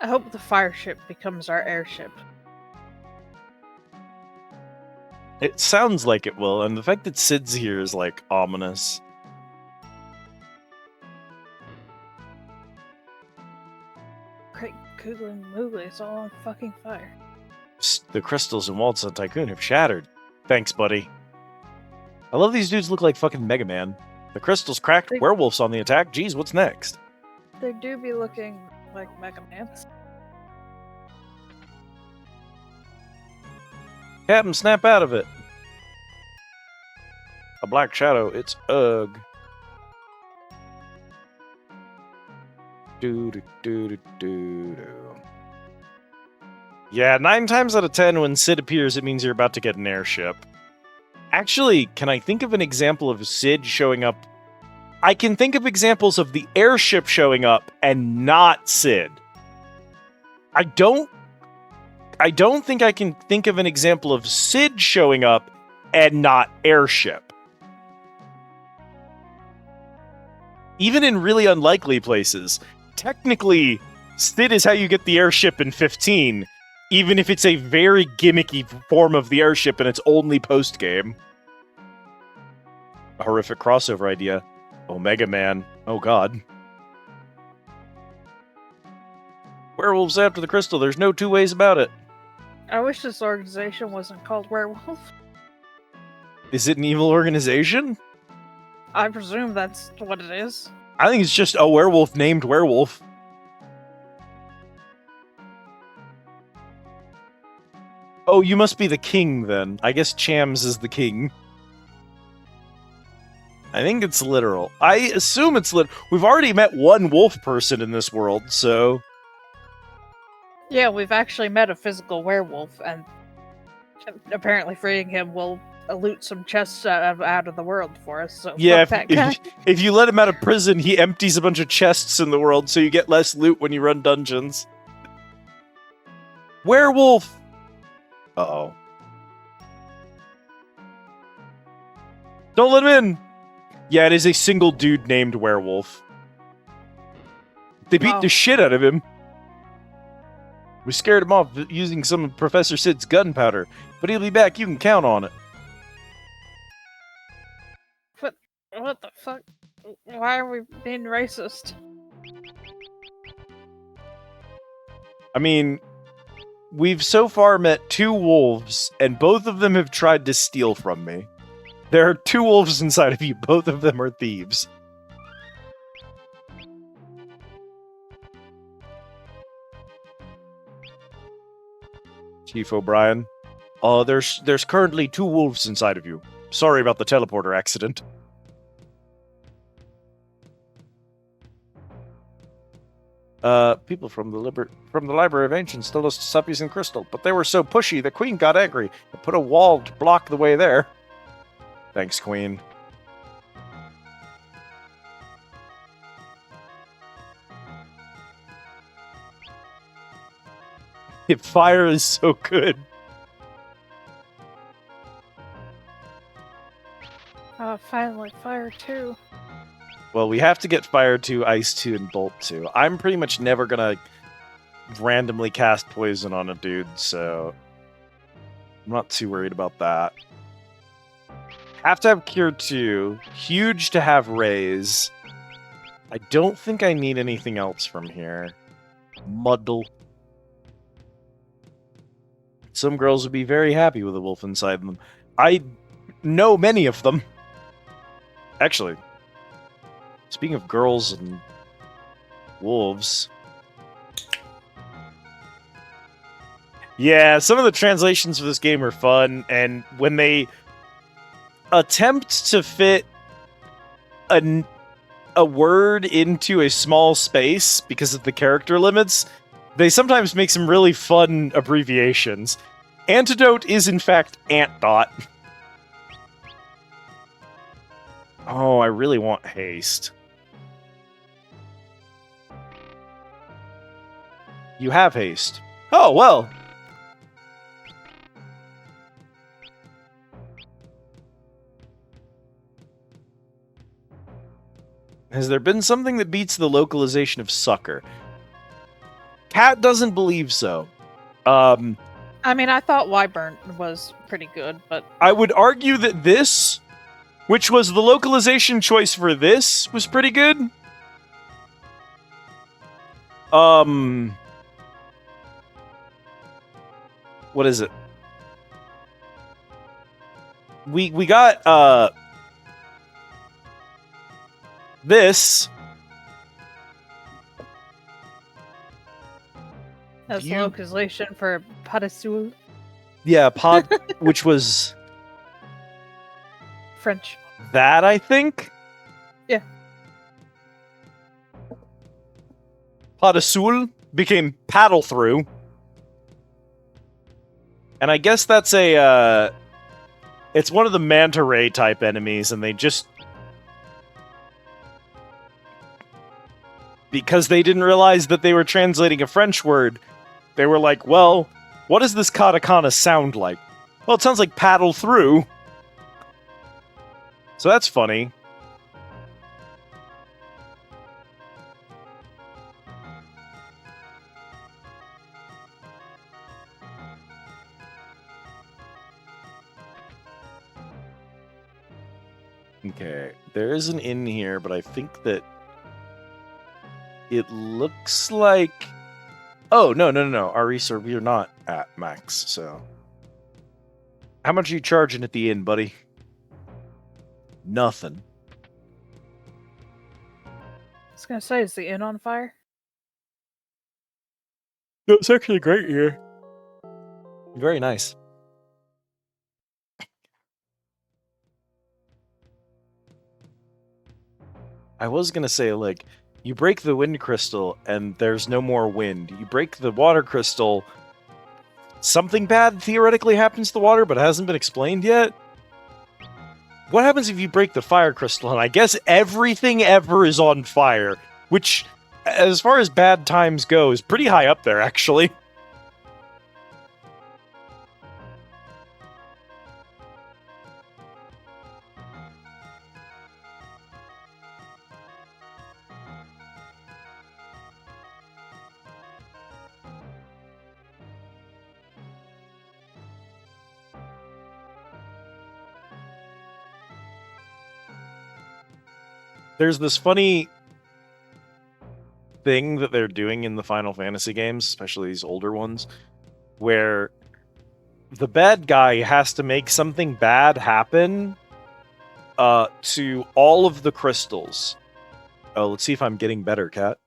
I hope the fire ship becomes our airship. It sounds like it will, and the fact that Sid's here is, like, ominous. Great googly moogly, it's all on fucking fire. The crystals in Waltz Tycoon have shattered. Thanks, buddy. I love these dudes look like fucking Mega Man. The crystals cracked, werewolves on the attack. Jeez, what's next? They do be looking like Mega Mans. Captain, snap out of it. A black shadow, it's ugh. Do. Yeah, 9 times out of 10 when Sid appears, it means you're about to get an airship. Actually, can I think of an example of Sid showing up? I can think of examples of the airship showing up and not Sid. I don't think I can think of an example of Sid showing up and not airship. Even in really unlikely places. Technically, Sid is how you get the airship in 15, even if it's a very gimmicky form of the airship and it's only post-game. A horrific crossover idea. Omega Man. Oh god. Werewolves after the crystal, there's no two ways about it. I wish this organization wasn't called Werewolf. Is it an evil organization? I presume that's what it is. I think it's just a werewolf named Werewolf. Oh, you must be the king, then. I guess Chams is the king. I think it's literal. I assume it's literal. We've already met one wolf person in this world, so... Yeah, we've actually met a physical werewolf, and apparently freeing him will loot some chests out of the world for us, so yeah, fuck that guy. If you let him out of prison, he empties a bunch of chests in the world, so you get less loot when you run dungeons. Werewolf! Uh-oh. Don't let him in! Yeah, it is a single dude named Werewolf. They beat the shit out of him. We scared him off using some of Professor Sid's gunpowder, but he'll be back, you can count on it. What the fuck? Why are we being racist? I mean, we've so far met 2 wolves, and both of them have tried to steal from me. There are 2 wolves inside of you, both of them are thieves. Chief O'Brien. There's currently 2 wolves inside of you. Sorry about the teleporter accident. People from the Library of Ancients told us to stop using crystal, but they were so pushy the Queen got angry and put a wall to block the way there. Thanks, Queen. Fire is so good. Finally, Fire 2. Well, we have to get Fire 2, Ice 2, and Bolt 2. I'm pretty much never gonna randomly cast Poison on a dude, so I'm not too worried about that. Have to have Cure 2. Huge to have Raise. I don't think I need anything else from here. Muddle. Some girls would be very happy with a wolf inside them. I know many of them. Actually, speaking of girls and wolves... Yeah, some of the translations for this game are fun, and when they attempt to fit a word into a small space because of the character limits, they sometimes make some really fun abbreviations. Antidote is, in fact, Antdot. Oh, I really want haste. You have haste. Oh, well. Has there been something that beats the localization of Sucker? Cat doesn't believe so. I mean, I thought Wyvern was pretty good, but... I would argue that this, which was the localization choice for this, was pretty good. What is it? We got, this... That's the localization for Padasul. Yeah, pod, which was... French. That, I think? Yeah. Padasul became paddle through. And I guess that's a, it's one of the manta ray type enemies, and they just... Because they didn't realize that they were translating a French word, they were like, well, what does this katakana sound like? Well, it sounds like paddle through. So that's funny. Okay, there is an inn here, but I think that it looks like... Oh, no. Our reserve, we're not at max, so... How much are you charging at the inn, buddy? Nothing. I was gonna say, is the inn on fire? No, it's actually great here. Very nice. I was gonna say, like, you break the wind crystal and there's no more wind. You break the water crystal, something bad theoretically happens to the water, but it hasn't been explained yet. What happens if you break the fire crystal? And I guess everything ever is on fire, which, as far as bad times go, is pretty high up there, actually. There's this funny thing that they're doing in the Final Fantasy games, especially these older ones, where the bad guy has to make something bad happen to all of the crystals. Oh, let's see if I'm getting better, Cat.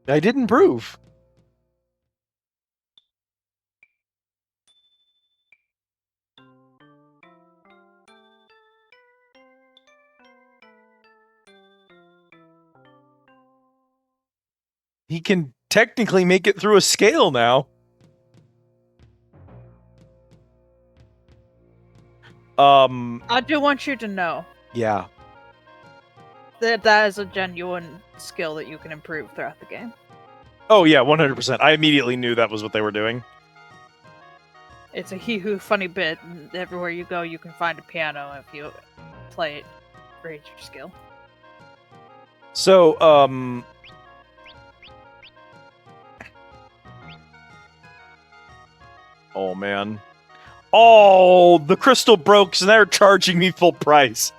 I did improve. He can technically make it through a scale now. I do want you to know Yeah. that is a genuine skill that you can improve throughout the game. Oh yeah, 100%. I immediately knew that was what they were doing. It's a hee-hoo funny bit, and everywhere you go you can find a piano if you play it. Raise your skill. So, oh man. Oh, the crystal broke, so they're charging me full price.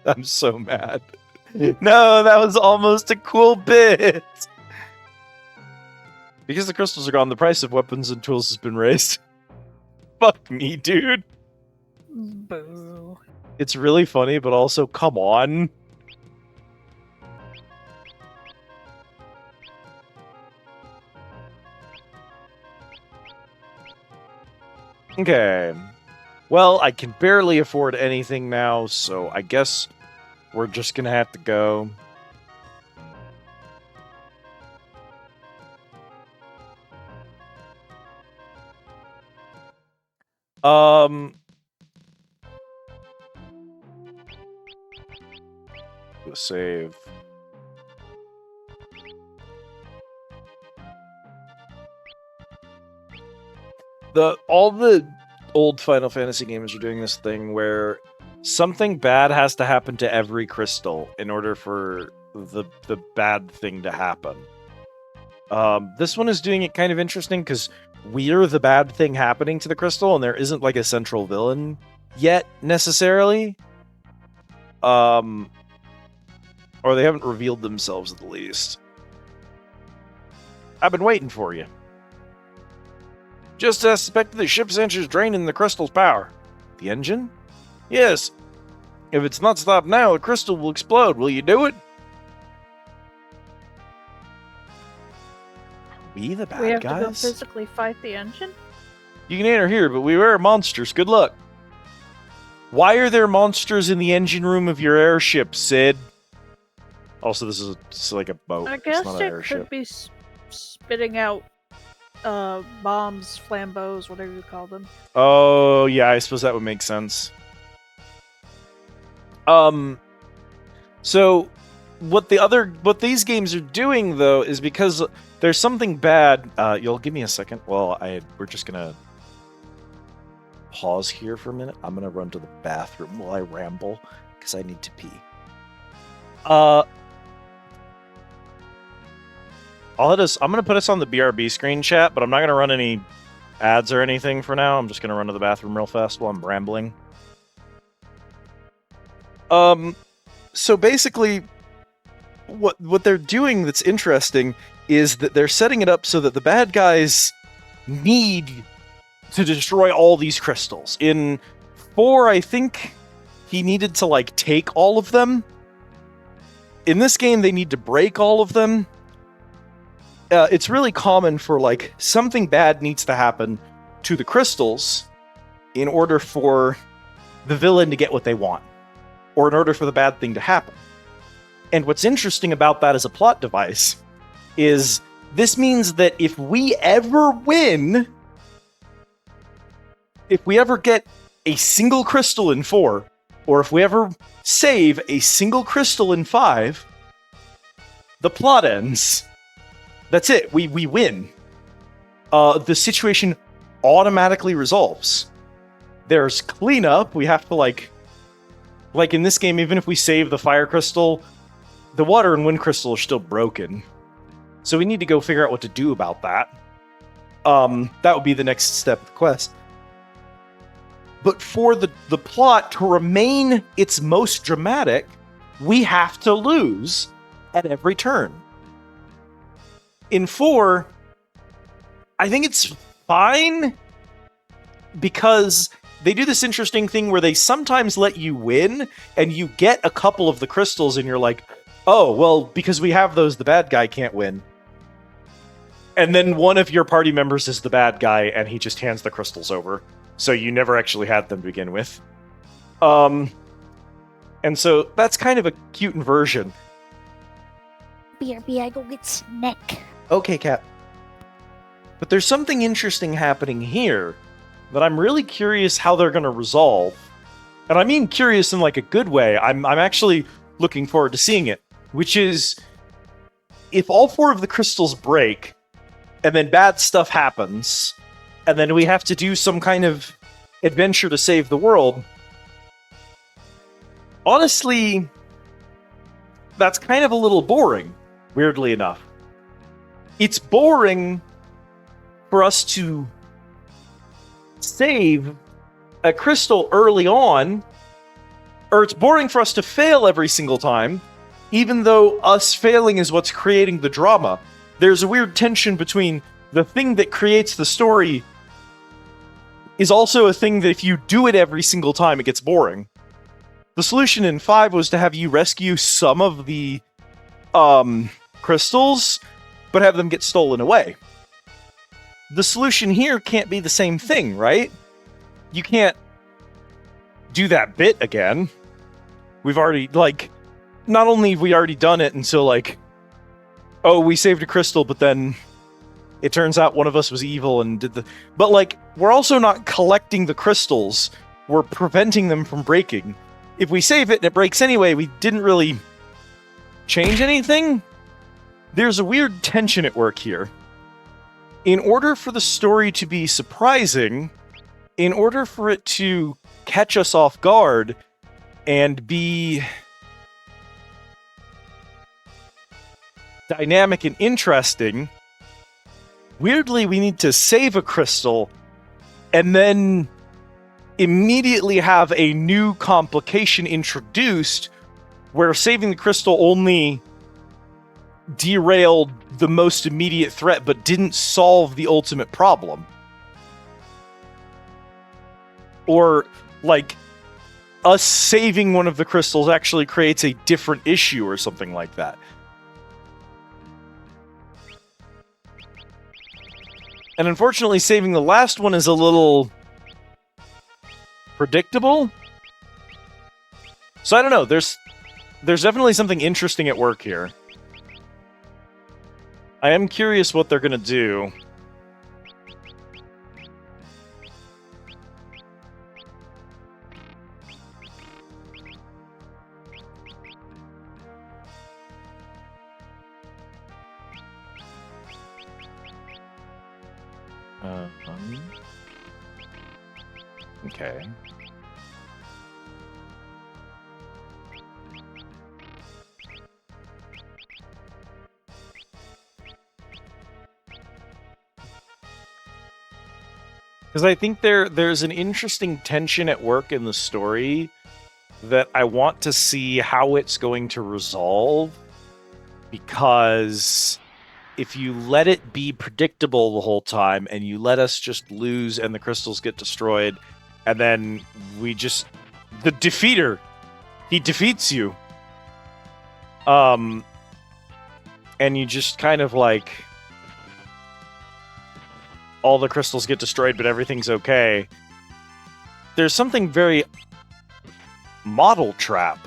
I'm so mad. No, that was almost a cool bit. Because the crystals are gone, the price of weapons and tools has been raised. Fuck me, dude. Boo. It's really funny, but also, come on. Okay. Well, I can barely afford anything now, so I guess we're just gonna have to go. Save. All the old Final Fantasy games are doing this thing where something bad has to happen to every crystal in order for the bad thing to happen. This one is doing it kind of interesting because we're the bad thing happening to the crystal, and there isn't like a central villain yet necessarily. Or they haven't revealed themselves at the least. I've been waiting for you. Just as suspected, the ship's engine's draining the crystal's power. The engine? Yes. If it's not stopped now, the crystal will explode. Will you do it? Are we the bad We have guys? to go physically fight the engine? You can enter here, but we are monsters. Good luck. Why are there monsters in the engine room of your airship, Sid? Also, this is like a boat. I guess it's not an it airship. could be spitting out bombs, flambeaus, whatever you call them. Oh, yeah, I suppose that would make sense. So what these games are doing though is because there's something bad. You'll give me a second. Well, we're just gonna pause here for a minute. I'm gonna run to the bathroom while I ramble because I need to pee. I'm gonna put us on the BRB screen chat, but I'm not gonna run any ads or anything for now. I'm just gonna run to the bathroom real fast while I'm rambling. So basically, what they're doing that's interesting is that they're setting it up so that the bad guys need to destroy all these crystals. In 4, I think he needed to like take all of them. In this game, they need to break all of them. It's really common for like something bad needs to happen to the crystals in order for the villain to get what they want, or in order for the bad thing to happen. And what's interesting about that as a plot device is this means that if we ever win, if we ever get a single crystal in 4, or if we ever save a single crystal in 5, the plot ends. That's it. We win. The situation automatically resolves. There's cleanup. We have to like in this game, even if we save the fire crystal, the water and wind crystal are still broken. So we need to go figure out what to do about that. That would be the next step of the quest. But for the plot to remain its most dramatic, we have to lose at every turn. In 4, I think it's fine because they do this interesting thing where they sometimes let you win and you get a couple of the crystals and you're like, oh, well, because we have those, the bad guy can't win. And then one of your party members is the bad guy, and he just hands the crystals over. So you never actually had them to begin with. And so that's kind of a cute inversion. BRB, I go get snack. Okay, Cap. But there's something interesting happening here that I'm really curious how they're going to resolve. And I mean curious in like a good way. I'm actually looking forward to seeing it. Which is, if all 4 of the crystals break, and then bad stuff happens, and then we have to do some kind of adventure to save the world, honestly, that's kind of a little boring, weirdly enough. It's boring for us to save a crystal early on, or it's boring for us to fail every single time, even though us failing is what's creating the drama. There's a weird tension between the thing that creates the story is also a thing that if you do it every single time, it gets boring. The solution in 5 was to have you rescue some of the crystals, but have them get stolen away. The solution here can't be the same thing, right? You can't do that bit again. We've already, like, not only have we already done it until, like, oh, we saved a crystal, but then it turns out one of us was evil and did the... But, like, we're also not collecting the crystals. We're preventing them from breaking. If we save it and it breaks anyway, we didn't really change anything. There's a weird tension at work here. In order for the story to be surprising, in order for it to catch us off guard and be dynamic and interesting, weirdly, we need to save a crystal and then immediately have a new complication introduced where saving the crystal only derailed the most immediate threat but didn't solve the ultimate problem. Or, like, us saving one of the crystals actually creates a different issue or something like that. And unfortunately, saving the last one is a little predictable. So I don't know, there's definitely something interesting at work here. I am curious what they're gonna do. Okay. Because I think there's an interesting tension at work in the story that I want to see how it's going to resolve. Because if you let it be predictable the whole time and you let us just lose and the crystals get destroyed, and then we just... the defeater! He defeats you! And you just kind of like... all the crystals get destroyed, but everything's okay. There's something very... model trap.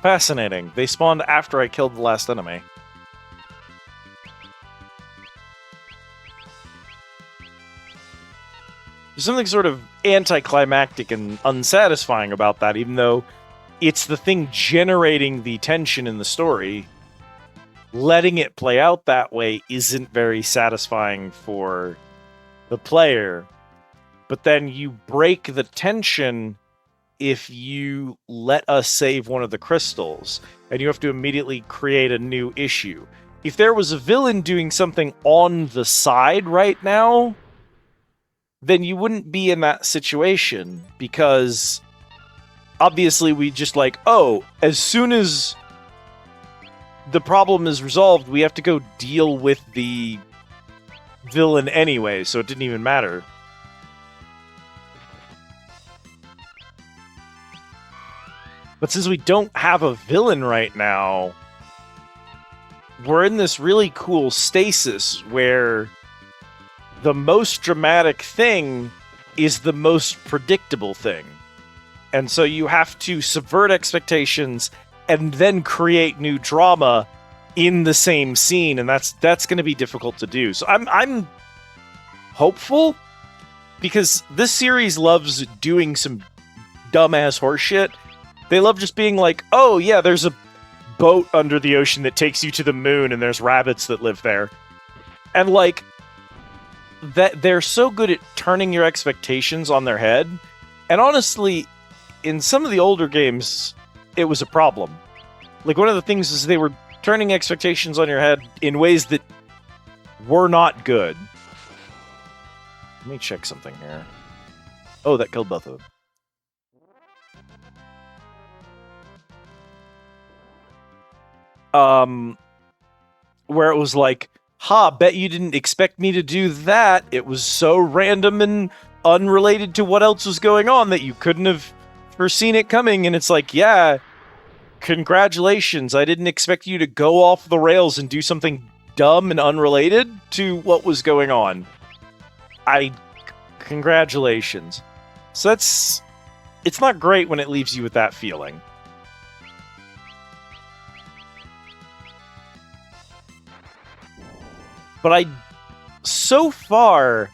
Fascinating. They spawned after I killed the last enemy. There's something sort of anticlimactic and unsatisfying about that, even though it's the thing generating the tension in the story. Letting it play out that way isn't very satisfying for the player. But then you break the tension if you let us save one of the crystals, and you have to immediately create a new issue. If there was a villain doing something on the side right now, then you wouldn't be in that situation, because obviously we just like, oh, as soon as the problem is resolved, we have to go deal with the villain anyway, so it didn't even matter. But since we don't have a villain right now, we're in this really cool stasis where the most dramatic thing is the most predictable thing. And so you have to subvert expectations and then create new drama in the same scene, and that's going to be difficult to do. So I'm hopeful, because this series loves doing some dumbass horseshit. They love just being like, oh yeah, there's a boat under the ocean that takes you to the moon, and there's rabbits that live there. And like, that they're so good at turning your expectations on their head. And honestly, in some of the older games, it was a problem. Like, one of the things is they were turning expectations on your head in ways that were not good. Let me check something here. Oh, that killed both of them. Where it was like, ha, bet you didn't expect me to do that. It was so random and unrelated to what else was going on that you couldn't have foreseen it coming. And it's like, yeah, congratulations. I didn't expect you to go off the rails and do something dumb and unrelated to what was going on. Congratulations. So it's not great when it leaves you with that feeling. But so far,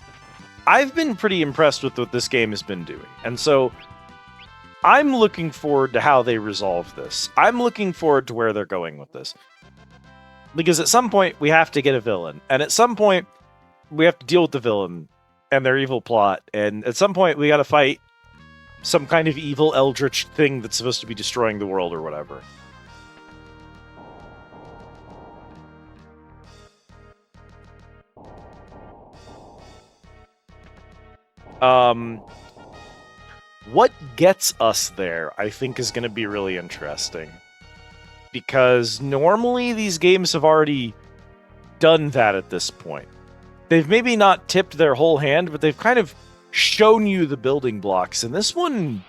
I've been pretty impressed with what this game has been doing. And so I'm looking forward to how they resolve this. I'm looking forward to where they're going with this. Because at some point, we have to get a villain. And at some point, we have to deal with the villain and their evil plot. And at some point, we got to fight some kind of evil eldritch thing that's supposed to be destroying the world or whatever. What gets us there, I think, is going to be really interesting. Because normally these games have already done that at this point. They've maybe not tipped their whole hand, but they've kind of shown you the building blocks. And this one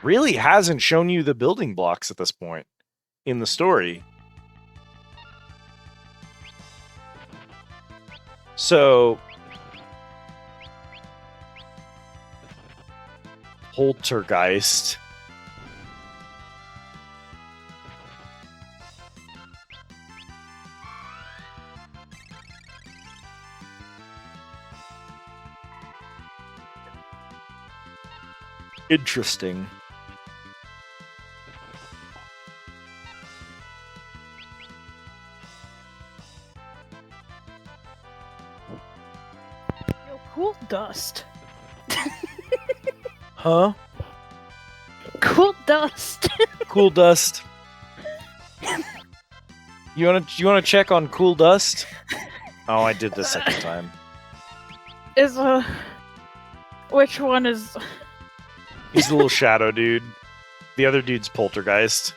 really hasn't shown you the building blocks at this point in the story. So Poltergeist. Interesting. Yo, cool dust. Huh? Cool dust. Cool dust. You wanna check on Cool Dust? Oh, I did the second time. Which one is? He's the little shadow dude. The other dude's Poltergeist.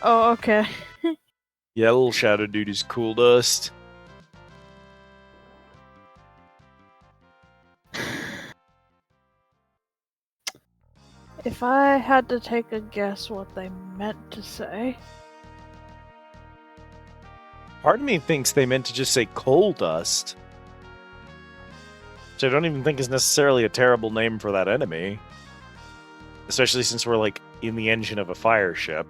Oh, okay. Yeah, little shadow dude is Cool Dust. If I had to take a guess what they meant to say. Part of me thinks they meant to just say Coal Dust. Which I don't even think is necessarily a terrible name for that enemy. Especially since we're, like, in the engine of a fire ship.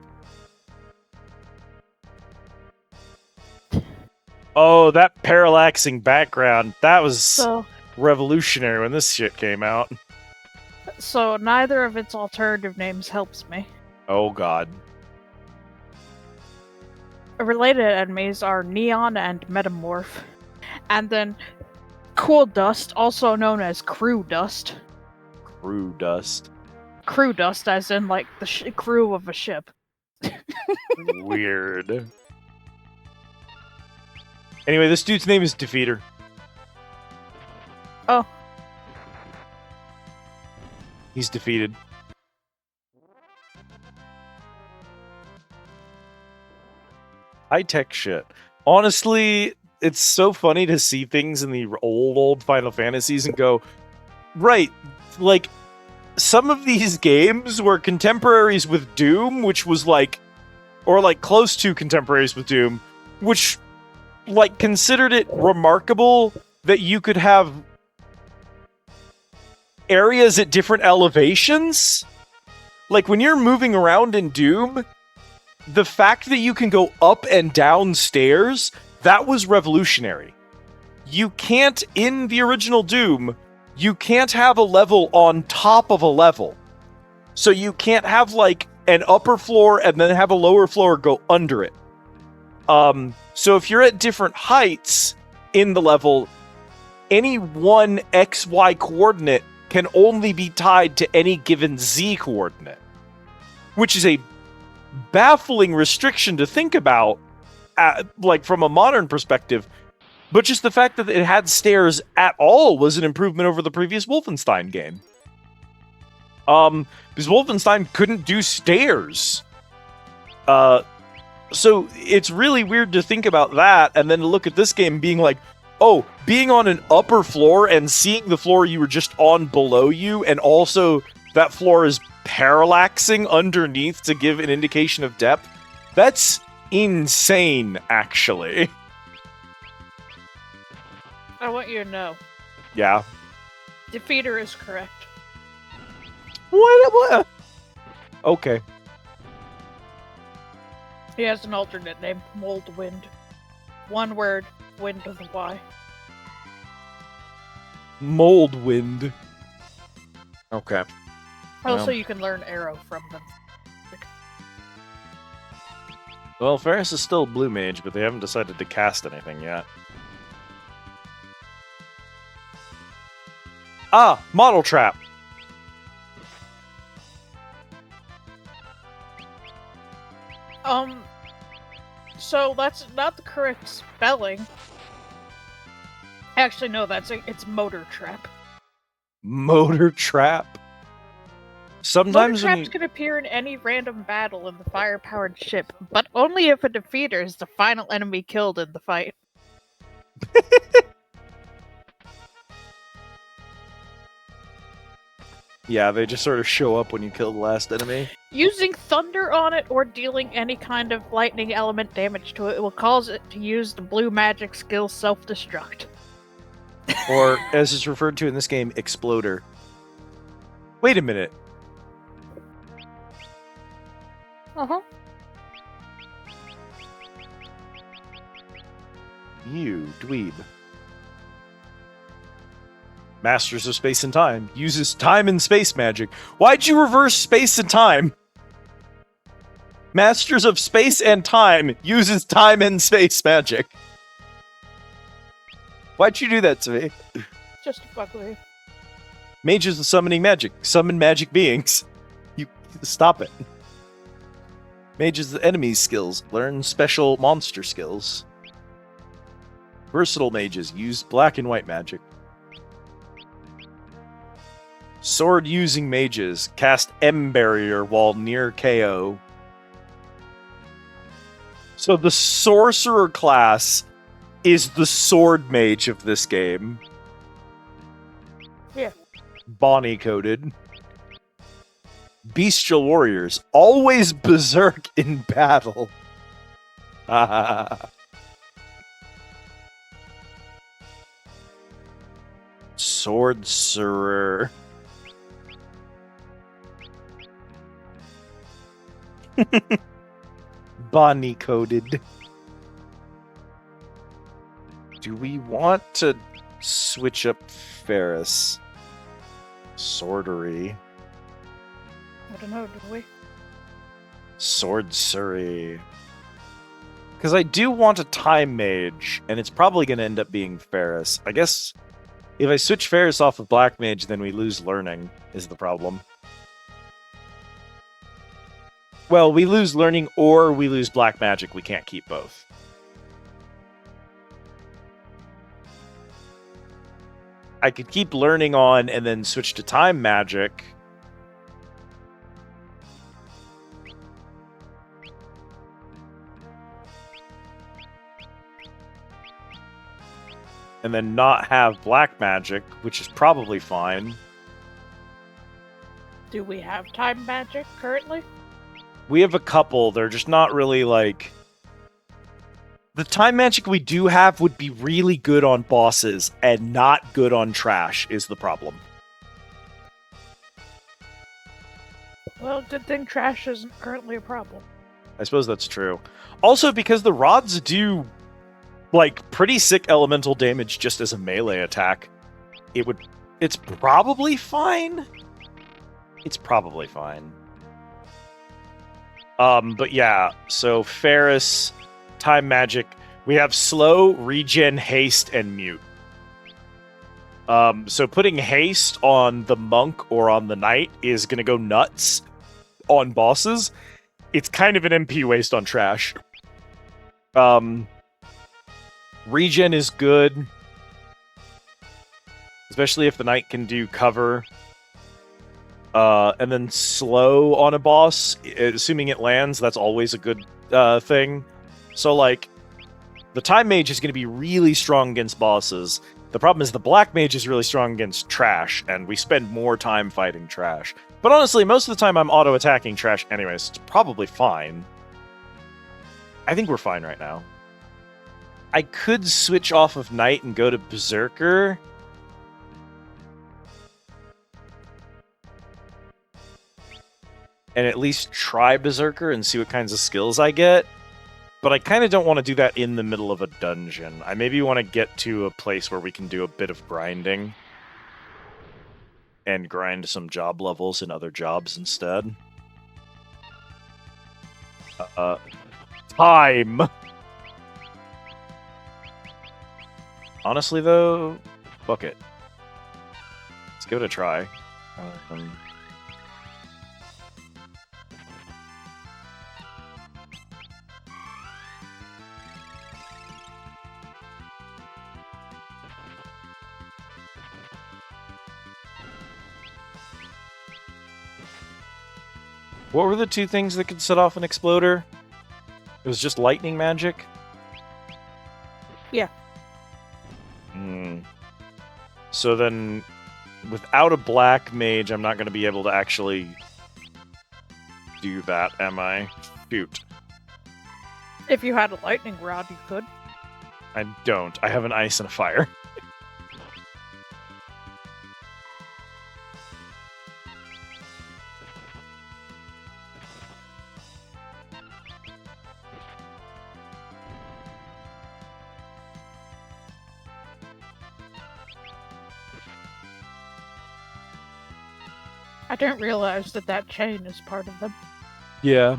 Oh, that parallaxing background. That was revolutionary when this shit came out. So neither of its alternative names helps me. Oh, God. Related enemies are Neon and Metamorph. And then Cool Dust, also known as Crew Dust. Crew Dust. Crew Dust, as in, like, the crew of a ship. Weird. Anyway, this dude's name is Defeater. Oh. He's defeated. High-tech shit. Honestly, it's so funny to see things in the old Final Fantasies and go, right, like, some of these games were contemporaries with Doom, which was like, or like close to contemporaries with Doom, which like, considered it remarkable that you could have areas at different elevations. Like, when you're moving around in Doom, the fact that you can go up and down stairs, that was revolutionary. You can't, in the original Doom, you can't have a level on top of a level. So you can't have, like, an upper floor and then have a lower floor go under it. So if you're at different heights in the level, any one XY coordinate can only be tied to any given Z coordinate. Which is a baffling restriction to think about, like, from a modern perspective. But just the fact that it had stairs at all was an improvement over the previous Wolfenstein game. Because Wolfenstein couldn't do stairs. So it's really weird to think about that, and then to look at this game being like, oh, being on an upper floor and seeing the floor you were just on below you, and also that floor is parallaxing underneath to give an indication of depth. That's insane, actually. I want you to know. Yeah. Defeater is correct. What? Okay. He has an alternate name, Moldwind. One word, wind with a Y. Moldwind. Okay. Also, Well. you can learn arrow from them. Well, Ferris is still Blue Mage, but they haven't decided to cast anything yet. Ah! Model Trap! So that's not the correct spelling. Actually, no, it's motor trap. Motor Trap? Sometimes Motor when traps can appear in any random battle in the fire-powered ship, but only if a defeater is the final enemy killed in the fight. Yeah, they just sort of show up when you kill the last enemy. Using thunder on it or dealing any kind of lightning element damage to it will cause it to use the blue magic skill self-destruct. Or, as it's referred to in this game, Exploder. Wait a minute. Uh-huh. You, dweeb. Masters of Space and Time uses time and space magic. Why'd you reverse space and time? Masters of Space and Time uses time and space magic. Why'd you do that to me? Just to fuck with you. Mages of summoning magic. Summon magic beings. You stop it. Mages of enemies skills. Learn special monster skills. Versatile mages use black and white magic. Sword-using mages cast M Barrier while near KO. So the sorcerer class is the sword mage of this game. Yeah. Bonnie coded. Bestial warriors always berserk in battle. Swordcerer. Bonnie coded. Do we want to switch up Ferris? Swordery. I don't know, do we? Swordcery. Because I do want a time mage, and it's probably going to end up being Ferris. I guess if I switch Ferris off of Black Mage, then we lose learning, is the problem. Well, we lose learning or we lose black magic. We can't keep both. I could keep learning on and then switch to time magic. And then not have black magic, which is probably fine. Do we have time magic currently? We have a couple. They're just not really, like, The time magic we do have would be really good on bosses and not good on trash is the problem. Well, good thing trash isn't currently a problem. I suppose that's true. Also, because the rods do, like, pretty sick elemental damage just as a melee attack, it's probably fine. It's probably fine. But yeah, so Ferris, time magic, we have slow, regen, haste, and mute. So putting haste on the monk or on the knight is gonna go nuts on bosses. It's kind of an MP waste on trash. Regen is good. Especially if the knight can do cover. And then slow on a boss, assuming it lands, that's always a good thing. So, like, the time mage is going to be really strong against bosses. The problem is the black mage is really strong against trash, and we spend more time fighting trash. But honestly, most of the time I'm auto-attacking trash anyways. It's probably fine. I think we're fine right now. I could switch off of Knight and go to Berserker. And at least try Berserker and see what kinds of skills I get. But I kind of don't want to do that in the middle of a dungeon. I maybe want to get to a place where we can do a bit of grinding. And grind some job levels in other jobs instead. Time! Honestly, though, fuck it. Let's give it a try. What were the two things that could set off an exploder? It was just lightning magic? Yeah. So then, without a black mage, I'm not going to be able to actually do that, am I? Shoot. If you had a lightning rod, you could. I don't. I have an ice and a fire. I didn't realize that chain is part of them. Yeah.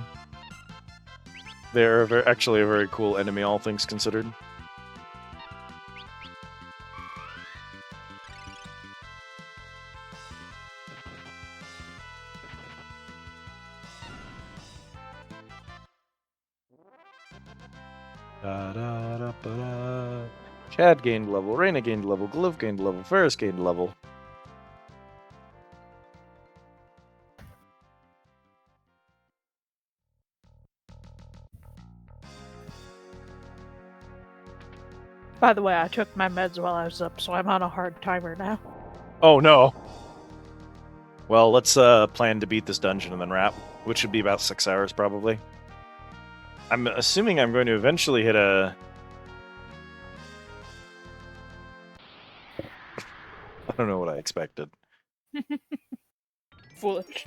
They're actually a very cool enemy, all things considered. Chad gained level, Reyna gained level, Glyph gained level, Ferris gained level. By the way, I took my meds while I was up, so I'm on a hard timer now. Oh no. Well, let's plan to beat this dungeon and then wrap, which should be about 6 hours probably. I'm assuming I'm going to eventually hit a... I don't know what I expected. Foolish.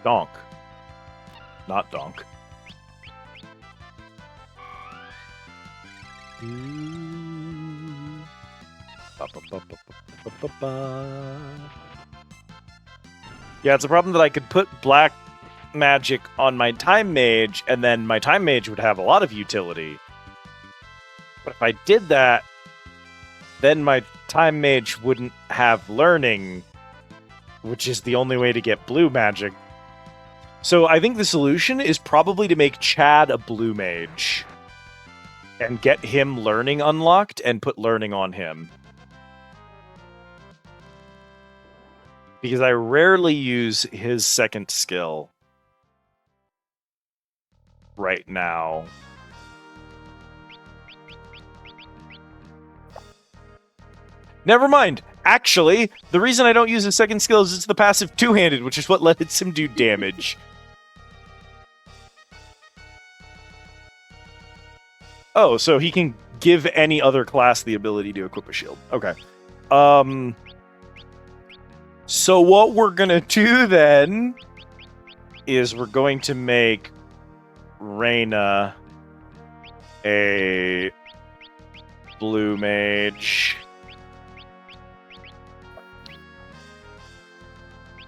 Donk. Not donk. Yeah, it's a problem that I could put black magic on my time mage, and then my time mage would have a lot of utility. But if I did that, then my time mage wouldn't have learning, which is the only way to get blue magic. So I think the solution is probably to make Chad a blue mage. And get him learning unlocked and put learning on him. Because I rarely use his second skill right now. Never mind. Actually, the reason I don't use his second skill is it's the passive two-handed, which is what lets him do damage. Oh, so he can give any other class the ability to equip a shield. Okay. So what we're gonna do then is we're going to make Reyna a blue mage.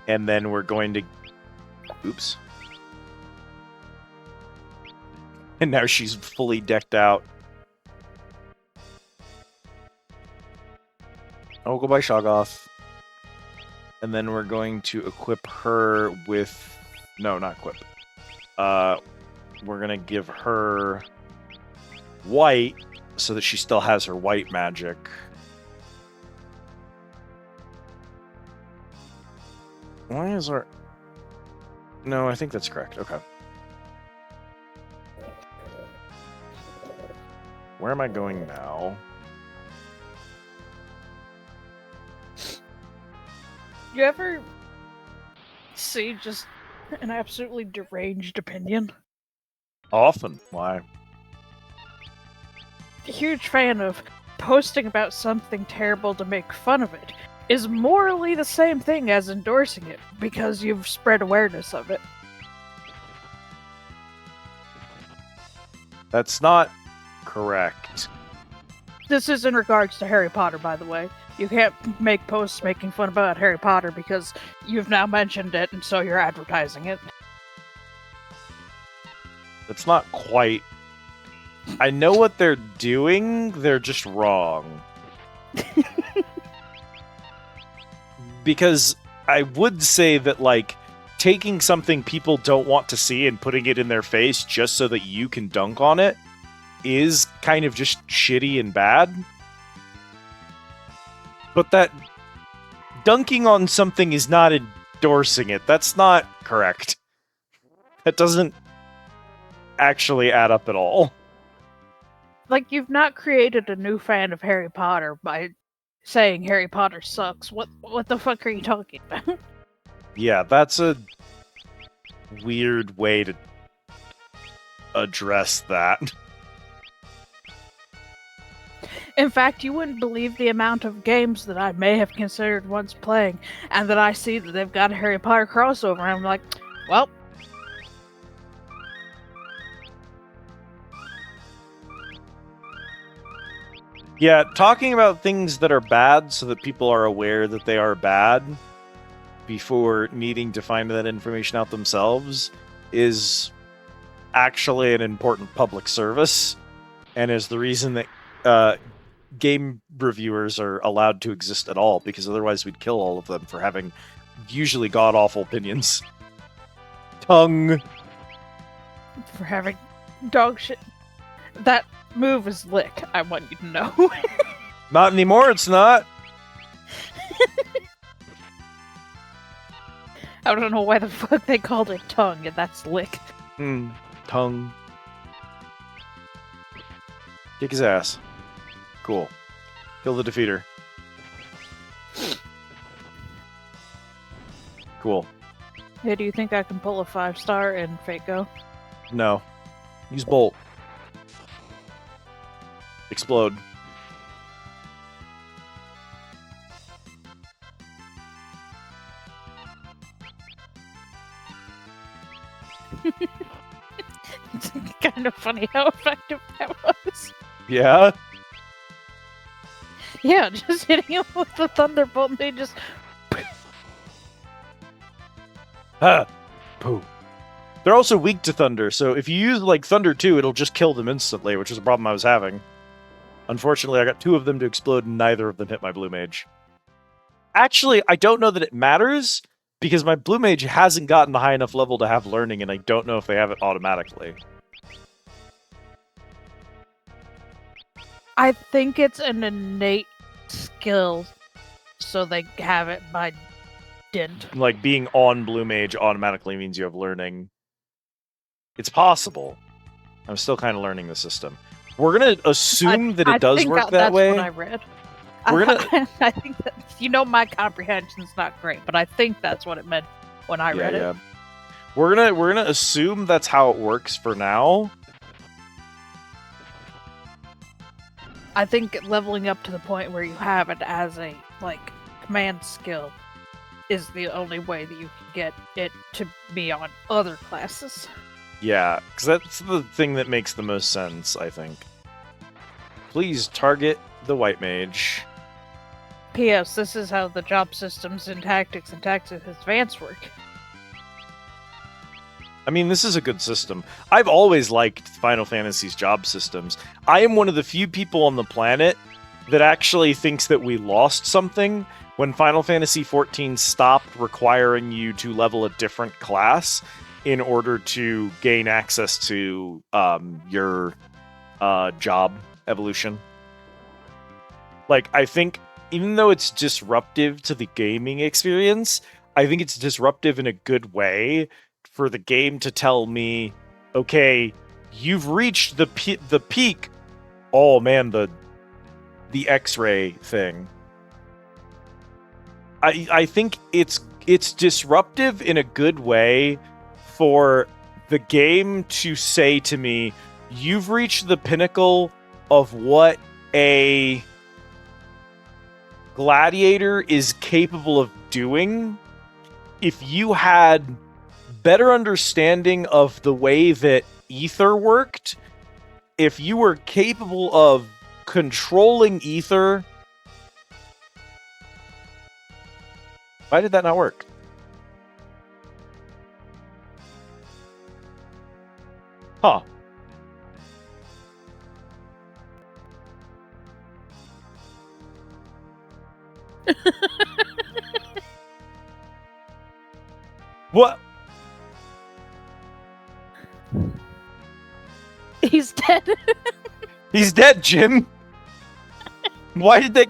And then we're going to... Oops. And now she's fully decked out. I'll go by Shoggoth. And then we're going to equip her with... No, not equip. We're going to give her white so that she still has her white magic. Why is our... No, I think that's correct. Okay. Where am I going now? You ever see just an absolutely deranged opinion? Often. Why? A huge fan of posting about something terrible to make fun of it is morally the same thing as endorsing it because you've spread awareness of it. That's not correct. This is in regards to Harry Potter, by the way. You can't make posts making fun about Harry Potter because you've now mentioned it and so you're advertising it. That's not quite... I know what they're doing, they're just wrong. Because I would say that, like, taking something people don't want to see and putting it in their face just so that you can dunk on it is kind of just shitty and bad. But that dunking on something is not endorsing it. That's not correct. That doesn't actually add up at all. Like, you've not created a new fan of Harry Potter by saying Harry Potter sucks. What the fuck are you talking about? Yeah, that's a weird way to address that. In fact, you wouldn't believe the amount of games that I may have considered once playing, and that I see that they've got a Harry Potter crossover, and I'm like, well... Yeah, talking about things that are bad so that people are aware that they are bad before needing to find that information out themselves is actually an important public service, and is the reason that game reviewers are allowed to exist at all, because otherwise we'd kill all of them for having usually god-awful opinions. Tongue! For having dog shit. That move is lick, I want you to know. Not anymore, it's not! I don't know why the fuck they called it tongue, and that's lick. Tongue. Kick his ass. Cool. Kill the defeater. Cool. Hey, do you think I can pull a 5-star in Fate Go? No. Use Bolt. Explode. It's kind of funny how effective that was. Yeah? Yeah, just hitting him with the thunderbolt and they just... Ah! Pooh. They're also weak to thunder, so if you use, like, Thunder 2, it'll just kill them instantly, which is a problem I was having. Unfortunately, I got 2 of them to explode, and neither of them hit my Blue Mage. Actually, I don't know that it matters, because my Blue Mage hasn't gotten a high enough level to have Learning, and I don't know if they have it automatically. I think it's an innate skill, so they have it by dint. Like, being on Blue Mage automatically means you have Learning. It's possible. I'm still kind of learning the system. We're gonna assume that it does work that way. That's what I read. We're gonna... I think that, you know, my comprehension's not great, but I think that's what it meant when I read it. We're gonna assume that's how it works for now. I think leveling up to the point where you have it as a command skill is the only way that you can get it to be on other classes. Yeah, because that's the thing that makes the most sense, I think. Please target the white mage. P.S. This is how the job systems in Tactics and Tactics Advanced work. I mean, this is a good system. I've always liked Final Fantasy's job systems. I am one of the few people on the planet that actually thinks that we lost something when Final Fantasy XIV stopped requiring you to level a different class in order to gain access to your job evolution. Like, I think, even though it's disruptive to the gaming experience, I think it's disruptive in a good way for the game to tell me, okay, you've reached the peak. Oh man, the X-ray thing. I think it's disruptive in a good way for the game to say to me, you've reached the pinnacle of what a gladiator is capable of doing. If you had better understanding of the way that ether worked, if you were capable of controlling ether. Why did that not work? Huh. What? He's dead. He's dead, Jim. Why did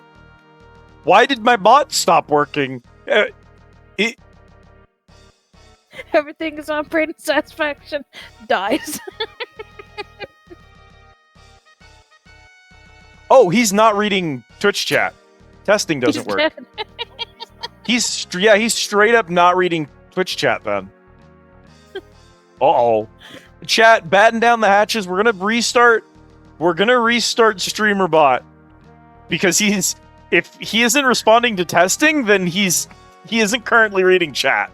my bot stop working? Everything is on brain satisfaction. Dies. Oh, he's not reading Twitch chat. Testing doesn't He's work. dead. He's straight up not reading Twitch chat then. Uh-oh. Chat, batten down the hatches. We're gonna restart StreamerBot. Because if he isn't responding to testing, then he isn't currently reading chat.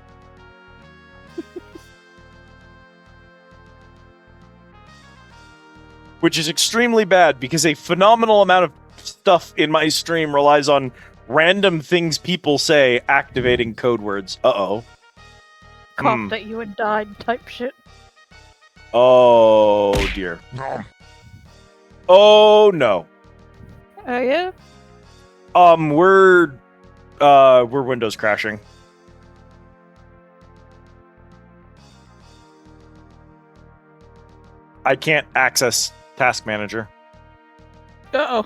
Which is extremely bad, because a phenomenal amount of stuff in my stream relies on random things people say activating code words. Uh-oh. Coughed at you and died type shit. Oh, dear. Nom. Oh, no. Oh yeah? We're Windows crashing. I can't access Task Manager. Uh-oh.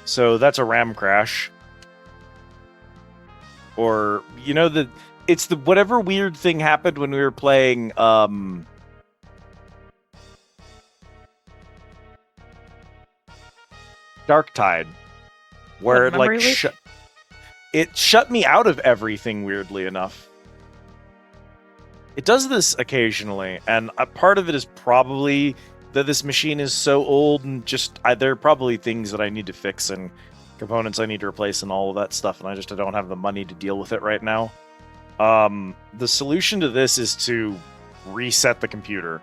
So that's a RAM crash. Or, it's the whatever weird thing happened when we were playing, Darktide, where it shut me out of everything, weirdly enough. It does this occasionally, and a part of it is probably that this machine is so old, and there are probably things that I need to fix and components I need to replace and all of that stuff, and I don't have the money to deal with it right now. The solution to this is to reset the computer.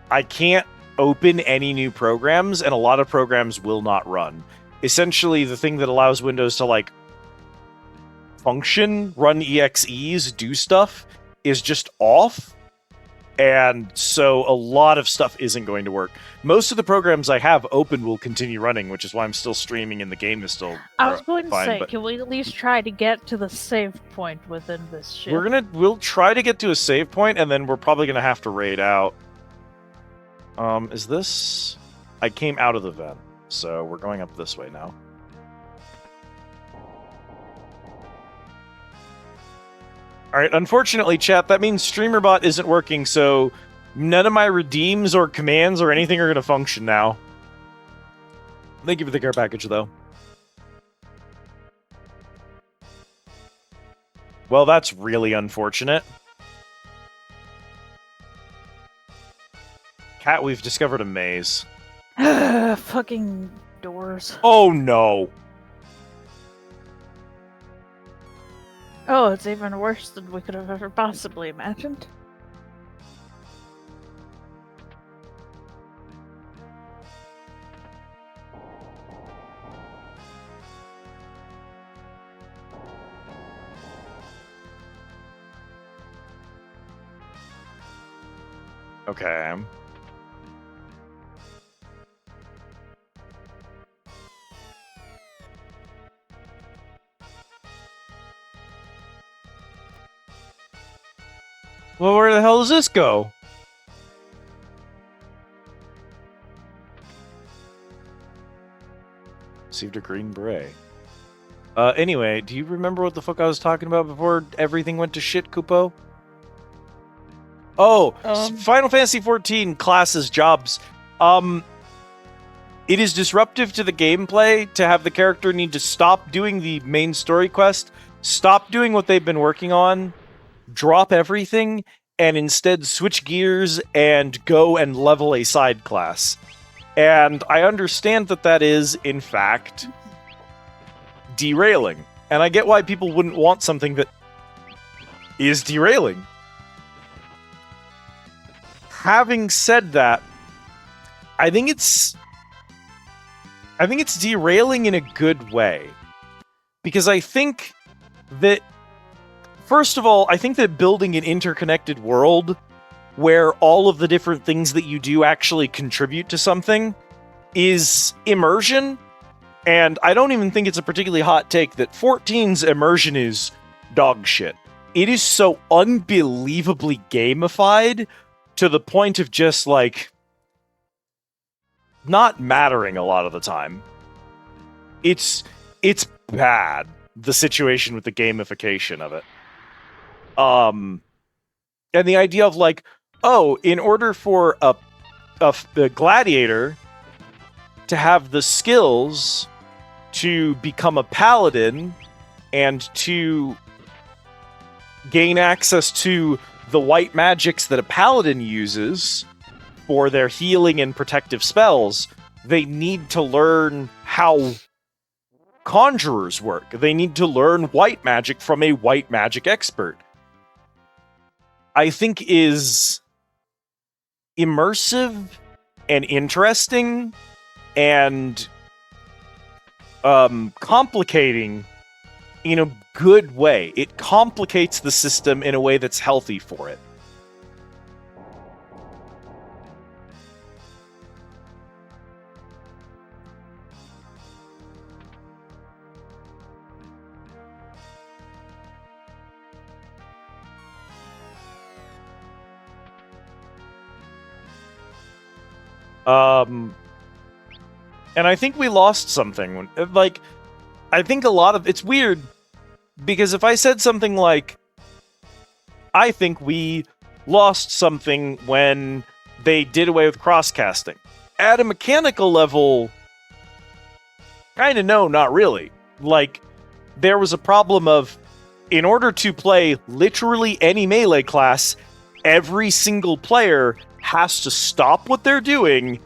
I can't open any new programs, and a lot of programs will not run. Essentially, the thing that allows Windows to, function, run EXEs, do stuff, is just off, and so a lot of stuff isn't going to work. Most of the programs I have open will continue running, which is why I'm still streaming and the game is still I was going to fine, say, but can we at least try to get to the save point within this ship? we'll try to get to a save point, and then we're probably gonna have to raid out. Is this? I came out of the vent, so we're going up this way now. Alright, unfortunately, chat, that means StreamerBot isn't working, so none of my redeems or commands or anything are going to function now. Thank you for the care package, though. Well, that's really unfortunate. Cat, we've discovered a maze. Fucking doors. Oh no! Oh, it's even worse than we could have ever possibly imagined. Okay. Well, where the hell does this go? Received a green beret. Anyway, do you remember what the fuck I was talking about before everything went to shit, Kupo? Oh, Final Fantasy XIV classes jobs. It is disruptive to the gameplay to have the character need to stop doing the main story quest, stop doing what they've been working on, drop everything, and instead switch gears and go and level a side class. And I understand that that is, in fact, derailing. And I get why people wouldn't want something that is derailing. Having said that, I think it's derailing in a good way. Because I think that, first of all, I think that building an interconnected world where all of the different things that you do actually contribute to something is immersion. And I don't even think it's a particularly hot take that 14's immersion is dog shit. It is so unbelievably gamified to the point of just, like, not mattering a lot of the time. It's bad, the situation with the gamification of it. And the idea of, like, oh, in order for a gladiator to have the skills to become a paladin and to gain access to the white magics that a paladin uses for their healing and protective spells, they need to learn how conjurers work. They need to learn white magic from a white magic expert. I think is immersive and interesting and complicating in a good way. It complicates the system in a way that's healthy for it. And I think we lost something when, like, I think a lot of it's weird because if I said something like, I think we lost something when they did away with cross-casting, at a mechanical level, kind of no, not really. Like, there was a problem of, in order to play literally any melee class, every single player has to stop what they're doing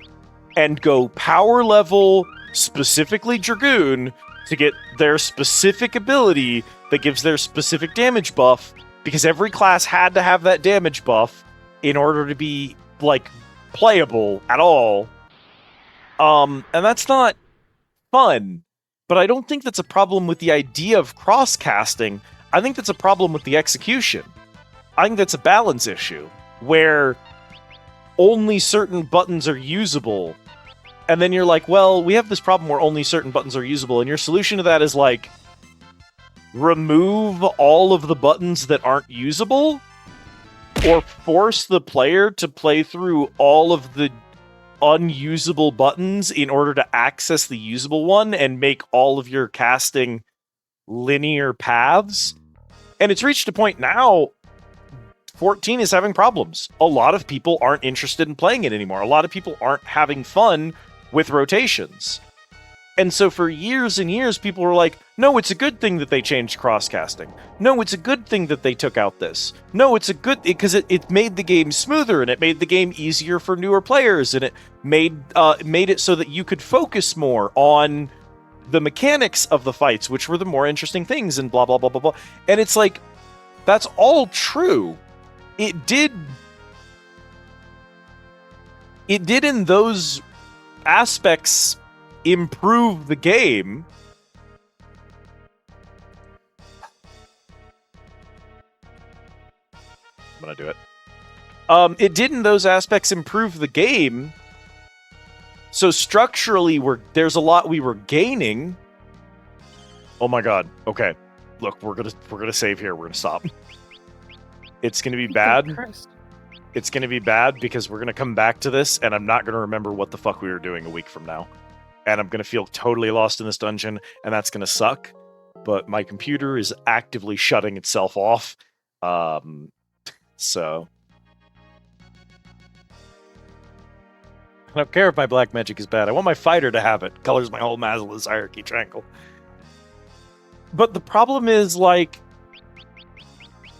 and go power level, specifically Dragoon, to get their specific ability that gives their specific damage buff, because every class had to have that damage buff in order to be, like, playable at all. And that's not fun, but I don't think that's a problem with the idea of cross-casting. I think that's a problem with the execution. I think that's a balance issue, where only certain buttons are usable, and then you're like, well, we have this problem where only certain buttons are usable, and your solution to that is, like, remove all of the buttons that aren't usable, or force the player to play through all of the unusable buttons in order to access the usable one, and make all of your casting linear paths. And it's reached a point now, 14 is having problems. A lot of people aren't interested in playing it anymore. A lot of people aren't having fun with rotations. And so for years and years, people were like, no, it's a good thing that they changed cross-casting. No, it's a good thing that they took out this. No, it's a good... Because it made the game smoother, and it made the game easier for newer players, and it made it so that you could focus more on the mechanics of the fights, which were the more interesting things, and blah, blah, blah, blah, blah. And it's like, that's all true. It did in those aspects improve the game. I'm gonna do it. It did in those aspects improve the game. So structurally, there's a lot we were gaining. Oh my god. Okay. Look, we're gonna save here. We're gonna stop. It's gonna be bad. It's gonna be bad because we're gonna come back to this, and I'm not gonna remember what the fuck we were doing a week from now. And I'm going to feel totally lost in this dungeon, and that's going to suck. But my computer is actively shutting itself off. So... I don't care if my black magic is bad. I want my fighter to have it. Colors my whole Maslow's hierarchy triangle. But the problem is, like...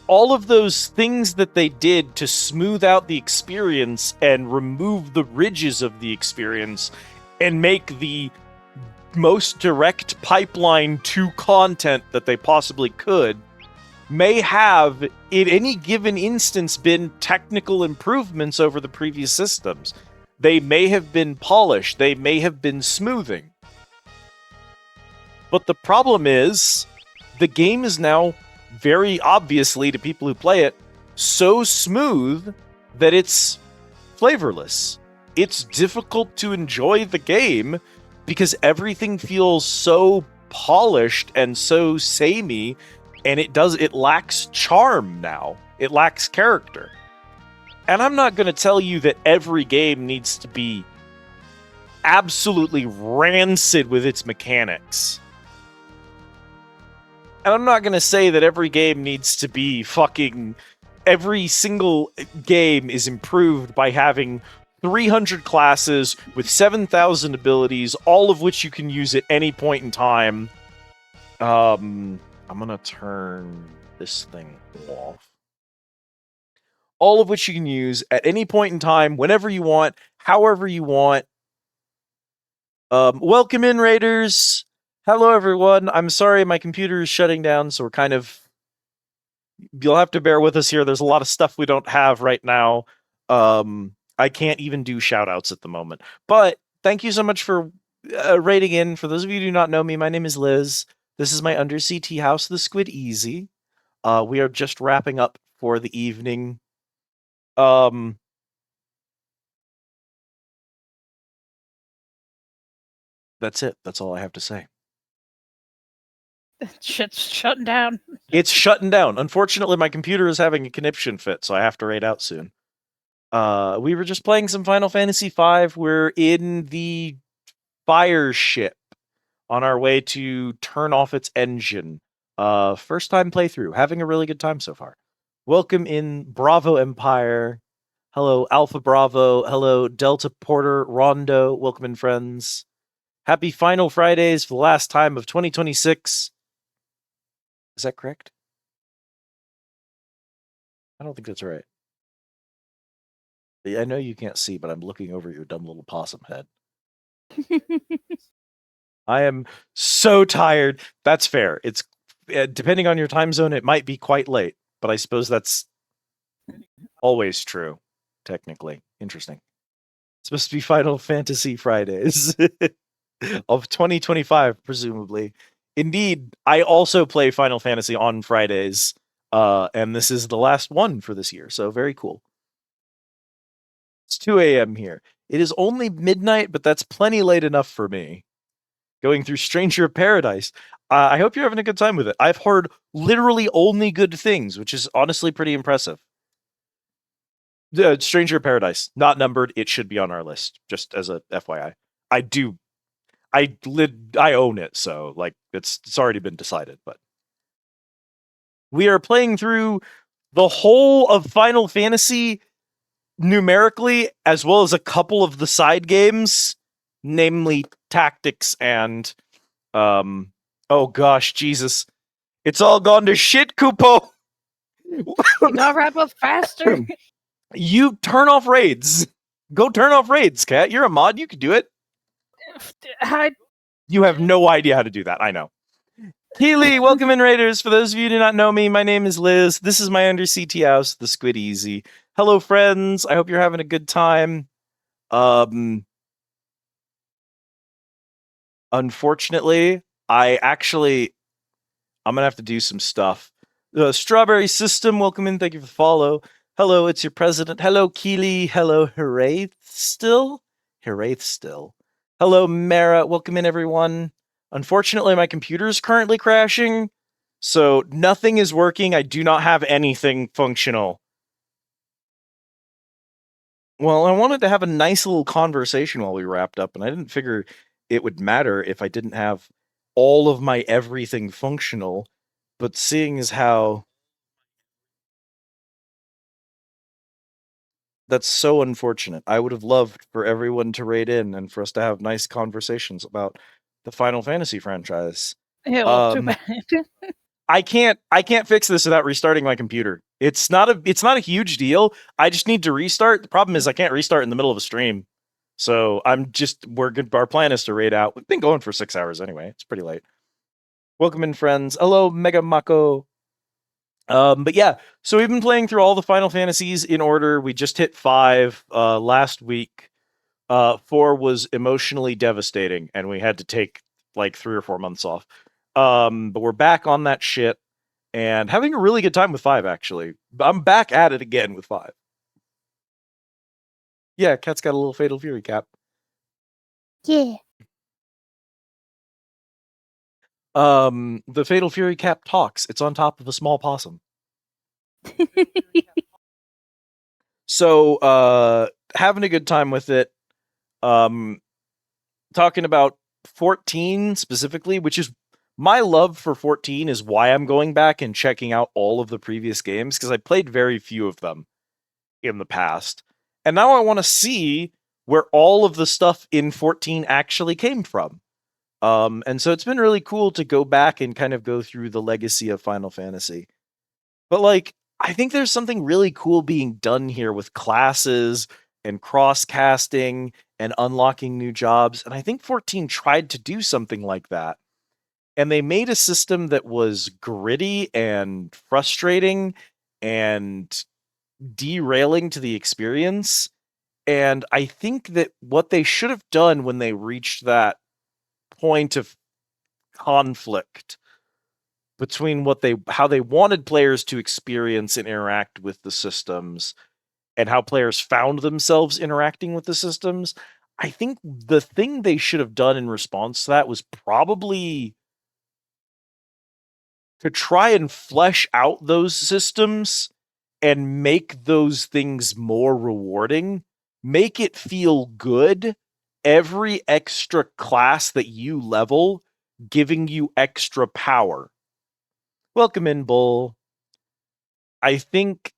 all of those things that they did to smooth out the experience and remove the ridges of the experience... and make the most direct pipeline to content that they possibly could, may have, in any given instance, been technical improvements over the previous systems. They may have been polished, they may have been smoothing. But the problem is, the game is now, very obviously to people who play it, so smooth that it's flavorless. It's difficult to enjoy the game because everything feels so polished and so samey, and it lacks charm now. It lacks character. And I'm not going to tell you that every game needs to be absolutely rancid with its mechanics. And I'm not going to say that every game needs to be fucking... every single game is improved by having 300 classes with 7,000 abilities, all of which you can use at any point in time. I'm gonna turn this thing off. All of which you can use at any point in time, whenever you want, however you want. Welcome in, Raiders! Hello, everyone. I'm sorry, my computer is shutting down, so we're kind of... you'll have to bear with us here. There's a lot of stuff we don't have right now. I can't even do shout-outs at the moment. But thank you so much for raiding in. For those of you who do not know me, my name is Liz. This is my undersea tea house, the Squid Easy. We are just wrapping up for the evening. That's it. That's all I have to say. Shit's shutting down. It's shutting down. Unfortunately, my computer is having a conniption fit, so I have to raid out soon. We were just playing some Final Fantasy V. We're in the fire ship on our way to turn off its engine. First time playthrough. Having a really good time so far. Welcome in Bravo Empire. Hello, Alpha Bravo. Hello, Delta Porter Rondo. Welcome in, friends. Happy Final Fridays for the last time of 2026. Is that correct? I don't think that's right. I know you can't see, but I'm looking over your dumb little possum head. I am so tired. That's fair. It's depending on your time zone, it might be quite late, but I suppose that's always true, technically. Interesting. It's supposed to be Final Fantasy Fridays of 2025, presumably. Indeed, I also play Final Fantasy on Fridays, and this is the last one for this year, so very cool. It's 2 a.m. here. It is only midnight, but that's plenty late enough for me. Going through Stranger of Paradise. I hope you're having a good time with it. I've heard literally only good things, which is honestly pretty impressive. Stranger of Paradise, not numbered. It should be on our list, just as a FYI. I own it, so like it's already been decided. But we are playing through the whole of Final Fantasy numerically, as well as a couple of the side games namely tactics and oh gosh, Jesus. It's all gone to shit, Kupo. You gotta wrap up faster. You turn off raids. Go turn off raids, Cat. You're a mod, you could do it. You have no idea how to do that, I know. Keely, welcome in, Raiders. For those of you who do not know me, my name is Liz. This is my Under CT house, the Squid Easy. Hello, friends. I hope you're having a good time. Unfortunately, I'm gonna have to do some stuff. The Strawberry System, welcome in. Thank you for the follow. Hello, it's your president. Hello, Keely. Hello, Heraith still. Hello, Mara. Welcome in, everyone. Unfortunately, my computer is currently crashing, so nothing is working. I do not have anything functional. Well, I wanted to have a nice little conversation while we wrapped up, and I didn't figure it would matter if I didn't have all of my everything functional. But seeing as how that's so unfortunate, I would have loved for everyone to raid in and for us to have nice conversations about the Final Fantasy franchise. Yeah, well, too bad. I can't fix this without restarting my computer. It's not a huge deal. I just need to restart. The problem is I can't restart in the middle of a stream. So our plan is to raid out. We've been going for 6 hours anyway. It's pretty late. Welcome in, friends. Hello, Mega Mako. But yeah, so we've been playing through all the Final Fantasies in order. We just hit 5 last week. 4 was emotionally devastating, and we had to take like 3 or 4 months off. But we're back on that shit and having a really good time with 5, actually. I'm back at it again with 5. Yeah, Cat's got a little Fatal Fury cap. Yeah. The Fatal Fury cap talks. It's on top of a small possum. So, having a good time with it. Talking about 14 specifically, which is my love for 14 is why I'm going back and checking out all of the previous games, because I played very few of them in the past. And now I want to see where all of the stuff in 14 actually came from. And so it's been really cool to go back and kind of go through the legacy of Final Fantasy. But like, I think there's something really cool being done here with classes and cross-casting and unlocking new jobs. And I think 14 tried to do something like that. And they made a system that was gritty and frustrating and derailing to the experience. And I think that what they should have done when they reached that point of conflict between how they wanted players to experience and interact with the systems and how players found themselves interacting with the systems, I think the thing they should have done in response to that was probably to try and flesh out those systems and make those things more rewarding, make it feel good. Every extra class that you level giving you extra power. Welcome in, Bull. I think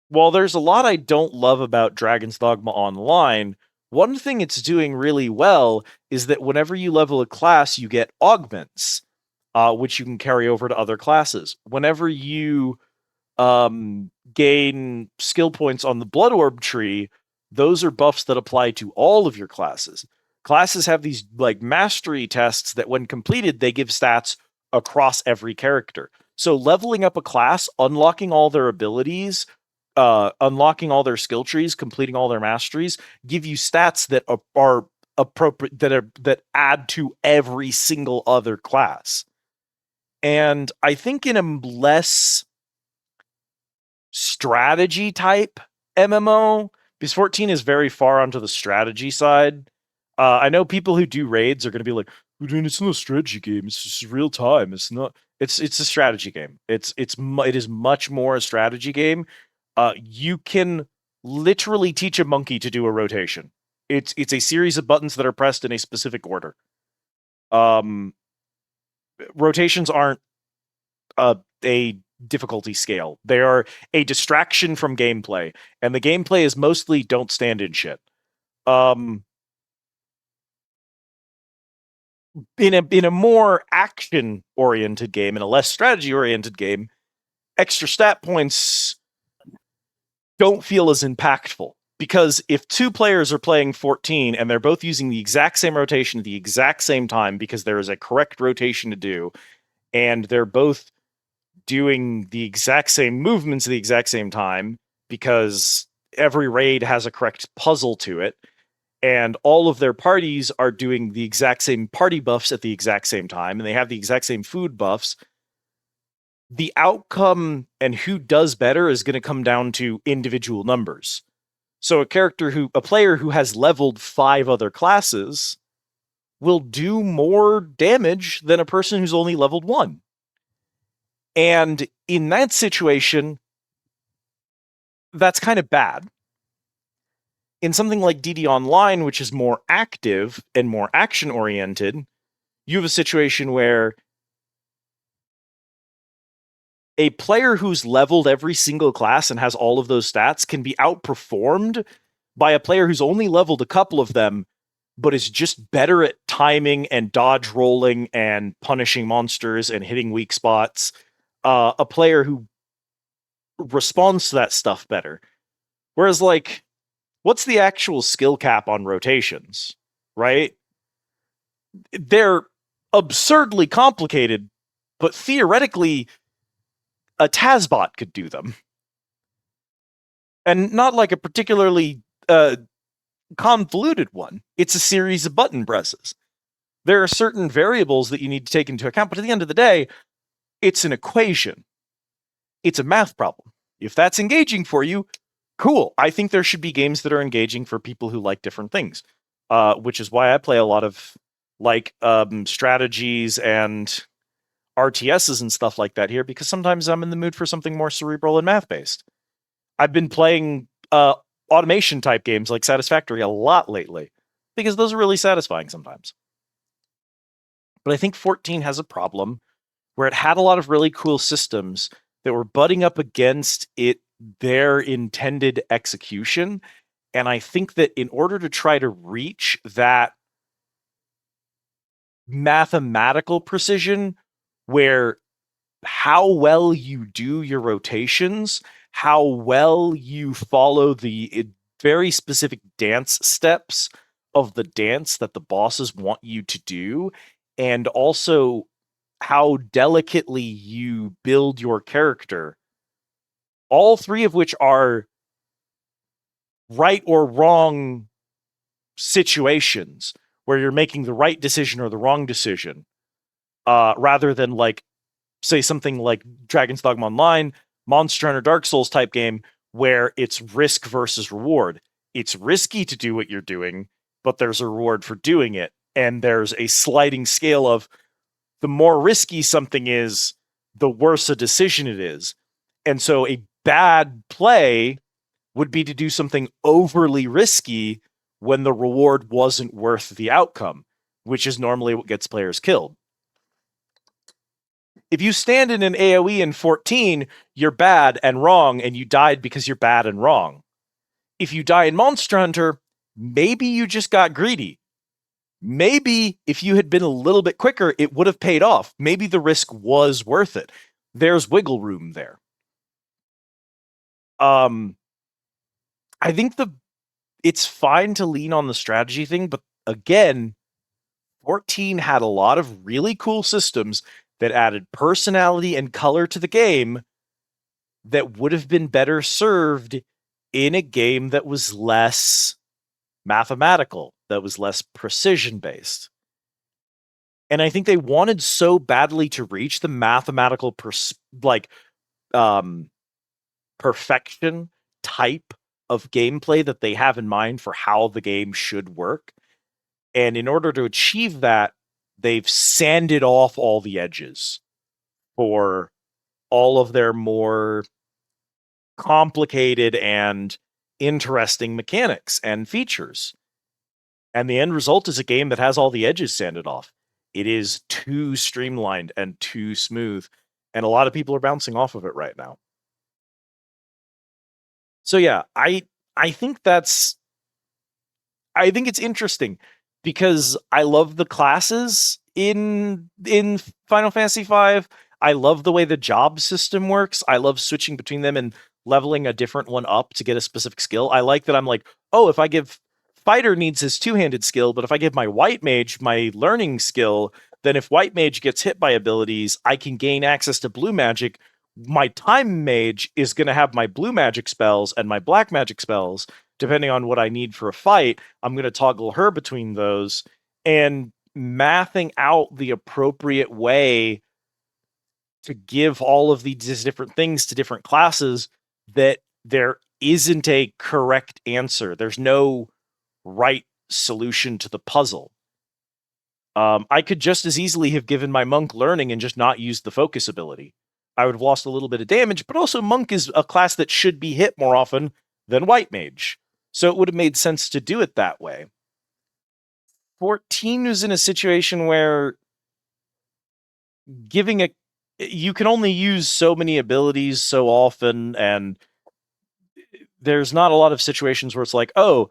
while there's a lot I don't love about Dragon's Dogma Online, one thing it's doing really well is that whenever you level a class, you get augments, which you can carry over to other classes. Whenever you gain skill points on the Blood Orb tree, those are buffs that apply to all of your classes. Classes have these like mastery tests that when completed, they give stats across every character. So leveling up a class, unlocking all their abilities, unlocking all their skill trees, completing all their masteries, give you stats that are appropriate, that add to every single other class. And I think in a less strategy type MMO, because 14 is very far onto the strategy side. I know people who do raids are going to be like, it's not a strategy game. It's just real time. It's not. It's a strategy game. It is much more a strategy game. You can literally teach a monkey to do a rotation. It's a series of buttons that are pressed in a specific order. Rotations aren't a difficulty scale. They are a distraction from gameplay, and the gameplay is mostly don't stand in shit. in a more action oriented game, in a less strategy oriented game, extra stat points don't feel as impactful. Because if two players are playing 14 and they're both using the exact same rotation at the exact same time, because there is a correct rotation to do, and they're both doing the exact same movements at the exact same time, because every raid has a correct puzzle to it, and all of their parties are doing the exact same party buffs at the exact same time, and they have the exact same food buffs, the outcome and who does better is going to come down to individual numbers. So a player who has leveled 5 other classes will do more damage than a person who's only leveled 1. And in that situation, that's kind of bad. In something like DD Online, which is more active and more action-oriented, you have a situation where a player who's leveled every single class and has all of those stats can be outperformed by a player who's only leveled a couple of them, but is just better at timing and dodge rolling and punishing monsters and hitting weak spots. A player who responds to that stuff better. Whereas, like, what's the actual skill cap on rotations, right? They're absurdly complicated, but theoretically, a Tazbot could do them. And not like a particularly convoluted one. It's a series of button presses. There are certain variables that you need to take into account, but at the end of the day, it's an equation. It's a math problem. If that's engaging for you, cool. I think there should be games that are engaging for people who like different things, which is why I play a lot of strategies and RTSs and stuff like that here, because sometimes I'm in the mood for something more cerebral and math-based. I've been playing automation type games like Satisfactory a lot lately, because those are really satisfying sometimes. But I think 14 has a problem where it had a lot of really cool systems that were butting up against their intended execution. And I think that in order to try to reach that mathematical precision, where how well you do your rotations, how well you follow the very specific dance steps of the dance that the bosses want you to do, and also how delicately you build your character, all 3 of which are right or wrong situations where you're making the right decision or the wrong decision, rather than, like, say something like Dragon's Dogma Online, Monster Hunter, Dark Souls type game, where it's risk versus reward. It's risky to do what you're doing, but there's a reward for doing it. And there's a sliding scale of the more risky something is, the worse a decision it is. And so a bad play would be to do something overly risky when the reward wasn't worth the outcome, which is normally what gets players killed. If you stand in an AoE in 14, you're bad and wrong, and you died because you're bad and wrong. If you die in Monster Hunter, maybe you just got greedy. Maybe if you had been a little bit quicker, it would have paid off. Maybe the risk was worth it. There's wiggle room there. I think it's fine to lean on the strategy thing, but again, 14 had a lot of really cool systems that added personality and color to the game that would have been better served in a game that was less mathematical, that was less precision-based. And I think they wanted so badly to reach the mathematical perfection type of gameplay that they have in mind for how the game should work. And in order to achieve that, they've sanded off all the edges for all of their more complicated and interesting mechanics and features. And the end result is a game that has all the edges sanded off. It is too streamlined and too smooth, and a lot of people are bouncing off of it right now. So yeah, I think it's interesting because I love the classes in Final Fantasy V. I love the way the job system works. I love switching between them and leveling a different one up to get a specific skill. I like that I'm like, oh, if I give fighter needs his two-handed skill, but if I give my white mage my learning skill, then if white mage gets hit by abilities, I can gain access to blue magic. My time mage is going to have my blue magic spells and my black magic spells, depending on what I need for a fight. I'm going to toggle her between those, and mathing out the appropriate way to give all of these different things to different classes, that there isn't a correct answer. There's no right solution to the puzzle. I could just as easily have given my monk learning and just not used the focus ability. I would have lost a little bit of damage, but also monk is a class that should be hit more often than white mage. So it would have made sense to do it that way. 14 was in a situation where you can only use so many abilities so often, and there's not a lot of situations where it's like, oh,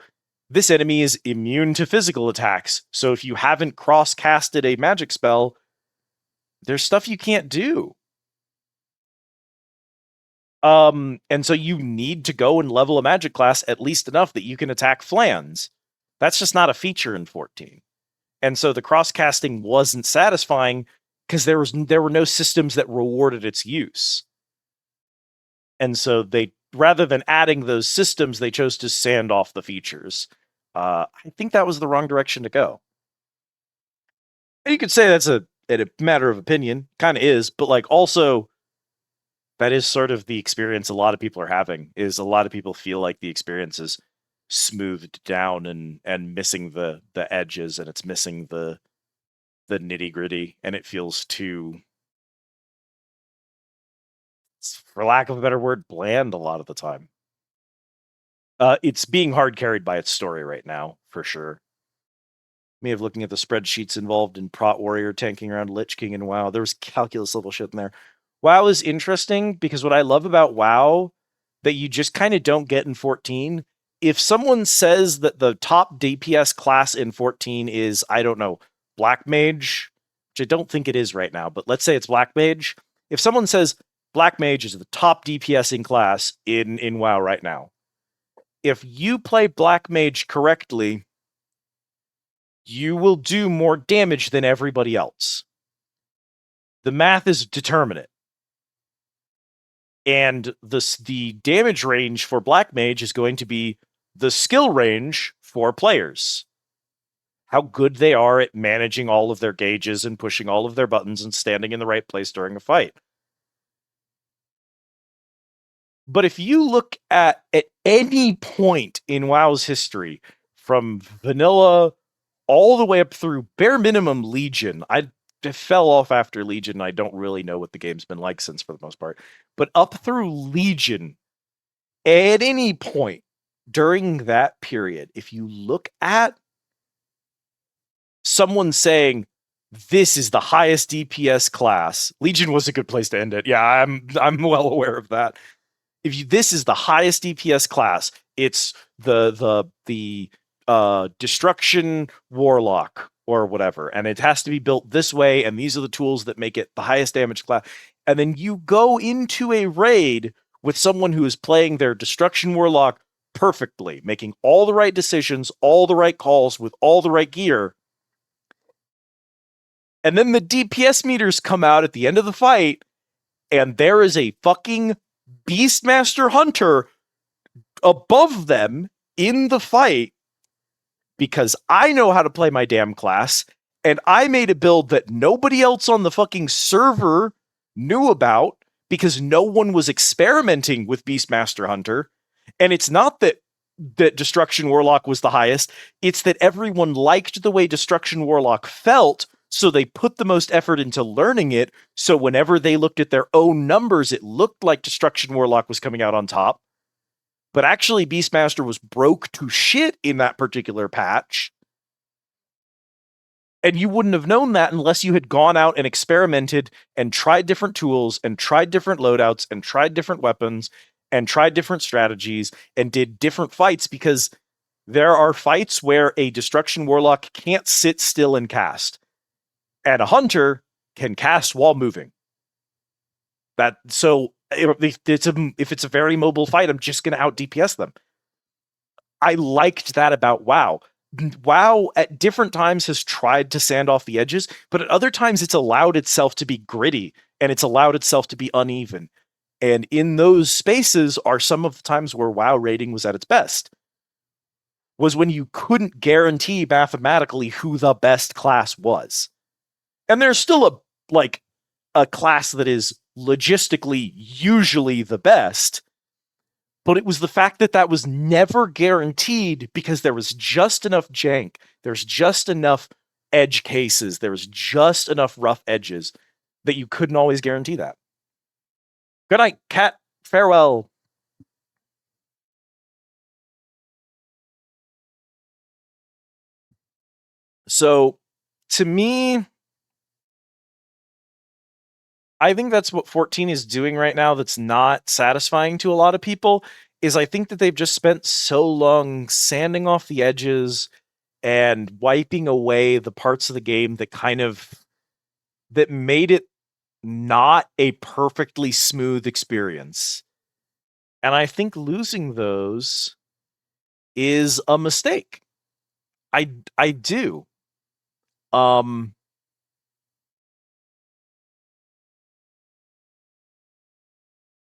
this enemy is immune to physical attacks. So if you haven't cross-casted a magic spell, there's stuff you can't do. And so you need to go and level a magic class at least enough that you can attack flans. That's just not a feature in 14. And so the cross-casting wasn't satisfying because there were no systems that rewarded its use. And so they, rather than adding those systems, they chose to sand off the features. I think that was the wrong direction to go. And you could say that's a matter of opinion, kind of is, but like also that is sort of the experience a lot of people are having, is a lot of people feel like the experience is smoothed down and missing the edges, and it's missing the nitty-gritty, and it feels too, for lack of a better word, bland a lot of the time. It's being hard carried by its story right now, for sure. Me of looking at the spreadsheets involved in Prot Warrior tanking around Lich King and WoW. There was calculus level shit in there. WoW is interesting because what I love about WoW that you just kind of don't get in 14, if someone says that the top DPS class in 14 is, I don't know, Black Mage, which I don't think it is right now, but let's say it's Black Mage. If someone says Black Mage is the top DPSing class in WoW right now, if you play Black Mage correctly, you will do more damage than everybody else. The math is determinate. And the damage range for Black Mage is going to be the skill range for players. How good they are at managing all of their gauges and pushing all of their buttons and standing in the right place during a fight. But if you look at any point in WoW's history, from vanilla all the way up through bare minimum Legion, I fell off after Legion. I don't really know what the game's been like since, for the most part. But up through Legion, at any point during that period, if you look at someone saying, this is the highest DPS class, Legion was a good place to end it. Yeah, I'm well aware of that. This is the highest DPS class, it's the Destruction Warlock or whatever, and it has to be built this way, and these are the tools that make it the highest damage class. And then you go into a raid with someone who is playing their Destruction Warlock perfectly, making all the right decisions, all the right calls, with all the right gear. And then the DPS meters come out at the end of the fight, and there is a fucking Beastmaster Hunter above them in the fight, because I know how to play my damn class, and I made a build that nobody else on the fucking server knew about because no one was experimenting with Beastmaster Hunter. And it's not that Destruction Warlock was the highest, it's that everyone liked the way Destruction Warlock felt, so they put the most effort into learning it, so whenever they looked at their own numbers, it looked like Destruction Warlock was coming out on top. But actually, Beastmaster was broke to shit in that particular patch. And you wouldn't have known that unless you had gone out and experimented and tried different tools and tried different loadouts and tried different weapons and tried different strategies and did different fights, because there are fights where a Destruction Warlock can't sit still and cast. and a hunter can cast while moving. So if it's a very mobile fight, I'm just going to out DPS them. I liked that about WoW. WoW at different times has tried to sand off the edges, but at other times it's allowed itself to be gritty and it's allowed itself to be uneven. And in those spaces are some of the times where WoW rating was at its best. Was when you couldn't guarantee mathematically who the best class was. And there's still a class that is logistically usually the best, but it was the fact that that was never guaranteed because there was just enough jank, there's just enough edge cases, there was just enough rough edges that you couldn't always guarantee that. Good night, cat. Farewell. So, to me, I think that's what 14 is doing right now that's not satisfying to a lot of people, is I think that they've just spent so long sanding off the edges and wiping away the parts of the game that made it not a perfectly smooth experience. And I think losing those is a mistake. I do.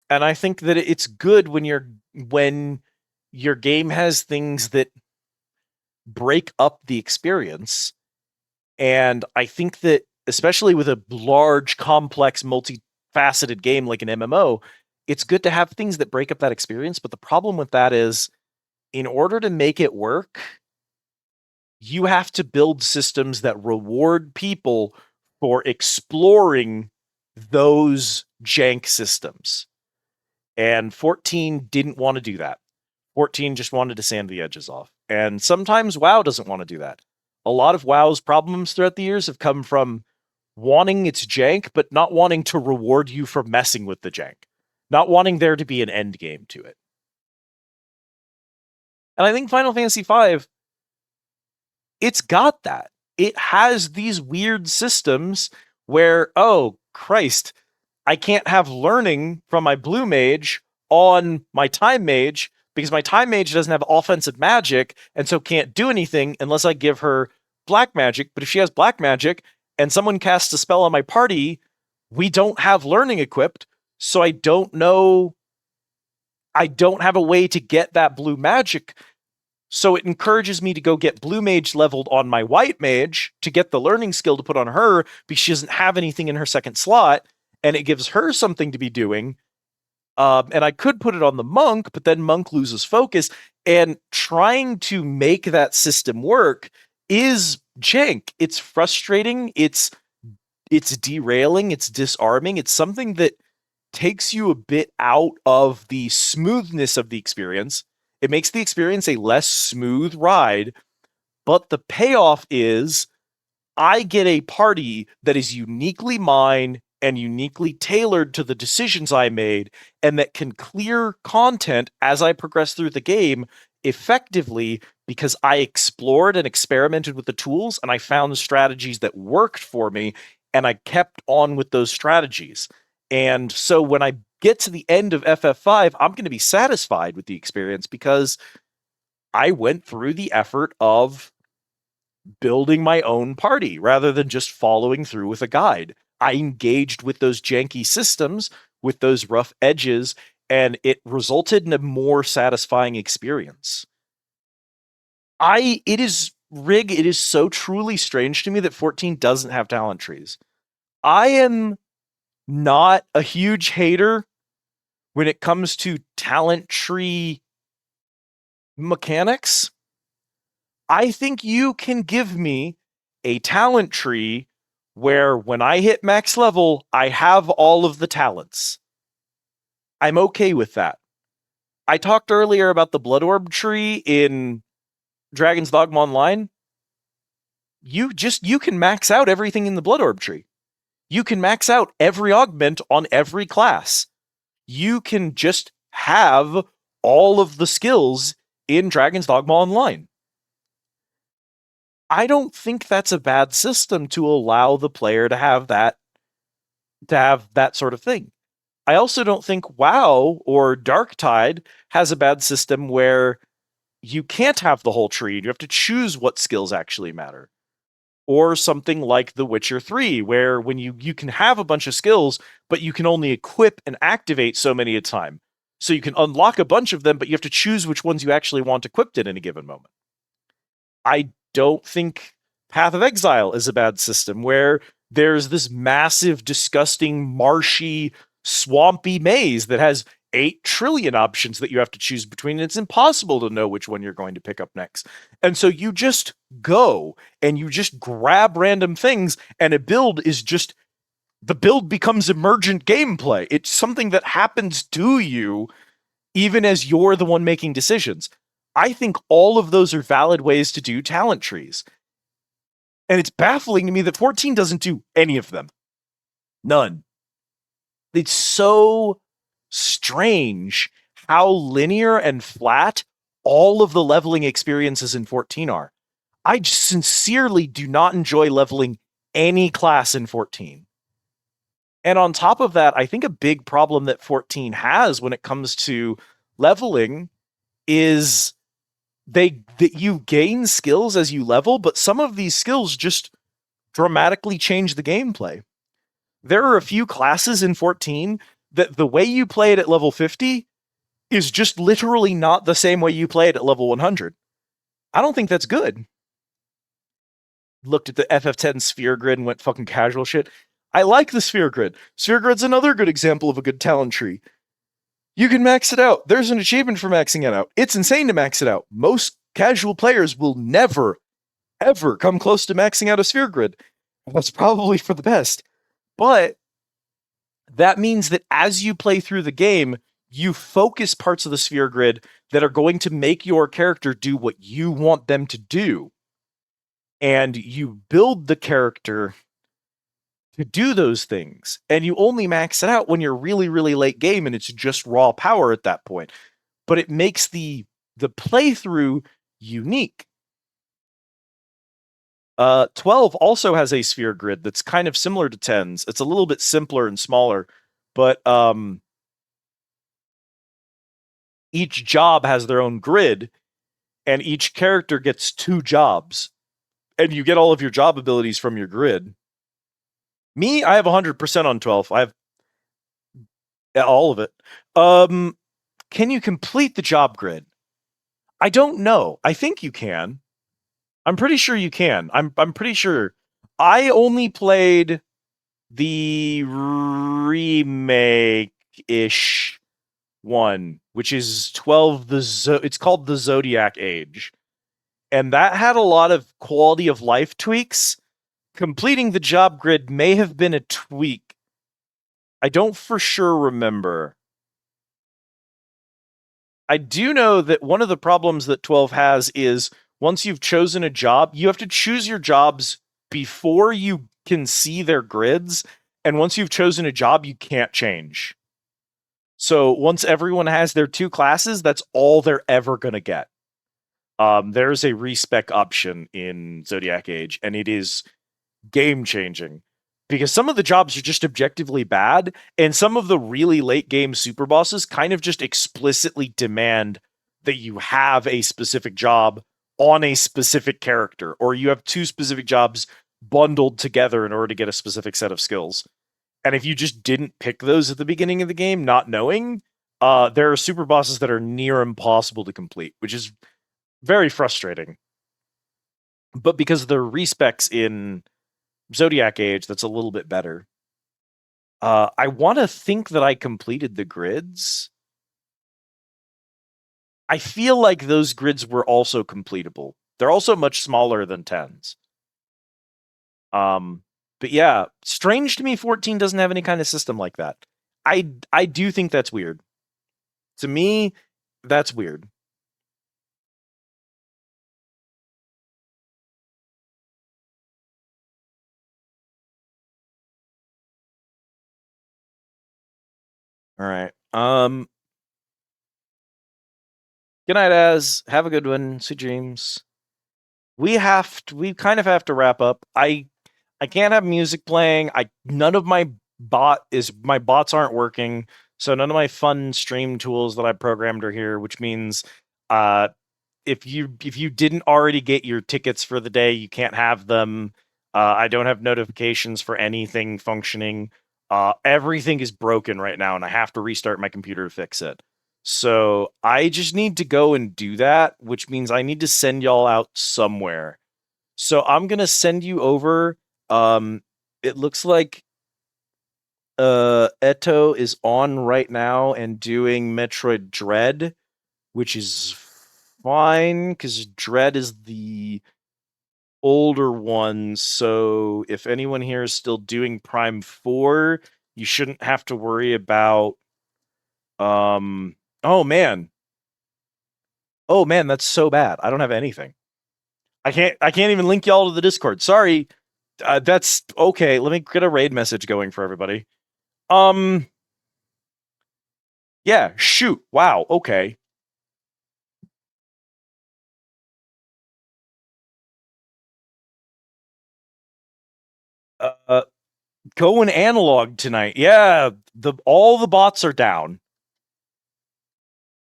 And I think that it's good when your game has things that break up the experience. And I think that especially with a large, complex, multifaceted game like an MMO, it's good to have things that break up that experience. But the problem with that is, in order to make it work, you have to build systems that reward people for exploring those jank systems. And 14 didn't want to do that. 14 just wanted to sand the edges off. And sometimes WoW doesn't want to do that. A lot of WoW's problems throughout the years have come from wanting its jank, but not wanting to reward you for messing with the jank. Not wanting there to be an end game to it. And I think Final Fantasy V, it's got that. It has these weird systems where, oh, Christ, I can't have learning from my blue mage on my time mage because my time mage doesn't have offensive magic and so can't do anything unless I give her black magic. But if she has black magic and someone casts a spell on my party, we don't have learning equipped, so I don't have a way to get that blue magic. So it encourages me to go get blue mage leveled on my white mage to get the learning skill to put on her because she doesn't have anything in her second slot, and it gives her something to be doing. And I could put it on the monk, but then monk loses focus. And trying to make that system work is jank. It's frustrating. It's derailing. It's disarming. It's something that takes you a bit out of the smoothness of the experience. It makes the experience a less smooth ride, but the payoff is I get a party that is uniquely mine and uniquely tailored to the decisions I made, and that can clear content as I progress through the game effectively because I explored and experimented with the tools and I found the strategies that worked for me, and I kept on with those strategies. And so when I get to the end of FF5, I'm going to be satisfied with the experience because I went through the effort of building my own party rather than just following through with a guide. I engaged with those janky systems, with those rough edges, and it resulted in a more satisfying experience. It is so truly strange to me that 14 doesn't have talent trees. I am not a huge hater when it comes to talent tree mechanics. I think you can give me a talent tree where when I hit max level, I have all of the talents. I'm okay with that. I talked earlier about the Blood Orb tree in Dragon's Dogma Online. You can max out everything in the Blood Orb tree. You can max out every augment on every class. You can just have all of the skills in Dragon's Dogma Online. I don't think that's a bad system to allow the player to have that sort of thing. I also don't think WoW or Darktide has a bad system where you can't have the whole tree. You have to choose what skills actually matter. Or something like The Witcher 3, where when you can have a bunch of skills, but you can only equip and activate so many at a time. So you can unlock a bunch of them, but you have to choose which ones you actually want equipped at any given moment. I don't think Path of Exile is a bad system where there's this massive, disgusting, marshy, swampy maze that has 8 trillion options that you have to choose between, and it's impossible to know which one you're going to pick up next. And so you just go and you just grab random things, and a build is just the build becomes emergent gameplay. It's something that happens to you even as you're the one making decisions. I think all of those are valid ways to do talent trees. And it's baffling to me that 14 doesn't do any of them. None. It's so strange how linear and flat all of the leveling experiences in 14 are. I sincerely do not enjoy leveling any class in 14. And on top of that, I think a big problem that 14 has when it comes to leveling is that you gain skills as you level, but some of these skills just dramatically change the gameplay. There are a few classes in 14 that the way you play it at level 50 is just literally not the same way you play it at level 100. I don't think that's good. Looked at the FF10 sphere grid and went fucking casual shit. I like the sphere grid. Sphere grid's another good example of a good talent tree. You can max it out. There's an achievement for maxing it out. It's insane to max it out. Most casual players will never, ever come close to maxing out a sphere grid. That's probably for the best. But that means that as you play through the game, you focus parts of the sphere grid that are going to make your character do what you want them to do. And you build the character to do those things. And you only max it out when you're really, really late game and it's just raw power at that point. But it makes the playthrough unique. 12 also has a sphere grid that's kind of similar to 10's. It's a little bit simpler and smaller, but each job has their own grid, and each character gets 2 jobs, and you get all of your job abilities from your grid. Me, I have 100% on 12. I have all of it. Can you complete the job grid? I don't know. I think you can. I'm pretty sure you can. I'm pretty sure. I only played the remake-ish one, which is 12 it's called the Zodiac Age. And that had a lot of quality of life tweaks. Completing the job grid may have been a tweak. I don't for sure remember. I do know that one of the problems that 12 has is once you've chosen a job, you have to choose your jobs before you can see their grids. And once you've chosen a job, you can't change. So once everyone has their 2 classes, that's all they're ever going to get. There's a respec option in Zodiac Age, and it is game-changing. Because some of the jobs are just objectively bad, and some of the really late-game super bosses kind of just explicitly demand that you have a specific job on a specific character, or you have 2 specific jobs bundled together in order to get a specific set of skills. And if you just didn't pick those at the beginning of the game, not knowing, there are super bosses that are near impossible to complete, which is very frustrating. But because of the respecs in Zodiac Age, that's a little bit better. I want to think that I completed the grids. I feel like those grids were also completable. They're also much smaller than 10's. But yeah, strange to me 14 doesn't have any kind of system like that. I do think that's weird. To me, that's weird. All right. Good night, Az. Have a good one. Sweet dreams. we kind of have to wrap up. I can't have music playing. None of my bots aren't working, so none of my fun stream tools that I programmed are here, which means if you didn't already get your tickets for the day, you can't have them. I don't have notifications for anything functioning. Everything is broken right now, and I have to restart my computer to fix it. So I just need to go and do that, which means I need to send y'all out somewhere. So I'm gonna send you over. It looks like Eto is on right now and doing Metroid Dread, which is fine because Dread is the older one. So if anyone here is still doing Prime 4, you shouldn't have to worry about oh man, that's so bad. I don't have anything. I can't even link y'all to the Discord. Sorry. That's okay. Let me get a raid message going for everybody. Yeah, shoot. Wow, okay. Going analog tonight. Yeah, all the bots are down,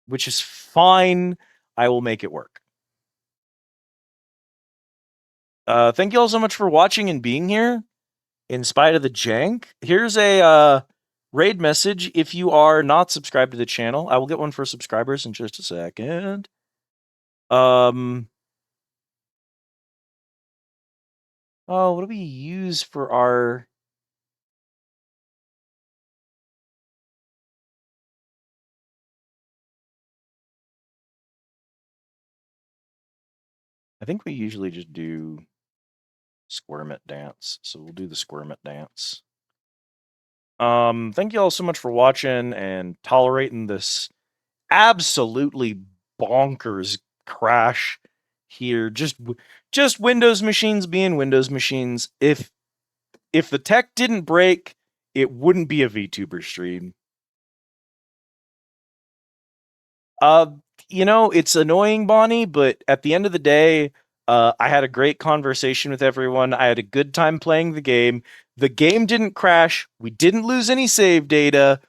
which is fine. I will make it work. Thank you all so much for watching and being here, in spite of the jank. Here's a raid message. If you are not subscribed to the channel, I will get one for subscribers in just a second. Oh, what do we use for our... I think we usually just do Squirmit dance, so we'll do the Squirmit dance. Thank you all so much for watching and tolerating this absolutely bonkers crash here. Just Windows machines being Windows machines. If the tech didn't break, it wouldn't be a VTuber stream. It's annoying, Bonnie, but at the end of the day, I had a great conversation with everyone. I had a good time playing the game. The game didn't crash. We didn't lose any save data.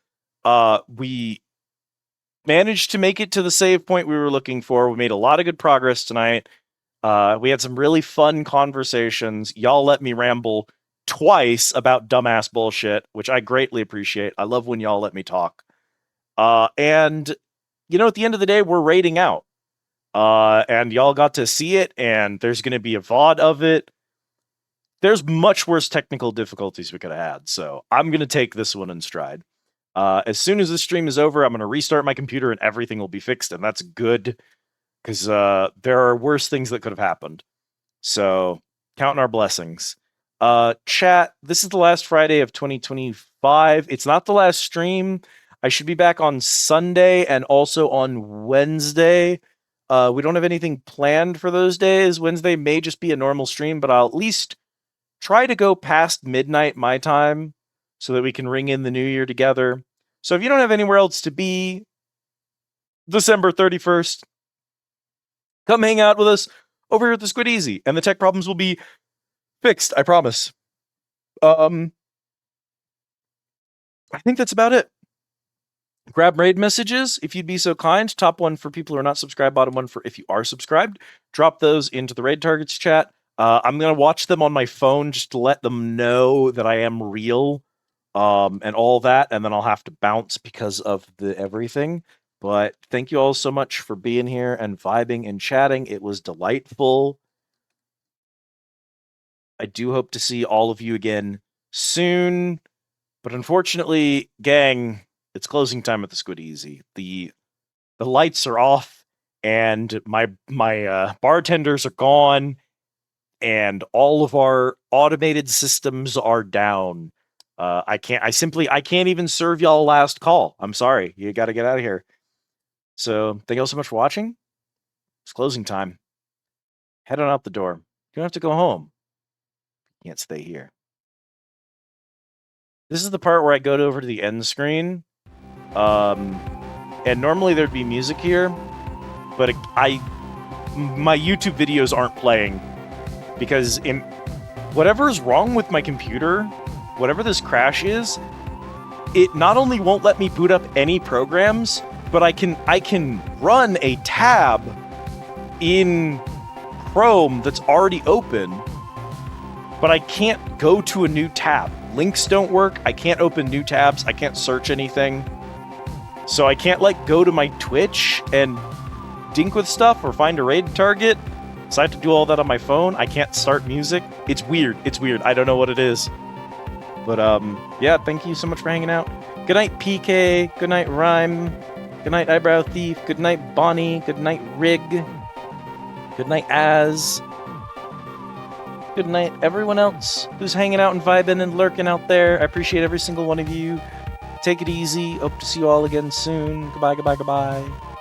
We managed to make it to the save point we were looking for. We made a lot of good progress tonight. We had some really fun conversations. Y'all let me ramble twice about dumbass bullshit, which I greatly appreciate. I love when y'all let me talk. And at the end of the day, we're raiding out. And y'all got to see it, and there's going to be a VOD of it. There's much worse technical difficulties we could have had, so I'm going to take this one in stride. As soon as this stream is over, I'm going to restart my computer and everything will be fixed, and that's good, because there are worse things that could have happened. So, counting our blessings. Chat, this is the last Friday of 2025. It's not the last stream. I should be back on Sunday and also on Wednesday. We don't have anything planned for those days. Wednesday may just be a normal stream, but I'll at least try to go past midnight my time so that we can ring in the new year together. So if you don't have anywhere else to be December 31st, come hang out with us over here at the Squid Easy, and the tech problems will be fixed, I promise. I think that's about it. Grab raid messages, if you'd be so kind. Top one for people who are not subscribed, bottom one for if you are subscribed. Drop those into the raid targets chat. I'm going to watch them on my phone just to let them know that I am real, and all that, and then I'll have to bounce because of the everything. But thank you all so much for being here and vibing and chatting. It was delightful. I do hope to see all of you again soon. But unfortunately, gang, it's closing time at the Squid Easy. The lights are off, and my bartenders are gone, and all of our automated systems are down. I can't even serve y'all last call. I'm sorry. You got to get out of here. So thank you all so much for watching. It's closing time. Head on out the door. You don't have to go home. You can't stay here. This is the part where I go over to the end screen. And normally there'd be music here, but my YouTube videos aren't playing because in whatever's wrong with my computer, whatever this crash is, it not only won't let me boot up any programs, but I can run a tab in Chrome that's already open, but I can't go to a new tab. Links don't work. I can't open new tabs. I can't search anything. So I can't like go to my Twitch and dink with stuff or find a raid target. So I have to do all that on my phone. I can't start music. It's weird. It's weird. I don't know what it is. But yeah, thank you so much for hanging out. Good night, PK. Good night, Rhyme. Good night, Eyebrow Thief. Good night, Bonnie. Good night, Rig. Good night, Az. Good night, everyone else who's hanging out and vibing and lurking out there. I appreciate every single one of you. Take it easy. Hope to see you all again soon. Goodbye, goodbye, goodbye.